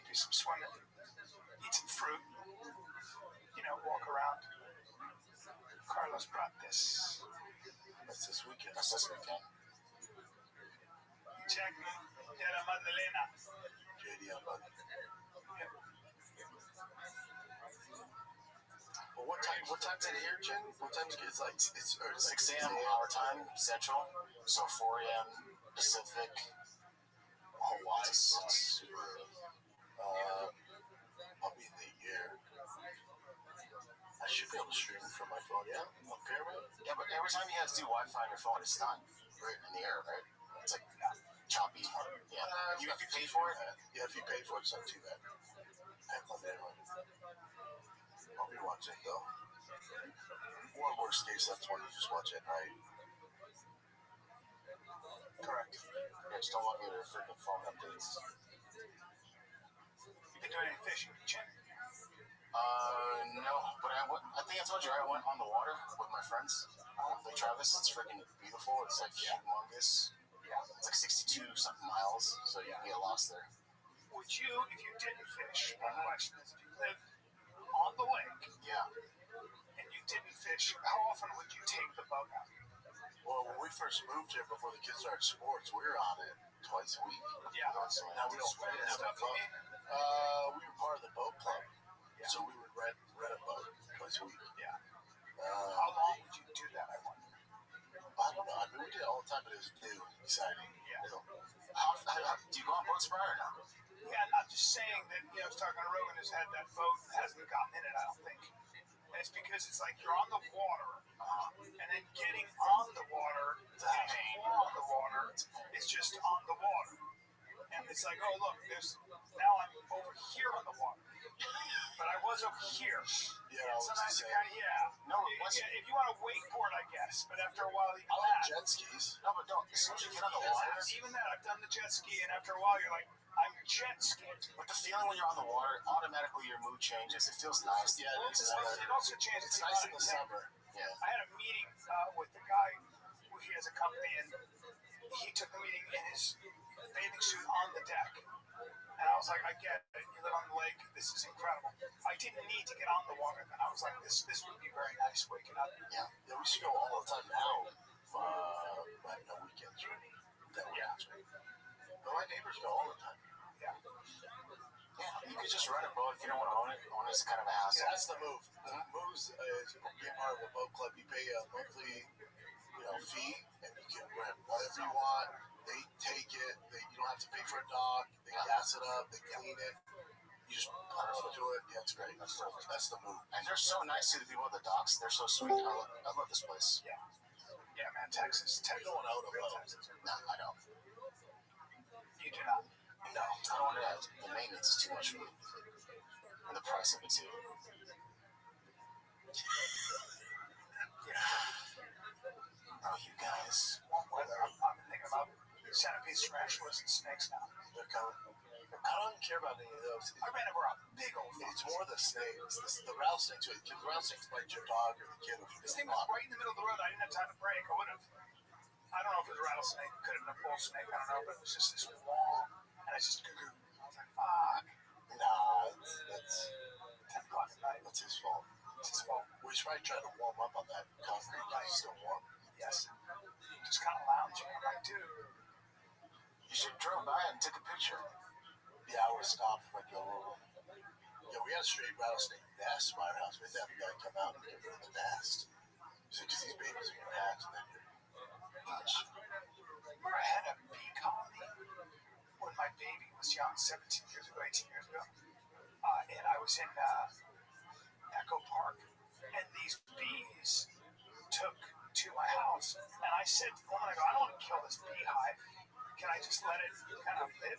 Speaker 2: Do some swimming. Eat some fruit. Walk around. Carlos brought this.
Speaker 11: That's this weekend.
Speaker 2: Check me. Della Maddalena.
Speaker 11: JD on Bud. Well, what time's it here, Jen? What time's it? It's like
Speaker 3: 6 a.m. our time, Central. So 4 a.m. Pacific.
Speaker 11: Hawaii.
Speaker 3: 6.
Speaker 11: I'll be in the air. I should be able to stream it from my phone, yeah? On Pyramid?
Speaker 3: Yeah, but every time you have to do Wi-Fi on your phone, it's not right in the air, right? It's like choppy. Yeah. You have to pay for it?
Speaker 11: Yeah, if you pay for it, it's not too bad. Depends on the airline. I'll be watching it, though. Or worst case, that's when you just watch it, right?
Speaker 2: Correct.
Speaker 3: Yeah, just don't want me to freaking phone updates.
Speaker 2: You been doing any fishing, Jen?
Speaker 3: No, but I think I told you I went on the water with my friends. Lake Travis, it's freaking beautiful. It's like humongous.
Speaker 2: Yeah.
Speaker 3: It's like 62 something miles, so you can get lost there.
Speaker 2: Would you, if you didn't fish, my question is, if you live on the lake
Speaker 3: Yeah.
Speaker 2: and you didn't fish, how often would you take the boat out?
Speaker 11: Well, when we first moved here, before the kids started sports, we were on it twice a week.
Speaker 2: Yeah.
Speaker 11: Now we don't have a boat. We were part of the boat club.
Speaker 2: Yeah.
Speaker 11: So we would rent a boat twice a week.
Speaker 2: Yeah. How long would you do that, I wonder?
Speaker 11: I don't know. I mean, we did it all the time, but it was new, exciting.
Speaker 2: Yeah.
Speaker 11: You know.
Speaker 3: Do you go on boats, Brian, or no?
Speaker 2: Yeah, I'm not just saying that, I was talking to Rogan who's had that boat, hasn't gotten in it, I don't think. And it's because it's like you're on the water, and then getting on the water, getting more on the water, is just on the water. And it's like, oh, look, now I'm over here on the water. But I was over here.
Speaker 11: Yeah,
Speaker 2: And sometimes you kind of,
Speaker 3: No,
Speaker 2: if you want to wakeboard, I guess, but after a while, even
Speaker 11: I like
Speaker 2: that.
Speaker 11: jet skis.
Speaker 3: No, but don't. As soon as you get on the water,
Speaker 2: Even that, I've done the jet ski, and after a while, you're like, I'm jet skiing.
Speaker 3: but the feeling when you're on the water, automatically your mood changes. It feels nice.
Speaker 11: Yeah, it is.
Speaker 2: It also changes.
Speaker 11: It's nice in the summer.
Speaker 3: Yeah.
Speaker 2: I had a meeting with the guy who he has a company, and he took the meeting in his bathing suit on the deck. And I was like, I get it. You live on the lake. This is incredible. I didn't need to get on the water. And I was like, this would be very nice waking up.
Speaker 11: Yeah, we should go all the time now. But no weekends, right? Weekends, right? But my neighbors go all the time.
Speaker 2: Yeah.
Speaker 3: Yeah, you could just rent a boat if you don't want to own it. Own it's kind of a hassle.
Speaker 11: Yeah, that's the move. The move is being part of a boat club. You pay a monthly, fee, and you can rent whatever you want. They take it. You don't have to pay for a dock. They gas it up. They clean it. You just put into it. Yeah, it's great. That's perfect. That's the move.
Speaker 3: And they're so nice to the people at the docks. They're so sweet. I love this place.
Speaker 2: Yeah. Yeah, man, Texas.
Speaker 11: You don't want to own a
Speaker 2: Real
Speaker 11: boat.
Speaker 2: Texas.
Speaker 3: No, I don't.
Speaker 2: You do not.
Speaker 3: No, I don't want to have the maintenance is too much for me. And the price of it too. Oh, you guys.
Speaker 2: Whether I'm thinking about centipedes, tarantulas, and snakes now.
Speaker 11: They're coming. I don't even care about any of those.
Speaker 2: I ran over a big old thing.
Speaker 11: It's more the snakes. The rattlesnakes. The rattlesnakes bite your dog or the kid.
Speaker 2: This thing was right in the middle of the road. I didn't have time to brake. I would have. I don't know if it was a rattlesnake. It could have been a bull snake. I don't know. But it was just this long. And I just I was like, fuck.
Speaker 11: Nah, that's
Speaker 2: 10 o'clock at night.
Speaker 11: That's his fault.
Speaker 2: It's his fault.
Speaker 11: We should probably try to warm up on that concrete. It's still warm.
Speaker 2: Yes. Just kind of lounging. I'm like, dude.
Speaker 3: went by and took a picture.
Speaker 11: Yeah, I would have stopped like a little. Yeah, we had a straight rattlesnake nest by our house. We had to have a guy come out and get rid of the nest. Because these babies are going to hatch and then each.
Speaker 6: Remember, I had a bee colony when my baby was young, 17 years ago, 18 years ago. And I was in Echo Park, and these bees took to my house. And I said to the woman, I go, I don't want to kill this beehive. Can I just let it kind of live?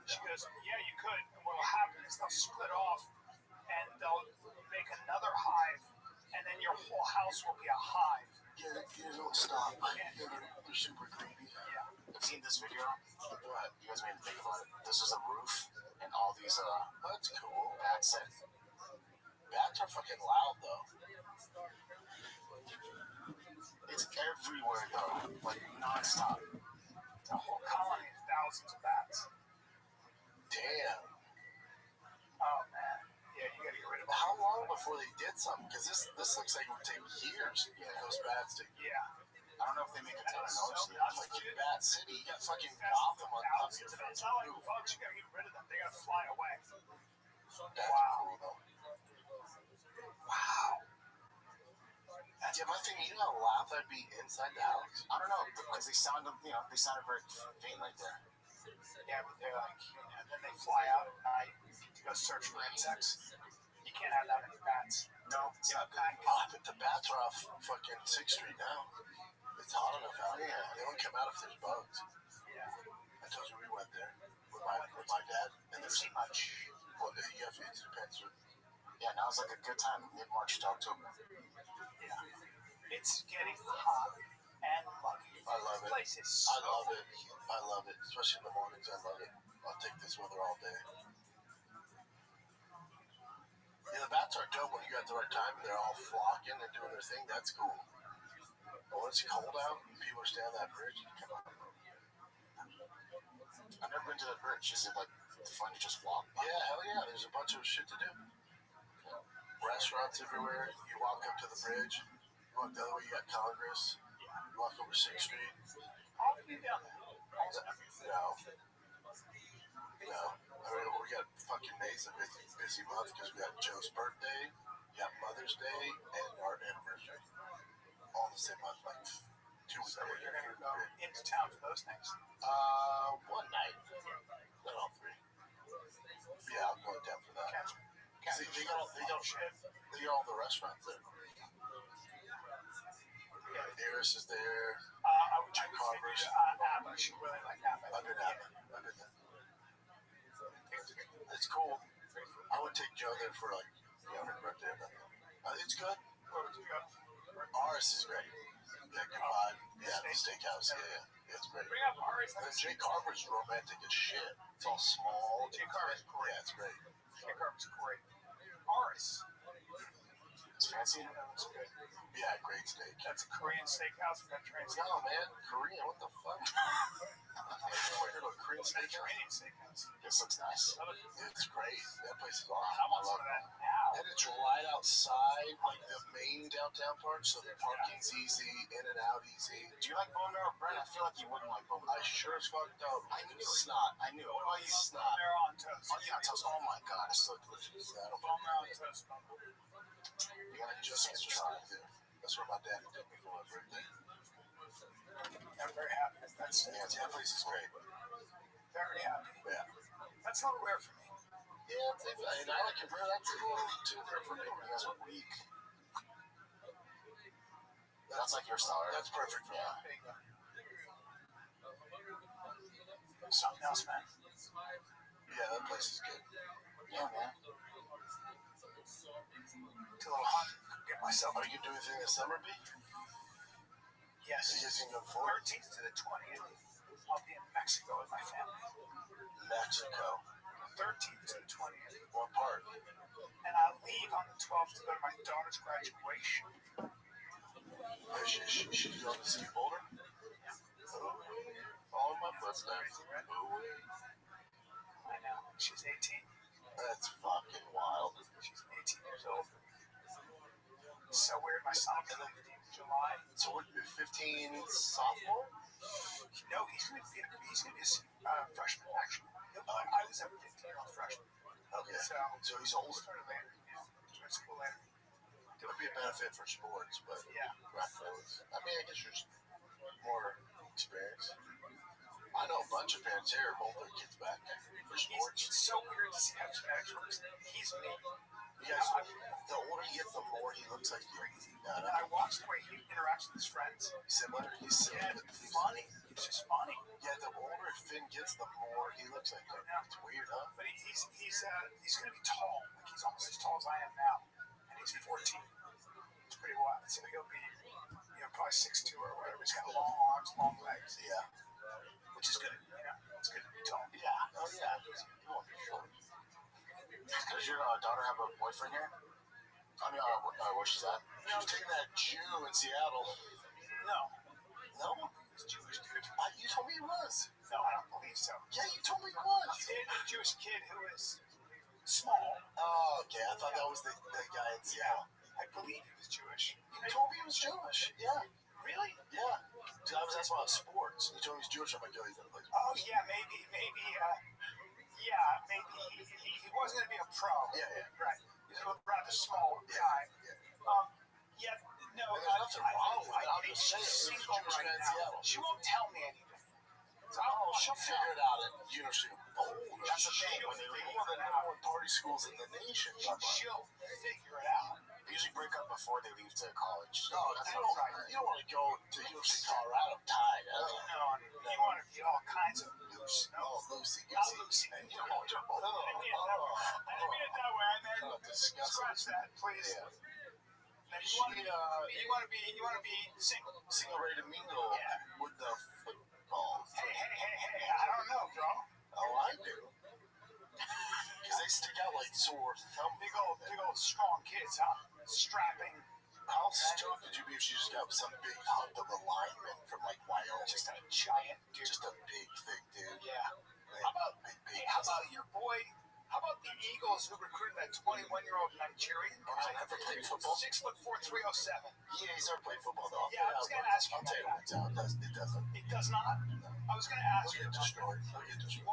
Speaker 6: She goes, yeah, you could. And what will happen is they'll split off, and they'll make another hive, and then your whole house will be a hive.
Speaker 11: Yeah, they don't stop. They're super creepy.
Speaker 6: Yeah.
Speaker 3: I've seen this video. You guys made me think about it. This is a roof, and all these
Speaker 11: That's cool.
Speaker 3: bats in.
Speaker 11: Bats are fucking loud though.
Speaker 3: It's everywhere, though, like nonstop.
Speaker 6: A whole colony of thousands of bats.
Speaker 11: Damn.
Speaker 6: Oh, man. Yeah, you gotta get rid of them.
Speaker 11: How long before they did something? Because this looks like it would take years to get those bats to.
Speaker 6: Yeah.
Speaker 3: I don't know if they make a ton of noise.
Speaker 11: Like in Bat City, you got fucking Gotham on top of your
Speaker 6: It's not like bugs, you gotta get rid of them. They gotta fly away.
Speaker 11: That's cool though. Wow. Yeah, my thing, you know how loud that'd be inside the house?
Speaker 3: I don't know, because they sounded very faint right there.
Speaker 6: Yeah, but they're like, and then they fly out at night to go search for insects. You can't have that many bats.
Speaker 3: No, it's not good.
Speaker 11: Oh, but the bats are off fucking 6th Street now. It's hot enough out here. They don't come out if there's bugs.
Speaker 6: Yeah.
Speaker 11: I told you we went there with my dad. And
Speaker 6: Didn't
Speaker 11: there's
Speaker 6: see much.
Speaker 11: well, it depends.
Speaker 3: Yeah, now's like a good time, mid-March to October.
Speaker 6: Yeah. It's getting hot and muggy.
Speaker 11: I love
Speaker 6: This
Speaker 11: it.
Speaker 6: place is
Speaker 11: I
Speaker 6: so
Speaker 11: love it. I love it. Especially in the mornings. I love it. I'll take this weather all day. Yeah, the bats are dope when you got the right time and they're all flocking and doing their thing. That's cool. But when it's cold out and people are standing on that bridge, come on.
Speaker 3: I've never been to that bridge. Is it like fun to just walk?
Speaker 11: Yeah, hell yeah. There's a bunch of shit to do. Restaurants everywhere. You walk up to the bridge. You walk the other way, you got Congress. You walk over 6th Street.
Speaker 6: How have you done that?
Speaker 11: No. I mean, we got fucking May's a busy month because we got Joe's birthday, we got Mother's Day, and our anniversary. All in the same month, like 2 weeks.
Speaker 6: So you're going to go into town for those things.
Speaker 11: One night. Not all 3. Yeah, I'm going down for that. See, they got all the restaurants there. Yeah, Eris is there.
Speaker 6: I would
Speaker 11: Jim Carver's.
Speaker 6: Abba. She really like Abba.
Speaker 11: I've been there. It's cool. I would take Joe there for like, her birthday. It's good.
Speaker 6: Where would you go?
Speaker 11: Ours is great. Yeah, good vibe. Yeah, the steakhouse. Yeah, it's great.
Speaker 6: Bring up Ari's.
Speaker 11: And Jay Carver's romantic as shit. It's all small.
Speaker 6: Jay Carver's great.
Speaker 11: Yeah, it's great.
Speaker 6: Jay Carver's great. Ari's.
Speaker 3: It's fancy.
Speaker 6: It's good.
Speaker 11: Yeah, great steak.
Speaker 6: That's a Korean steakhouse. Mediterranean
Speaker 11: No, man, Korean, what the fuck? I heard of Korean steakhouse.
Speaker 6: steakhouse.
Speaker 3: This looks nice.
Speaker 11: It's great. That place is
Speaker 6: I
Speaker 11: awesome.
Speaker 6: want some of that now.
Speaker 11: And it's right outside, like the main downtown part, so the parking's easy, in and out easy.
Speaker 3: Do you like bone marrow bread? I feel like you wouldn't like bone marrow.
Speaker 11: I sure as fuck don't.
Speaker 3: I knew it. Snot. I knew it. What about you?
Speaker 11: Snot.
Speaker 6: They're on toast.
Speaker 3: Oh, yeah, toast. Oh my god, it's so delicious.
Speaker 11: I don't
Speaker 6: Bone marrow and toast.
Speaker 3: You gotta
Speaker 11: just
Speaker 3: just
Speaker 11: get
Speaker 3: try.
Speaker 11: tried. That's where my dad took me for my birthday.
Speaker 6: I'm very happy with that steak.
Speaker 11: Yeah, that place is great.
Speaker 6: Very happy.
Speaker 11: Yeah.
Speaker 6: That's a little rare for me.
Speaker 11: Yeah, and I like your bread. That's a little too rare for me.
Speaker 3: That's a week. That's like your style, right?
Speaker 11: That's perfect for me.
Speaker 3: Yeah.
Speaker 6: There you go. Something else, man.
Speaker 11: Yeah, that place is good.
Speaker 3: Yeah, man.
Speaker 6: It's a little hot. Get myself.
Speaker 11: Are you doing anything this summer, B?
Speaker 6: Yes.
Speaker 11: You guys can go for it?
Speaker 6: 13th to the 20th. I'll be in Mexico with my family.
Speaker 11: Mexico.
Speaker 6: 13th to the 20th.
Speaker 11: What part?
Speaker 6: And I leave on the 12th to go to my daughter's graduation.
Speaker 11: She's going to see Boulder? Follow my footsteps.
Speaker 6: I know. She's 18.
Speaker 11: That's fucking wild.
Speaker 6: She's 18 years old. It's so weird. My son will be 15 in July.
Speaker 11: So what, you're 15 sophomore?
Speaker 6: No, he's going to be a freshman, actually. I was a 15-year-old freshman.
Speaker 11: Okay. So he's older.
Speaker 6: Started later. Yeah. Started school later.
Speaker 11: It would be a benefit for sports, but
Speaker 6: Yeah.
Speaker 11: I mean, I guess there's more experience. I know a bunch of parents here hold their kids back for sports.
Speaker 6: It's so weird to see how genetics works. He's me.
Speaker 11: Yes, the older he gets, the more he looks like you.
Speaker 6: And I watch the way he interacts with his friends.
Speaker 11: Similar. He's similar.
Speaker 6: Yeah, funny. It's just funny.
Speaker 11: Yeah, the older Finn gets, the more he looks like him. It's weird, huh?
Speaker 6: But he's going to be tall. Like he's almost as tall as I am now, and he's 14. It's pretty wild. So he'll be, probably 6'2" or whatever. He's got long arms, long legs.
Speaker 11: Yeah.
Speaker 6: Which is good. It's good to be tall.
Speaker 11: Yeah. Oh yeah. You won't be short.
Speaker 3: Does your daughter have a boyfriend here? I mean, where she's at?
Speaker 11: She was taking that Jew in Seattle.
Speaker 6: No.
Speaker 11: He's Jewish, dude. You told me he was.
Speaker 6: No, I don't believe so.
Speaker 11: Yeah, you told me he was.
Speaker 6: He's dating a Jewish kid who is small.
Speaker 11: Oh, okay. I thought that was the guy in Seattle.
Speaker 6: I believe he was Jewish.
Speaker 11: You told me he was Jewish. Yeah.
Speaker 6: Really?
Speaker 11: Yeah. Dude, I was asking about sports. You told me he's Jewish. I'm like, yo, he's gonna play sports.
Speaker 6: Oh, yeah, maybe, maybe he wasn't going to be a pro.
Speaker 11: Yeah.
Speaker 6: Right. He's a rather small guy.
Speaker 11: Yeah.
Speaker 6: No,
Speaker 11: there's nothing wrong with it. I'm just saying,
Speaker 6: she's
Speaker 11: he's a
Speaker 6: single
Speaker 11: Jewish
Speaker 6: right
Speaker 11: man in
Speaker 6: now.
Speaker 11: Seattle.
Speaker 6: She won't tell me anything.
Speaker 11: She'll figure it out at University. That's the thing. When they leave one of the number one party schools in the nation,
Speaker 6: She'll figure it out.
Speaker 3: They usually break up before they leave to college.
Speaker 11: No, you don't want to go to University of Colorado tied.
Speaker 6: No, you want to be all kinds of loose.
Speaker 11: No, loosey
Speaker 6: Not
Speaker 11: goosey.
Speaker 6: loosey.
Speaker 11: And you don't want to jump over.
Speaker 6: I didn't mean it that way. I meant
Speaker 11: Disgusting.
Speaker 6: scratch that, please.
Speaker 11: Yeah.
Speaker 6: You want to be single.
Speaker 11: Single ready to mingle with the football.
Speaker 6: Hey, I don't know, bro.
Speaker 11: Oh, I do. Because they stick out like sore thumb.
Speaker 6: Big old strong kids, huh? Strapping.
Speaker 11: How stoked would you be if she just got some big hunk of a lineman from like Wyoming?
Speaker 6: Just a giant dude.
Speaker 11: Just a big, thick dude.
Speaker 6: Yeah.
Speaker 11: Like,
Speaker 6: How about your boy? How about the Eagles who recruited that 21-year-old Nigerian guy?
Speaker 11: Never played football.
Speaker 6: 6'4", 307.
Speaker 11: Yeah, he's never played football though.
Speaker 6: Yeah, I was going to ask you
Speaker 11: I'll tell you what, it doesn't.
Speaker 6: It does not. I was going to ask you
Speaker 11: He'll get destroyed.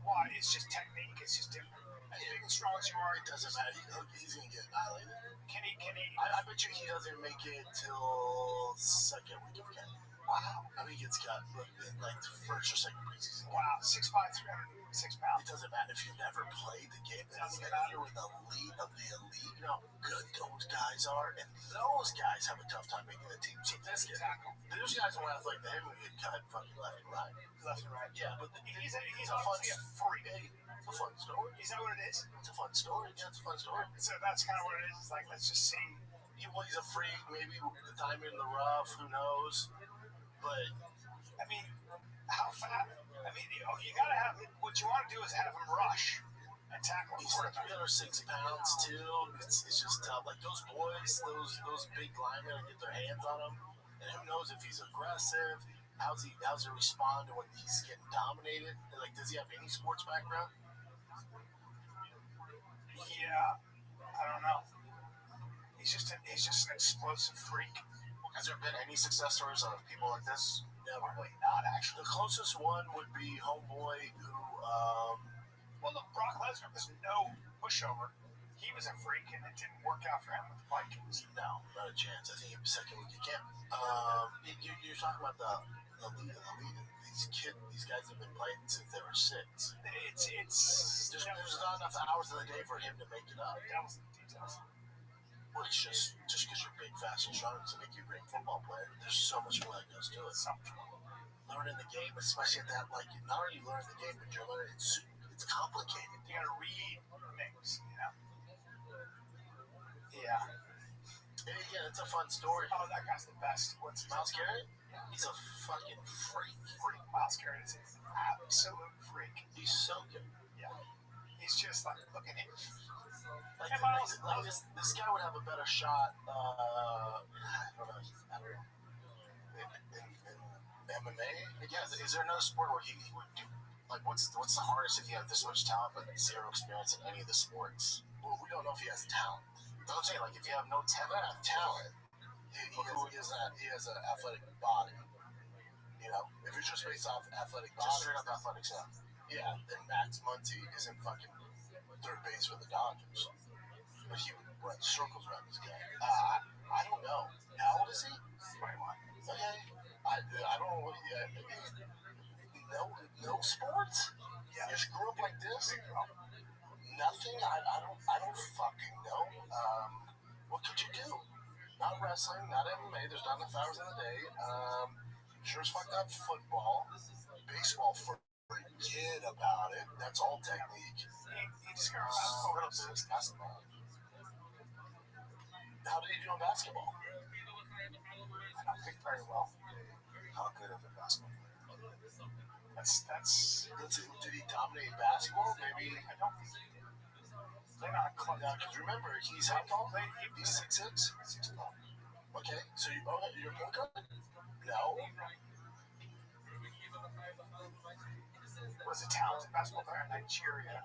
Speaker 6: why. It's just technique. It's just different. As big and strong as you are,
Speaker 11: It doesn't matter. He's going to get annihilated.
Speaker 6: Can he?
Speaker 11: I bet you he doesn't make it till second week of camp.
Speaker 6: Wow.
Speaker 11: I mean, he gets got in like the first or second preseason.
Speaker 6: Wow. 6'5", 306 pounds.
Speaker 11: It doesn't matter if you never played the game. You're with the elite of the elite. You know how good those guys are, and those guys have a tough time making the team. So this kid, those guys are athletic. They haven't get cut fucking left and right.
Speaker 6: Left and right.
Speaker 11: Yeah, but
Speaker 6: He's a
Speaker 11: fun
Speaker 6: freak.
Speaker 11: It's a fun story.
Speaker 6: Is that what it is?
Speaker 11: It's a fun story. Yeah, it's a fun story.
Speaker 6: So that's kind of what it is. It's like, let's just see.
Speaker 11: He's a freak. Maybe the time in the rough. Who knows? But
Speaker 6: I mean, how fat? I mean, you gotta have. What you want to do is have him rush and tackle.
Speaker 11: He's like 306 pounds too. It's just tough. Like those boys, those big linemen get their hands on him, and who knows if he's aggressive. How's he respond to when he's getting dominated? Like, does he have any sports background?
Speaker 6: Yeah, I don't know. He's just an explosive freak.
Speaker 3: Has there been any success stories of people like this?
Speaker 11: Never.
Speaker 6: Probably not, actually.
Speaker 11: The closest one would be Homeboy, who
Speaker 6: Well, look, Brock Lesnar was no pushover. He was a freak, and it didn't work out for him with the Vikings.
Speaker 11: no, not a chance. I think he was second week of camp. You're talking about the lead. These guys have been playing since they were 6. There's not enough hours in the day for him to make it up.
Speaker 6: Details.
Speaker 11: Well, it's just because you're big, fast, and strong doesn't make you a great football player. There's so much more that goes to it. Learning the game, especially at that, like, not only learning the game, but you're learning it's complicated.
Speaker 6: You gotta read things, you know? Yeah.
Speaker 11: And again, it's a fun story.
Speaker 6: Oh, that guy's the best. What's
Speaker 11: Miles Garrett? He's a fucking freak.
Speaker 6: Miles Garrett is an absolute freak.
Speaker 11: He's so good.
Speaker 6: Yeah. He's just like, look at him.
Speaker 11: Like this guy would have a better shot. I don't know. In MMA,
Speaker 3: Yeah, is there another sport where he would do, like, what's the hardest if you have this much talent but zero experience in any of the sports?
Speaker 11: well, we don't know if he has talent.
Speaker 3: That's what I'm saying, like, if you have no talent,
Speaker 11: He has an athletic body. You know, if it's just based off athletic
Speaker 6: Just
Speaker 11: body,
Speaker 6: straight up athletics, yeah.
Speaker 11: yeah, then Max Muncy isn't fucking third base for the Dodgers. But he would run circles around this guy. I don't know. How old is he?
Speaker 6: 21.
Speaker 11: Okay. I don't know what no sports?
Speaker 6: Yeah.
Speaker 11: You just grew up like this? Nothing? I don't fucking know. What could you do? Not wrestling, not MMA, there's not enough hours in a day. Sure as fuck not football. Baseball, forget about it. That's all technique.
Speaker 6: He discovered basketball. Little bit of basketball.
Speaker 11: How did he do in basketball?
Speaker 6: I don't think very well. How good of a basketball? That's.
Speaker 11: Did he dominate basketball? Maybe.
Speaker 6: I don't think he did. Played on a club.
Speaker 11: Now, because remember, he's how tall? He's 6'6".
Speaker 6: 6'4".
Speaker 11: Okay, so you're a point guard? No.
Speaker 6: Was a talented basketball player in Nigeria.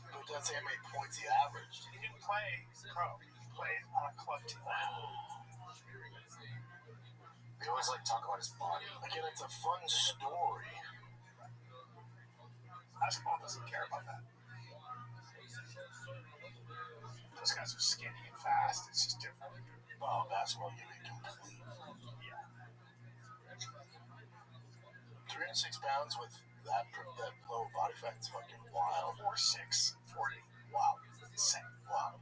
Speaker 11: But that's how many points he averaged.
Speaker 6: He didn't play pro. He played on a club team.
Speaker 8: They always like to talk about his body.
Speaker 11: Again, it's a fun story.
Speaker 6: Basketball doesn't care about that. Those guys are skinny and fast. It's just different.
Speaker 11: Oh, basketball, you be complete.
Speaker 6: Yeah.
Speaker 11: 306 pounds with that low body fat is fucking wild.
Speaker 6: 4'6", 40.
Speaker 11: Wow.
Speaker 6: Insane.
Speaker 11: Wow.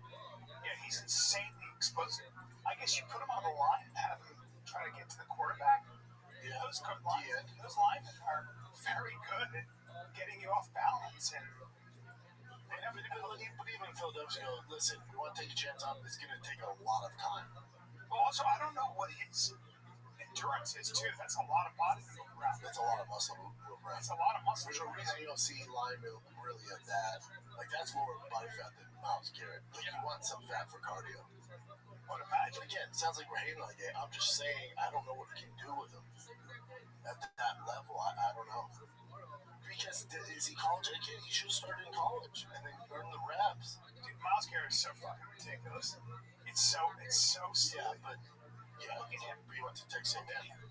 Speaker 6: Yeah, he's insanely explosive. I guess you put him on the line and have him try to get to the quarterback.
Speaker 11: Yeah.
Speaker 6: Those linemen are very good at getting you off balance, and they have the ability.
Speaker 11: But even Philadelphia go, listen, we want to take a chance on it's going to take a lot of time.
Speaker 6: Well, also, I don't know what his endurance is, too. That's a lot of body to move around.
Speaker 11: That's a lot of muscle move around.
Speaker 6: That's a lot of muscle.
Speaker 11: There's a reason you don't see linemen really at that. Like, that's more body fat than Myles Garrett. Like, you want some fat for cardio.
Speaker 6: But imagine,
Speaker 11: Again, it sounds like we're hating on the game. I'm just saying, I don't know what we can do with him. At that level, I don't know. Because is he college educated? He should have started in college and then learn the reps.
Speaker 6: dude, Myles Garrett is so fucking ridiculous. It's so silly.
Speaker 11: Yeah, but look at him. He went to Texas A&M.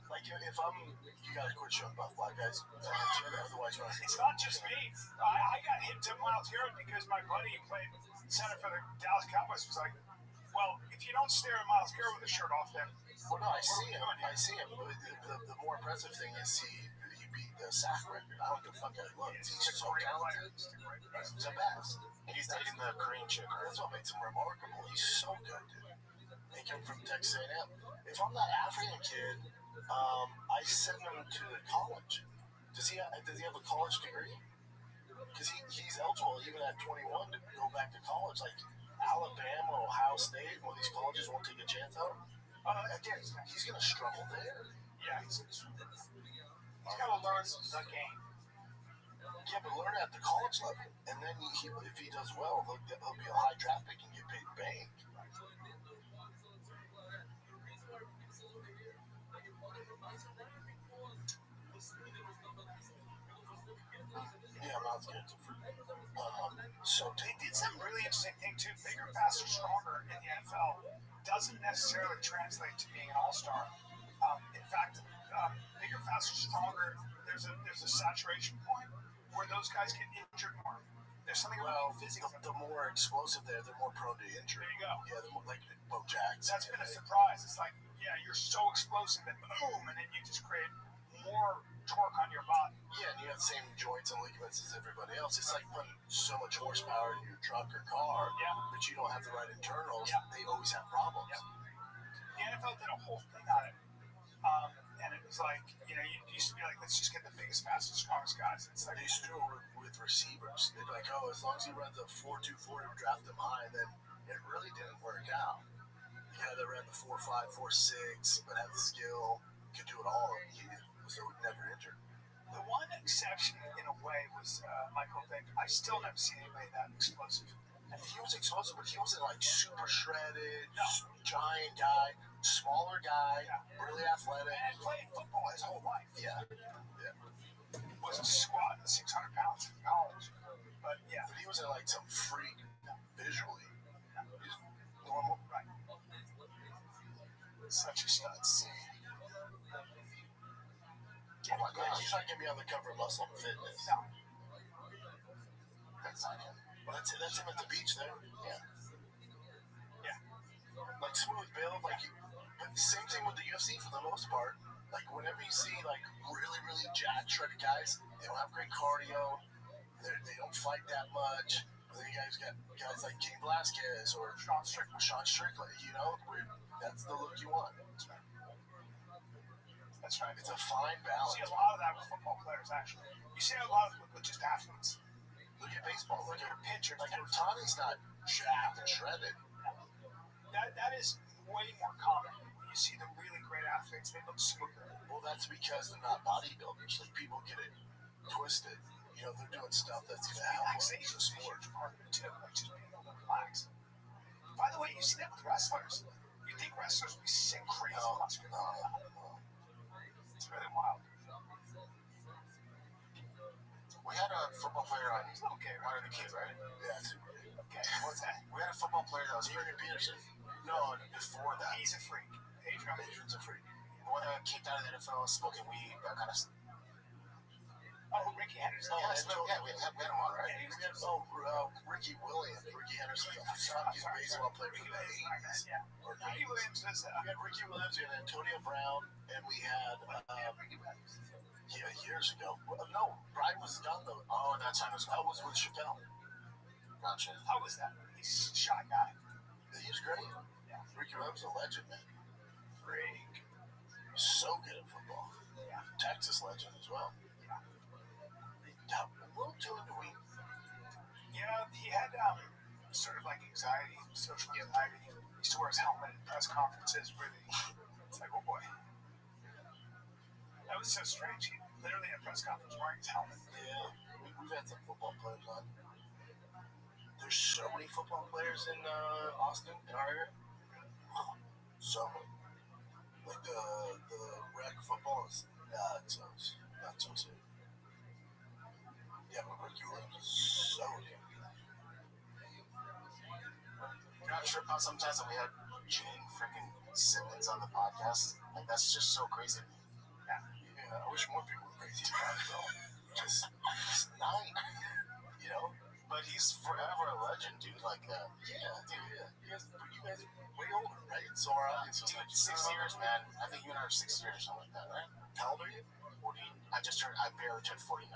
Speaker 11: Like, if I'm, you gotta quit showing buff black guys. Otherwise, you're
Speaker 6: It's not just me. I got hit to Myles Garrett because my buddy who played center for the Dallas Cowboys was like, well, if you don't stare at Myles Garrett with his shirt off, then
Speaker 11: well, no, I see him. The more impressive thing is he beat the sack record. I don't give a fuck how he looks. He's so talented. He's the best.
Speaker 8: He's dating the Korean chick, right?
Speaker 11: That's what makes him remarkable. He's so good, dude. He came from Texas A&M. If I'm that African kid, I send him to college. Does he have a college degree? Because he's eligible even at 21 to go back to college. Like Alabama, Ohio State, one of these colleges won't take a chance on him. Again, he's going to struggle there.
Speaker 6: yeah, he's got to learn the game.
Speaker 11: Yeah, but learn at the college level. And then if he does well, he'll be a high draft pick and get paid bank. Yeah, Myles Garrett's a freak.
Speaker 6: So they did some really interesting thing too. Bigger, faster, stronger in the NFL doesn't necessarily translate to being an all-star. In fact, bigger, faster, stronger. There's a saturation point where those guys get injured more. There's something about physics.
Speaker 11: The more explosive they're more prone to injury.
Speaker 6: There you go.
Speaker 11: Yeah, like Bo Jackson.
Speaker 6: That's been a surprise. It's like, yeah, you're so explosive that boom, and then you just create more torque on your body.
Speaker 11: Yeah, and you have the same joints and ligaments as everybody else. It's like putting so much horsepower in your truck or car, but you don't have the right internals.
Speaker 6: Yeah.
Speaker 11: They always have problems.
Speaker 6: Yeah. The NFL did a whole thing on it. And it was like, you know, it used to be like, let's just get the biggest, fastest, strongest guys. It's like,
Speaker 11: They used to do it with receivers. They'd be like, oh, as long as he runs a 4.24, we draft him high. And then it really didn't work out. The guy that ran the 4.5, 4.6, but had the skill, could do it all. He was never injured.
Speaker 6: the one exception in a way was Michael Vick. I still never seen anybody that explosive.
Speaker 11: And he was explosive, but he wasn't like super shredded, giant guy, smaller guy, really athletic.
Speaker 6: And played football his whole life.
Speaker 11: Yeah.
Speaker 6: Wasn't squatting 600 pounds in college. But yeah.
Speaker 11: But he wasn't like some freak visually. He's normal.
Speaker 6: Right. Such a stud.
Speaker 11: Oh my God, he's not gonna be on the cover of Muscle and Fitness.
Speaker 6: No.
Speaker 3: That's not him.
Speaker 11: Well, that's him at the beach there.
Speaker 3: Yeah.
Speaker 11: Like smooth build, like but same thing with the UFC for the most part. Like whenever you see like really jacked, shredded guys, they don't have great cardio. They don't fight that much. And then you guys got guys like Cain Velasquez or Sean Strickland. You know, that's the look you want.
Speaker 6: That's right.
Speaker 11: It's a fine
Speaker 6: You
Speaker 11: balance.
Speaker 6: see a lot of that with football players, actually. You see a lot of it with just athletes.
Speaker 11: Look at baseball. Look at
Speaker 6: Pitchers.
Speaker 11: like Otani's not jacked and shredded.
Speaker 6: That is way more common. You see the really great athletes, they look smoother.
Speaker 11: Well, that's because they're not bodybuilders. Like people get it twisted. You know, they're doing stuff that's gonna help
Speaker 6: Relaxation is a huge part of it too. Like just being able to relax. By the way, you see that with wrestlers. You think wrestlers be sick, crazy muscular?
Speaker 11: No.
Speaker 6: It's really wild.
Speaker 3: We had a football player on
Speaker 6: He's a little gay,
Speaker 3: one
Speaker 6: right?
Speaker 3: of the kids, right?
Speaker 11: Yeah, it's super.
Speaker 6: Okay, what's that?
Speaker 3: We had a football player that was
Speaker 11: Adrian Peterson.
Speaker 3: No, before that.
Speaker 6: He's a freak. Adrian.
Speaker 11: Adrian's a freak.
Speaker 3: The one that got kicked out of the NFL, smoking weed, that kind of stuff.
Speaker 6: Oh, Ricky Henderson.
Speaker 3: Yeah, we had him on, right?
Speaker 11: Ricky Williams. Ricky Henderson. He's a baseball player for the Yankees.
Speaker 6: Yeah.
Speaker 11: Or
Speaker 6: Ricky Williams is
Speaker 11: We had Ricky Williams, we had Antonio Brown, and we had years ago. No, Brian was done though.
Speaker 3: Oh, that time was
Speaker 11: That was with Chappelle.
Speaker 3: Gotcha.
Speaker 6: How was that? He's a shy guy.
Speaker 11: He was great.
Speaker 6: Yeah.
Speaker 11: Ricky Williams is a legend, man.
Speaker 6: Freak.
Speaker 11: So good at football.
Speaker 6: Yeah.
Speaker 11: Texas legend as well.
Speaker 6: Yeah.
Speaker 11: Yeah, a little too into weed.
Speaker 6: Yeah, he had sort of like anxiety, social anxiety. He used to wear his helmet at press conferences. Really, it's like, oh boy, that was so strange. He literally at press conference wearing his helmet.
Speaker 11: Yeah, we've had some football players on. There's so many football players in Austin, in our area. So many. Like the rec football is nuts. Yeah, but Ricky Williams is so damn good.
Speaker 3: You know, I trip out sometimes that we had Gene freaking Simmons on the podcast. Like, that's just so crazy to me.
Speaker 11: Yeah, I wish more people were crazy about it, though. Just, he's 9, you know?
Speaker 3: But he's forever a legend, dude. Like,
Speaker 11: Yeah, dude, yeah. You guys are way older, right? So are I. So
Speaker 3: dude,
Speaker 11: like
Speaker 3: 6 years, man. I think you and I are 6 years or something like that, right?
Speaker 11: How old are you?
Speaker 3: 40. I barely turned 49.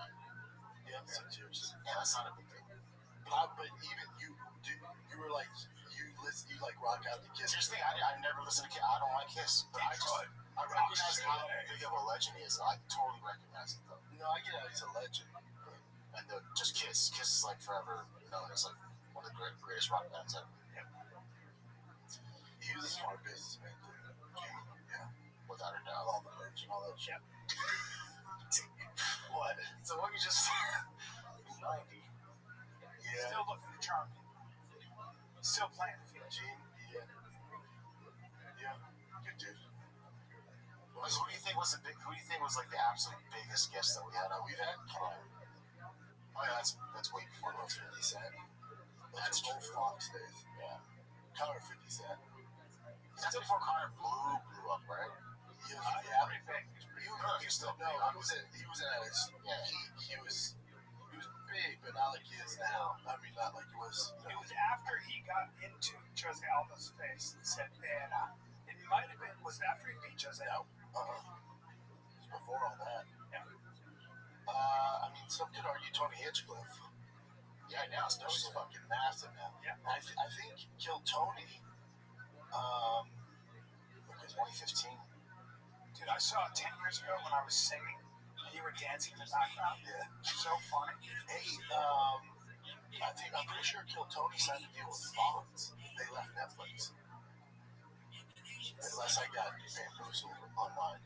Speaker 11: Yeah, 6 years.
Speaker 3: Yeah, that's not a big deal.
Speaker 11: But even you were like, you like rock out the Kiss.
Speaker 3: Here's the thing, I never listen to Kiss. I don't like Kiss. But I recognize how big of a legend he is. I totally recognize it, though.
Speaker 11: No, I get it. He's a legend.
Speaker 3: And just Kiss. Kiss is like forever known as like one of the greatest rock bands ever.
Speaker 11: He was a smart businessman, dude. Yeah.
Speaker 3: Without a doubt.
Speaker 11: All the merch and all that shit.
Speaker 3: What? So what you just 90?
Speaker 11: Yeah.
Speaker 6: Still looking to charm. Still playing the field.
Speaker 11: Gene, yeah. Yeah. Good dude.
Speaker 3: So who do you think was like the absolute biggest guest that we had?
Speaker 11: We've had Connor.
Speaker 3: Oh yeah, that's way before
Speaker 11: Connor
Speaker 3: those.
Speaker 11: 50 Cent. That's old Fox days.
Speaker 3: Yeah.
Speaker 11: Connor 50 Cent.
Speaker 3: That's before Connor blew up, right?
Speaker 11: Yeah.
Speaker 6: Pretty big.
Speaker 3: He was still
Speaker 11: No,
Speaker 3: big.
Speaker 11: he was at his he was big, but not like he is now. I mean, not like he was.
Speaker 6: It was after he got into Jose Aldo's face and said, man, it might have been, was it after he beat Jose Aldo?
Speaker 11: It was before all that.
Speaker 6: Yeah.
Speaker 11: I mean, some could argue Tony Hinchcliffe.
Speaker 3: Yeah, now
Speaker 11: He's
Speaker 3: especially.
Speaker 11: fucking massive now.
Speaker 6: Yeah.
Speaker 11: I think he killed Tony.
Speaker 3: Look at 2015.
Speaker 6: Dude, I saw it 10 years ago when I was singing and you were dancing in the background.
Speaker 11: Yeah.
Speaker 6: So funny.
Speaker 11: Hey, I'm pretty sure Kill Tony signed a deal with Fox. They left Netflix. Unless I got bamboozled online.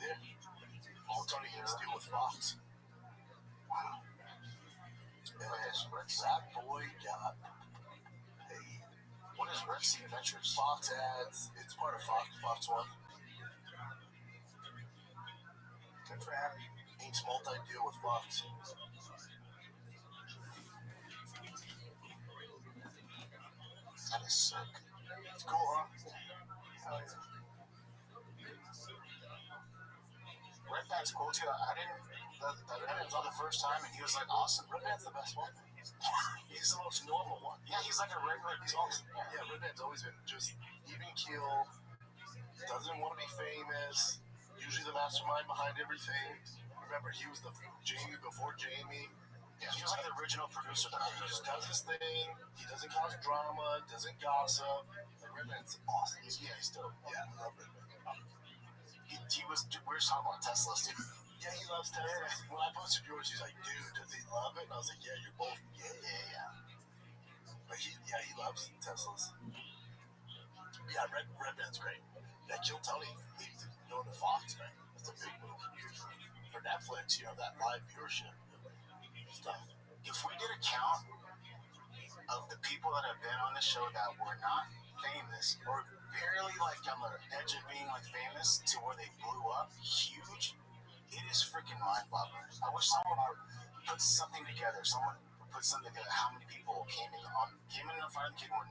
Speaker 11: There. Oh, Tony gets a deal with Fox. Wow. That boy got paid.
Speaker 3: What is Red Sea Adventures?
Speaker 11: Fox ads. It's part of Fox One.
Speaker 6: Good for him.
Speaker 11: Ink's multi-deal with Fox.
Speaker 3: That is sick.
Speaker 11: It's cool, huh?
Speaker 6: Red Band's cool too. I didn't. The Red Band saw the first time, and he was like, awesome. Red Band's the best one. He's the most normal one. Yeah, he's like a regular. He's always, yeah, Red Band's always been just even keel. Doesn't want to be famous. Usually the mastermind behind everything. Remember, he was the Jamie before Jamie. Yeah, he was like the original producer. He just does his thing. He doesn't cause drama. Doesn't gossip. Like, Red Band's awesome. Yeah, he's dope. Yeah, I love Red Band. He was. We were talking about Teslas, dude. Yeah, he loves Teslas. When I posted yours, he's like, dude, does he love it? And I was like, yeah, you're both. Yeah. But he loves Teslas. Yeah, Red Band's great. Yeah, Kill Tony, he's going to Fox, man. That's a big move. For Netflix, that live viewership stuff. If we did a count of the people that have been on the show that were not famous or barely like on the edge of being like famous to where they blew up huge, it is freaking mind-boggling. I wish someone would put something together. Someone would put something together. How many people came in the Fire Kid when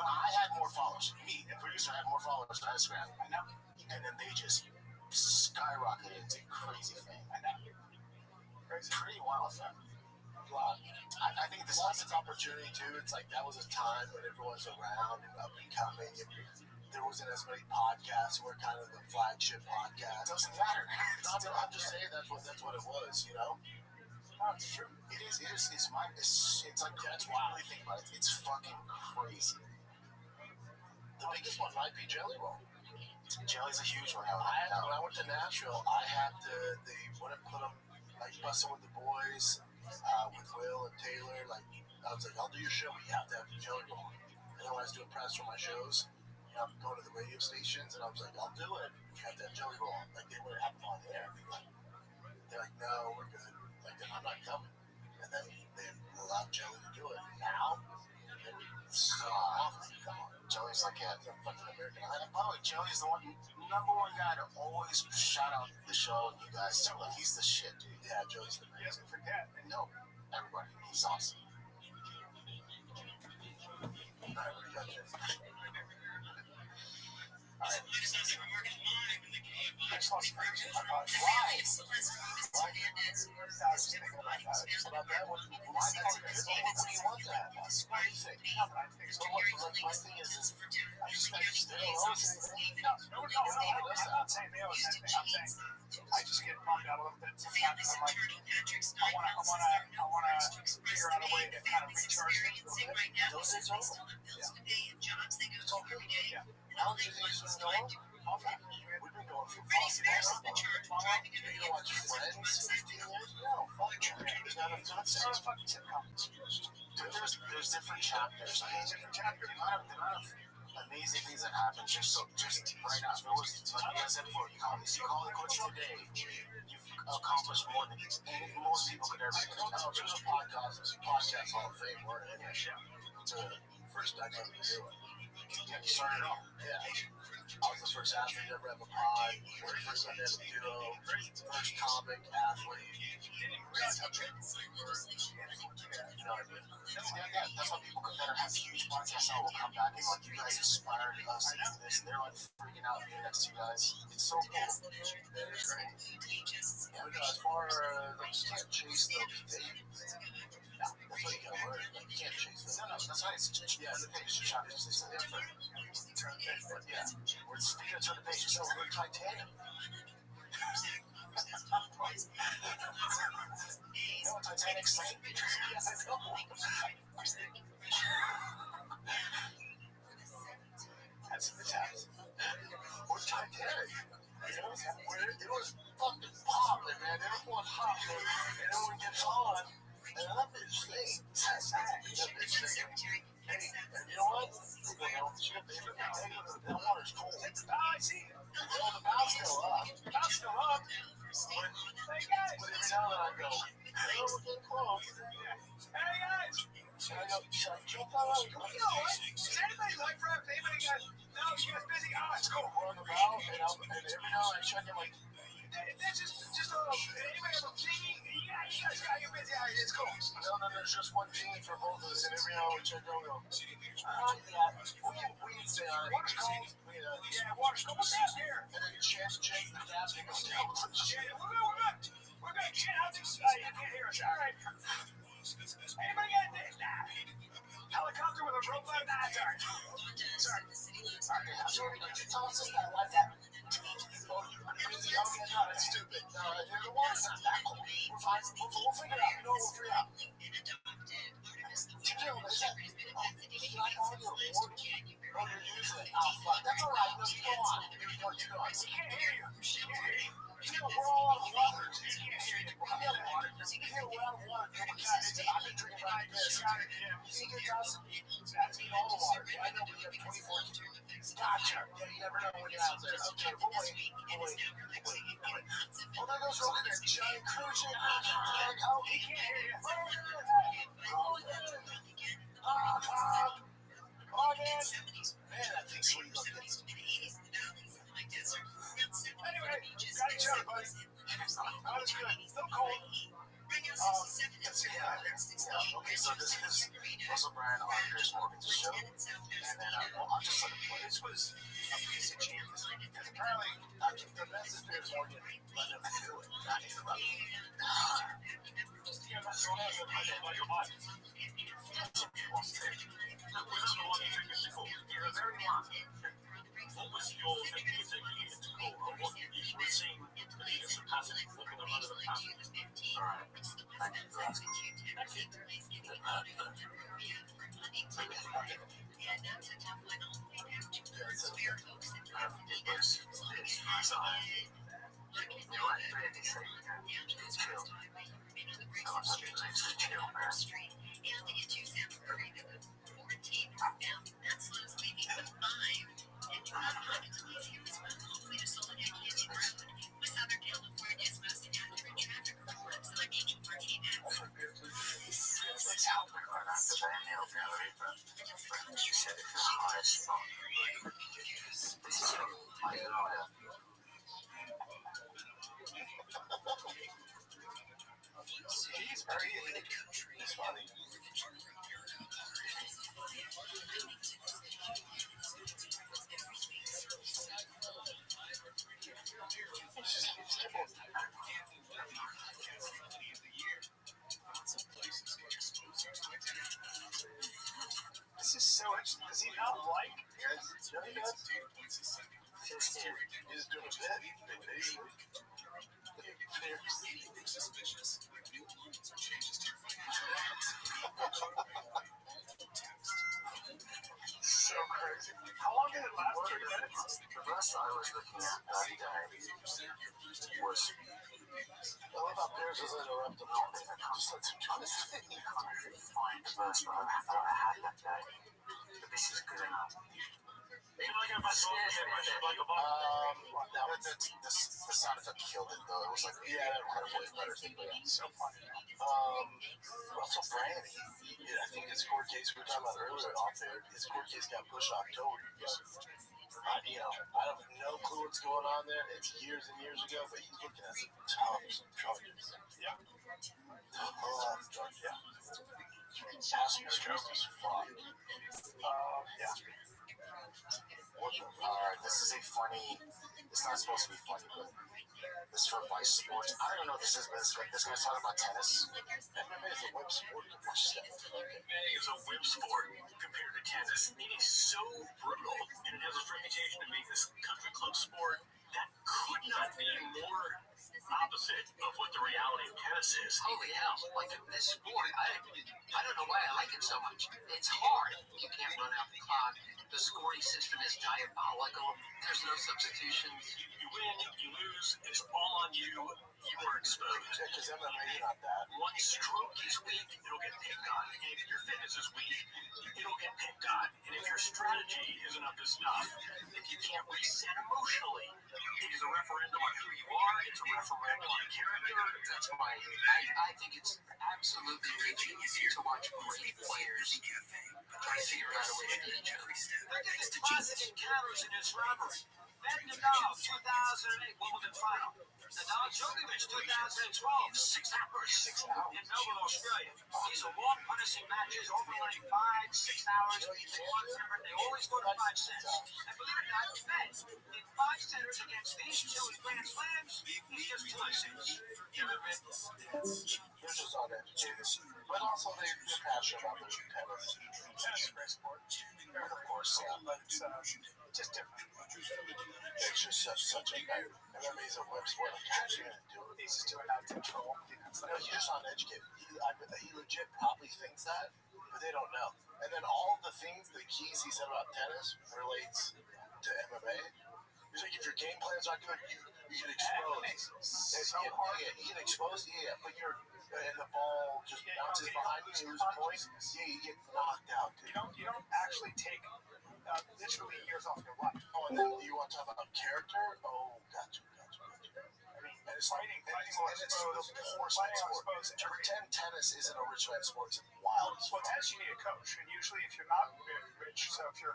Speaker 6: I had more followers, me, the producer, had more followers on Instagram. I know. And then they just skyrocketed into crazy fame. I know. It's pretty wild, man. Wow. I think this is an opportunity too. It's like that was a time when everyone was around and up and coming. And there wasn't as many podcasts. We're kind of the flagship podcast. It doesn't matter. I'm just saying that's what it was. It's true. It is. It's like that's why I think about it. It's fucking crazy. The biggest one might be Jelly Roll. Jelly's a huge one. When I went to Nashville, they wouldn't put them like Bustin' with the Boys, with Will and Taylor. Like, I was like, I'll do your show, but you have to have Jelly Roll. And then when I was doing press for my shows, I'm going to the radio stations, and I was like, I'll do it. You have to have Jelly Roll. Like, they wouldn't have them on air. They're like, no, we're good. Like, then I'm not coming. And then they allowed Jelly to do it. Now, so often, come on. Jelly's like, yeah, they're fucking American Idol. By the way, Jelly's the number one guy to always shout out the show. You guys too. Like, he's the shit, dude. Yeah, Jelly's the man. He doesn't forget. No, everybody. He's awesome. All right, what do you got, Jay? All right.
Speaker 2: I just get bummed out a little bit sometimes. I'm like, I want to figure out a way to kind of recharge things a little bit. Those days are over. It's all good. Yeah. How long do you think this was going? We've been going for months. You know what? Friends? 15 years? No, fuck. There's not enough fucking sitcoms.
Speaker 6: There's different chapters. I mean, different chapters. The amount of amazing things that happen just right now. If it was, like you guys said before, you call it quits today, you've accomplished more than most people could ever do.
Speaker 2: No, there's a podcast Hall of Fame. We're in it. It's the first time ever to do it.
Speaker 6: Yeah, you started off.
Speaker 2: Yeah. I was the first athlete to ever have a pod. First time to have a duo. First comic athlete. You know what I mean?
Speaker 6: Yeah, that's why people that have huge podcasts now will come back and like, you guys inspired us to do this. And they're like freaking out being next to you guys. It's so cool.
Speaker 2: It is great. But as far as like, you can't chase those babies. That's what you gotta learn. Like, you can't chase them.
Speaker 6: No, that's right. It's just, yeah, the page is shot. It's different.
Speaker 2: But yeah,
Speaker 6: We're speaking of turn the page. So we're Titanic. You know what Titanic's like?
Speaker 2: yes, I know. That's in the tabs.
Speaker 6: We're Titanic. It was fucking popping, man. Everyone hopped and everyone gets on. And I love this thing. Hey, and you know what? That water's cold.
Speaker 2: I see.
Speaker 6: Well, the bow's still up.
Speaker 2: That's still up. Hey guys.
Speaker 6: But every now and then I go, we're getting close.
Speaker 2: Hey guys.
Speaker 6: And I go, jump out.
Speaker 2: Is anybody like for a favor? You guys? No, you guys busy? Oh, it's cool.
Speaker 6: We're on the bow, and every now and then I check in, like,
Speaker 11: That's just anybody have a genie? Yeah, you guys got your busy. It's cool. No, there's just one genie for both of us, and every hour we check over. Yeah. We need to stay on it. Water's cold. Yeah, water's cold. What's that here? And then check the gas and goes down. Yeah, we're good. We're good. Shit, I think you can't hear us. All right. Anybody got this? Helicopter with a robot? Nah, sorry. Sorry. Could you tell us that like that? Crazy. Okay, no, that's stupid. The water's not that cold. We're fine. We'll figure it out. No, we'll figure it out. Jill, is that... Can I call you a board? Oh, you're using it. Oh, fuck. That's all right. No, you go on. You go on. We can't hear you. Jill, we're all out of water. We can't hear you. We're out of water. We're out of water. I've been drinking right this. You think it does? That's me all the water. I know we have 24. Gotcha. Yeah, you never know when you're out there. Okay, we'll wait. Oh, there goes Rogan there. Giant cruise ship. Oh, he can't hear you. Come on, man. Man, that thing's sweet looking. Anyway, got each other, buddy. That was good. Still cold. Let's see. Okay, so this is Russell Brand on Chris Morgan's show. And then I'll just let him play. This was a piece of genius. Because apparently, the message there is Morgan let him do it. Not interrupt him. Yeah, that's what I was about your body. That's what he wants to do. You're very long. What was your technique into goal? Or what you were seeing the capacity for the run of the pass? All right. Thank you for asking. Thank you. He's funny. This is so interesting. Does he not like this? Yeah, he does. He's doing a bit. So crazy. How long did it last? 3 minutes? The rest I was looking at that day was... I love how Bears was interrupted. Just lets him do his thing. I can't find the verse that I had that day. But this is good enough. The sound effect killed it though. It was like, yeah, that had a way better thing. So funny. Russell Brand, I think his court case we were talking about earlier off there, his court case got pushed October. I have no clue what's going on there. It's years and years ago, but he's looking at some tough charges. Yeah. Passenger justice fraud. Yeah. Alright, this is a funny. It's not supposed to be funny, but this is from Vice Sports. I don't know what this is, but this guy's talking about tennis. MMA is a web sport. MMA is a web sport compared to tennis. It is so brutal, and it has a reputation to make this country club sport that could not be more opposite of what the reality of tennis is.
Speaker 8: Holy hell, like this sport, I don't know why I like it so much. It's hard. You can't run out the clock. The scoring system is diabolical. There's no substitutions.
Speaker 2: You win, you lose, it's all on you. You are exposed.
Speaker 11: Yeah, because MMA is not that.
Speaker 2: One stroke is weak, it'll get picked on. And if your fitness is weak, it'll get picked on. And if your strategy isn't up to snuff, if you can't reset emotionally, it is a referendum on who you are. It's a referendum on character.
Speaker 8: That's why I think it's absolutely ridiculous to watch great players try to figure out a way to beat each other.
Speaker 2: Look at the deposit encounters in this robbery.
Speaker 6: Nadal 2008 Wimbledon final. Nadal Djokovic 2012 6 hours in Melbourne, Australia. These are long punishing matches, over like 5-6 hours. Remember, they always go to 5 sets. And believe it or not, in 5 sets against these two in Grand Slams, he's just 2-6.
Speaker 11: They're just uneducated. But also they're passionate about their tennis.
Speaker 2: Tennis is a great sport.
Speaker 11: Of course, yeah.
Speaker 2: But it's just different.
Speaker 11: It's just such a MMA's a web sport. Like, how you gonna do it?
Speaker 2: He's just doing out of control.
Speaker 11: No, he's just uneducated. He legit probably thinks that, but they don't know. And then all the things, the keys he said about tennis relates to MMA. He's like, if your game plan's not good, you get exposed.
Speaker 2: So hard.
Speaker 11: Yeah, you get exposed, yeah, but and the ball just bounces behind you, you lose a point, yeah, you get knocked out, dude.
Speaker 2: You don't actually take literally years off your life.
Speaker 11: Oh, and then you want to talk about character? Oh, gotcha.
Speaker 2: I mean,
Speaker 11: And it's
Speaker 2: fighting
Speaker 11: and
Speaker 2: more
Speaker 11: it's
Speaker 2: exposed.
Speaker 11: the poor man's sport. To pretend tennis isn't a rich man's sport is wild.
Speaker 2: Well, tennis, you need a coach, and usually if you're not rich, so if you're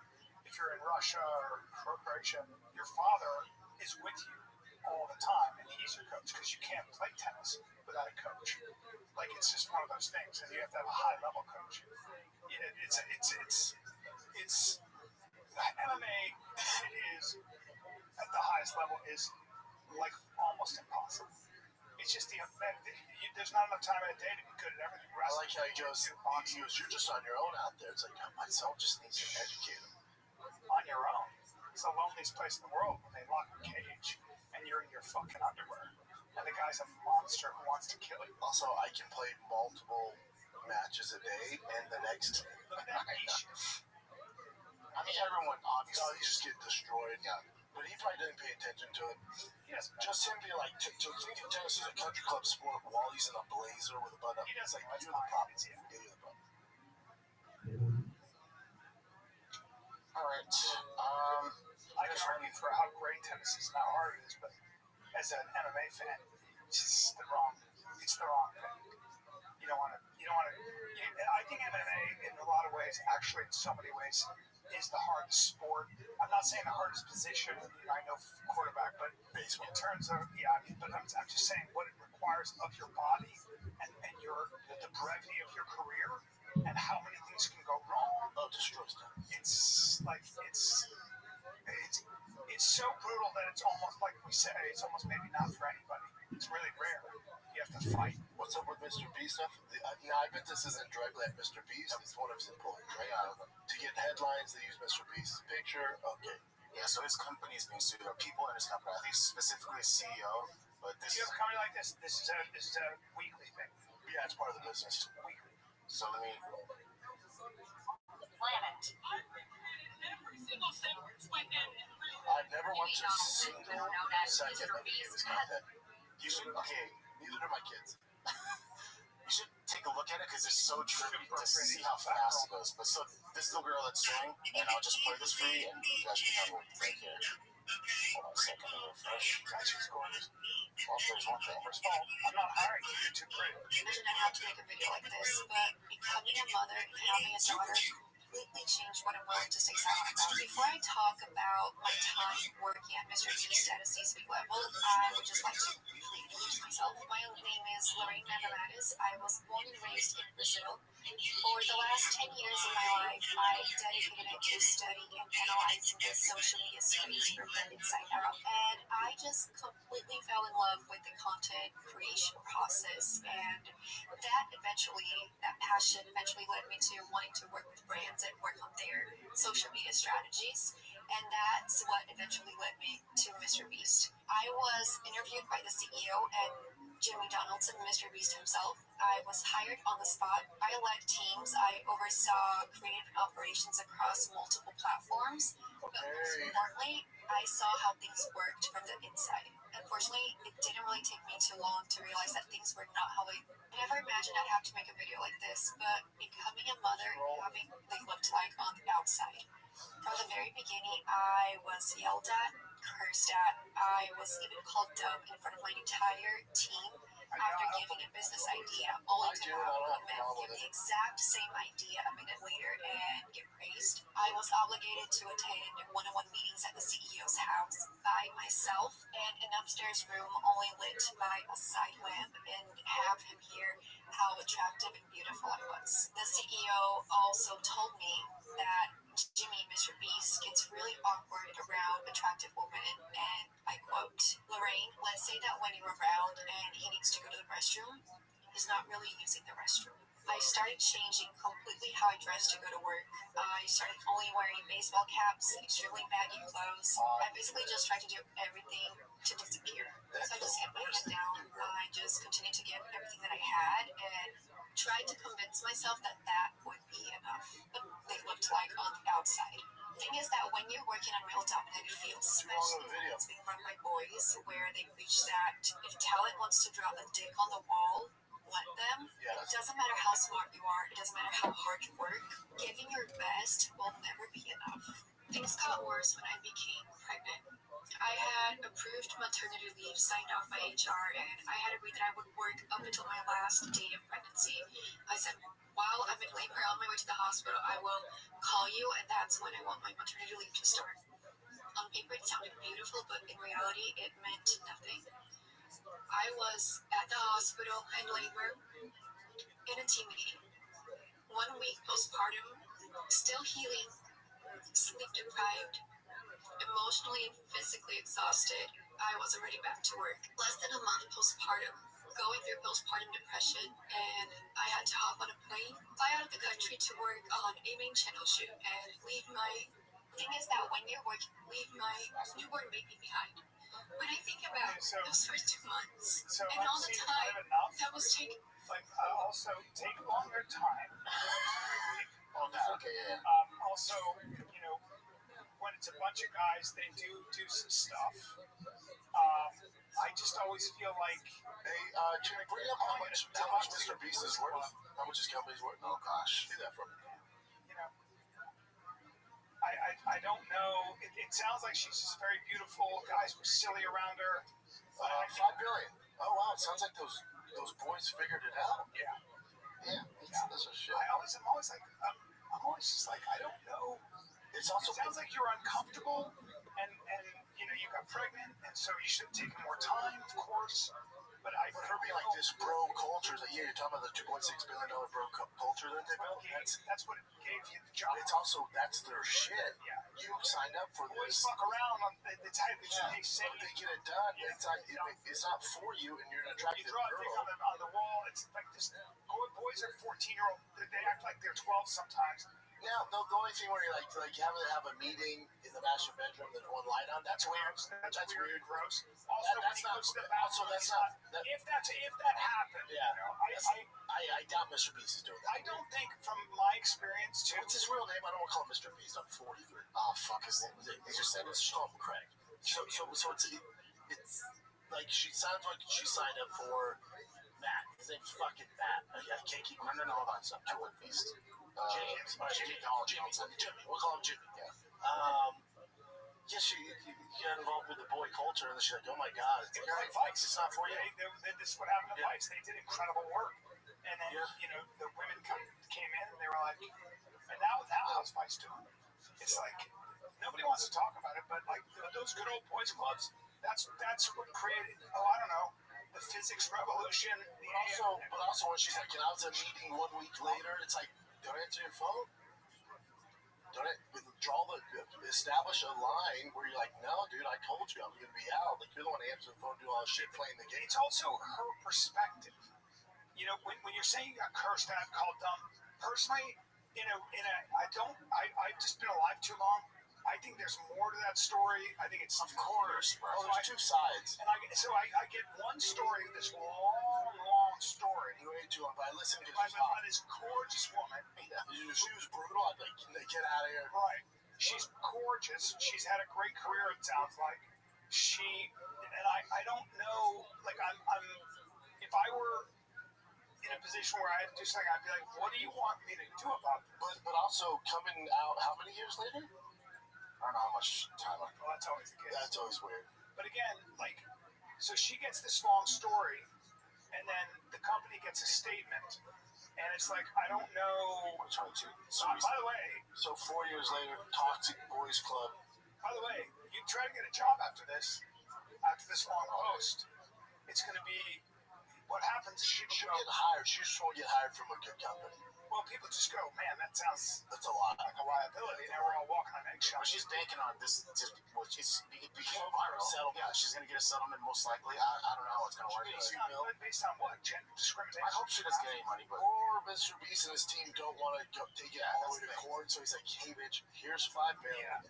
Speaker 2: in Russia or Croatia, your father is with you all the time, and he's your coach because you can't play tennis without a coach. Like, it's just one of those things, and you have to have a high level coach. It's MMA is at the highest level is like almost impossible. It's just there's not enough time in a day to be good at everything.
Speaker 11: I like how he goes, you're just on your own out there. It's like, myself just needs to educate him.
Speaker 2: On your own. It's the loneliest place in the world when they lock a cage and you're in your fucking underwear. And the guy's a monster who wants to kill you.
Speaker 11: Also, I can play multiple matches a day and the next night. I mean, everyone obviously just get destroyed. Yeah. But he probably didn't pay attention to it.
Speaker 2: Yes.
Speaker 11: Just him being like, to think of tennis as a country club sport while he's in a blazer with a button up.
Speaker 2: He does
Speaker 11: It's like,
Speaker 2: that's
Speaker 11: you're the
Speaker 2: fine.
Speaker 11: problem.
Speaker 2: Yeah.
Speaker 11: Yeah, you're the problem.
Speaker 1: All right.
Speaker 2: I can argue for how great tennis is and how hard it is, but as an MMA fan, it's the wrong thing. You don't want to. I think MMA, in a lot of ways, actually, in so many ways, is the hardest sport. I'm not saying the hardest position. I know quarterback, but
Speaker 11: Baseball.
Speaker 2: in terms of but I'm just saying what it requires of your body and the brevity of your career and how many things can go wrong.
Speaker 11: Oh, destroys them.
Speaker 2: It's like it's so brutal that it's almost like we say it's almost maybe not for anybody. It's really rare. You have to fight.
Speaker 11: What's up with Mr. B stuff? I bet this isn't directly at Mr. B's. It's one of his employees, right? To get headlines, they use Mr. B's picture. Okay.
Speaker 1: Yeah, so his company's being sued. Or people in his company. I think specifically CEO. But this
Speaker 2: You have a company like this. This is a weekly thing.
Speaker 11: Yeah, it's part of the business.
Speaker 2: Weekly.
Speaker 1: So let me.
Speaker 5: Planet.
Speaker 11: I've never watched a single second of any of his content.
Speaker 1: You should. Okay.
Speaker 11: Neither do my kids.
Speaker 1: You should take a look at it because it's so trippy to see how fast it goes. But so this is the girl that's suing, and I'll just play this for you, and you guys can have a look right here. Hold on a second, let me refresh.
Speaker 2: She's gorgeous.
Speaker 1: Well, there's one thing.
Speaker 2: First of all, I'm not hiring you. You're too pretty.
Speaker 5: Imagine I had to make a video like this, but becoming a mother and having a daughter completely changed what I'm willing to stay silent about. Before I talk about my time working at Mr. Beast at a C-suite level, I would just like to briefly introduce myself. My name is Lorraine Mathematis. I was born and raised in Brazil. For the last 10 years of my life, I dedicated it to studying and analyzing the social media space from the inside out. And I just completely fell in love with the content creation process. And that passion eventually led me to wanting to work with brands and work on their social media strategies. And that's what eventually led me to Mr. Beast. I was interviewed by the CEO and Jimmy Donaldson, Mr. Beast himself. I was hired on the spot. I led teams. I oversaw creative operations across multiple platforms. But most importantly, I saw how things worked from the inside. Unfortunately, it didn't really take me too long to realize that things were not how I never imagined I'd have to make a video like this, but becoming a mother and having they looked like on the outside. From the very beginning, I was yelled at, cursed at. I was even called dumb in front of my entire team.
Speaker 12: after giving a business idea, only to have one man give the exact same idea a minute later and get praised. I was obligated to attend one-on-one meetings at the CEO's house by myself and an upstairs room only lit by a side lamp and have him hear how attractive and beautiful I was. The CEO also told me that Jimmy, Mr. Beast, gets really awkward around attractive women, and I quote, Lorraine, let's say that when you're around and he needs to go to the restroom, he's not really using the restroom. I started changing completely how I dressed to go to work. I started only wearing baseball caps, extremely baggy clothes. I basically just tried to do everything to disappear. So I just kept my head down. I just continued to give everything that I had and tried to convince myself that that would be enough. But they looked like on the outside. The thing is that when you're working on male-dominated fields, especially it's being run by boys, where they preach that if talent wants to drop a dick on the wall, let them. It doesn't matter how smart you are. It doesn't matter how hard you work. Giving your best will never be enough. Things got worse when I became pregnant. I had approved maternity leave signed off by HR, and I had agreed that I would work up until my last day of pregnancy. I said, while I'm in labor on my way to the hospital, I will call you, and that's when I want my maternity leave to start. On paper, it sounded beautiful, but in reality, it meant nothing. I was at the hospital in labor in a team meeting. 1 week postpartum, still healing, sleep deprived, emotionally and physically exhausted. I wasn't ready back to work. Less than a month postpartum, going through postpartum depression, and I had to hop on a plane, fly out of the country to work on a main channel shoot, and leave my... Thing is that when you're working, leave my newborn baby behind. When I think about those first 2 months, and all the time that was taken...
Speaker 13: Also, take longer time. Also, when it's a bunch of guys, they do some stuff. I just always feel like...
Speaker 11: Hey, can you bring up how much Mr. Beast is worth? How much his company's worth? Oh, gosh. See that from me.
Speaker 13: I don't know. It sounds like she's just very beautiful. Guys were silly around her.
Speaker 11: $5 billion. Oh, wow. It sounds like those boys figured it out.
Speaker 13: Yeah.
Speaker 11: That's a shit.
Speaker 13: I'm always just like, I don't know.
Speaker 11: It
Speaker 13: sounds like you're uncomfortable, and you got pregnant, and so you should have taken more time, of course. But
Speaker 11: her being like this bro culture, that you're talking about the $2.6 billion bro culture that they built.
Speaker 13: That's what gave you the job.
Speaker 11: It's also, that's their shit.
Speaker 13: Yeah.
Speaker 11: You signed up for
Speaker 13: boys
Speaker 11: this.
Speaker 13: Fuck around on the type that they say.
Speaker 11: They get it done. Yeah. It's not for you, and you're an attractive
Speaker 13: girl. You draw a thing on the wall. It's like this. Boys are 14-year-old. They act like they're 12 sometimes.
Speaker 11: Yeah, the only thing where you having to have a meeting in the master bedroom, there's one light on. That's weird.
Speaker 13: That's weird.
Speaker 11: Gross.
Speaker 13: Also,
Speaker 11: that's not.
Speaker 13: If that happened,
Speaker 11: I doubt Mr. Beast is doing that.
Speaker 13: I don't think, from my experience, too.
Speaker 11: What's his real name? I don't want to call him Mr. Beast. I'm 43. Oh fuck, his name. He just said it's Sean Craig. So it's like she sounds like she signed up for Matt. His name's fucking Matt. I can't keep. No, hold on. Some Jewel Beast. Jimmy. We'll call him Jimmy. Yeah. She got involved with the boy culture, and she's like, "Oh my god, it's not for you."
Speaker 13: This is what happened to Vice. They did incredible work, and then the women came in, and they were like, "And now how's Vice doing?" It's like nobody wants to talk about it, but like those good old boys clubs, that's what created. I don't know. The physics revolution.
Speaker 11: But also when she's like, I was at a meeting 1 week later, it's like, don't answer your phone. Establish a line where you're like, no, dude, I told you I'm going to be out. Like, you're the one to answer the phone, do all this shit, playing the game.
Speaker 13: It's also her perspective. When you're saying you got cursed and I'm called dumb, personally, I've just been alive too long. I think there's more to that story. I think it's
Speaker 11: of course, bro. There's two sides,
Speaker 13: and I get one story, this long story.
Speaker 11: Way too long, but I listen to
Speaker 13: by this gorgeous woman.
Speaker 11: Yeah. She was brutal. I'd like, get out of here.
Speaker 13: Right. She's gorgeous. She's had a great career. It sounds like I don't know. Like I'm if I were in a position where I had to do something, I'd be like, what do you want me to do about this?
Speaker 11: But also coming out, how many years later? I don't know how much time.
Speaker 13: Well, that's always the case.
Speaker 11: That's always weird.
Speaker 13: But again, so she gets this long story, and then the company gets a statement, and it's like, I don't know. By the way,
Speaker 11: So 4 years later, Toxic Boys Club.
Speaker 13: By the way, you try to get a job after this long post, it's going to be, what happens is
Speaker 11: She'll get hired. She just won't get hired from a good company.
Speaker 13: well, people just go, man, that's
Speaker 11: a lot.
Speaker 13: like a liability. Now we're all walking on eggshells.
Speaker 3: But she's banking on this. She's became viral. Yeah, she's gonna get a settlement most likely. I don't know how it's gonna work.
Speaker 13: Based on what? Gender discrimination?
Speaker 3: I hope she doesn't get any money, but
Speaker 11: Or Mr. Beast and his team don't want to take it all the way to court, so he's like, hey, bitch, here's $5 million.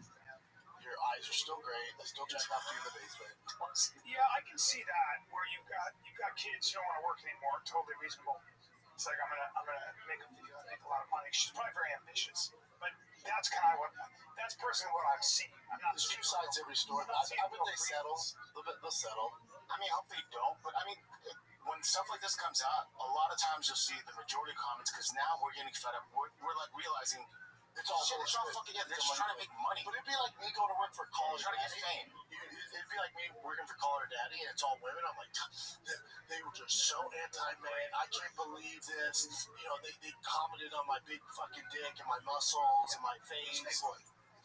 Speaker 11: Your eyes are still great. I still jack off to you in the basement.
Speaker 13: Yeah, I can see that where you got kids who don't want to work anymore. Totally reasonable. It's like I'm gonna make a video and make a lot of money. She's probably very ambitious, but that's kind of that's personally what I've seen. I'm not.
Speaker 11: There's two sides to every story. I bet they settle. They'll settle.
Speaker 3: I mean, I hope they don't. But I mean, when stuff like this comes out, a lot of times you'll see the majority of comments because now we're getting fed up. We're like realizing it's all shit. It's all fucking yeah. They're just trying to make money.
Speaker 11: But it'd be like me going to work for Caller
Speaker 3: trying to get
Speaker 11: Daddy.
Speaker 3: fame.
Speaker 11: It'd be like me working for Caller Daddy, and it's all women. I'm like, they were just so anti-man. I can't believe this. You know, they commented on my big fucking dick and my muscles and my face.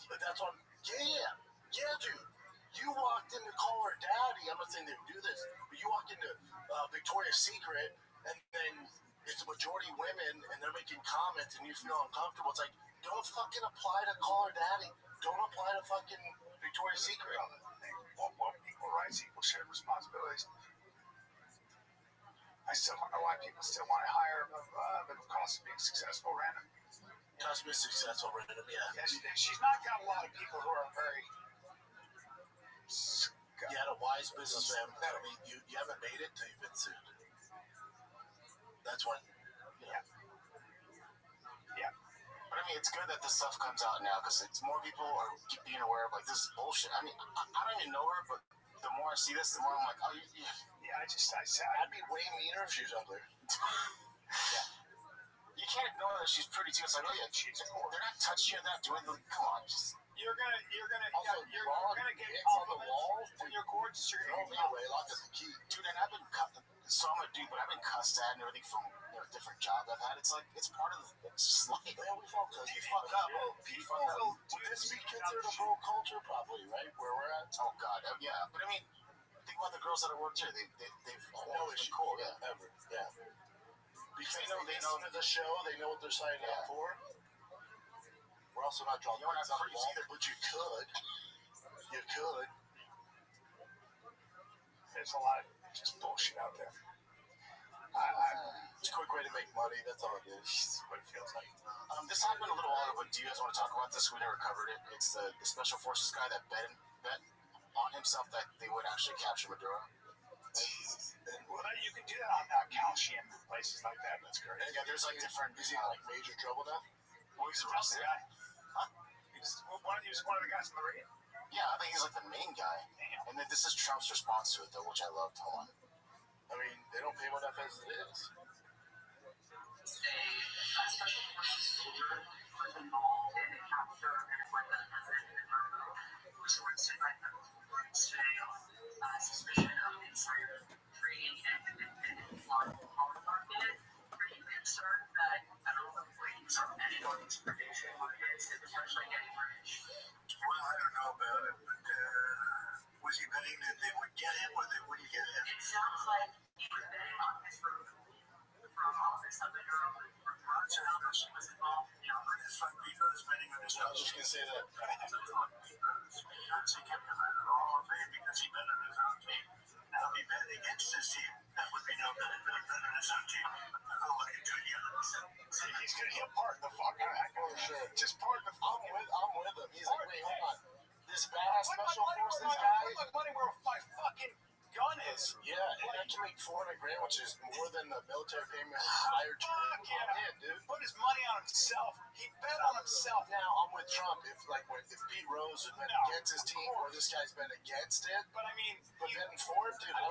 Speaker 11: But that's what. Yeah, dude. You walked into Caller Daddy. I'm not saying they would do this, but you walked into Victoria's Secret, and then it's a majority women, and they're making comments, and you feel uncomfortable. It's like, don't fucking apply to Caller Daddy. Don't apply to fucking Victoria's Secret.
Speaker 13: Well, equal rights, equal shared responsibilities. I still don't know why people still want to hire the cost of being successful random.
Speaker 11: Cost of being successful random, yeah.
Speaker 13: She's not got a lot of people who are very.
Speaker 11: You had a wise businessman. I mean, you haven't made it till you've been sued. That's when.
Speaker 13: Yeah.
Speaker 3: But I mean, it's good that this stuff comes out now because it's more people are being aware of like this is bullshit. I mean, I don't even know her, but the more I see this, the more I'm like, oh,
Speaker 13: yeah.
Speaker 11: I'd be way meaner if she was ugly.
Speaker 3: Yeah. You can't ignore that she's pretty too. It's like, oh yeah, they're not touching you, they're not doing. Come on, just.
Speaker 13: You're gonna get
Speaker 3: on the wall
Speaker 13: when you're gorgeous. You're gonna
Speaker 3: get away. Lock is the key, dude. And I've been so I'm a dude, but I've been cussed at and everything from different jobs I've had. It's like it's part of the. It's just like
Speaker 11: man, we fall because
Speaker 3: you fuck up.
Speaker 11: People will. Would this be considered a bro culture? Probably, right? Where we're at.
Speaker 3: Oh God, yeah. But I mean, think about the girls that have worked here. They've always been cool. Yeah,
Speaker 11: ever. Yeah. Because they know the show. They know what they're signing up for. We're also not drawing lines on the wall, but you could. You could.
Speaker 13: There's a lot of just bullshit out there.
Speaker 11: It's a quick way to make money. That's all it is. That's what it feels like.
Speaker 3: This happened a little while ago, but do you guys want to talk about this? We never covered it. It's the special forces guy that bet on himself that they would actually capture Maduro.
Speaker 13: Well, you can do that on Calcium and places like that. That's correct.
Speaker 3: Yeah, there's like different.
Speaker 11: Is he like major trouble now?
Speaker 3: Well, he's arrested.
Speaker 13: He was one of the guys in the raid.
Speaker 3: Yeah, I think he's like the main guy.
Speaker 13: Damn.
Speaker 3: And then this is Trump's response to it, though, which I loved. Hold on.
Speaker 11: I mean, they don't pay him enough as it is.
Speaker 14: A special forces soldier was involved in a capture and appointment of President Maduro, who was arrested by federal authorities today on suspicion of insider trading and fraud market. Are you concerned that federal employees are betting on these prediction markets and potentially getting rich?
Speaker 11: Well, I don't know about it, but was he betting that they would get him or they wouldn't get him?
Speaker 14: It sounds like he was betting on his removal from office of Maduro from Rothschild. She was involved in the operation.
Speaker 11: It's like Beaver is betting on his house. I was just going to say that. He kept him in the Hall of Fame because he bet on his own team. Now, if he bet against his team, that would be no better than he bet on his own team. I'll look into it,
Speaker 13: He's going to get part of the fucking act.
Speaker 11: For sure.
Speaker 13: Just part of the fucking
Speaker 11: I'm with him. He's like, wait, hold on. This badass special forces guy.
Speaker 13: Put my money where my fucking gun is.
Speaker 11: Yeah, and I can make $400,000, which is more than the military payment hired to dude.
Speaker 13: Put his money on himself. He bet on himself.
Speaker 11: Now I'm with Trump. If Pete Rose had been against his team, or this guy's been against it,
Speaker 13: but I mean,
Speaker 11: betting for it, dude. I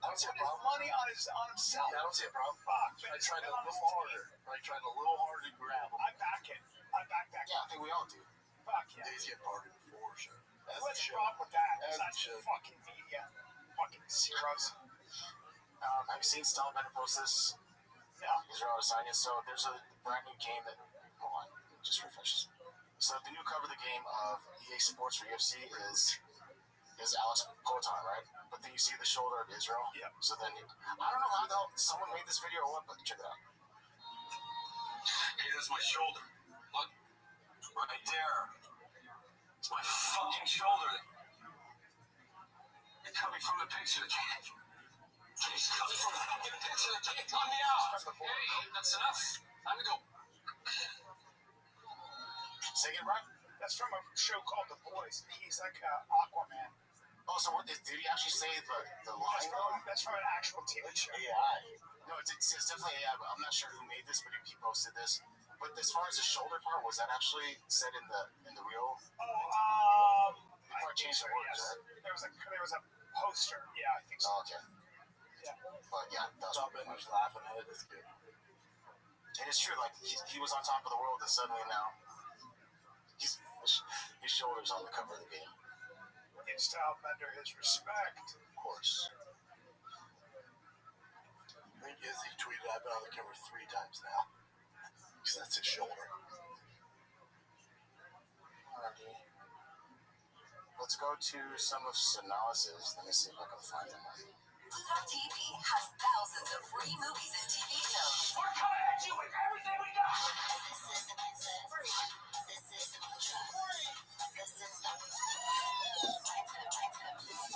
Speaker 11: don't see a problem.
Speaker 13: Money on himself.
Speaker 11: Yeah, I don't see a problem.
Speaker 13: Fuck.
Speaker 11: I tried a little harder. I tried a little harder to grab him.
Speaker 13: I back it. I back that.
Speaker 3: Yeah, I think we all do.
Speaker 13: Fuck yeah.
Speaker 11: He's getting parted for sure.
Speaker 13: What's wrong with that?
Speaker 11: As
Speaker 13: That's
Speaker 11: should.
Speaker 13: fucking media. Fucking zeros.
Speaker 11: Have you seen Stella Bender post this?
Speaker 13: Yeah.
Speaker 11: Israel Adesanya. So there's a brand new game that. Hold on, just refresh. So the new cover of the game of EA Sports for UFC is Alex Poatan, right? But then you see the shoulder of Israel.
Speaker 13: Yeah.
Speaker 11: So then I don't know how the hell someone made this video or what, but check it out.
Speaker 6: Hey, that's my shoulder. Look, right there. It's my fucking shoulder. It's coming from the picture. It's coming from the fucking picture. They can't cut me out. Hey, that's enough. Time to go.
Speaker 11: Say again, Brian?
Speaker 13: That's from a show called The Boys. He's like Aquaman.
Speaker 11: Oh, so what, did he actually say the line?
Speaker 13: That's from an actual TV show.
Speaker 11: AI. No, it's definitely AI, but I'm not sure who made this, but he posted this. But as far as the shoulder part, was that actually said in the real?
Speaker 13: I
Speaker 11: Or changed the words,
Speaker 13: yes.
Speaker 11: right?
Speaker 13: There was a poster. Yeah, I think so.
Speaker 11: Oh, okay.
Speaker 13: Yeah.
Speaker 11: But yeah, that's
Speaker 6: Top
Speaker 11: what
Speaker 6: Bender's laughing at it. It's good.
Speaker 11: it is true. Like he was on top of the world, and suddenly now his shoulders on the cover of the game.
Speaker 13: Gives Style Bender his respect.
Speaker 11: Of course.
Speaker 6: I think Izzy tweeted, I've been on the cover 3 times now. Because that's his shoulder.
Speaker 11: Alrighty. Let's go to some of Sonalis's. Let me see if I can find them.
Speaker 15: Pluto TV has thousands of free movies and TV shows.
Speaker 6: We're coming at you with everything we got!
Speaker 15: This is the princess. This is the ultra. This is the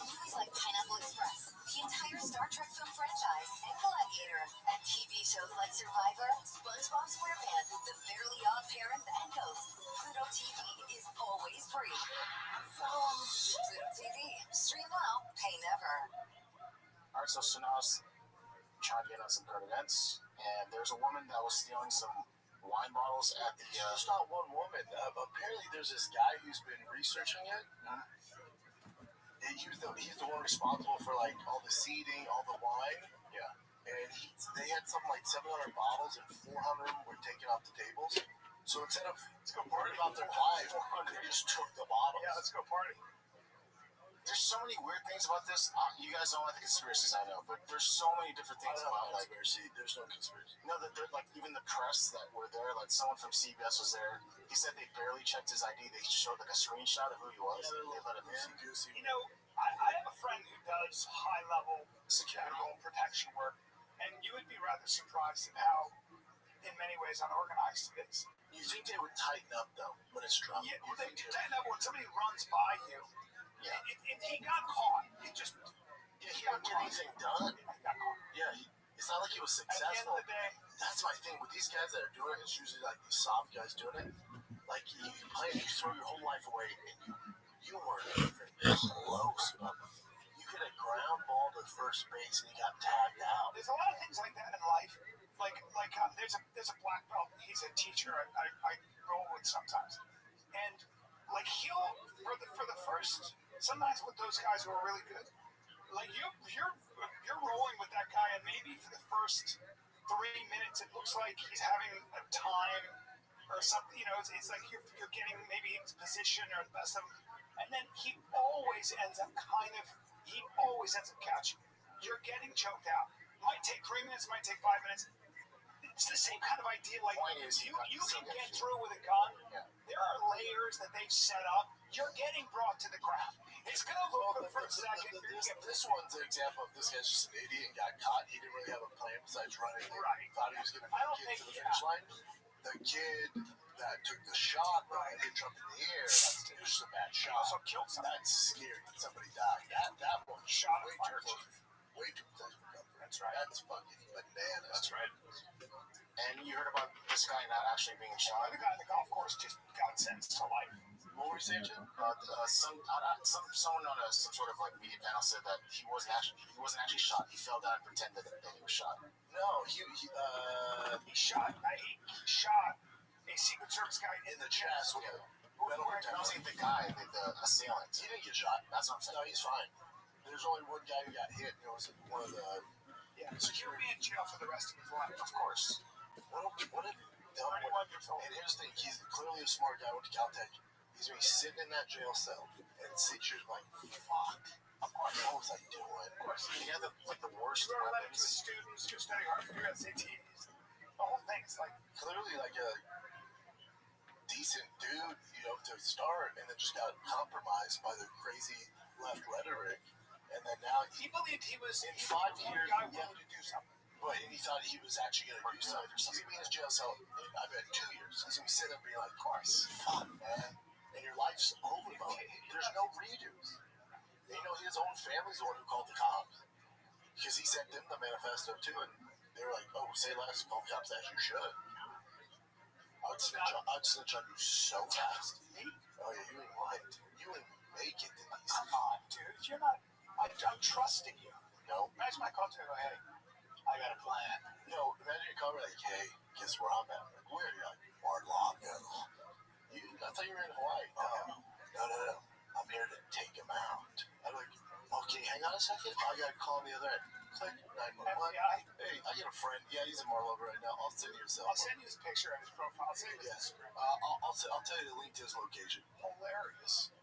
Speaker 15: movies like Pineapple Express, the entire Star Trek film franchise, and Gladiator, and TV shows like Survivor, SpongeBob SquarePants, The Fairly Odd Parents, and Ghost. Pluto TV is always free. Pluto TV. Stream now, pay never.
Speaker 11: Alright, so Sonalis tried to get on some current events, and there's a woman that was stealing some wine bottles at the.
Speaker 6: It's not one woman. Apparently, there's this guy who's been researching it. He's the one responsible for like all the seeding, all the wine.
Speaker 11: Yeah.
Speaker 6: And they had something like 700 bottles, and 400 of them were taken off the tables. So instead of worrying about their lives, they just took the bottles.
Speaker 13: Yeah, let's go party.
Speaker 11: There's so many weird things about this. You guys don't like the conspiracies, I know, but there's so many different things about like.
Speaker 6: Conspiracy. There's no conspiracy.
Speaker 11: No, they're like even the press that were there. Like someone from CBS was there. He said they barely checked his ID. They showed like a screenshot of who he was. They let him in.
Speaker 13: You know, I have a friend who does high-level security protection work, and you would be rather surprised at how, in many ways, unorganized it is.
Speaker 6: You think they would tighten up though when it's Trump?
Speaker 13: Yeah, well, they tighten up when somebody runs by you.
Speaker 11: Yeah.
Speaker 13: He got caught. He
Speaker 6: didn't get anything done.
Speaker 13: He got caught.
Speaker 6: Yeah, it's not like he was
Speaker 13: At the end
Speaker 6: successful.
Speaker 13: of the day,
Speaker 6: That's my thing with these guys that are doing it. It's usually like these soft guys doing it. Like you play, you throw your whole life away, and you weren't even close. You hit a ground ball to first base, and you got tagged out.
Speaker 13: there's a lot of things like that in life. There's a black belt. He's a teacher I roll with sometimes, and like he'll for the first. Sometimes with those guys who are really good, like you're rolling with that guy, and maybe for the first 3 minutes it looks like he's having a time or something. You know, it's like you're getting maybe his position or the best of him, and then he always ends up catching. You're getting choked out. Might take 3 minutes, might take 5 minutes. It's the same kind of idea. Like you can get through with a gun.
Speaker 11: Yeah.
Speaker 13: There are layers that they've set up. You're getting brought to the ground. It's gonna look good for a second.
Speaker 6: This one's an example of this guy's just an idiot and got caught. He didn't really have a plan besides running.
Speaker 13: Right.
Speaker 6: Thought he was gonna make it to the finish line. The kid that took the shot, right, hit Trump in the air. It was just a bad shot.
Speaker 13: Also killed somebody.
Speaker 6: That's scary. Somebody died. That one
Speaker 13: Shot
Speaker 6: way
Speaker 13: at
Speaker 6: too close. Way too close for comfort.
Speaker 13: That's right.
Speaker 6: That's fucking bananas.
Speaker 13: That's right.
Speaker 11: And you heard about this guy not actually being shot.
Speaker 13: The guy on the golf course just got sentenced to life.
Speaker 6: What were you saying, Jim?
Speaker 11: Someone on some sort of like media panel said that he wasn't actually shot. He fell down and pretended that he was shot.
Speaker 6: No, he
Speaker 13: shot a Secret Service guy
Speaker 6: in the chest.
Speaker 11: Yeah. I was saying the guy, the assailant.
Speaker 6: He didn't get shot.
Speaker 11: That's what I'm saying.
Speaker 6: No, he's fine. There's only one guy who got hit. It was one of the
Speaker 13: He'll be in jail for the rest of his life.
Speaker 11: Of course.
Speaker 6: What a dumb one. And here's the thing, he's clearly a smart guy, went to Caltech. He's going to be sitting in that jail cell and 6 years like, fuck. Of course, what was I doing?
Speaker 11: Of course. He had the
Speaker 3: forced
Speaker 13: You ever let it to
Speaker 3: weapons.
Speaker 13: students who study hard for your SATs? The whole thing is like,
Speaker 11: Clearly, like a decent dude, to start, and then just got compromised by the crazy left rhetoric, and then now
Speaker 13: he believed he was
Speaker 11: in
Speaker 13: he
Speaker 11: 5
Speaker 13: was the
Speaker 11: years,
Speaker 13: guy willing to do something.
Speaker 11: but he thought he was actually going to do something. He's going to be in his jail cell, I bet, 2 years. He's going to be sitting up being like, of course, fuck, man. And your life's over, bro. There's no redos. And his own family's the one who called the cops. Because he sent them the manifesto, too, and they were like, oh, say less, call the cops as you should. I'd snitch on you so fast. Oh, yeah, you ain't right. You ain't make it, Denise.
Speaker 13: Come on, dude. You're not. I'm trusting you.
Speaker 11: No.
Speaker 13: Imagine my call to go, hey, I got a plan.
Speaker 11: No, imagine you call me like, hey, guess where I'm at? Like, where are you at? Mar-a-Lago. I thought you were in Hawaii. No. I'm here to take him out. I'm like, okay, hang on a second. I got to call him the other end. Click, 911. Hey, I got a friend. Yeah, he's in Mar-a-Lago right now. I'll send you a cell phone.
Speaker 13: I'll send you this picture of his profile. I'll send you this.
Speaker 11: I'll tell you the link to his location.
Speaker 13: Hilarious.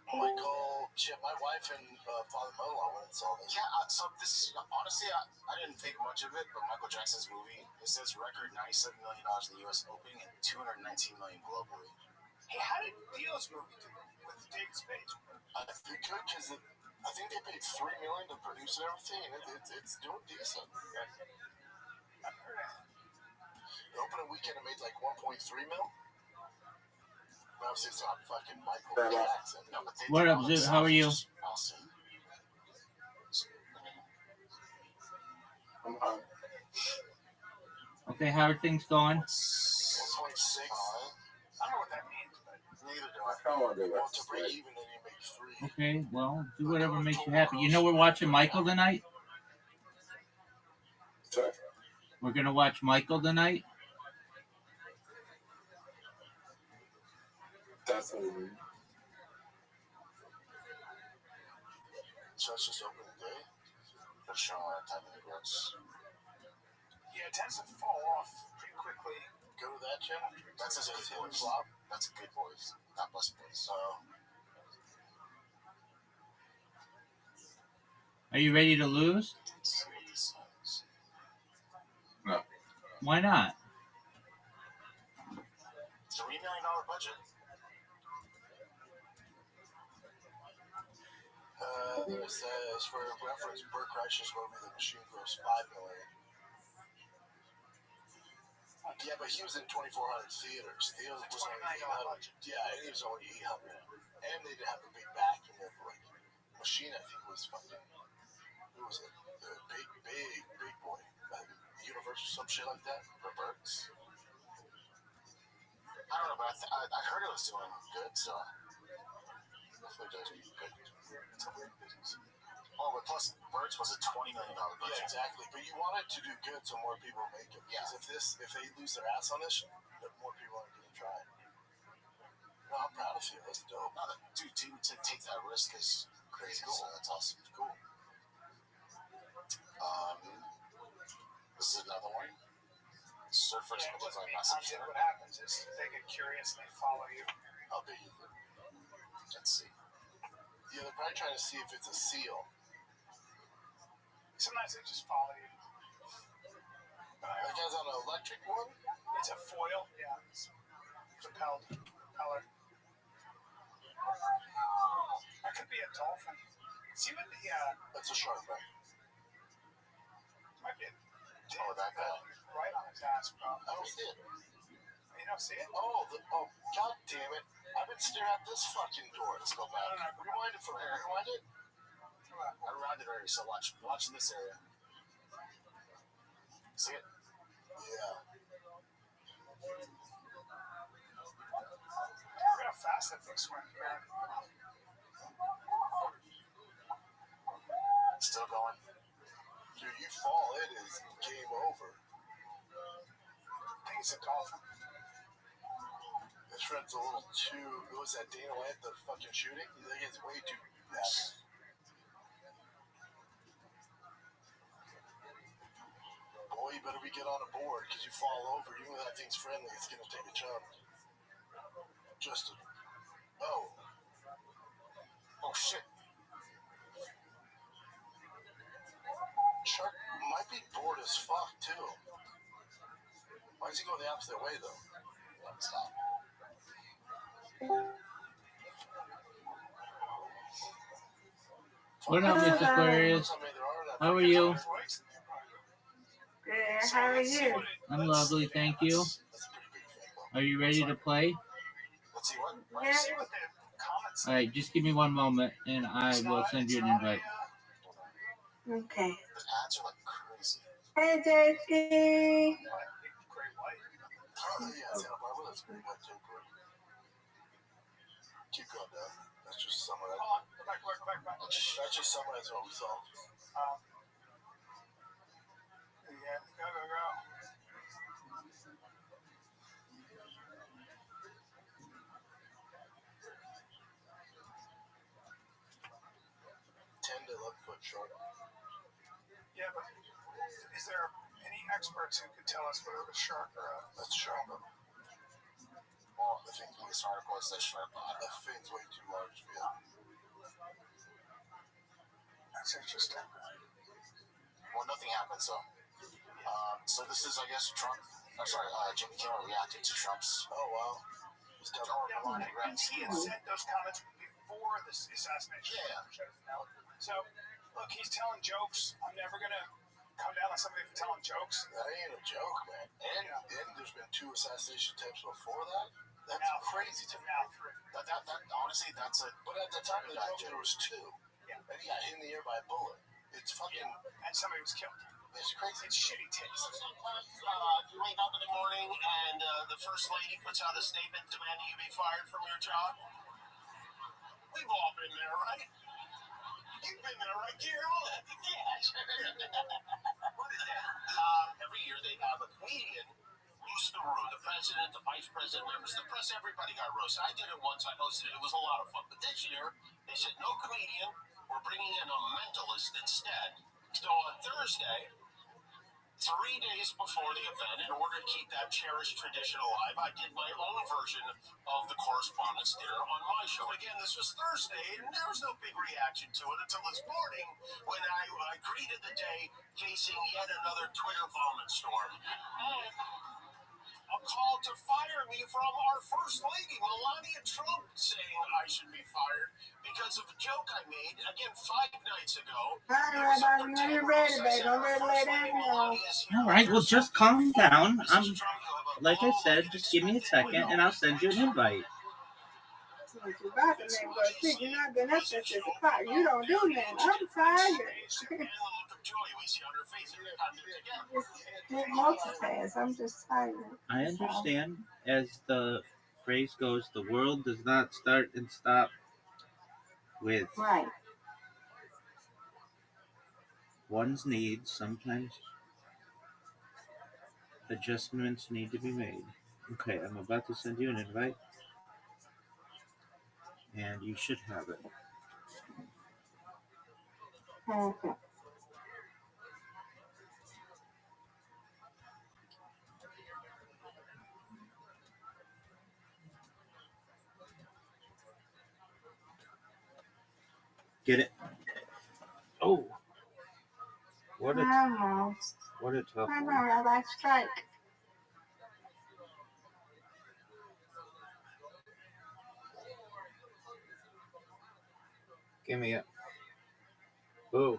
Speaker 11: Michael, my wife and father-in-law went and saw this.
Speaker 3: Yeah, so this, honestly, I didn't think much of it, but Michael Jackson's movie, it says record $97 million in the U.S. opening and $219 million globally.
Speaker 13: Hey, how did Dio's movie do with David Spade?
Speaker 11: I think good, because I think they paid $3 million to produce and everything, and it's doing decent.
Speaker 13: I've heard it.
Speaker 11: The opening weekend it made like 1.3 mil. But obviously it's not fucking Michael Jackson.
Speaker 3: No, but they
Speaker 10: What
Speaker 3: did
Speaker 10: up,
Speaker 3: all the
Speaker 10: Zip? How are you?
Speaker 3: sound, which is awesome.
Speaker 10: Okay, how are things going?
Speaker 11: 1.6.
Speaker 13: I don't know what that means, but
Speaker 3: Neither do I.
Speaker 11: Well, to break even, then you make 3.
Speaker 10: Okay, well, do whatever makes you happy. You know we're watching Michael tonight?
Speaker 11: Sorry?
Speaker 10: We're going to watch Michael tonight?
Speaker 11: That's what I mean. So it's just open today?
Speaker 3: They're showing a lot of time in the works.
Speaker 13: yeah, it tends to fall off pretty quickly.
Speaker 11: Go to that channel?
Speaker 3: That's a good voice. That's a good voice. Not Bus voice.
Speaker 10: Are you ready to lose?
Speaker 11: No.
Speaker 10: Why not?
Speaker 3: $3 million budget.
Speaker 11: Then it says, for reference, Burt Kreischer's movie The Machine grossed $5 million. Yeah, but he was in 2,400 theaters. Theaters was only 800. Yeah, and he was only 800. And they didn't have a big backing of like Machine. I think was fucking. Who was it? The big boy. Universal, some shit like that. For Burks.
Speaker 3: I don't know, but I heard it was doing good, so hopefully it does good. It's a weird business. Oh, but plus Birds was a $20 million budget.
Speaker 11: Yeah, exactly. But you want it to do good so more people make it. Because if they lose their ass on this, more people aren't going to try it. No, I'm proud of you. That's dope.
Speaker 3: No, dude, to take that risk is crazy. Cool. So that's awesome.
Speaker 11: It's cool.
Speaker 3: This is another one. Surfers
Speaker 13: Yeah, it
Speaker 3: multiply
Speaker 13: doesn't mean
Speaker 3: massive
Speaker 13: something.
Speaker 3: share.
Speaker 13: What happens is they get curious and they follow you.
Speaker 11: How big is it?
Speaker 3: Let's see.
Speaker 11: Yeah, they're probably trying to see if it's a seal.
Speaker 13: Sometimes they just follow you.
Speaker 11: That guy's on an electric one?
Speaker 13: It's a foil. Yeah, it's propelled propeller. That could be a dolphin. See what the
Speaker 11: That's a shark, right?
Speaker 13: might be a
Speaker 3: Oh, that guy.
Speaker 13: right on his ass, bro.
Speaker 11: I don't see it.
Speaker 13: You don't see it?
Speaker 11: Oh, god damn it. I've been staring at this fucking door. Let's go back. Rewind it for me. Rewind it.
Speaker 3: I rounded already, so watch in this area. See it?
Speaker 11: Yeah.
Speaker 13: Look how fast that thing swims, man.
Speaker 3: It's still going.
Speaker 11: Dude, you fall, it is game over.
Speaker 13: I think it's a dolphin.
Speaker 11: This friend's a little too. What was that Dana White, the fucking shooting? You think it's way too bad. Boy, you better be get on a board because you fall over. Even though that thing's friendly, it's gonna take a chunk. Just a. Oh.
Speaker 3: Oh shit.
Speaker 11: be bored as fuck too. Why does he go the opposite way though? Stop.
Speaker 10: What up, Miss Aquarius? How are you?
Speaker 16: Good. How are you?
Speaker 10: I'm lovely, thank you. Are you ready to play?
Speaker 16: Yeah.
Speaker 10: Alright, just give me one moment and I will send you an invite.
Speaker 16: Okay.
Speaker 11: The ads are like crazy.
Speaker 16: Hey, Jackie.
Speaker 11: Oh, yeah, Santa Barbara, that's pretty much too. Keep going, Doug. That's just summarize. That's just summarize what we saw.
Speaker 13: Yeah, go.
Speaker 11: 10 to 11 foot shark.
Speaker 13: Yeah, but is there any experts who could tell us whether it was shark or
Speaker 11: That's shark. Well, the thing's way smart, of course, that's shark. The fin's way too large for you.
Speaker 13: That's interesting.
Speaker 11: Well, nothing happened, so. So this is, I guess, Trump. I'm sorry, Jimmy Kimmel reacted to Trump's. Oh, wow.
Speaker 13: He had said those comments before this assassination.
Speaker 11: Yeah.
Speaker 13: So, look, he's telling jokes. I'm never going to come down on somebody for telling jokes.
Speaker 11: That ain't a joke, man. And there's been 2 assassination attempts before that. That's now crazy to me.
Speaker 13: Now 3.
Speaker 11: That honestly, that's a. But at the time of that, there was 2.
Speaker 13: Yeah.
Speaker 11: And he got hit in the air by a bullet. It's fucking.
Speaker 13: Yeah. And somebody was killed.
Speaker 11: It's crazy.
Speaker 13: It's shitty taste.
Speaker 6: You wake up in the morning and the first lady puts out a statement demanding you be fired from your job. We've all been there, right? You've been there, right, Carol? Yeah, sure. What is that? Every year they have a comedian roast the room. The president, the vice president, members of the press, everybody got roasted. I did it once. I hosted it. It was a lot of fun. But this year, they said no comedian. We're bringing in a mentalist instead. So on Thursday, 3 days before the event, in order to keep that cherished tradition alive, I did my own version of the correspondence dinner on my show. Again, this was Thursday, and there was no big reaction to it until this morning when I greeted the day facing yet another Twitter vomit storm. And a call to fire me from our First Lady, Melania Trump, saying I should be fired because of a joke I made, again, 5 nights ago.
Speaker 16: Hi, Rabbi. When you're ready, baby. I'm ready to lay down now.
Speaker 10: Alright, well just calm down. Like I said, just give me a second and I'll send you an invite.
Speaker 16: You're about to make go to sleep. You're not been up since 6 o'clock. You don't do nothing. I'm tired. Just multitask. I'm just tired.
Speaker 10: I understand. As the phrase goes, the world does not start and stop with
Speaker 16: Right.
Speaker 10: one's needs. Sometimes adjustments need to be made. Okay, I'm about to send you an invite. And you should have it.
Speaker 16: Okay.
Speaker 10: Get it? Oh. What a tough
Speaker 16: I know,
Speaker 10: one.
Speaker 16: I like strike.
Speaker 10: Give me it. Boo.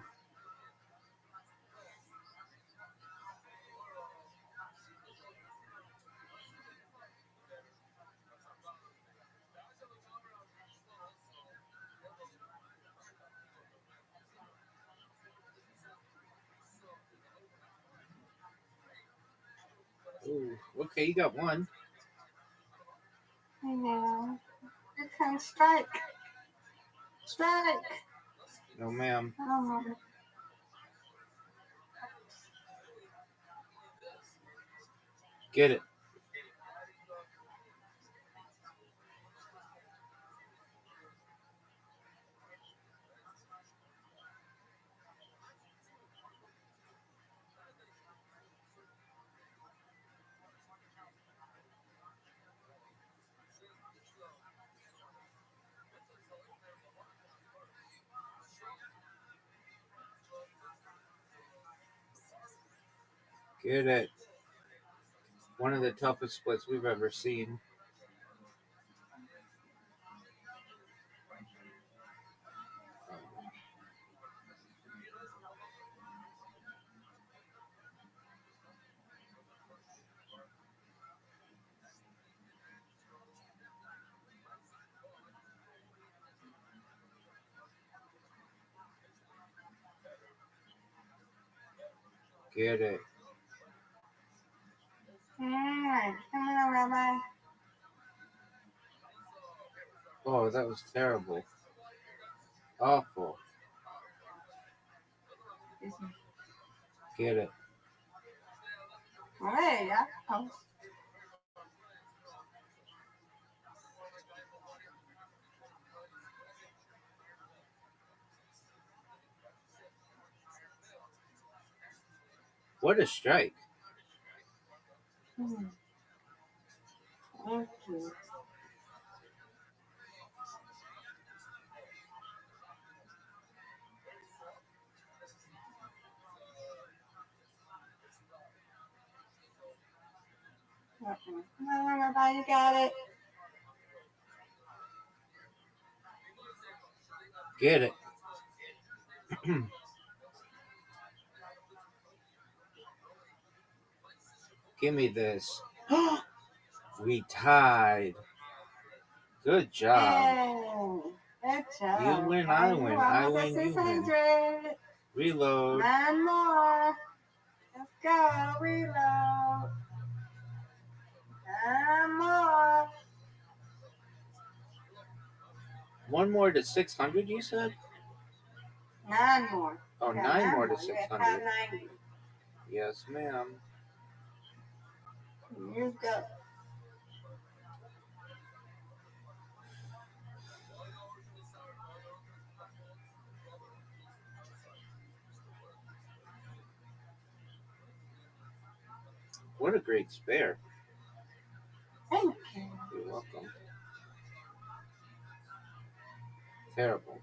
Speaker 10: Ooh, okay, you got one.
Speaker 16: I know. Here comes strike. Strike.
Speaker 10: No, ma'am.
Speaker 16: Oh,
Speaker 10: Get it. Get it. One of the toughest splits we've ever seen. Get it.
Speaker 16: Alright, come on, Rabbi.
Speaker 10: Oh, that was terrible. Awful. Get it.
Speaker 16: Hey, yeah.
Speaker 10: What a strike.
Speaker 16: Thank you. Come on, Rabbi, you got it.
Speaker 10: Get it. Give me this. We tied. Good job.
Speaker 16: Good job.
Speaker 10: You win, I win. I win, you win.
Speaker 16: 600.
Speaker 10: Reload.
Speaker 16: 9 more. Let's go. Reload. 9 more.
Speaker 10: One more to 600, you said?
Speaker 16: 9 more.
Speaker 10: Oh,
Speaker 16: Yeah,
Speaker 10: 9 more to
Speaker 16: You're at
Speaker 10: 600.
Speaker 16: 590.
Speaker 10: Yes, ma'am.
Speaker 16: You go.
Speaker 10: What a great spare.
Speaker 16: Thank you.
Speaker 10: You're welcome. Terrible.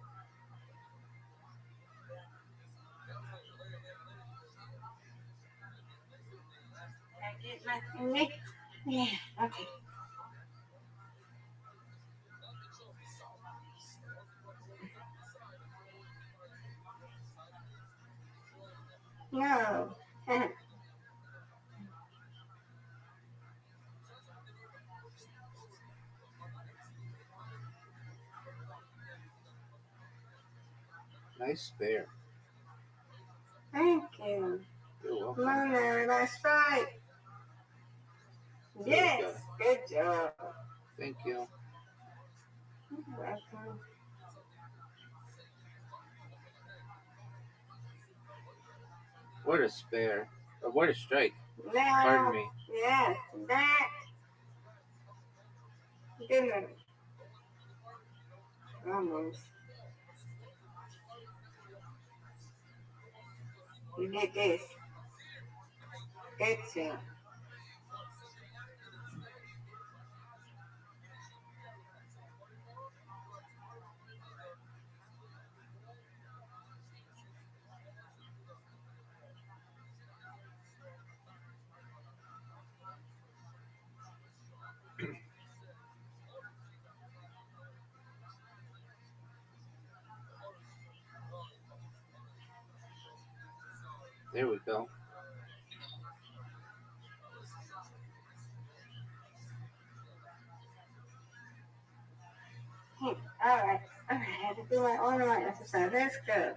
Speaker 16: I get my thing. Yeah, okay. No.
Speaker 10: Nice spare.
Speaker 16: Thank you.
Speaker 10: You're welcome.
Speaker 16: Come on, Mary, last strike. Yes. Good job.
Speaker 10: Thank you.
Speaker 16: You're welcome.
Speaker 10: What a spare. Or what a strike.
Speaker 16: Now,
Speaker 10: Pardon me.
Speaker 16: yes, that. Goodness. Almost. You get this. Good job.
Speaker 10: There we go.
Speaker 16: All right. I had to do my ornament exercise. Let's go.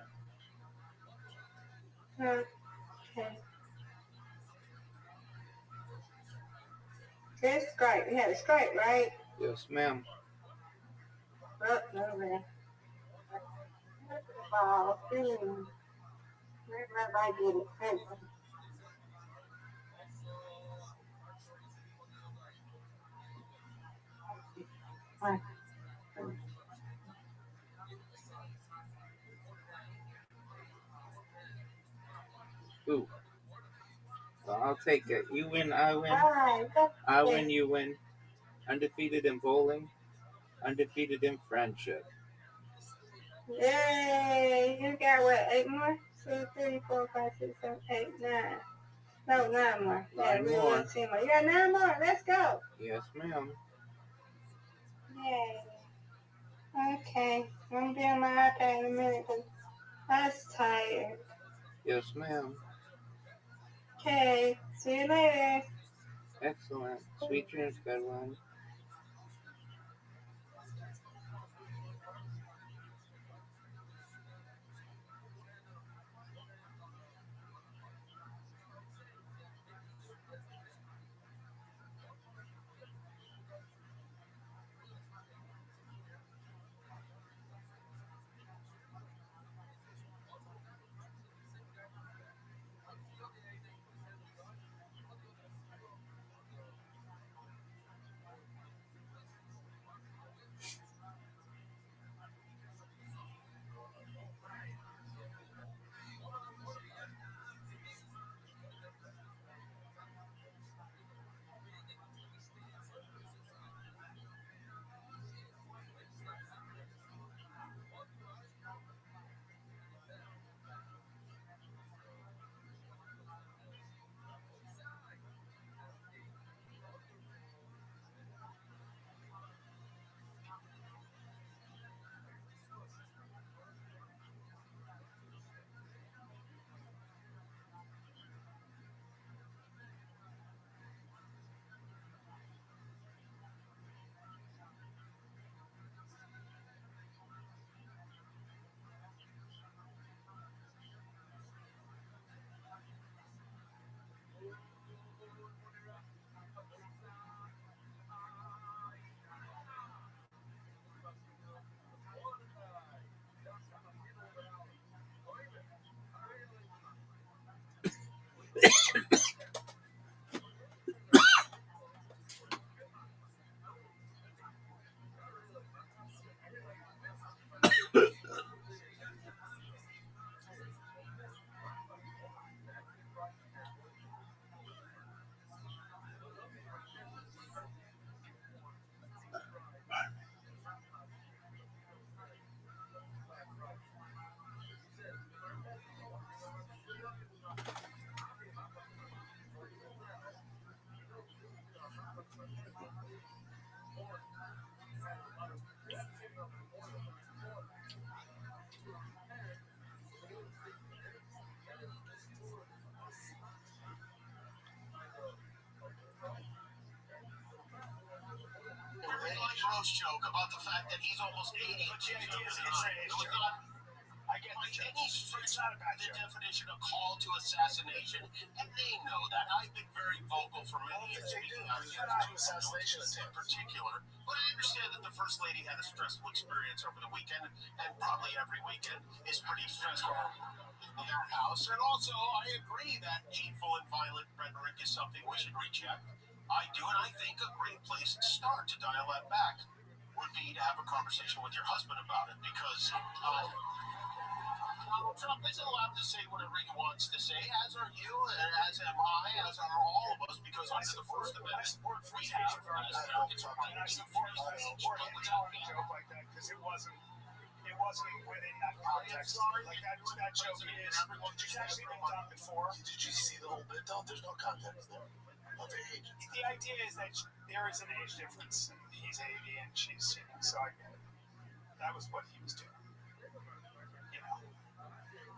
Speaker 16: Okay. Good strike. We had a strike, right?
Speaker 10: Yes, ma'am.
Speaker 16: Oh, over there. Ball. Where did I get it? Hey. Right.
Speaker 10: Ooh. Well, I'll take it. You win, I win.
Speaker 16: Right.
Speaker 10: I win, you win. Undefeated in bowling. Undefeated in friendship.
Speaker 16: Yay! You got what? 8 more? 2, 3, 4, 5, 6, 7, 8, 9. No, 9 more. Yeah,
Speaker 10: 9
Speaker 16: we
Speaker 10: more.
Speaker 16: want 10 more. You got 9 more. Let's go.
Speaker 10: Yes, ma'am.
Speaker 16: Yay. Okay. I'm going to be on my iPad in a minute because I was tired.
Speaker 10: Yes, ma'am.
Speaker 16: Okay. See you later.
Speaker 10: Excellent. Sweet dreams, good one.
Speaker 11: They like Roast joke about the fact that he's almost 80.
Speaker 13: But the idea is it's an age joke. I get the joke. It's not a bad
Speaker 11: The
Speaker 13: joke.
Speaker 11: definition of call to assassination, and they know that. I've been very vocal for many years speaking out against assassination in particular. But I understand that the First Lady had a stressful experience over the weekend, and probably every weekend is pretty stressful in their house. And also, I agree that hateful and violent rhetoric is something we should recheck. I do, and I think a great place to start to dial that back would be to have a conversation with your husband about it, because Donald Trump is allowed to say whatever he wants to say, as are you, and as am I, as are all of us, because under the First Amendment, we have, as Americans, a right to
Speaker 13: support him telling a joke like that because it wasn't within that context. Like that joke is it's actually been done before.
Speaker 11: Did you see the whole bit though? There's no context there of age.
Speaker 13: The idea is that there is an age difference. And he's 80 and she's 60, so I get it. That was what he was doing. You know.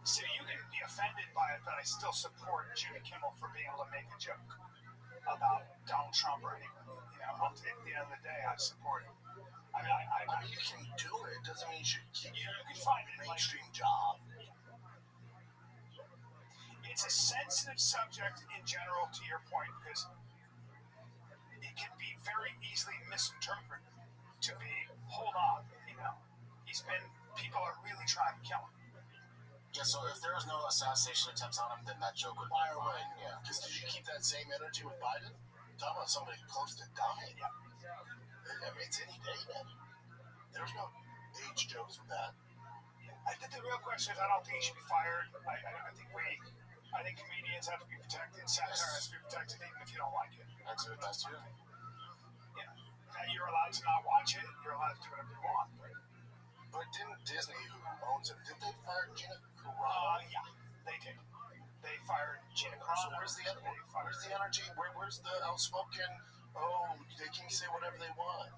Speaker 13: So you can be offended by it, but I still support Jimmy Kimmel for being able to make a joke about Donald Trump or anyone. You know, at the end of the day, I support him. I mean,
Speaker 11: you can do it. Doesn't mean you should keep
Speaker 13: you can find
Speaker 11: a mainstream job.
Speaker 13: It's a sensitive subject in general, to your point, because it can be very easily misinterpreted to be, hold on, you know, people are really trying to kill him.
Speaker 11: Yeah, so if there was no assassination attempts on him, then that joke would fire away. Yeah. Because did you keep that same energy with Biden? Talk about somebody close to dying. Yeah. I mean, it's any day, man. There's no age jokes with that.
Speaker 13: I think the real question is, I don't think he should be fired. I think comedians have to be protected. Satire has to be protected, even if you don't like it.
Speaker 11: That's true.
Speaker 13: Yeah. Now, you're allowed to not watch it. You're allowed to do whatever you want.
Speaker 11: But didn't Disney, who owns it, did they fire Gina Carano?
Speaker 13: Yeah, they did. They fired Gina Carano.
Speaker 11: where's the energy? Where's the outspoken? Oh, they can say whatever they want.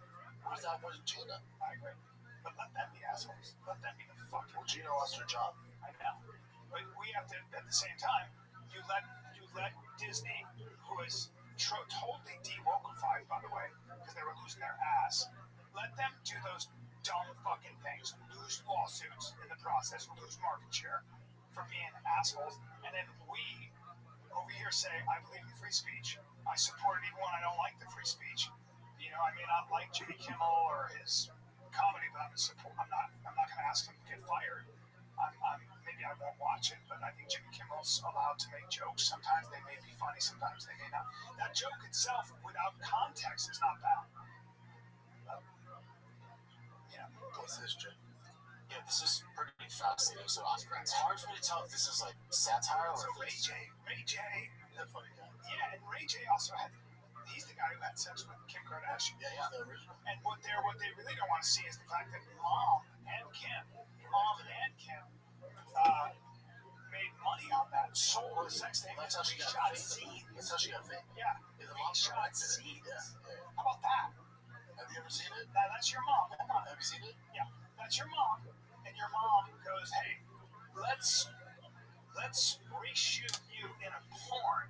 Speaker 11: Where's Gina?
Speaker 13: I agree. But let them be assholes. Let them be the fucking.
Speaker 11: Well, Gina lost her job.
Speaker 13: I know. But we have to, at the same time, you let Disney, who is totally de-wokeified, by the way, because they were losing their ass, let them do those dumb fucking things, lose lawsuits in the process, lose market share for being assholes, and then we over here say, I believe in free speech. I support it even when I don't like the free speech. You know, I may not like Jimmy Kimmel or his comedy, but I'm not going to ask him to get fired. Maybe I won't watch it, but I think Jimmy Kimmel's allowed to make jokes. Sometimes they may be funny, sometimes they may not. That joke itself, without context, is not bad.
Speaker 11: What's this, Jim?
Speaker 6: Yeah, this is pretty fascinating. So it's hard for me to tell if this is like satire or
Speaker 13: So Ray J,
Speaker 11: That funny guy.
Speaker 13: yeah, and Ray J also he's the guy who had sex with Kim Kardashian.
Speaker 11: Yeah, the original.
Speaker 13: And what they really don't want to see is the fact that Mom and Kim made money on that, sold the sex tape.
Speaker 11: That's how she got
Speaker 13: shot
Speaker 11: famous.
Speaker 13: seed.
Speaker 11: That's how she got famous.
Speaker 13: Yeah,
Speaker 11: The
Speaker 13: they
Speaker 11: mom
Speaker 13: shot
Speaker 11: directed it.
Speaker 13: seed.
Speaker 11: Yeah.
Speaker 13: How about that?
Speaker 11: Have you ever seen it?
Speaker 13: That's your mom. Hold on.
Speaker 11: Have you seen it?
Speaker 13: Yeah, that's your mom, and your mom goes, "Hey, let's reshoot you in a porn